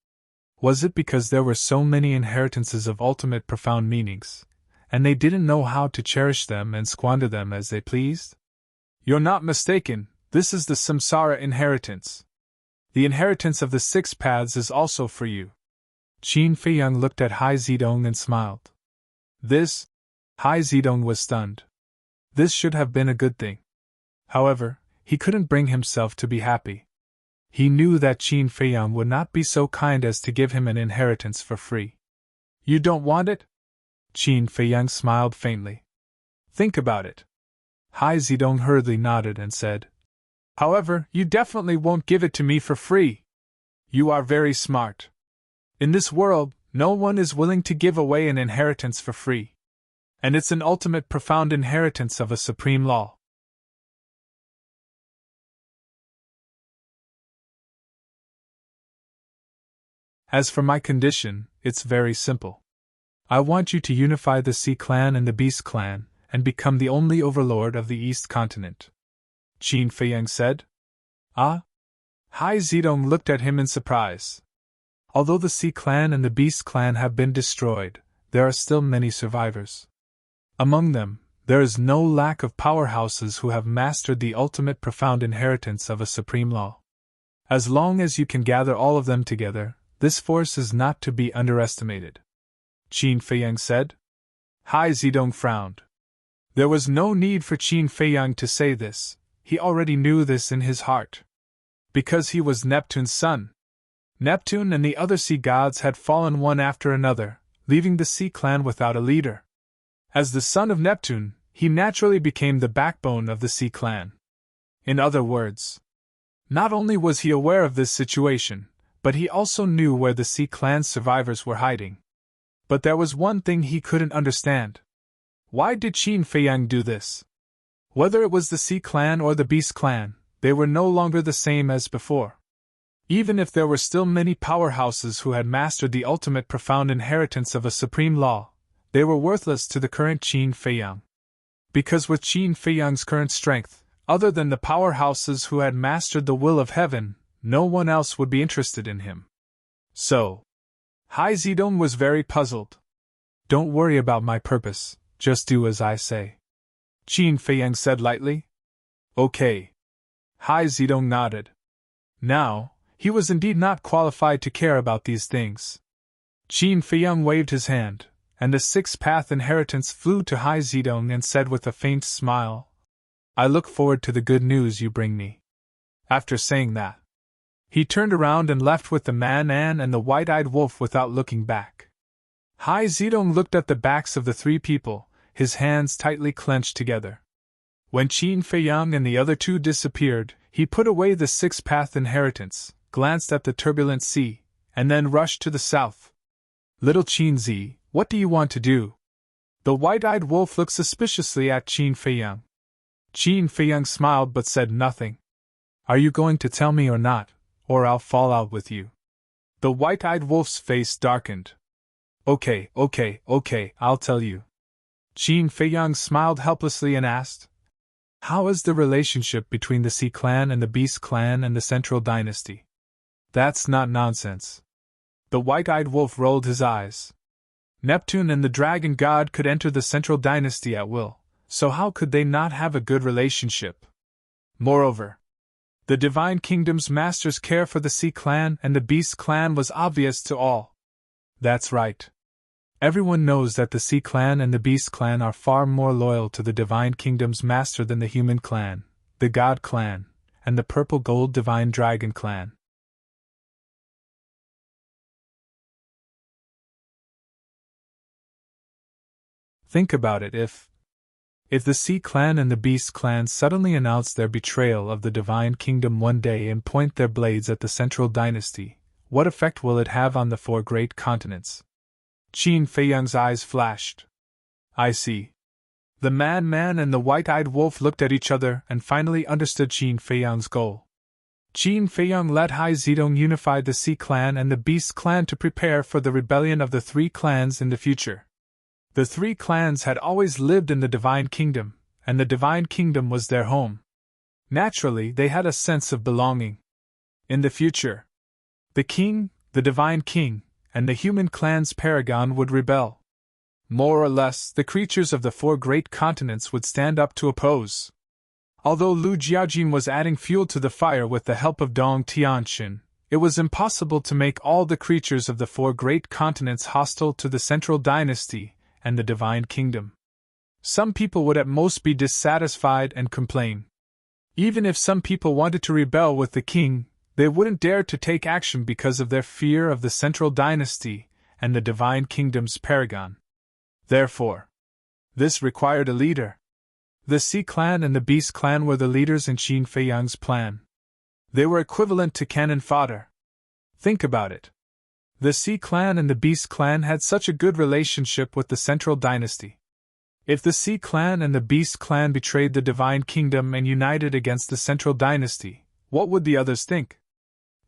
Was it because there were so many inheritances of ultimate profound meanings, and they didn't know how to cherish them and squander them as they pleased? You're not mistaken, this is the samsara inheritance. The inheritance of the 6 paths is also for you. Qin Feiyang looked at Hai Zedong and smiled. This? Hai Zedong was stunned. This should have been a good thing. However, he couldn't bring himself to be happy. He knew that Qin Feiyang would not be so kind as to give him an inheritance for free. You don't want it? Qin Feiyang smiled faintly. Think about it. Hai Zedong hurriedly nodded and said, However, you definitely won't give it to me for free. You are very smart. In this world, no one is willing to give away an inheritance for free. And it's an ultimate profound inheritance of a supreme law. As for my condition, it's very simple. I want you to unify the Sea Clan and the Beast Clan, and become the only overlord of the East Continent. Qin Feiyang said. Ah? Hai Zedong looked at him in surprise. Although the Sea Clan and the Beast Clan have been destroyed, there are still many survivors. Among them, There is no lack of powerhouses who have mastered the ultimate profound inheritance of a supreme law. As long as you can gather all of them together, this force is not to be underestimated. Qin Feiyang said. Hai Zedong frowned. There was no need for Qin Feiyang to say this, he already knew this in his heart. Because he was Neptune's son. Neptune and the other sea gods had fallen one after another, leaving the sea clan without a leader. As the son of Neptune, he naturally became the backbone of the sea clan. In other words, not only was he aware of this situation, but he also knew where the sea clan's survivors were hiding. But there was one thing he couldn't understand. Why did Qin Feiyang do this? Whether it was the sea clan or the beast clan, they were no longer the same as before. Even if there were still many powerhouses who had mastered the ultimate profound inheritance of a supreme law, they were worthless to the current Qin Feiyang. Because with Qin Feiyang's current strength, other than the powerhouses who had mastered the will of heaven, no one else would be interested in him. So, Hai Zedong was very puzzled. Don't worry about my purpose, just do as I say. Qin Feiyang said lightly. Okay. Hai Zedong nodded. Now, he was indeed not qualified to care about these things. Qin Feiyang waved his hand, and the six-path inheritance flew to Hai Zedong and said with a faint smile, I look forward to the good news you bring me. After saying that, he turned around and left with the man-man and the white-eyed wolf without looking back. Hai Zedong looked at the backs of the three people, his hands tightly clenched together. When Qin Feiyang and the other two disappeared, he put away the six-path inheritance, glanced at the turbulent sea, and then rushed to the south. Little Qin Zi, what do you want to do? The white-eyed wolf looked suspiciously at Qin Feiyang. Qin Feiyang smiled but said nothing. Are you going to tell me or not, or I'll fall out with you? The white-eyed wolf's face darkened. Okay, I'll tell you. Qin Feiyang smiled helplessly and asked, how is the relationship between the Sea Clan and the Beast Clan and the Central Dynasty? That's not nonsense. The white-eyed wolf rolled his eyes. Neptune and the Dragon God could enter the Central Dynasty at will, so how could they not have a good relationship? Moreover, the Divine Kingdom's master's care for the Sea Clan and the Beast Clan was obvious to all. That's right. Everyone knows that the Sea Clan and the Beast Clan are far more loyal to the Divine Kingdom's master than the Human Clan, the God Clan, and the Purple Gold Divine Dragon Clan. Think about it. If the Sea Clan and the Beast Clan suddenly announce their betrayal of the Divine Kingdom one day and point their blades at the Central Dynasty, what effect will it have on the four great continents? Qin Feiyang's eyes flashed. I see. The man-man and the white-eyed wolf looked at each other and finally understood Qin Feiyang's goal. Qin Feiyang let Hai Zedong unify the Sea Clan and the Beast Clan to prepare for the rebellion of the three clans in the future. The three clans had always lived in the Divine Kingdom, and the Divine Kingdom was their home. Naturally, they had a sense of belonging. In the future, the king, the Divine King, and the human clan's paragon would rebel. More or less, the creatures of the four great continents would stand up to oppose. Although Lu Jiaojin was adding fuel to the fire with the help of Dong Tianxin, it was impossible to make all the creatures of the four great continents hostile to the Central Dynasty and the Divine Kingdom. Some people would at most be dissatisfied and complain. Even if some people wanted to rebel with the king, they wouldn't dare to take action because of their fear of the Central Dynasty and the Divine Kingdom's paragon. Therefore, this required a leader. The Sea Clan and the Beast Clan were the leaders in Qin Feiyang's plan. They were equivalent to cannon fodder. Think about it. The Sea Clan and the Beast Clan had such a good relationship with the Central Dynasty. If the Sea Clan and the Beast Clan betrayed the Divine Kingdom and united against the Central Dynasty, what would the others think?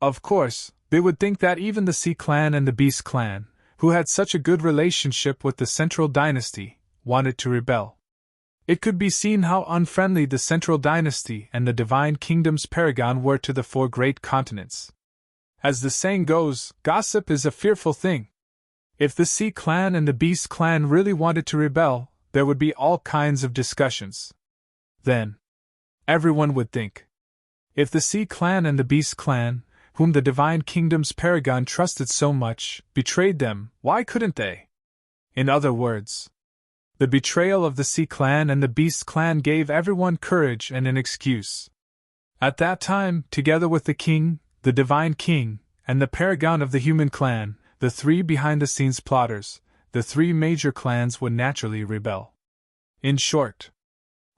Of course, they would think that even the Sea Clan and the Beast Clan, who had such a good relationship with the Central Dynasty, wanted to rebel. It could be seen how unfriendly the Central Dynasty and the Divine Kingdom's paragon were to the four great continents. As the saying goes, gossip is a fearful thing. If the Sea Clan and the Beast Clan really wanted to rebel, there would be all kinds of discussions. Then, everyone would think, if the Sea Clan and the Beast Clan, whom the Divine Kingdom's paragon trusted so much, betrayed them, why couldn't they? In other words, the betrayal of the Sea Clan and the Beast Clan gave everyone courage and an excuse. At that time, together with the King, the Divine King, and the paragon of the Human Clan, the three behind-the-scenes plotters, the three major clans would naturally rebel. In short,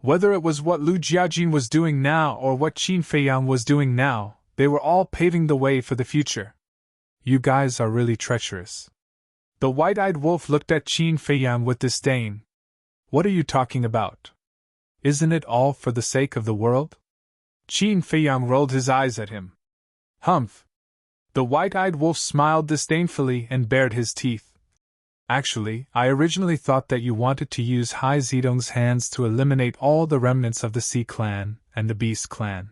whether it was what Lu Jiajin was doing now or what Qin Feiyang was doing now, they were all paving the way for the future. You guys are really treacherous. The white-eyed wolf looked at Qin Feiyang with disdain. What are you talking about? Isn't it all for the sake of the world? Qin Feiyang rolled his eyes at him. Humph! The white-eyed wolf smiled disdainfully and bared his teeth. Actually, I originally thought that you wanted to use Hai Zedong's hands to eliminate all the remnants of the Sea Clan and the Beast Clan.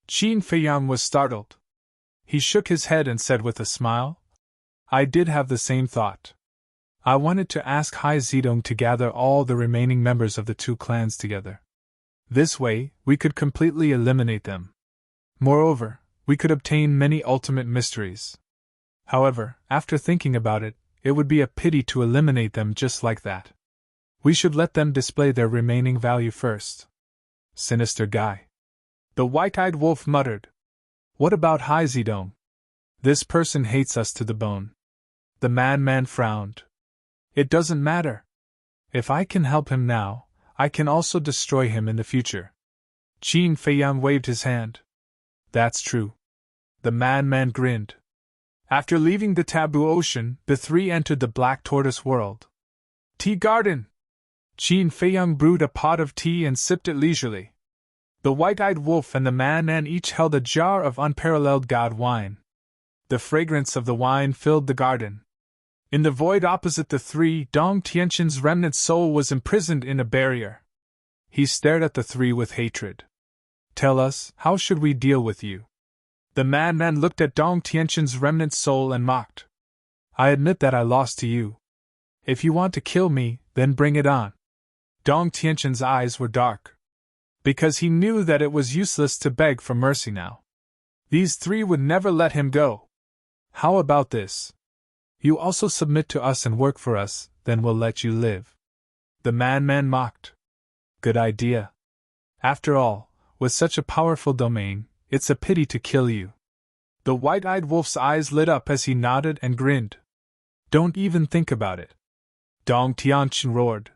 Qin Feiyang was startled. He shook his head and said with a smile, I did have the same thought. I wanted to ask Hai Zedong to gather all the remaining members of the two clans together. This way, we could completely eliminate them. Moreover, we could obtain many ultimate mysteries. However, after thinking about it, it would be a pity to eliminate them just like that. We should let them display their remaining value first. Sinister guy. The white-eyed wolf muttered. What about Hai Zedong? This person hates us to the bone. The madman frowned. It doesn't matter. If I can help him now, I can also destroy him in the future. Qin Feiyang waved his hand. That's true. The madman grinned. After leaving the taboo ocean, the three entered the Black Tortoise world. Tea garden! Qin Feiyang brewed a pot of tea and sipped it leisurely. The white-eyed wolf and the madman each held a jar of unparalleled god wine. The fragrance of the wine filled the garden. In the void opposite the three, Dong Tianqin's remnant soul was imprisoned in a barrier. He stared at the three with hatred. Tell us, how should we deal with you? The madman looked at Dong Tianqin's remnant soul and mocked. I admit that I lost to you. If you want to kill me, then bring it on. Dong Tianqin's eyes were dark. Because he knew that it was useless to beg for mercy now. These three would never let him go. How about this? You also submit to us and work for us, then we'll let you live. The madman mocked. Good idea. After all, with such a powerful domain, it's a pity to kill you. The white-eyed wolf's eyes lit up as he nodded and grinned. Don't even think about it. Dong Tianqin roared.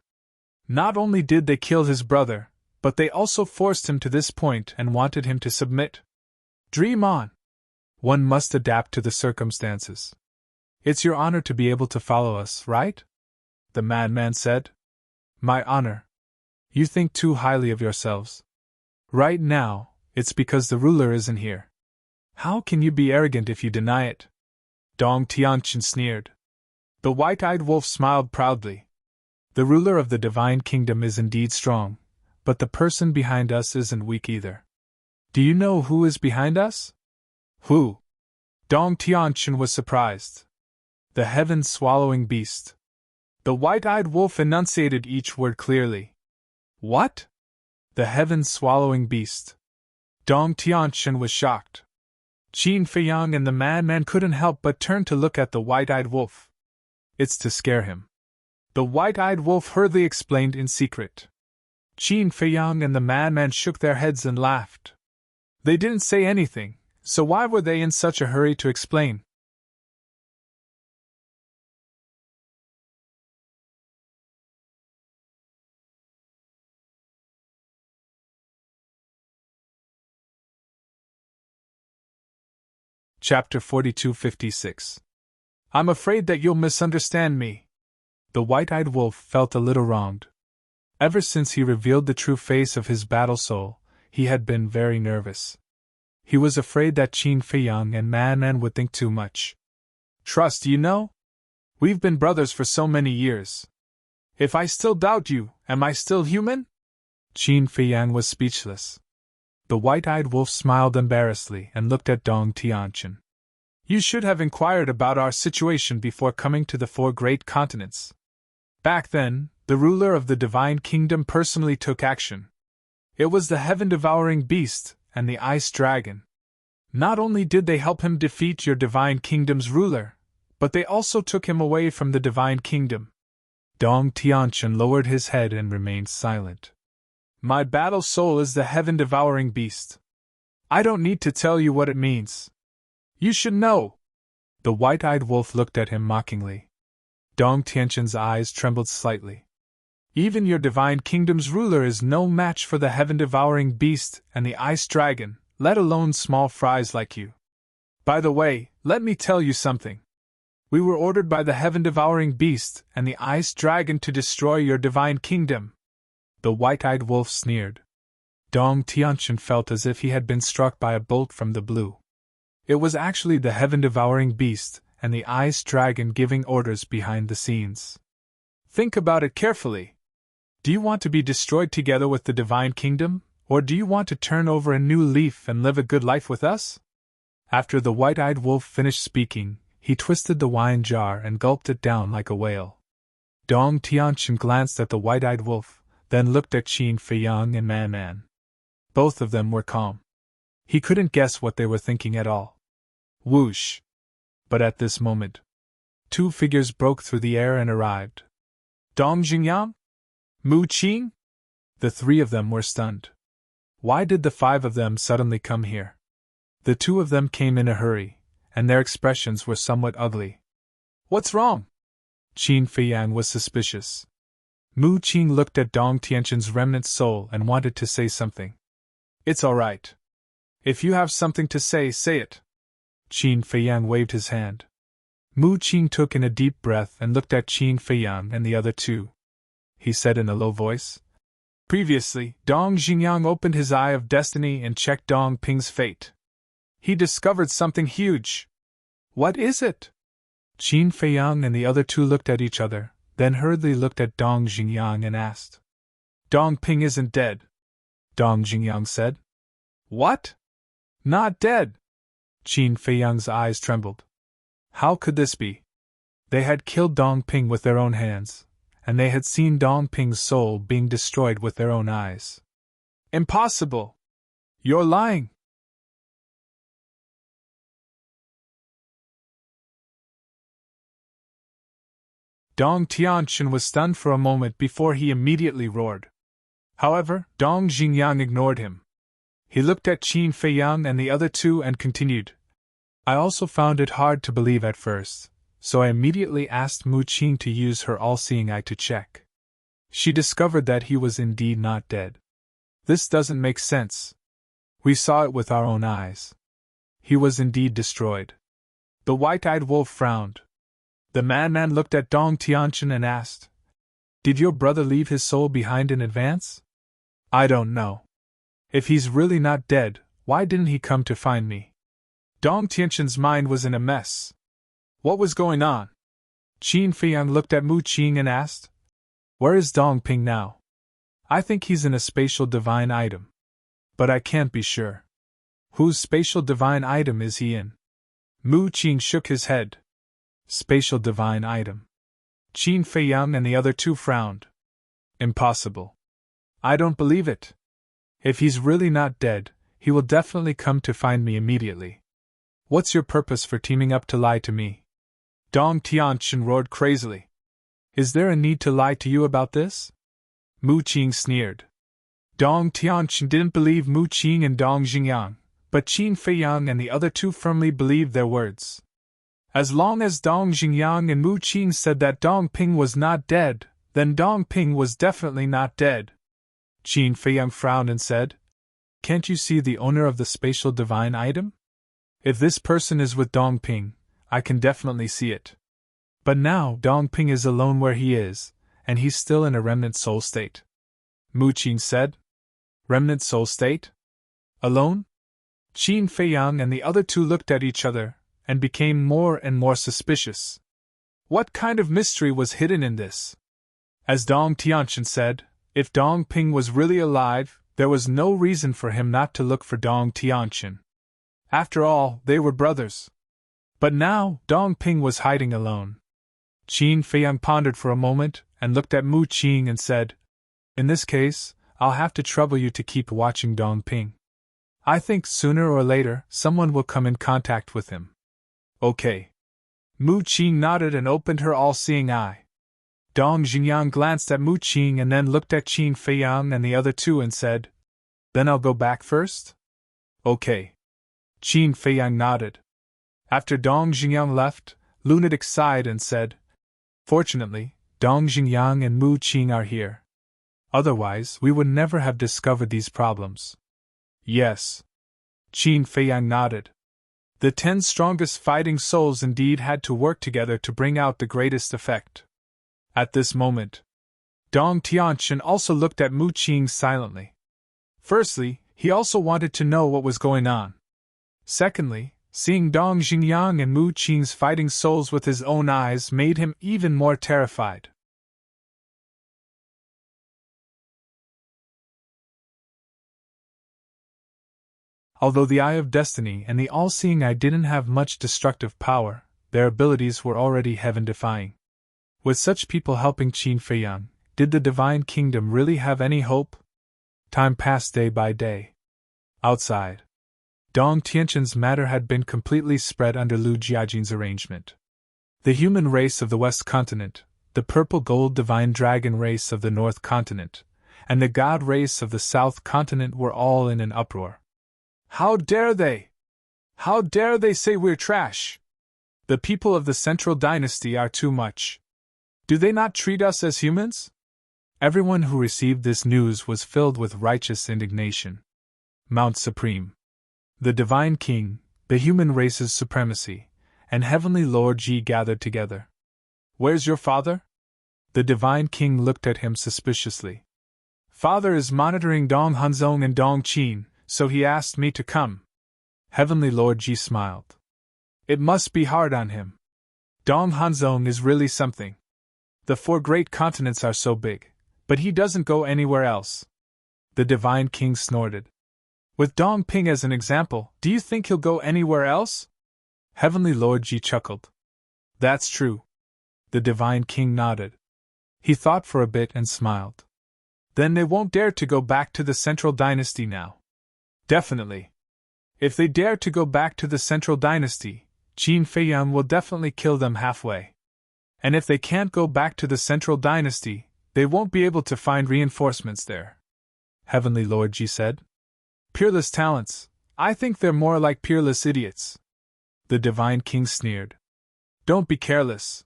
Not only did they kill his brother, but they also forced him to this point and wanted him to submit. Dream on. One must adapt to the circumstances. It's your honor to be able to follow us, right? The madman said. My honor. You think too highly of yourselves. Right now, it's because the ruler isn't here. How can you be arrogant if you deny it? Dong Tianqin sneered. The white-eyed wolf smiled proudly. The ruler of the Divine Kingdom is indeed strong, but the person behind us isn't weak either. Do you know who is behind us? Who? Dong Tianqin was surprised. The heaven-swallowing beast. The white-eyed wolf enunciated each word clearly. What? The heaven-swallowing beast. Dong Tianqin was shocked. Qin Feiyang and the madman couldn't help but turn to look at the white-eyed wolf. It's to scare him. The white-eyed wolf hurriedly explained in secret. Qin Feiyang and the madman shook their heads and laughed. They didn't say anything, so why were they in such a hurry to explain? Chapter 4256. I'm afraid that you'll misunderstand me. The white-eyed wolf felt a little wronged. Ever since he revealed the true face of his battle soul, he had been very nervous. He was afraid that Qin Feiyang and madman would think too much. Trust, you know? We've been brothers for so many years. If I still doubt you, am I still human? Qin Feiyang was speechless. The white-eyed wolf smiled embarrassedly and looked at Dong Tianqin. You should have inquired about our situation before coming to the 4 great continents. Back then, the ruler of the Divine Kingdom personally took action. It was the heaven-devouring beast and the ice dragon. Not only did they help him defeat your Divine Kingdom's ruler, but they also took him away from the Divine Kingdom. Dong Tianqian lowered his head and remained silent. My battle soul is the heaven-devouring beast. I don't need to tell you what it means. You should know. The white-eyed wolf looked at him mockingly. Dong Tianqian's eyes trembled slightly. Even your Divine Kingdom's ruler is no match for the heaven-devouring beast and the ice dragon, let alone small fries like you. By the way, let me tell you something. We were ordered by the heaven-devouring beast and the ice dragon to destroy your Divine Kingdom. The white-eyed wolf sneered. Dong Tianqian felt as if he had been struck by a bolt from the blue. It was actually the heaven-devouring beast and the ice dragon giving orders behind the scenes. Think about it carefully. Do you want to be destroyed together with the Divine Kingdom, or do you want to turn over a new leaf and live a good life with us? After the white-eyed wolf finished speaking, he twisted the wine jar and gulped it down like a whale. Dong Tianqian glanced at the white-eyed wolf, then looked at Qin Feiyang and Man Man. Both of them were calm. He couldn't guess what they were thinking at all. Whoosh! But at this moment, 2 figures broke through the air and arrived. Dong Jingyang? Mu Qing? The 3 of them were stunned. Why did the 5 of them suddenly come here? The 2 of them came in a hurry, and their expressions were somewhat ugly. What's wrong? Qin Feiyang was suspicious. Mu Qing looked at Dong Tianqian's remnant soul and wanted to say something. It's all right. If you have something to say, say it. Qin Feiyang waved his hand. Mu Qing took in a deep breath and looked at Qin Feiyang and the other 2. He said in a low voice. Previously, Dong Jingyang opened his eye of destiny and checked Dong Ping's fate. He discovered something huge. What is it? Qin Feiyang and the other 2 looked at each other, then hurriedly looked at Dong Jingyang and asked. Dong Ping isn't dead, Dong Jingyang said. What? Not dead? Qin Feiyang's eyes trembled. How could this be? They had killed Dong Ping with their own hands, and they had seen Dong Ping's soul being destroyed with their own eyes. Impossible! You're lying! Dong Tianqian was stunned for a moment before he immediately roared. However, Dong Jingyang ignored him. He looked at Qin Feiyang and the other 2 and continued. I also found it hard to believe at first, so I immediately asked Mu Qing to use her all-seeing eye to check. She discovered that he was indeed not dead. This doesn't make sense. We saw it with our own eyes. He was indeed destroyed. The white-eyed wolf frowned. The man looked at Dong Tianqian and asked, Did your brother leave his soul behind in advance? I don't know. If he's really not dead, why didn't he come to find me? Dong Tianqian's mind was in a mess. What was going on? Qin Feiyang looked at Mu Qing and asked, Where is Dong Ping now? I think he's in a spatial divine item. But I can't be sure. Whose spatial divine item is he in? Mu Qing shook his head. Spatial divine item. Qin Feiyang and the other 2 frowned. Impossible. I don't believe it. If he's really not dead, he will definitely come to find me immediately. What's your purpose for teaming up to lie to me? Dong Tianqian roared crazily. Is there a need to lie to you about this? Mu Qing sneered. Dong Tianqian didn't believe Mu Qing and Dong Jingyang, but Qin Feiyang and the other 2 firmly believed their words. As long as Dong Jingyang and Mu Qing said that Dong Ping was not dead, then Dong Ping was definitely not dead. Qin Feiyang frowned and said, Can't you see the owner of the spatial divine item? If this person is with Dong Ping, I can definitely see it. But now Dong Ping is alone where he is, and he's still in a remnant soul state. Mu Qing said. Remnant soul state? Alone? Qin Feiyang and the other 2 looked at each other, and became more and more suspicious. What kind of mystery was hidden in this? As Dong Tianqian said, if Dong Ping was really alive, there was no reason for him not to look for Dong Tianqian. After all, they were brothers. But now, Dong Ping was hiding alone. Qin Feiyang pondered for a moment and looked at Mu Qing and said, "In this case, I'll have to trouble you to keep watching Dong Ping. I think sooner or later someone will come in contact with him." "Okay." Mu Qing nodded and opened her all-seeing eye. Dong Xingyang glanced at Mu Qing and then looked at Qin Feiyang and the other two and said, "Then I'll go back first?" "Okay." Qin Feiyang nodded. After Dong Xingyang left, Lunatic sighed and said, "Fortunately, Dong Xingyang and Mu Qing are here. Otherwise, we would never have discovered these problems." "Yes." Qin Feiyang nodded. The 10 strongest fighting souls indeed had to work together to bring out the greatest effect. At this moment, Dong Tianqian also looked at Mu Qing silently. Firstly, he also wanted to know what was going on. Secondly, seeing Dong Xingyang and Mu Qing's fighting souls with his own eyes made him even more terrified. Although the Eye of Destiny and the All-Seeing Eye didn't have much destructive power, their abilities were already heaven-defying. With such people helping Qin Feiyang, did the Divine Kingdom really have any hope? Time passed day by day. Outside, Dong Tianqian's matter had been completely spread under Lu Jiajin's arrangement. The human race of the West Continent, the purple-gold divine dragon race of the North Continent, and the god race of the South Continent were all in an uproar. "How dare they? How dare they say we're trash? The people of the Central Dynasty are too much. Do they not treat us as humans?" Everyone who received this news was filled with righteous indignation. Mount Supreme, the Divine King, the human race's supremacy, and Heavenly Lord Ji gathered together. "Where's your father?" The Divine King looked at him suspiciously. "Father is monitoring Dong Hanzong and Dong Qin, so he asked me to come." Heavenly Lord Ji smiled. "It must be hard on him. Dong Hanzong is really something. The 4 great continents are so big, but he doesn't go anywhere else." The Divine King snorted. "With Dong Ping as an example, do you think he'll go anywhere else?" Heavenly Lord Ji chuckled. "That's true." The Divine King nodded. He thought for a bit and smiled. "Then they won't dare to go back to the Central Dynasty now." "Definitely. If they dare to go back to the Central Dynasty, Qin Feiyang will definitely kill them halfway. And if they can't go back to the Central Dynasty, they won't be able to find reinforcements there," Heavenly Lord Ji said. "Peerless talents, I think they're more like peerless idiots." The Divine King sneered. "Don't be careless.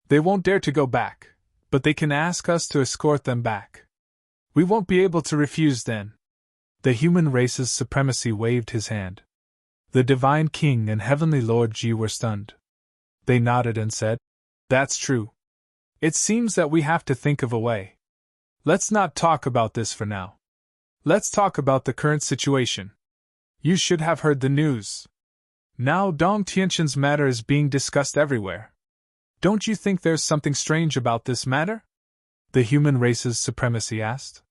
They won't dare to go back, but they can ask us to escort them back. We won't be able to refuse then." The human race's supremacy waved his hand. The Divine King and Heavenly Lord Ji were stunned. They nodded and said, "That's true. It seems that we have to think of a way. Let's not talk about this for now. Let's talk about the current situation. You should have heard the news. Now Dong Tianqian's matter is being discussed everywhere. Don't you think there's something strange about this matter?" The human race's supremacy asked.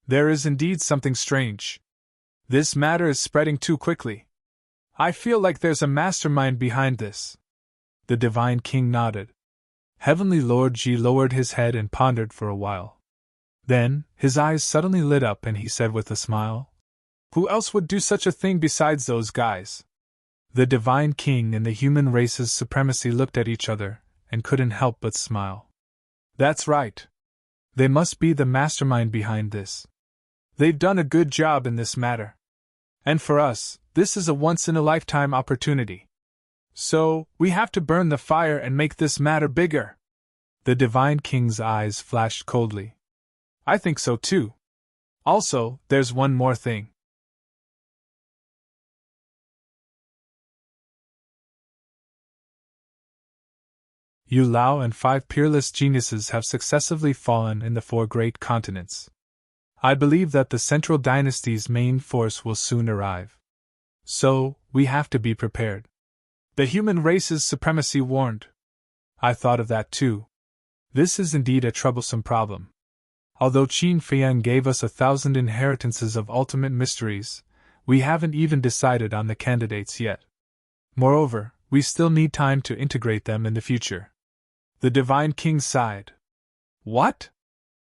"There is indeed something strange. This matter is spreading too quickly. I feel like there's a mastermind behind this." The Divine King nodded. Heavenly Lord Ji lowered his head and pondered for a while. Then, his eyes suddenly lit up and he said with a smile, "Who else would do such a thing besides those guys?" The Divine King and the human race's supremacy looked at each other and couldn't help but smile. "That's right. They must be the mastermind behind this. They've done a good job in this matter. And for us, this is a once-in-a-lifetime opportunity. So, we have to burn the fire and make this matter bigger." The Divine King's eyes flashed coldly. "I think so too. Also, there's one more thing. Yu Lao and 5 peerless geniuses have successively fallen in the 4 great continents. I believe that the Central Dynasty's main force will soon arrive. So, we have to be prepared. The human race's supremacy warned. I thought of that too. This is indeed a troublesome problem. Although Qin Feiyang gave us 1,000 inheritances of ultimate mysteries, we haven't even decided on the candidates yet. Moreover, We still need time to integrate them in the future. The Divine King sighed. What?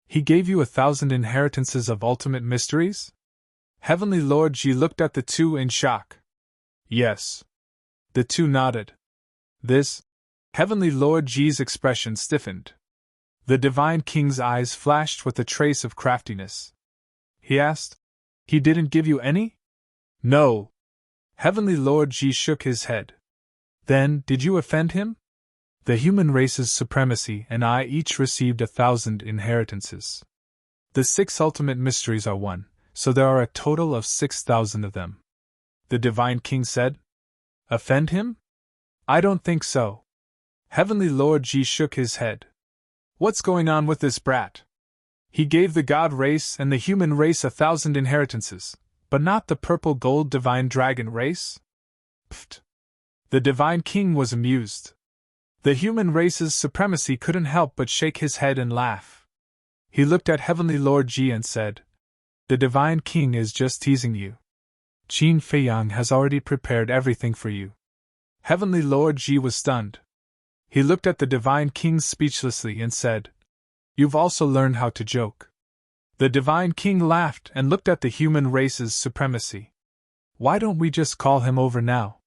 He gave you 1,000 inheritances of ultimate mysteries? Heavenly Lord Ji looked at the two in shock. Yes. The two nodded. This? Heavenly Lord Ji's expression stiffened. The Divine King's eyes flashed with a trace of craftiness. He asked, He didn't give you any? No. Heavenly Lord Ji shook his head. Then, did you offend him? The human race's supremacy and I each received 1,000 inheritances. The 6 ultimate mysteries are one, so there are a total of 6,000 of them. The Divine King said. Offend him? I don't think so. Heavenly Lord Ji shook his head. What's going on with this brat? He gave the god race and the human race 1,000 inheritances, but not the purple gold divine dragon race? Pfft. The Divine King was amused. The human race's supremacy couldn't help but shake his head and laugh. He looked at Heavenly Lord Ji and said, The Divine King is just teasing you. Qin Feiyang has already prepared everything for you. Heavenly Lord Ji was stunned. He looked at the Divine King speechlessly and said, You've also learned how to joke. The Divine King laughed and looked at the human race's supremacy. Why don't we just call him over now?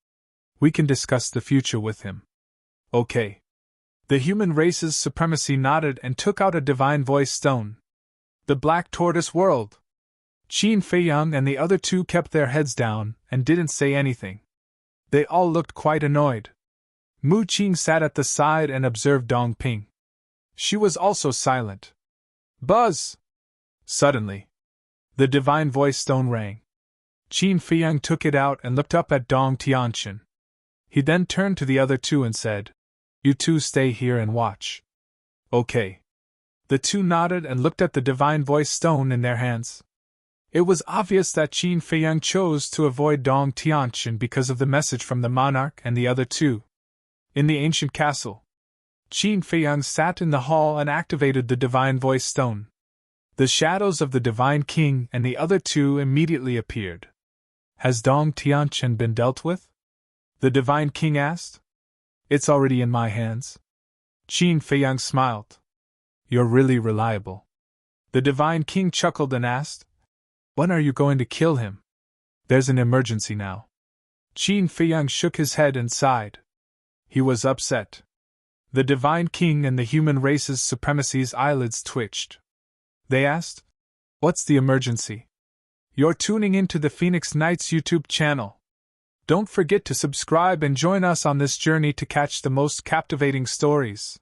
We can discuss the future with him. Okay. The human race's supremacy nodded and took out a divine voice stone. The Black Tortoise World. Qin Feiyang and the other two kept their heads down and didn't say anything. They all looked quite annoyed. Mu Qing sat at the side and observed Dong Ping. She was also silent. Buzz! Suddenly, the divine voice stone rang. Qin Feiyang took it out and looked up at Dong Tianqin. He then turned to the other two and said, You two stay here and watch. Okay. The two nodded and looked at the divine voice stone in their hands. It was obvious that Qin Feiyang chose to avoid Dong Tianqin because of the message from the monarch and the other two. In the ancient castle, Qin Feiyang sat in the hall and activated the divine voice stone. The shadows of the Divine King and the other two immediately appeared. Has Dong Tianqin been dealt with? The Divine King asked. It's already in my hands. Qin Feiyang smiled. You're really reliable. The Divine King chuckled and asked, When are you going to kill him? There's an emergency now. Qin Feiyang shook his head and sighed. He was upset. The Divine King and the human race's supremacy's eyelids twitched. They asked, What's the emergency? You're tuning into the Phoenix Knights YouTube channel. Don't forget to subscribe and join us on this journey to catch the most captivating stories.